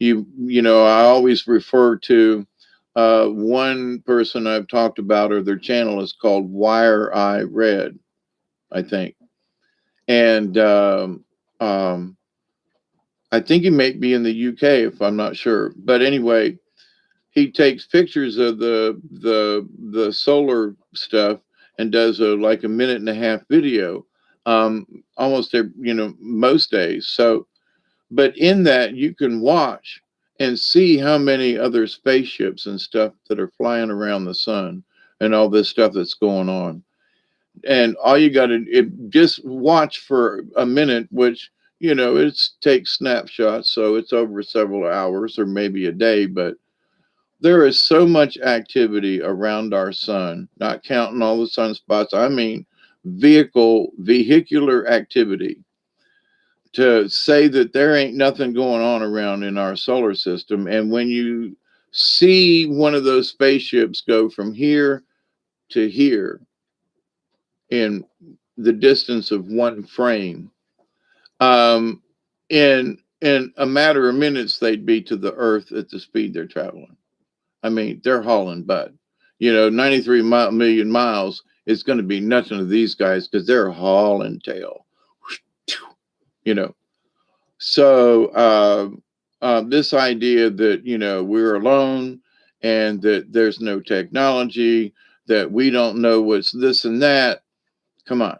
S1: I always refer to One person I've talked about, or their channel is called Wire Eye Red, I think. And I think he may be in the UK, if I'm not sure. But anyway, he takes pictures of the solar stuff and does a like a minute and a half video, almost most days. So, but in that you can watch and see how many other spaceships and stuff that are flying around the sun and all this stuff that's going on. And all you got to just watch for a minute, which it takes snapshots, so it's over several hours or maybe a day, but there is so much activity around our sun, not counting all the sunspots. I mean, vehicular activity. To say that there ain't nothing going on around in our solar system. And when you see one of those spaceships go from here to here in the distance of one frame, in a matter of minutes, they'd be to the Earth at the speed they're traveling. I mean, they're hauling butt. 93 million miles is going to be nothing to these guys because they're hauling tail. So this idea that we're alone and that there's no technology, that we don't know what's this and that. Come on.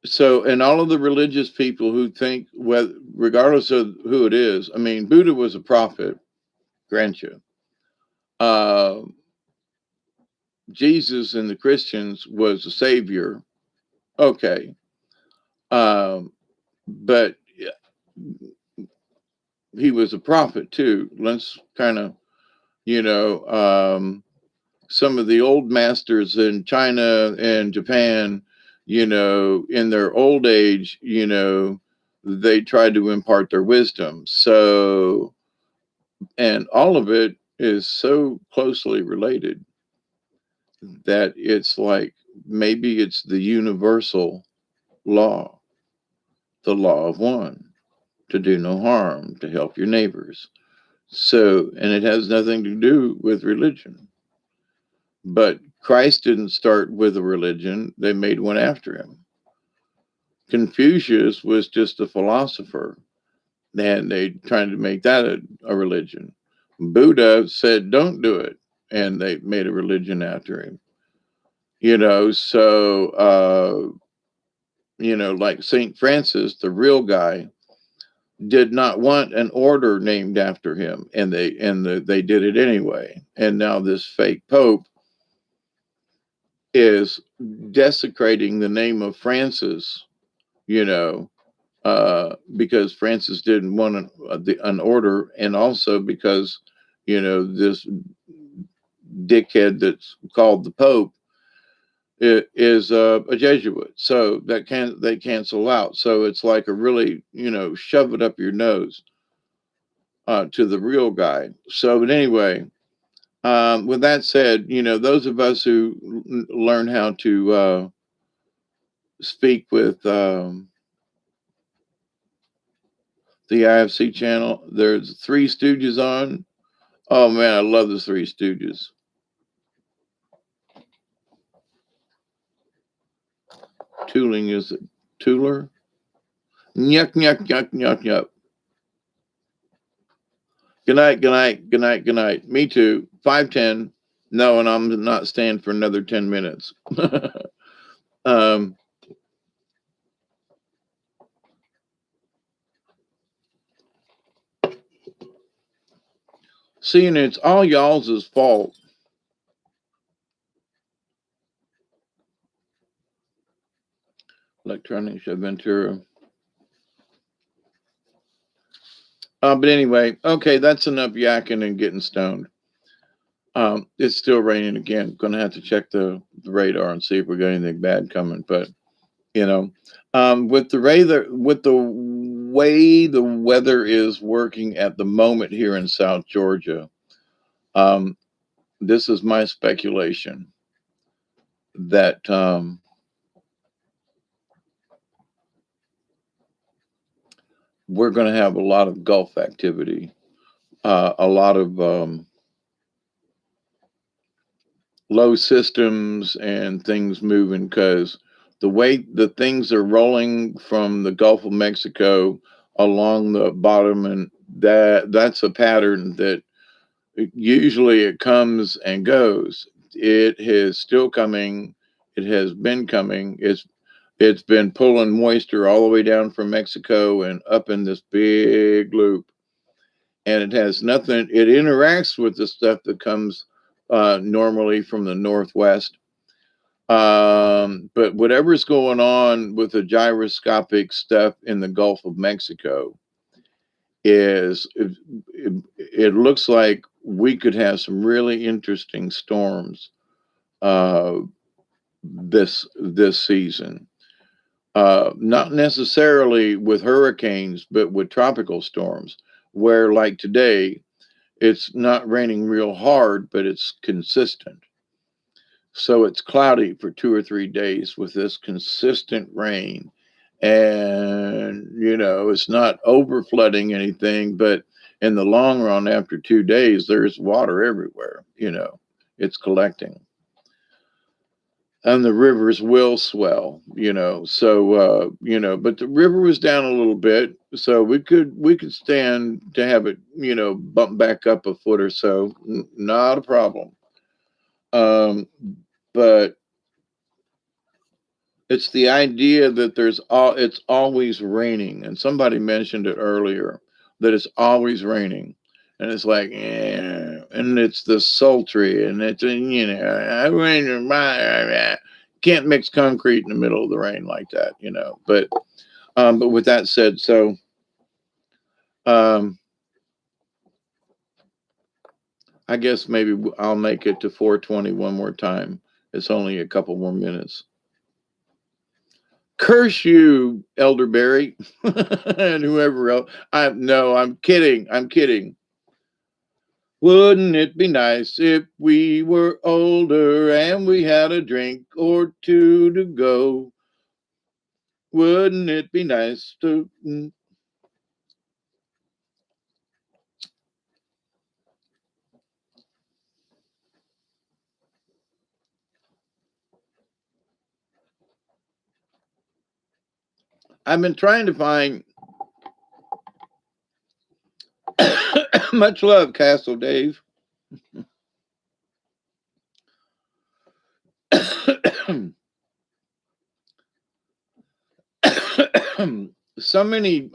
S1: So, and all of the religious people who think, regardless of who it is, I mean, Buddha was a prophet, grant you. Jesus and the Christians was a savior. Okay. But he was a prophet too. Let's kind of, some of the old masters in China and Japan, in their old age, they tried to impart their wisdom. So, and all of it is so closely related that it's like maybe it's the universal law, the law of one, to do no harm, to help your neighbors. So, and it has nothing to do with religion. But Christ didn't start with a religion, they made one after him. Confucius was just a philosopher, and they tried to make that a religion. Buddha said, don't do it, and they made a religion after him. Like St. Francis, the real guy, did not want an order named after him, and they did it anyway. And now this fake pope is desecrating the name of Francis, because Francis didn't want an order, and also because this dickhead that's called the Pope is a Jesuit, so they cancel out. So it's like a really shove it up your nose to the real guy. So, but anyway, with that said, those of us who learn how to speak with the IFC channel, there's Three Stooges on. Oh man, I love the Three Stooges. Tooling is it? Tooler? Nyuk, nyuk, nyuk, nyuk, nyuk. Good night, good night, good night, good night. Me too. 5:10. No, and I'm not staying for another 10 minutes. Seeing it's all y'all's fault. Electronic Ventura. But anyway, okay, that's enough yakking and getting stoned. It's still raining again. Going to have to check the radar and see if we got anything bad coming. But with the way the weather is working at the moment here in South Georgia, this is my speculation that we're going to have a lot of Gulf activity a lot of low systems and things moving, because the way the things are rolling from the Gulf of Mexico along the bottom, and that's a pattern that usually it comes and goes. It is still coming. It has been coming. It's been pulling moisture all the way down from Mexico and up in this big loop, and it has nothing. It interacts with the stuff that comes normally from the northwest. But whatever's going on with the gyroscopic stuff in the Gulf of Mexico is it looks like we could have some really interesting storms uh, this season. Not necessarily with hurricanes, but with tropical storms, where like today, it's not raining real hard, but it's consistent. So it's cloudy for 2 or 3 days with this consistent rain. And, it's not over flooding anything, but in the long run, after 2 days, there's water everywhere, it's collecting. And the rivers will swell, so but the river was down a little bit, so we could stand to have it, bump back up a foot or so. Not a problem. But it's the idea that it's always raining, and somebody mentioned it earlier, that it's always raining, and it's like, and it's the sultry, and it's I rain, can't mix concrete in the middle of the rain like that, but with that said, so I guess maybe I'll make it to 420 one more time. It's only a couple more minutes. Curse you, elderberry, and whoever else. I'm kidding. I'm kidding. Wouldn't it be nice if we were older and we had a drink or two to go? Wouldn't it be nice to... I've been trying to find... Much love, Castle Dave. So many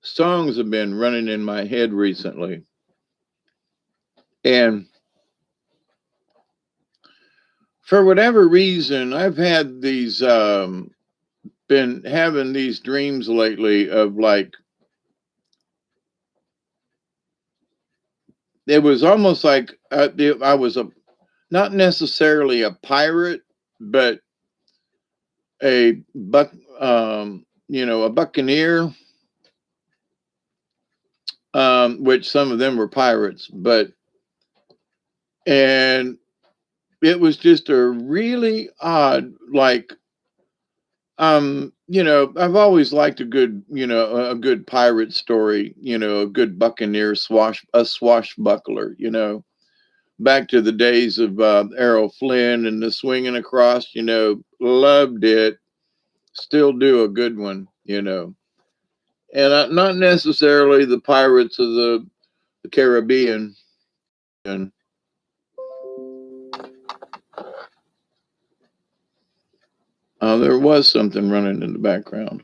S1: songs have been running in my head recently. And for whatever reason, I've had these, been having these dreams lately of like, it was almost like I was not necessarily a pirate, but a a buccaneer, which some of them were pirates, and it was just a really odd, like, I've always liked a good pirate story, a good buccaneer a swashbuckler, back to the days of Errol Flynn and the swinging across, loved it. Still do a good one, and not necessarily the pirates of the Caribbean. And there was something running in the background.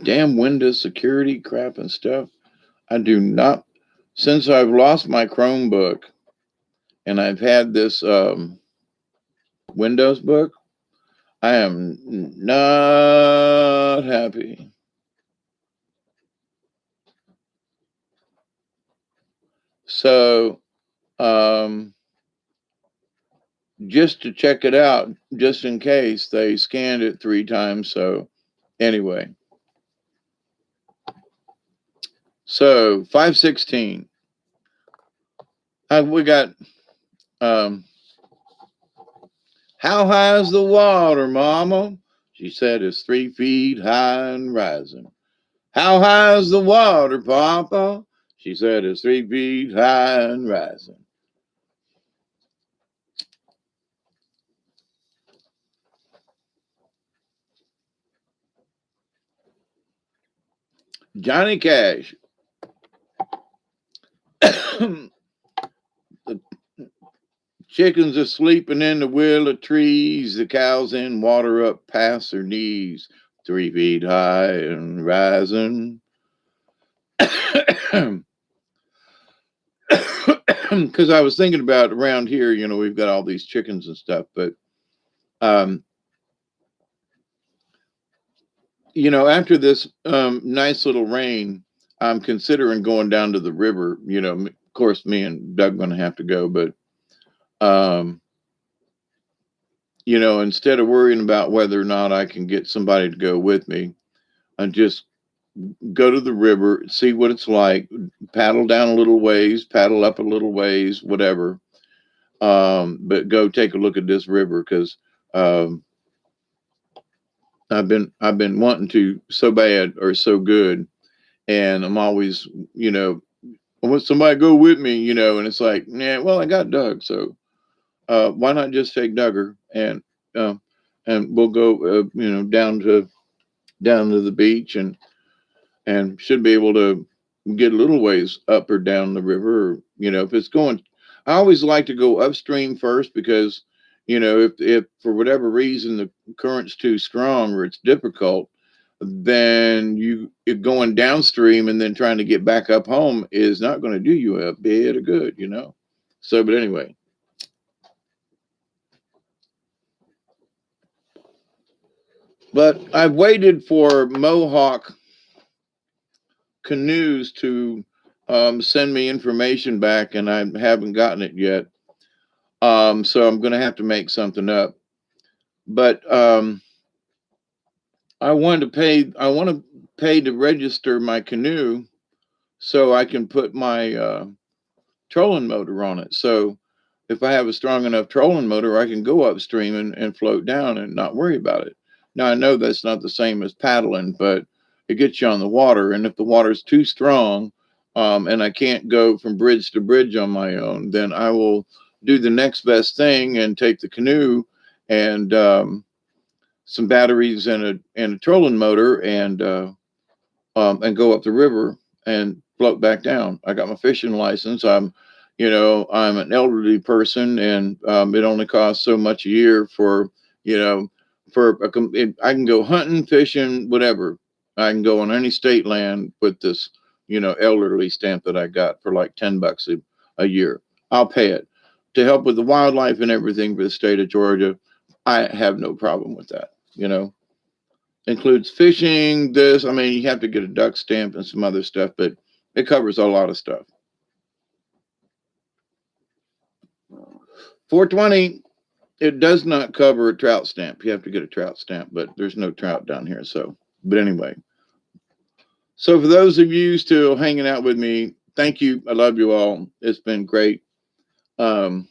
S1: Damn Windows security crap and stuff. I do not, since I've lost my Chromebook and I've had this Windows book, I am not happy. So, just to check it out, just in case, they scanned it 3 times. So, anyway. So, 516. We got, how high is the water, Mama? She said it's 3 feet high and rising. How high is the water, Papa? She said it's 3 feet high and rising. Johnny Cash. The chickens are sleeping in the willow trees. The cows in water up past their knees. 3 feet high and rising. Because I was thinking about around here, you know, we've got all these chickens and stuff, but you know, after this nice little rain, I'm considering going down to the river. You know, of course, me and Doug going to have to go, but um, you know, instead of worrying about whether or not I can get somebody to go with me, I just go to the river, see what it's like, paddle down a little ways, paddle up a little ways, whatever. But go take a look at this river because um, I've been wanting to so bad or so good, and I'm always, you know, I want somebody to go with me, you know, and it's like, yeah, well, I got Doug, so why not just take Duggar uh, and we'll go, you know, down to the beach and should be able to get a little ways up or down the river. Or, you know, if it's going, I always like to go upstream first because, you know, if for whatever reason the current's too strong or it's difficult, then going downstream and then trying to get back up home is not going to do you a bit of good, you know. So, but anyway, but I've waited for Mohawk Canoes to send me information back, and I haven't gotten it yet. So I'm going to have to make something up. But I want to pay. I want to pay to register my canoe so I can put my trolling motor on it. So if I have a strong enough trolling motor, I can go upstream and float down and not worry about it. Now I know that's not the same as paddling, but it gets you on the water. And if the water's too strong, and I can't go from bridge to bridge on my own, then I will do the next best thing and take the canoe and some batteries and a trolling motor and go up the river and float back down. I got my fishing license. You know, I'm an elderly person, and it only costs so much a year for, you know, I can go hunting, fishing, whatever. I can go on any state land with this, you know, elderly stamp that I got for like $10 a year. I'll pay it to help with the wildlife and everything for the state of Georgia. I have no problem with that, you know. Includes fishing, this. I mean, you have to get a duck stamp and some other stuff, but it covers a lot of stuff. 420, it does not cover a trout stamp. You have to get a trout stamp, but there's no trout down here. So, but anyway. So for those of you still hanging out with me, thank you. I love you all. It's been great. Um,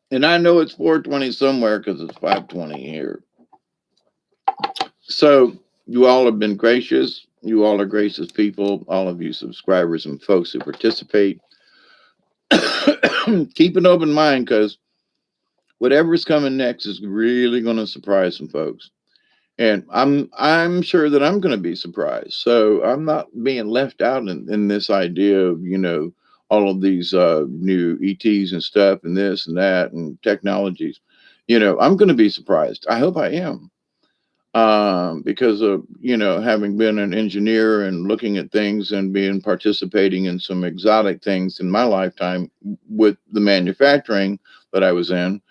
S1: and I know it's 420 somewhere because it's 520 here. So you all have been gracious. You all are gracious people. All of you subscribers and folks who participate. Keep an open mind because whatever's coming next is really going to surprise some folks. And I'm sure that I'm going to be surprised. So I'm not being left out in this idea of, you know, all of these new ETs and stuff and this and that and technologies. You know, I'm going to be surprised. I hope I am. Because of, you know, having been an engineer and looking at things and being participating in some exotic things in my lifetime with the manufacturing that I was in,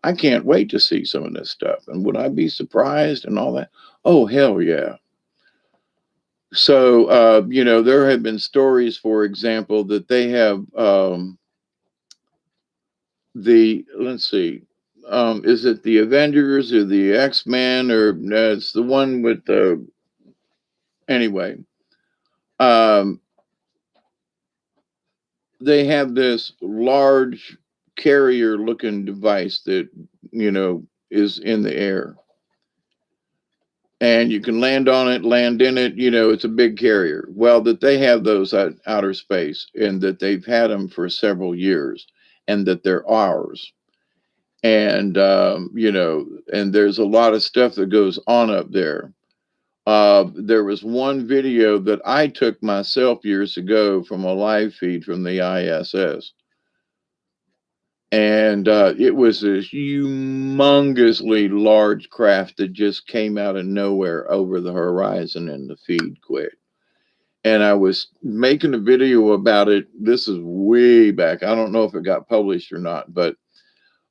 S1: I can't wait to see some of this stuff. And would I be surprised and all that? Oh, hell yeah. So, you know, there have been stories, for example, that they have let's see, is it the Avengers or the X-Men or it's the one with the, anyway, um, they have this large carrier looking device that, you know, is in the air. And you can land on it, land in it, you know, it's a big carrier. Well, that they have those out outer space and that they've had them for several years and that they're ours. And, you know, and there's a lot of stuff that goes on up there. There was one video that I took myself years ago from a live feed from the ISS. And it was this humongously large craft that just came out of nowhere over the horizon and the feed quit. And I was making a video about it. This is way back. I don't know if it got published or not, but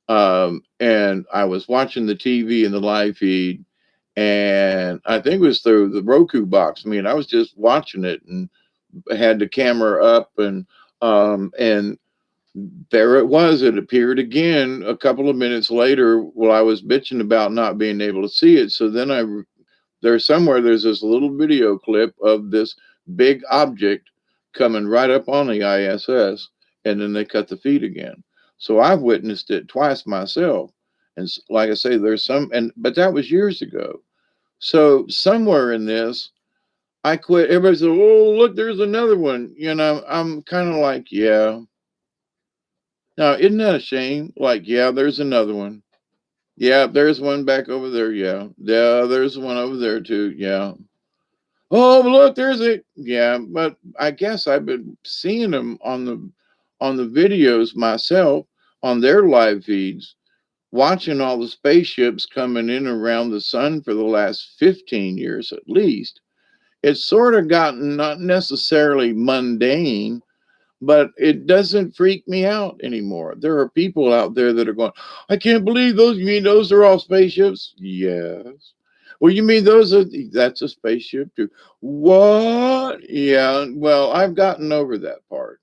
S1: and I was watching the TV and the live feed, and I think it was through the Roku box. I mean, I was just watching it and had the camera up, and there it was. It appeared again a couple of minutes later while I was bitching about not being able to see it. So then there's this little video clip of this big object coming right up on the ISS, and then they cut the feed again. So I've witnessed it twice myself. And like I say, but that was years ago. So somewhere in this, I quit. Everybody said, "Oh, look, there's another one." You know, I'm kind of like, yeah. Now, isn't that a shame? Like, yeah, there's another one. Yeah, there's one back over there. Yeah. Yeah, there's one over there too. Yeah. Oh, look, there's it. Yeah, but I guess I've been seeing them on the videos myself on their live feeds, watching all the spaceships coming in around the sun for the last 15 years at least. It's sort of gotten not necessarily mundane, but it doesn't freak me out anymore. There are people out there that are going, I can't believe those. You mean those are all spaceships? Yes. Well, you mean that's a spaceship too? What? Yeah. Well, I've gotten over that part.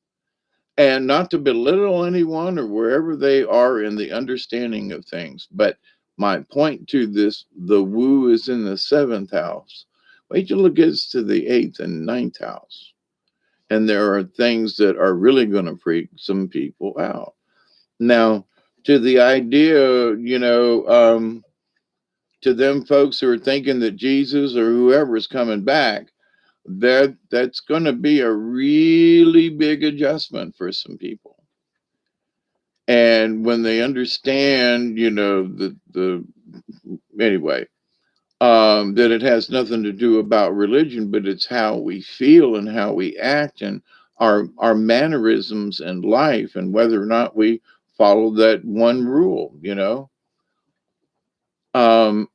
S1: And not to belittle anyone or wherever they are in the understanding of things, but my point to this, the woo is in the seventh house. Wait till it gets to the eighth and ninth house. And there are things that are really going to freak some people out. Now, to the idea, to them folks who are thinking that Jesus or whoever is coming back, that's going to be a really big adjustment for some people. And when they understand, the anyway, that it has nothing to do about religion, but it's how we feel and how we act and our mannerisms in life and whether or not we follow that one rule. Um,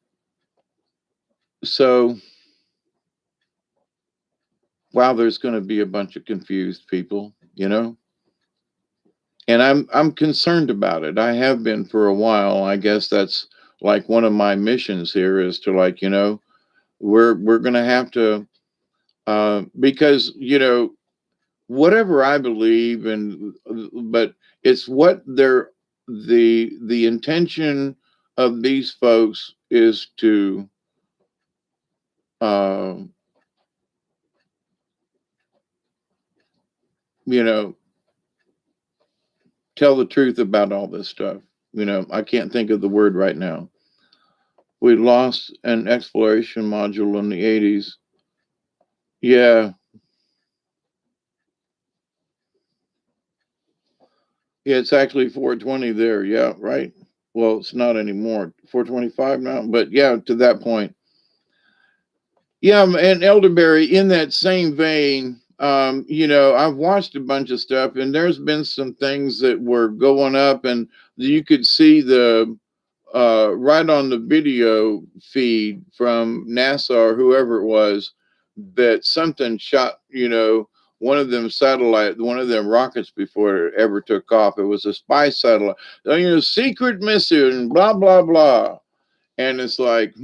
S1: so wow, there's going to be a bunch of confused people. And I'm concerned about it. I have been for a while. I guess that's like one of my missions here is to we're going to have to because whatever I believe and but it's what the intention of these folks is to uh, you know tell the truth about all this stuff. I can't think of the word right now. We lost an exploration module in the 80s. Yeah. Yeah, it's actually 420 there. Yeah, right. Well, it's not anymore. 425 now, but yeah, to that point. Yeah, and elderberry in that same vein, I've watched a bunch of stuff and there's been some things that were going up and you could see the right on the video feed from NASA or whoever it was that something shot, one of them one of them rockets before it ever took off. It was a spy satellite, secret mission, blah, blah, blah. And it's like,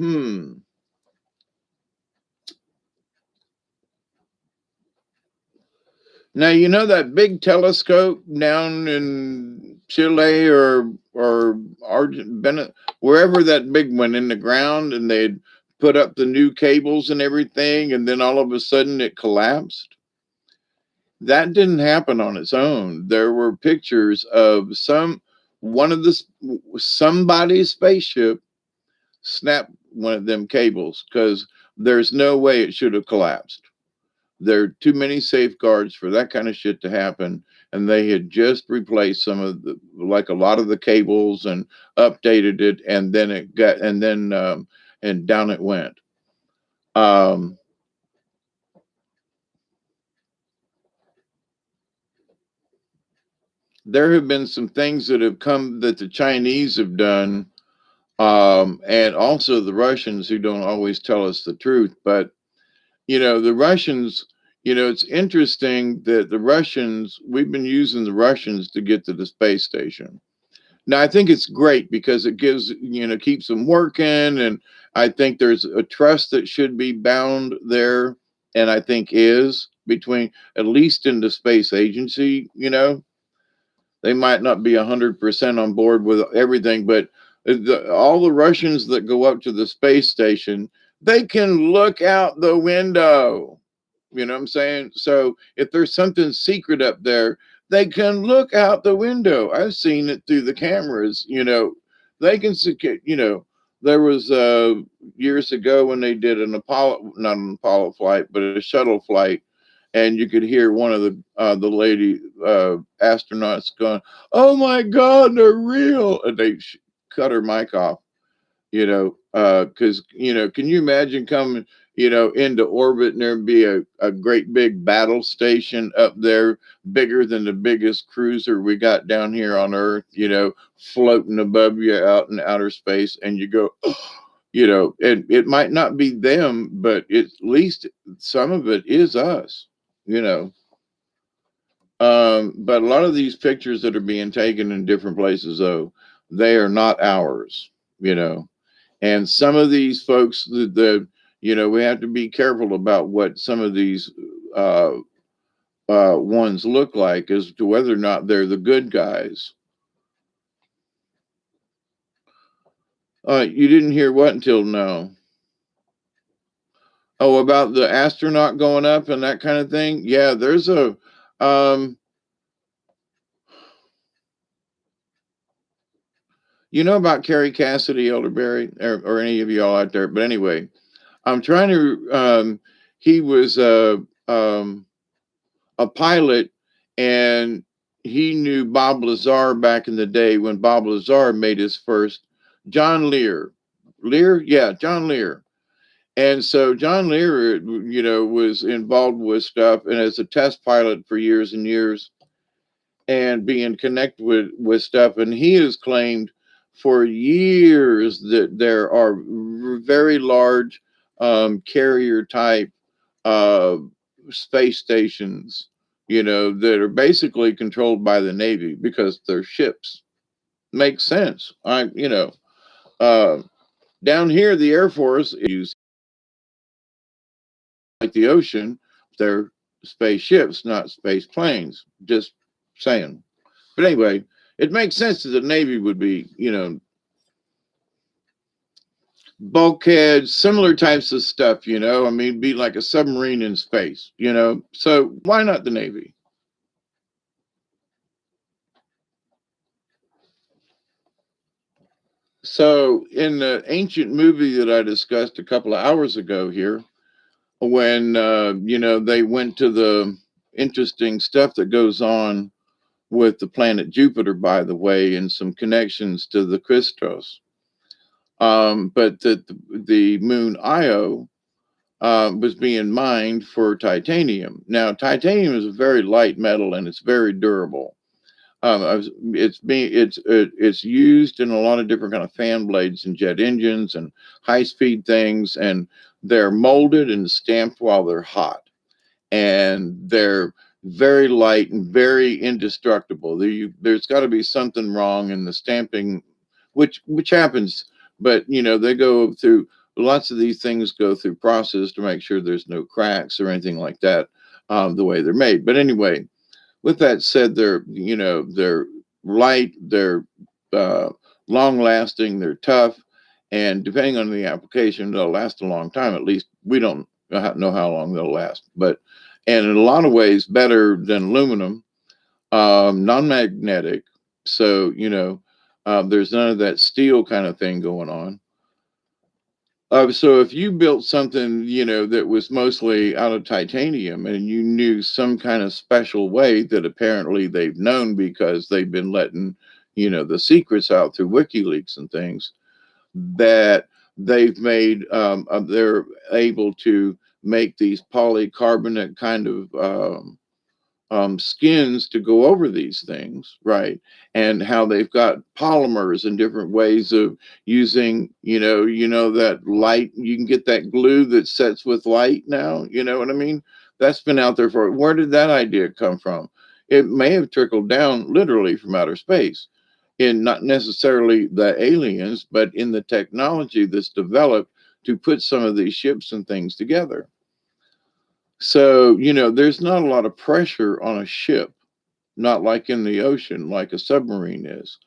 S1: Now that big telescope down in Chile or Argentina, wherever that big one in the ground, and they'd put up the new cables and everything, and then all of a sudden it collapsed. That didn't happen on its own. There were pictures of one of the somebody's spaceship snapped one of them cables because there's no way it should have collapsed. There are too many safeguards for that kind of shit to happen. And they had just replaced some of the, like a lot of the cables and updated it. And then it got, and down it went. Um, there have been some things that have come that the Chinese have done, and also the Russians who don't always tell us the truth. But the Russians, it's interesting that the Russians, we've been using the Russians to get to the space station. Now, I think it's great because it gives, keeps them working. And I think there's a trust that should be bound there. And I think is between, at least in the space agency, they might not be 100% on board with everything, but all the Russians that go up to the space station, they can look out the window. You know what I'm saying? So if there's something secret up there, they can look out the window. I've seen it through the cameras. They can see. There was years ago when they did an Apollo, not an Apollo flight, but a shuttle flight, and you could hear one of the lady astronauts going, "Oh my God, they're real!" And they cut her mic off. Because can you imagine coming, into orbit and there'd be a great big battle station up there, bigger than the biggest cruiser we got down here on Earth, floating above you out in outer space, and you go, and it might not be them, but at least some of it is us, you know. But a lot of these pictures that are being taken in different places, though, they are not ours, you know. And some of these folks, we have to be careful about what some of these uh, ones look like as to whether or not they're the good guys. You didn't hear what until now? Oh, about the astronaut going up and that kind of thing. Yeah, there's a. You know about Carrie Cassidy, Elderberry, or any of y'all out there. But anyway, I'm trying to. He was a pilot, and he knew Bob Lazar back in the day when Bob Lazar made his first. John Lear. Lear? Yeah, John Lear. And so John Lear, was involved with stuff and as a test pilot for years and years and being connected with stuff. And he has claimed for years that there are very large carrier type uh, space stations, that are basically controlled by the Navy because they're ships. Makes sense. Uh, down here, the Air Force is like the ocean, they're spaceships, not space planes. Just saying. But anyway, it makes sense that the Navy would be, bulkheads, similar types of stuff, I mean, be like a submarine in space, So why not the Navy? So in the ancient movie that I discussed a couple of hours ago here, when they went to the interesting stuff that goes on with the planet Jupiter, by the way, and some connections to the Christos. But the moon Io was being mined for titanium. Now, titanium is a very light metal and it's very durable. It's used in a lot of different kind of fan blades and jet engines and high speed things, and they're molded and stamped while they're hot, and they're very light and very indestructible. There's got to be something wrong in the stamping, which happens, but they go through lots of these things go through process to make sure there's no cracks or anything like that, the way they're made. But anyway, with that said, they're light, they're uh, long lasting, they're tough, and depending on the application, they'll last a long time. At least we don't know how long they'll last, but and in a lot of ways better than aluminum, non-magnetic. So There's none of that steel kind of thing going on. So if you built something, that was mostly out of titanium, and you knew some kind of special way that apparently they've known because they've been letting, the secrets out through WikiLeaks and things, that they've made, they're able to make these polycarbonate kind of skins to go over these things, right? And how they've got polymers and different ways of using, that light. You can get that glue that sets with light now. You know what I mean? That's been out there for. Where did that idea come from? It may have trickled down literally from outer space, in not necessarily the aliens, but in the technology that's developed to put some of these ships and things together. So, there's not a lot of pressure on a ship, not like in the ocean, like a submarine is.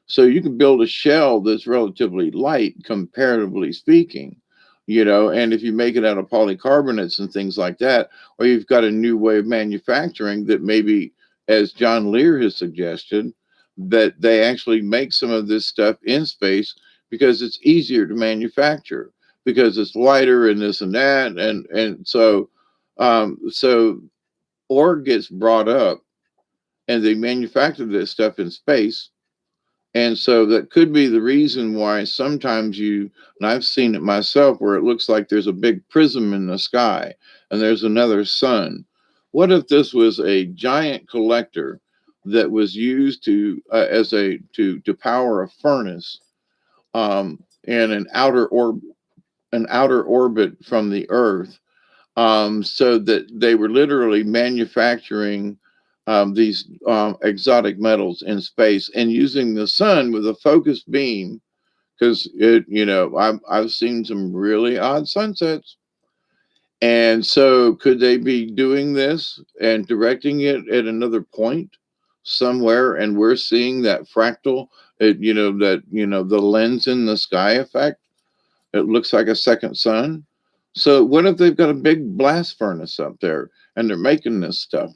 S1: So you can build a shell that's relatively light, comparatively speaking, and if you make it out of polycarbonates and things like that, or you've got a new way of manufacturing that maybe, as John Lear has suggested, that they actually make some of this stuff in space because it's easier to manufacture because it's lighter and this and that. So ore gets brought up and they manufacture this stuff in space. And so that could be the reason why sometimes and I've seen it myself, where it looks like there's a big prism in the sky and there's another sun. What if this was a giant collector that was used to power a furnace, in an outer orbit from the Earth, so that they were literally manufacturing these exotic metals in space and using the sun with a focused beam, because I've seen some really odd sunsets. And so could they be doing this and directing it at another point somewhere, and we're seeing that fractal, the lens in the sky effect? It looks like a second sun. So what if they've got a big blast furnace up there and they're making this stuff,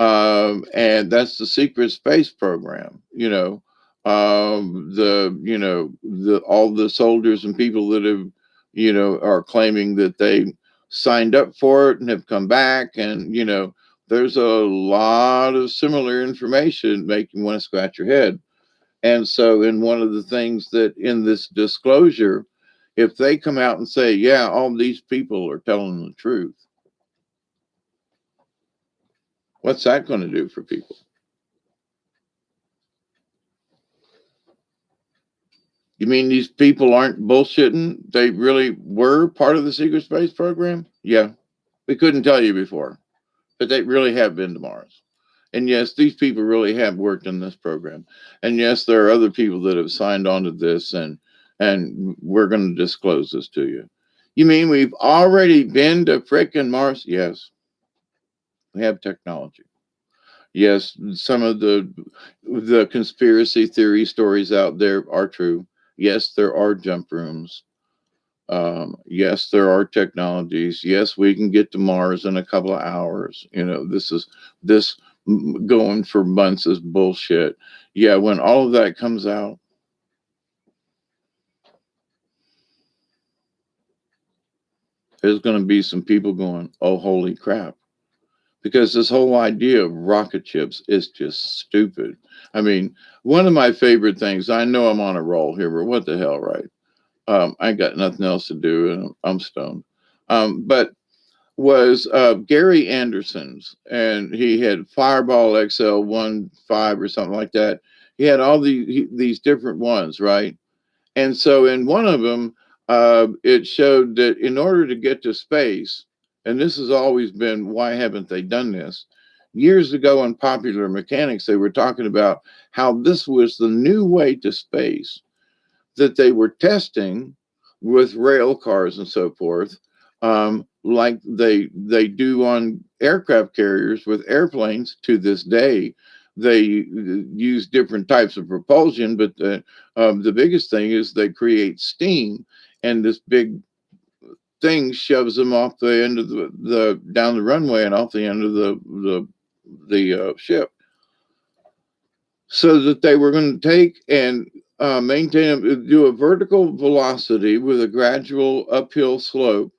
S1: and that's the secret space program, the all the soldiers and people that have, are claiming that they signed up for it and have come back, and there's a lot of similar information making you want to scratch your head. And so, in one of the things that in this disclosure, if they come out and say, yeah, all these people are telling the truth, what's that going to do for people? You mean these people aren't bullshitting? They really were part of the secret space program? Yeah. We couldn't tell you before, but they really have been to Mars. And yes, these people really have worked in this program. And yes, there are other people that have signed on to this, and we're going to disclose this to you. You mean we've already been to frickin' Mars? Yes. We have technology. Yes, some of the conspiracy theory stories out there are true. Yes, there are jump rooms. Yes, there are technologies. Yes, we can get to Mars in a couple of hours. This going for months is bullshit. Yeah, when all of that comes out, there's going to be some people going, "Oh, holy crap." Because this whole idea of rocket ships is just stupid. I mean, one of my favorite things, I know I'm on a roll here, but what the hell, right? I got nothing else to do and I'm stoned. But was Gary Anderson's, and he had Fireball XL 15 or something like that. He had all these different ones, right? And so in one of them, it showed that in order to get to space, and this has always been, why haven't they done this? Years ago in Popular Mechanics, they were talking about how this was the new way to space that they were testing with rail cars and so forth, like they do on aircraft carriers with airplanes to this day. They use different types of propulsion, but the biggest thing is they create steam, and this big thing shoves them off the end of the down the runway and off the end of the ship. so that they were going to take and do a vertical velocity with a gradual uphill slope,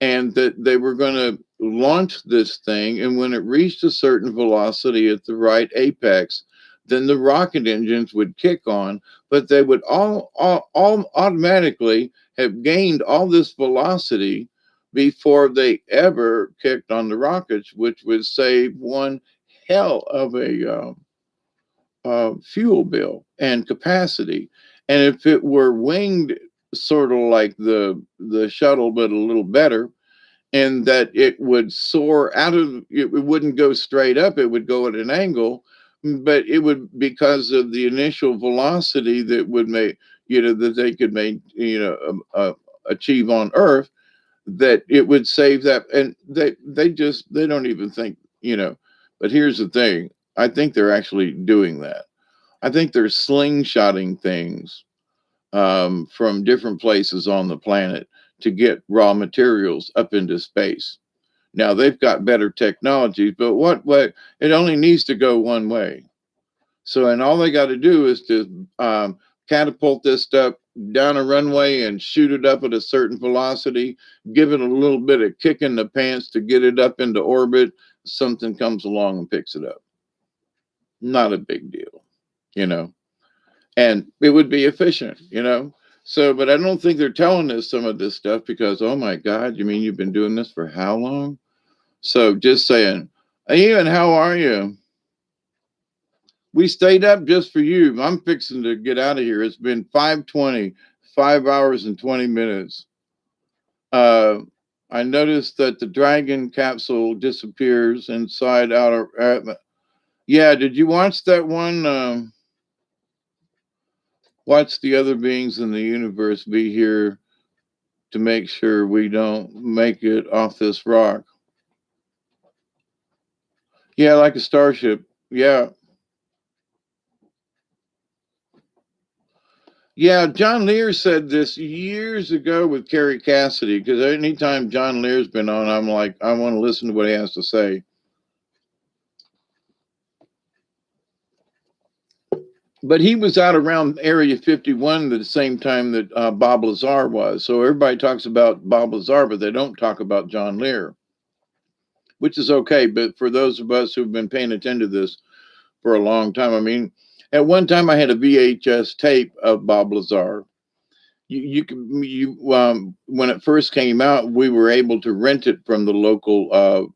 S1: and that they were going to launch this thing. And when it reached a certain velocity at the right apex, then the rocket engines would kick on, but they would all automatically have gained all this velocity before they ever kicked on the rockets, which would save one hell of a fuel bill and capacity. And if it were winged, sort of like the shuttle, but a little better, and that it would soar out of it wouldn't go straight up, it would go at an angle, but it would, because of the initial velocity that would make, that they could make, achieve on Earth, that it would save that. And they don't even think, but here's the thing, I think they're actually doing that. I think they're slingshotting things from different places on the planet to get raw materials up into space. Now they've got better technology, but what it only needs to go one way. So, and all they got to do is to catapult this stuff down a runway and shoot it up at a certain velocity, give it a little bit of kick in the pants to get it up into orbit. Something comes along and picks it up. Not a big deal, you know. And it would be efficient. So, but I don't think they're telling us some of this stuff because, oh my God, you mean you've been doing this for how long? So just saying, Ian, how are you? We stayed up just for you. I'm fixing to get out of here. It's been 5:20, 5 hours and 20 minutes. I noticed that the Dragon capsule disappears inside outer. Yeah, did you watch that one? Watch the other beings in the universe be here to make sure we don't make it off this rock. Yeah, like a starship. Yeah. Yeah, John Lear said this years ago with Kerry Cassidy, because anytime John Lear's been on, I'm like, I want to listen to what he has to say. But he was out around Area 51 at the same time that Bob Lazar was. So everybody talks about Bob Lazar, but they don't talk about John Lear, which is okay. But for those of us who've been paying attention to this for a long time, I mean, at one time I had a VHS tape of Bob Lazar. When it first came out, we were able to rent it from the local,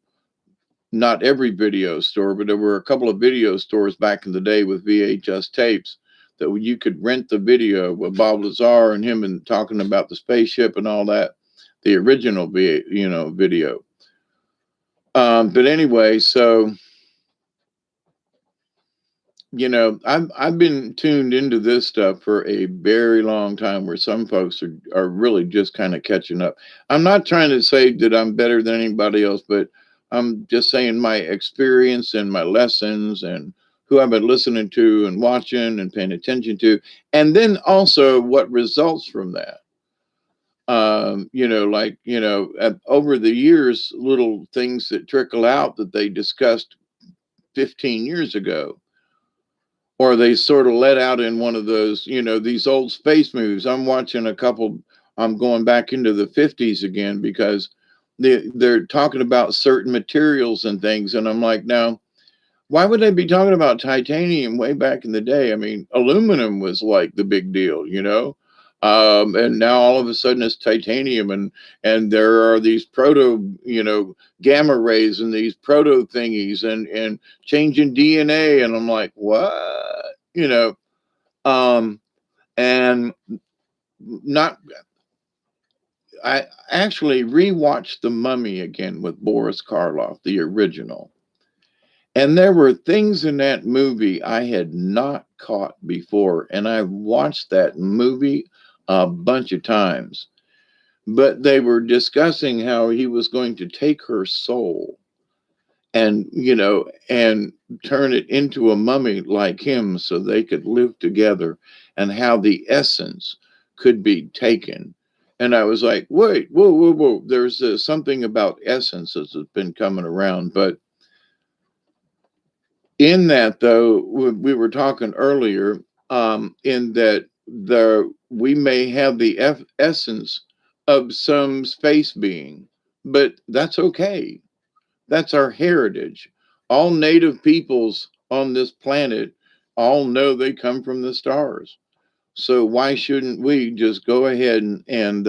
S1: not every video store, but there were a couple of video stores back in the day with VHS tapes that you could rent the video with Bob Lazar and him and talking about the spaceship and all that, the original video. But anyway, so I've been tuned into this stuff for a very long time, where some folks are really just kind of catching up. I'm not trying to say that I'm better than anybody else, but I'm just saying my experience and my lessons and who I've been listening to and watching and paying attention to, and then also what results from that. Over the years, little things that trickle out that they discussed 15 years ago, or they sort of let out in one of those, these old space movies. I'm watching a couple. I'm going back into the 50s again because they're talking about certain materials and things. And I'm like, now, why would they be talking about titanium way back in the day? I mean, aluminum was like the big deal. And now all of a sudden it's titanium, and there are these gamma rays and these proto thingies and changing DNA. And I'm like, what? And not, I actually rewatched The Mummy again with Boris Karloff, the original. And there were things in that movie I had not caught before. And I watched that movie a bunch of times. But they were discussing how he was going to take her soul and, and turn it into a mummy like him so they could live together, and how the essence could be taken. And I was like, wait, whoa, whoa, whoa. There's something about essence that's been coming around. But In that, though, we were talking earlier, in that we may have the essence of some space being, but that's okay. That's our heritage. All native peoples on this planet all know they come from the stars. So why shouldn't we just go ahead and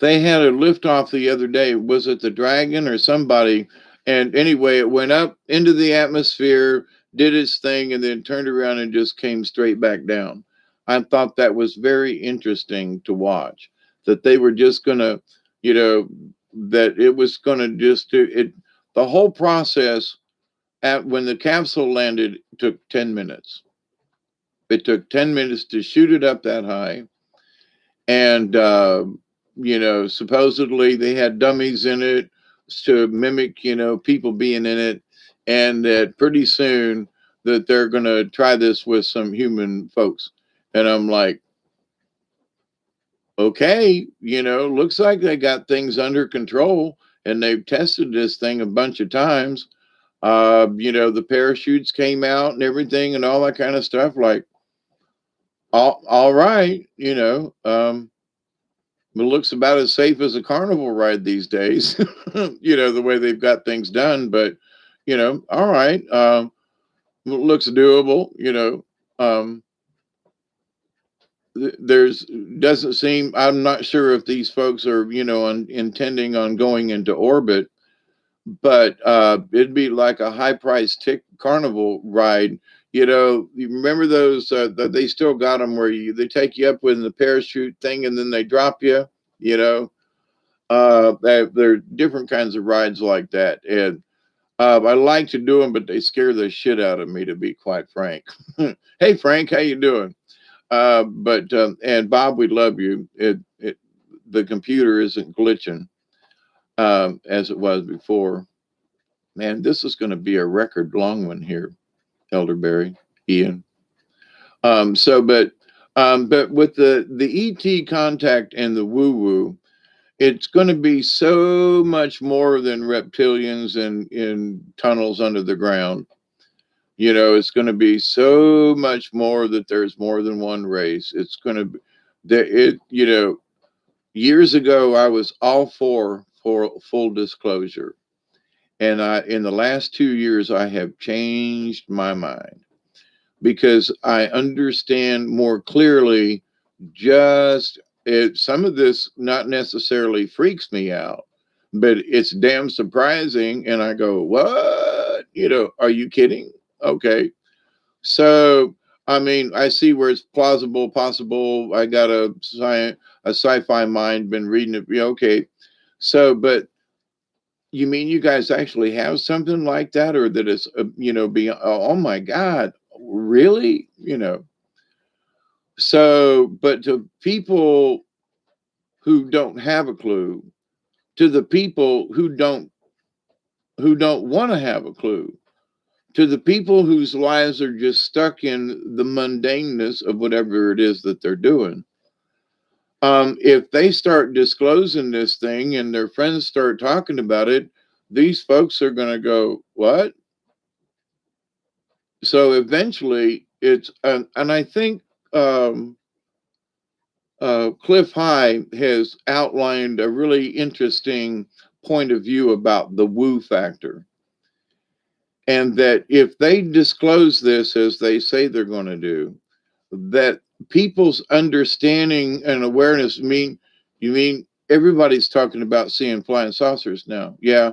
S1: they had a liftoff the other day. Was it the Dragon or somebody? And anyway, it went up into the atmosphere, did its thing, and then turned around and just came straight back down. I thought that was very interesting to watch. That they were just gonna, you know, that it was gonna just do it. The whole process at when the capsule landed took 10 minutes. It took 10 minutes to shoot it up that high, and supposedly they had dummies in it to mimic people being in it, and that pretty soon that they're going to try this with some human folks. And I'm like, okay, looks like they got things under control, and they've tested this thing a bunch of times. The parachutes came out and everything and all that kind of stuff, like all right. It looks about as safe as a carnival ride these days, the way they've got things done. But, all right. Looks doable, Um, there's doesn't seem, I'm not sure if these folks are, intending on going into orbit, but it'd be like a high price carnival ride. You remember those that they still got them where they take you up with the parachute thing and then they drop you, you know there are different kinds of rides like that, and I like to do them, but they scare the shit out of me, to be quite frank. Hey, Frank, how you doing? But and Bob, we love you. The computer isn't glitching as it was before. Man, this is going to be a record long one here, Elderberry, Ian. But with the ET contact and the woo woo, it's going to be so much more than reptilians in tunnels under the ground. It's going to be so much more that there's more than one race. It's going to be that years ago I was all for full disclosure, and in the last 2 years I have changed my mind because I understand more clearly. Just some of this not necessarily freaks me out, but it's damn surprising. And I go, what? Are you kidding? Okay. So, I mean, I see where it's plausible, possible. I got a sci-fi mind, been reading it. Yeah, okay. So, but you mean you guys actually have something like that, or that it's, beyond, oh my God, really? So, but to people who don't have a clue, to the people who don't want to have a clue, to the people whose lives are just stuck in the mundaneness of whatever it is that they're doing. If they start disclosing this thing and their friends start talking about it, these folks are going to go, what? So eventually it's, and I think Cliff High has outlined a really interesting point of view about the woo factor. And that if they disclose this as they say they're going to do, that people's understanding and awareness you mean everybody's talking about seeing flying saucers now? Yeah.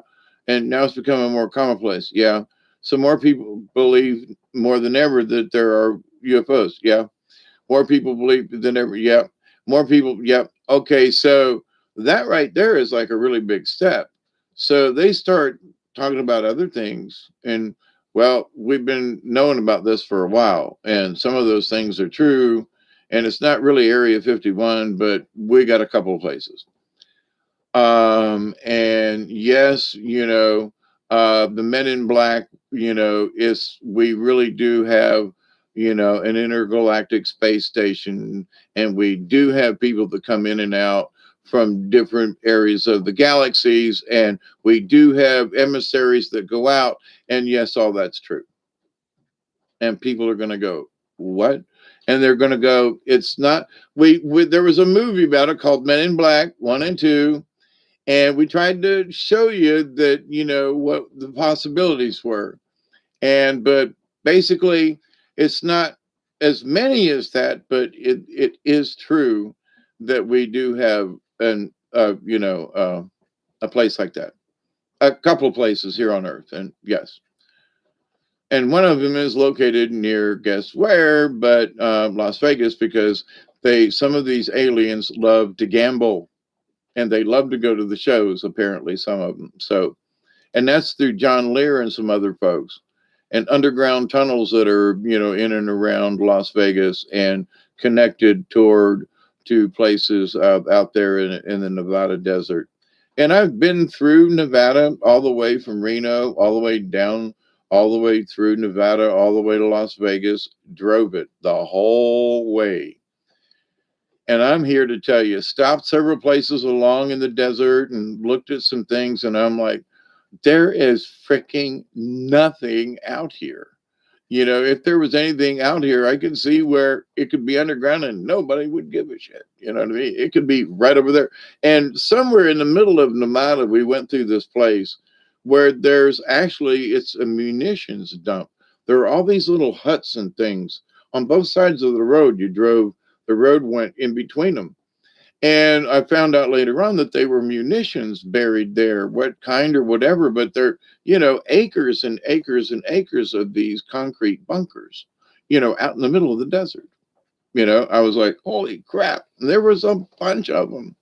S1: And now it's becoming more commonplace. Yeah. So more people believe more than ever that there are UFOs. Yeah. More people believe than ever. Yeah. More people. Yeah. Okay. So that right there is like a really big step. So they start talking about other things. And well, we've been knowing about this for a while. And some of those things are true. And it's not really Area 51, but we got a couple of places. And yes, the Men in Black, is we really do have, an intergalactic space station, and we do have people that come in and out from different areas of the galaxies, and we do have emissaries that go out. And yes, all that's true. And people are going to go, what? And they're going to go, it's not. We there was a movie about it called Men in Black 1 and 2, and we tried to show you that, what the possibilities were. And but basically, it's not as many as that, but it is true that we do have a place like that, a couple of places here on Earth, and yes, and one of them is located near, guess where, but Las Vegas, because some of these aliens love to gamble, and they love to go to the shows. Apparently, some of them. So, and that's through John Lear and some other folks, and underground tunnels that are, in and around Las Vegas and connected to places out there in the Nevada desert. And I've been through Nevada all the way from Reno, all the way down, all the way through Nevada, all the way to Las Vegas, drove it the whole way. And I'm here to tell you, stopped several places along in the desert and looked at some things, and I'm like, there is freaking nothing out here. If there was anything out here, I could see where it could be underground and nobody would give a shit. You know what I mean? It could be right over there. And somewhere in the middle of Nevada, we went through this place where it's a munitions dump. There are all these little huts and things on both sides of the road. The road went in between them. And I found out later on that they were munitions buried there, what kind or whatever, but they're, acres and acres and acres of these concrete bunkers, out in the middle of the desert. I was like, holy crap. And there was a bunch of them.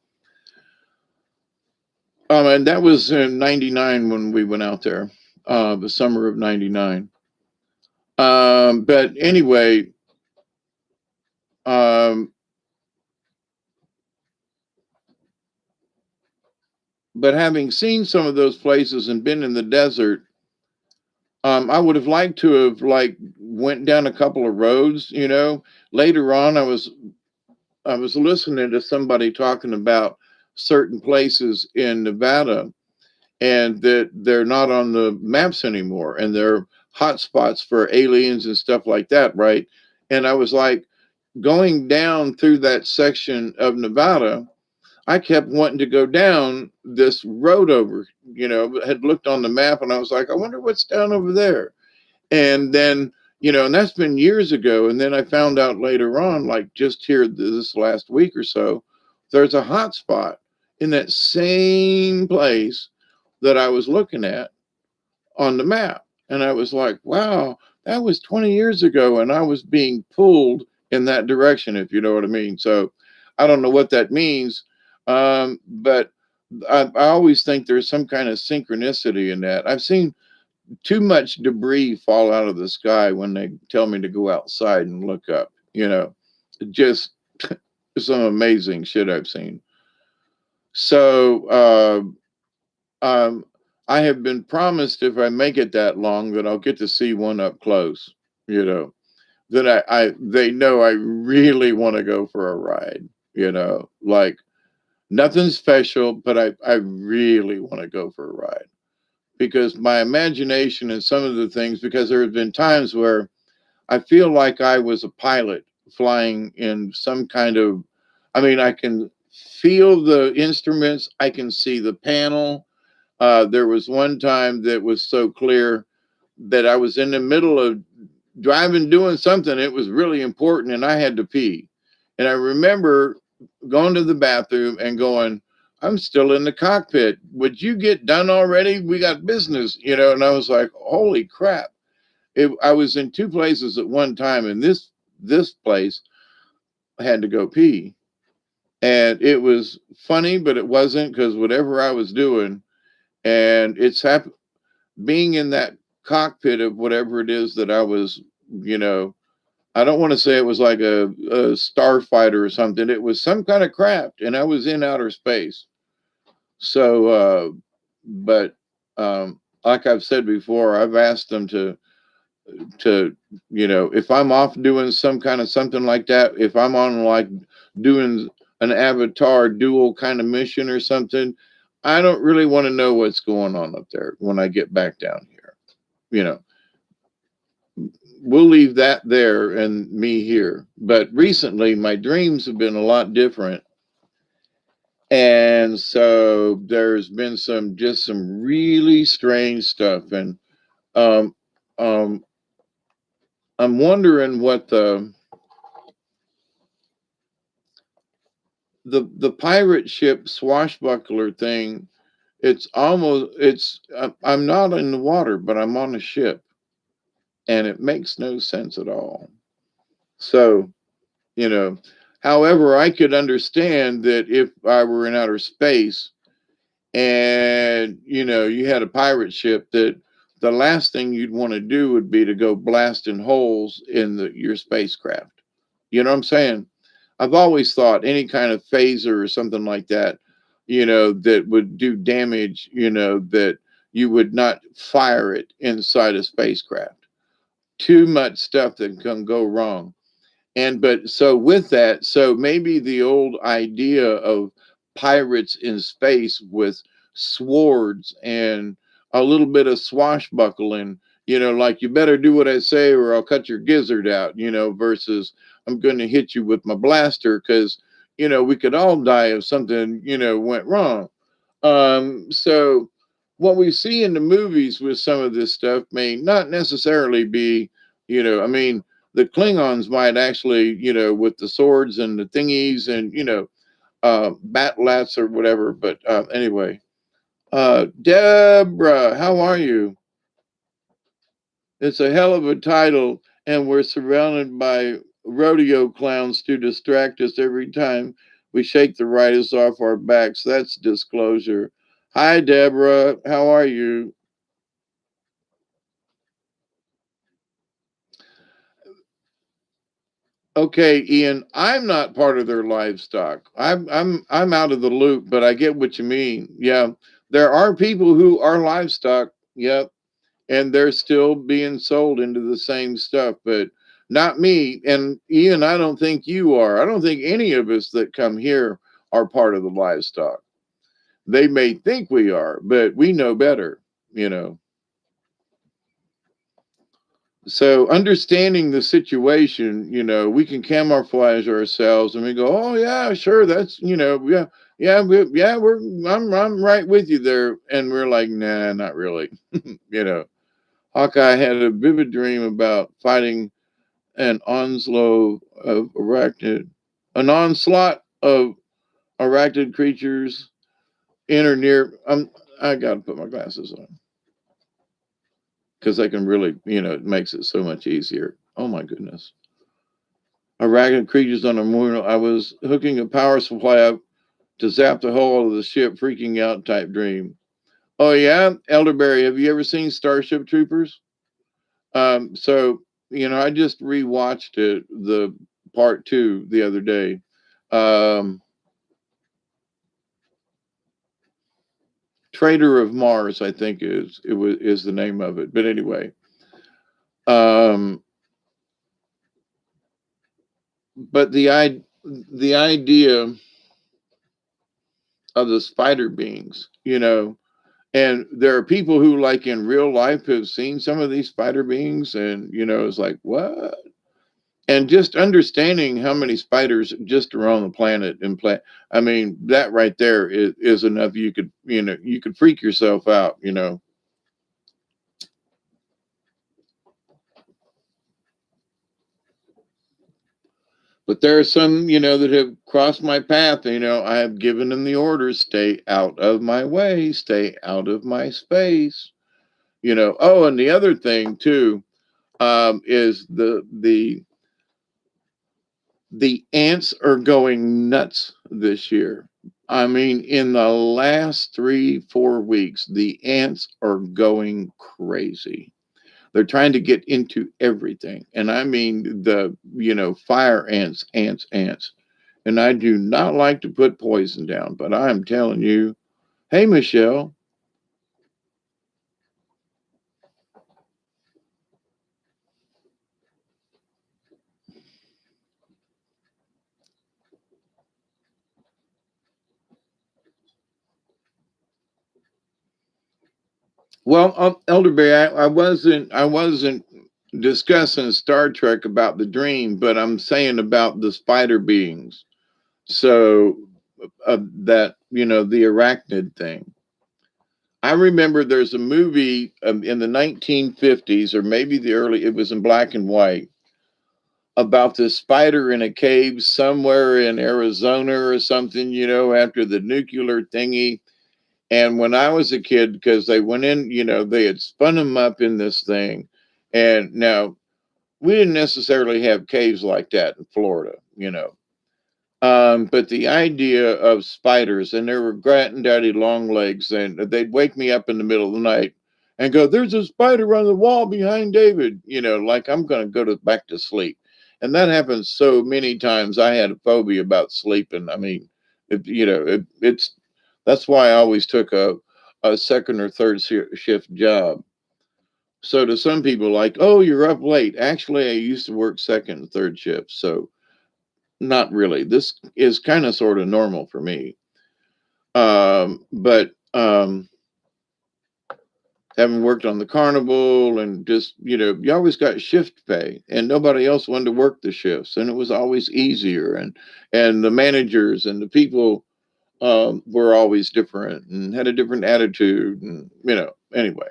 S1: And that was in 99 when we went out there, the summer of 99. But anyway, but having seen some of those places and been in the desert, I would have liked to have went down a couple of roads. Later on, I was listening to somebody talking about certain places in Nevada, and that they're not on the maps anymore, and they're hot spots for aliens and stuff like that, right? And I was like, going down through that section of Nevada, I kept wanting to go down this road over, had looked on the map, and I was like, I wonder what's down over there. And then, and that's been years ago. And then I found out later on, like just here this last week or so, there's a hot spot in that same place that I was looking at on the map. And I was like, wow, that was 20 years ago. And I was being pulled in that direction, if you know what I mean. So I don't know what that means. But I always think there's some kind of synchronicity in that. I've seen too much debris fall out of the sky when they tell me to go outside and look up, just some amazing shit I've seen. So, I have been promised if I make it that long that I'll get to see one up close, that they know I really want to go for a ride, like nothing special, but I really want to go for a ride. Because my imagination and some of the things, because there have been times where I feel like I was a pilot flying in some kind of, I can feel the instruments, I can see the panel. There was one time that was so clear that I was in the middle of driving, doing something. It was really important, and I had to pee. And I remember going to the bathroom and going, I'm still in the cockpit. Would you get done already? We got business, And I was like, holy crap. I was in two places at one time, and this place I had to go pee. And it was funny, but it wasn't, because whatever I was doing, and it's being in that cockpit of whatever it is that I was, I don't want to say it was like a starfighter or something. It was some kind of craft, and I was in outer space. So, but like I've said before, I've asked them to, if I'm off doing some kind of something like that, if I'm on doing an Avatar dual kind of mission or something. I don't really want to know what's going on up there when I get back down here. You know, we'll leave that there and me here. But recently, my dreams have been a lot different. And so there's been some really strange stuff. And um, um, I'm wondering what the pirate ship swashbuckler thing. I'm not in the water, but I'm on a ship, and it makes no sense at all. So, you know, however, I could understand that if I were in outer space and, you had a pirate ship, that the last thing you'd want to do would be to go blasting holes in your spacecraft. You know what I'm saying? I've always thought any kind of phaser or something like that, that would do damage, that you would not fire it inside a spacecraft. Too much stuff that can go wrong. But so with that, so maybe the old idea of pirates in space with swords and a little bit of swashbuckling, like you better do what I say or I'll cut your gizzard out, versus I'm going to hit you with my blaster because, we could all die if something, went wrong. So what we see in the movies with some of this stuff may not necessarily be, I mean, the Klingons might actually, with the swords and the thingies and, batlats or whatever. But anyway, Deborah, how are you? It's a hell of a title, and we're surrounded by rodeo clowns to distract us every time we shake the writers off our backs. That's disclosure. Hi, Deborah. How are you? Okay, Ian, I'm not part of their livestock. I'm out of the loop, but I get what you mean. Yeah, there are people who are livestock. Yep, and they're still being sold into the same stuff, but not me. And Ian, I don't think you are. I don't think any of us that come here are part of the livestock. They may think we are, but we know better, you know. So understanding the situation, we can camouflage ourselves and we go, oh yeah, sure, that's yeah, yeah, I'm right with you there, and we're like, nah, not really, you know. Hawkeye had a vivid dream about fighting an onslaught of an onslaught of arachnid creatures in or near. I gotta put my glasses on because they can really, it makes it so much easier. Oh my goodness. Arachnid creatures on the moon. I was hooking a power supply up to zap the hull of the ship, freaking out type dream. Oh yeah, Elderberry, have you ever seen Starship Troopers? So I just rewatched it, the part two, the other day. Um, Trader of Mars, I think is the name of it. But anyway, um, but the idea of the spider beings, and there are people who, like in real life, have seen some of these spider beings, and it's like what? And just understanding how many spiders just are on the planet I mean, that right there is enough. You could freak yourself out. But there are some, that have crossed my path. I have given them the order: stay out of my way, stay out of my space. Oh, and the other thing too, is the ants are going nuts this year. I mean, in the last 3, 4 weeks, the ants are going crazy. They're trying to get into everything. And I mean, fire ants, ants, ants. And I do not like to put poison down, but I'm telling you, hey, Michelle, Well, Elderberry, I wasn't discussing Star Trek about the dream, but I'm saying about the spider beings. So that the arachnid thing. I remember there's a movie in the 1950s, or maybe the early. It was in black and white, about this spider in a cave somewhere in Arizona or something. After the nuclear thingy. And when I was a kid, because they went in, they had spun them up in this thing. And now we didn't necessarily have caves like that in Florida. But the idea of spiders, and there were granddaddy long legs, and they'd wake me up in the middle of the night and go, "There's a spider on the wall behind David," like I'm going to go back to sleep. And that happens so many times. I had a phobia about sleeping. I mean, it's that's why I always took a second or third shift job. So to some people, like, "Oh, you're up late." Actually, I used to work second and third shift, so not really. This is kind of sort of normal for me. But having worked on the carnival and just, you always got shift pay and nobody else wanted to work the shifts. And it was always easier. And the managers and the people were always different and had a different attitude. And, anyway.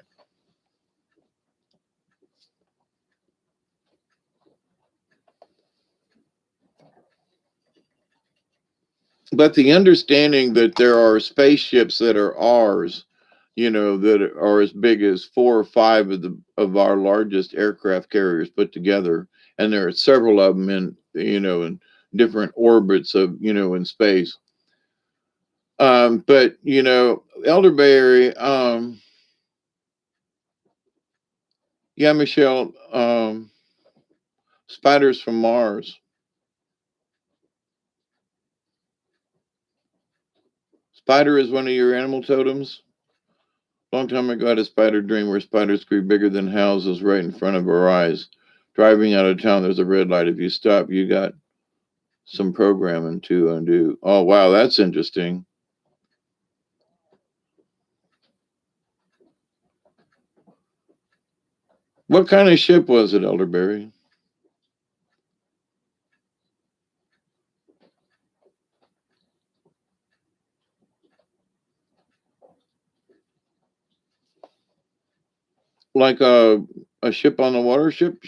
S1: But the understanding that there are spaceships that are ours, that are as big as four or five of our largest aircraft carriers put together, and there are several of them in different orbits of in space. But elderberry, yeah, Michelle, spiders from Mars. Spider is one of your animal totems. Long time ago, I had a spider dream where spiders grew bigger than houses right in front of our eyes. Driving out of town, there's a red light. If you stop, you got some programming to undo. Oh, wow, that's interesting. What kind of ship was it, Elderberry? Like a ship on the water, ship,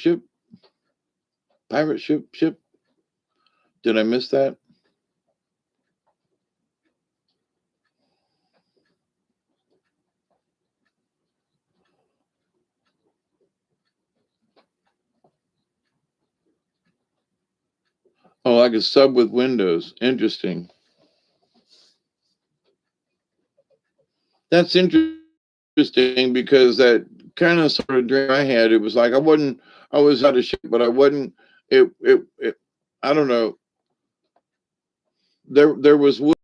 S1: pirate ship. Did I miss that? Oh, like a sub with windows. Interesting. That's interesting because that kind of sort of dream I had. It was like I was out of ship, but I wasn't. It. I don't know. There was wood,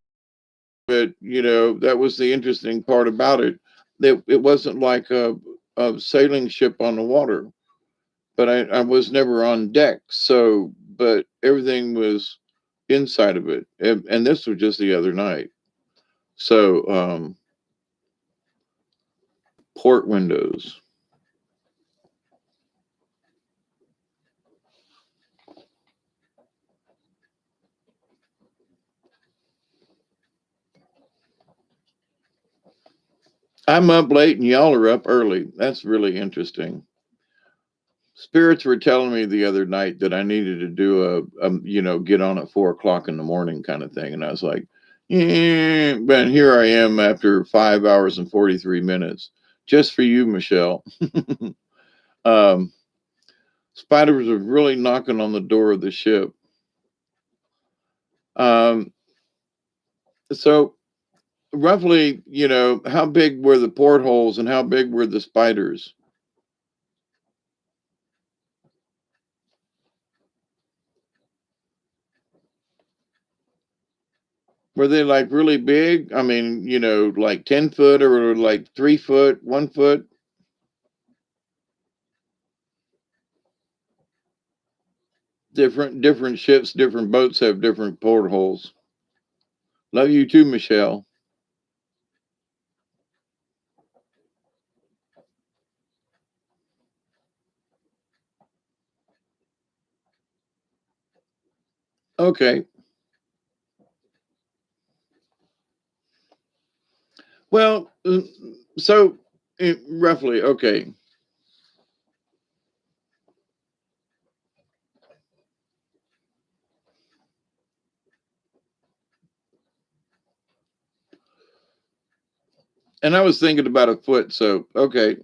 S1: but that was the interesting part about it. It wasn't like a sailing ship on the water, but I was never on deck. So, but everything was inside of it, and this was just the other night. So, port windows. I'm up late and y'all are up early. That's really interesting. Spirits were telling me the other night that I needed to do get on at 4 o'clock in the morning kind of thing. And I was like, yeah, but here I am after 5 hours and 43 minutes just for you, Michelle. um, Spiders are really knocking on the door of the ship. Um, so roughly, how big were the portholes and how big were the spiders? Were they like really big? I mean, like 10 foot or like 3 foot, 1 foot? Different ships, different boats have different portholes. Love you too, Michelle. Okay. Well, so roughly, okay. And I was thinking about a foot, so okay.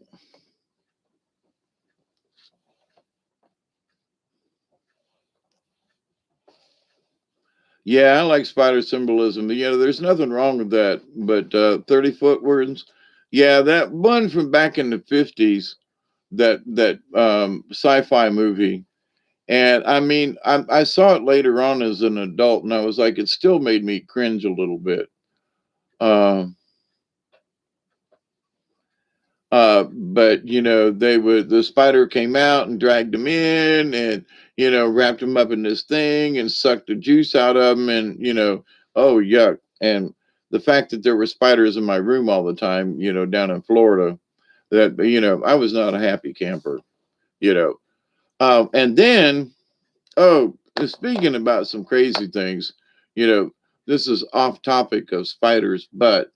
S1: Yeah, I like spider symbolism. There's nothing wrong with that. But 30-foot words, yeah, that one from back in the 50s, that sci-fi movie. And I mean, I saw it later on as an adult, and I was like, it still made me cringe a little bit. Um, but the spider came out and dragged him in, and wrapped him up in this thing and sucked the juice out of him, and oh yuck. And the fact that there were spiders in my room all the time, down in Florida, that I was not a happy camper. You know, and then oh, speaking about some crazy things, you know, this is off topic of spiders, but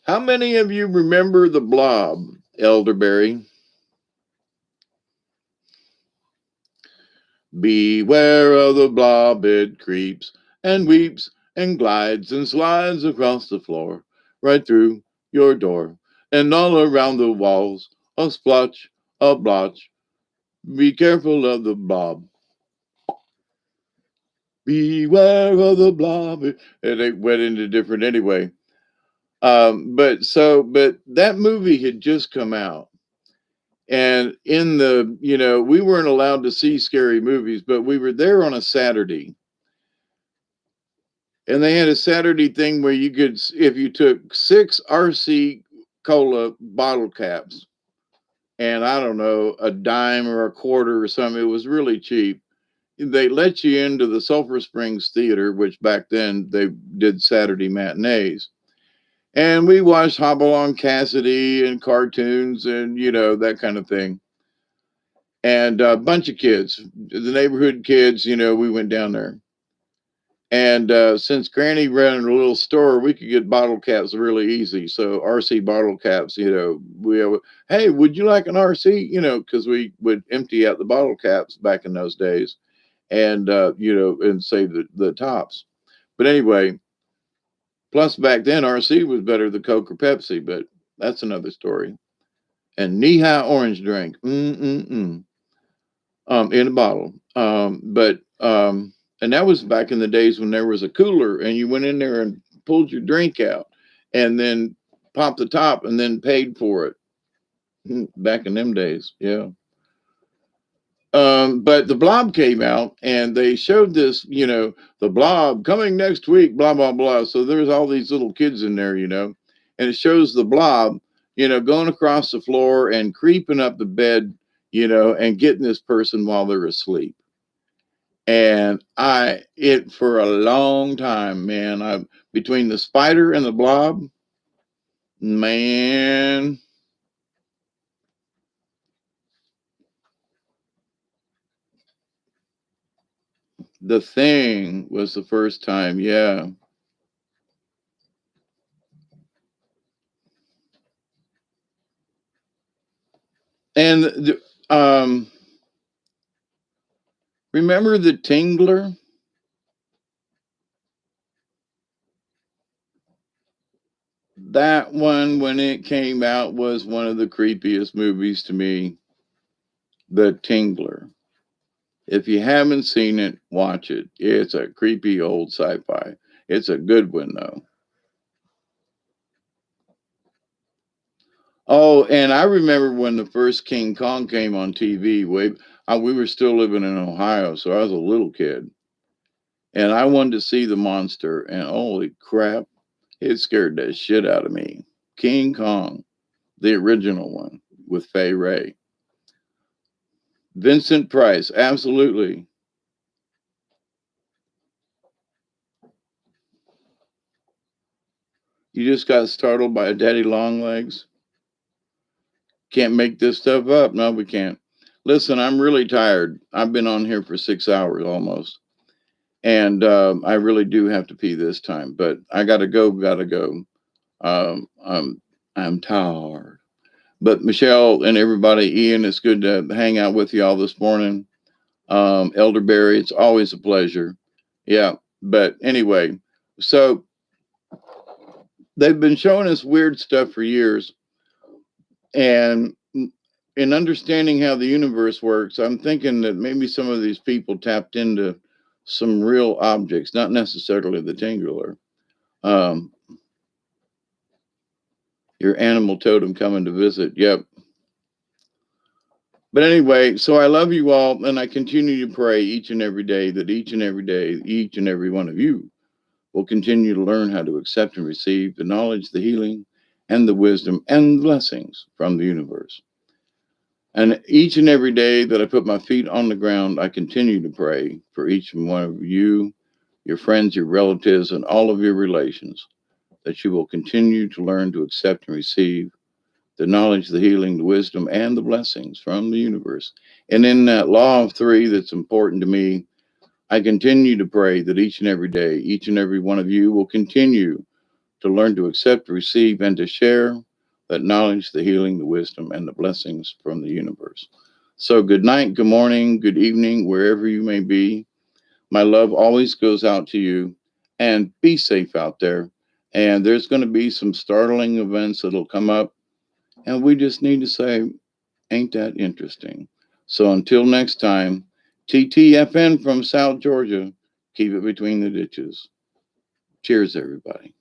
S1: how many of you remember the Blob, Elderberry? Beware of the blob, it creeps and weeps and glides and slides across the floor, right through your door, and all around the walls, a splotch, a blotch. Be careful of the blob. Beware of the blob. And it went into different anyway. But that movie had just come out. And we weren't allowed to see scary movies, but we were there on a Saturday. And they had a Saturday thing where you could, if you took 6 RC cola bottle caps, and I don't know, a dime or a quarter or something, it was really cheap. They let you into the Sulphur Springs Theater, which back then they did Saturday matinees. And we watched Hopalong Cassidy and cartoons and, that kind of thing. And a bunch of kids, the neighborhood kids, we went down there. And since Granny ran a little store, we could get bottle caps really easy. So RC bottle caps, hey, would you like an RC? Because we would empty out the bottle caps back in those days, and and save the tops. But anyway, plus back then RC was better than Coke or Pepsi, but that's another story. And knee high orange drink, in a bottle. And that was back in the days when there was a cooler and you went in there and pulled your drink out and then popped the top and then paid for it. Back in them days, yeah. But the Blob came out and they showed this, the Blob coming next week, blah blah blah. So there's all these little kids in there, and it shows the Blob, going across the floor and creeping up the bed, and getting this person while they're asleep. And it for a long time, man, I between the spider and the blob, man, the thing was the first time, yeah. And remember the Tingler? That one, when it came out, was one of the creepiest movies to me. The Tingler. If you haven't seen it, watch it. It's a creepy old sci-fi. It's a good one though. Oh, and I remember when the first King Kong came on TV. We were still living in Ohio, so I was a little kid, and I wanted to see the monster. And holy crap, it scared the shit out of me. King Kong, the original one with Fay Ray, Vincent Price, absolutely. You just got startled by a daddy long legs. Can't make this stuff up. No, we can't. Listen, I'm really tired. I've been on here for 6 hours almost. And I really do have to pee this time, but I gotta go, gotta go. Um, I'm, I'm tired. But Michelle and everybody, Ian, it's good to hang out with you all this morning. Elderberry, it's always a pleasure. Yeah. But anyway, so they've been showing us weird stuff for years. And in understanding how the universe works, I'm thinking that maybe some of these people tapped into some real objects, not necessarily the tingular. Um, your animal totem coming to visit. Yep. But anyway, so I love you all, and I continue to pray each and every day that each and every day, each and every one of you will continue to learn how to accept and receive the knowledge, the healing, and the wisdom and the blessings from the universe. And each and every day that I put my feet on the ground, I continue to pray for each and one of you, your friends, your relatives, and all of your relations, that you will continue to learn to accept and receive the knowledge, the healing, the wisdom, and the blessings from the universe. And in that law of three that's important to me, I continue to pray that each and every day, each and every one of you will continue to learn to accept, receive, and to share that knowledge, the healing, the wisdom, and the blessings from the universe. So, good night, good morning, good evening, wherever you may be. My love always goes out to you, and be safe out there. And there's going to be some startling events that'll come up, and we just need to say, ain't that interesting? So, until next time, TTFN from South Georgia, keep it between the ditches. Cheers, everybody.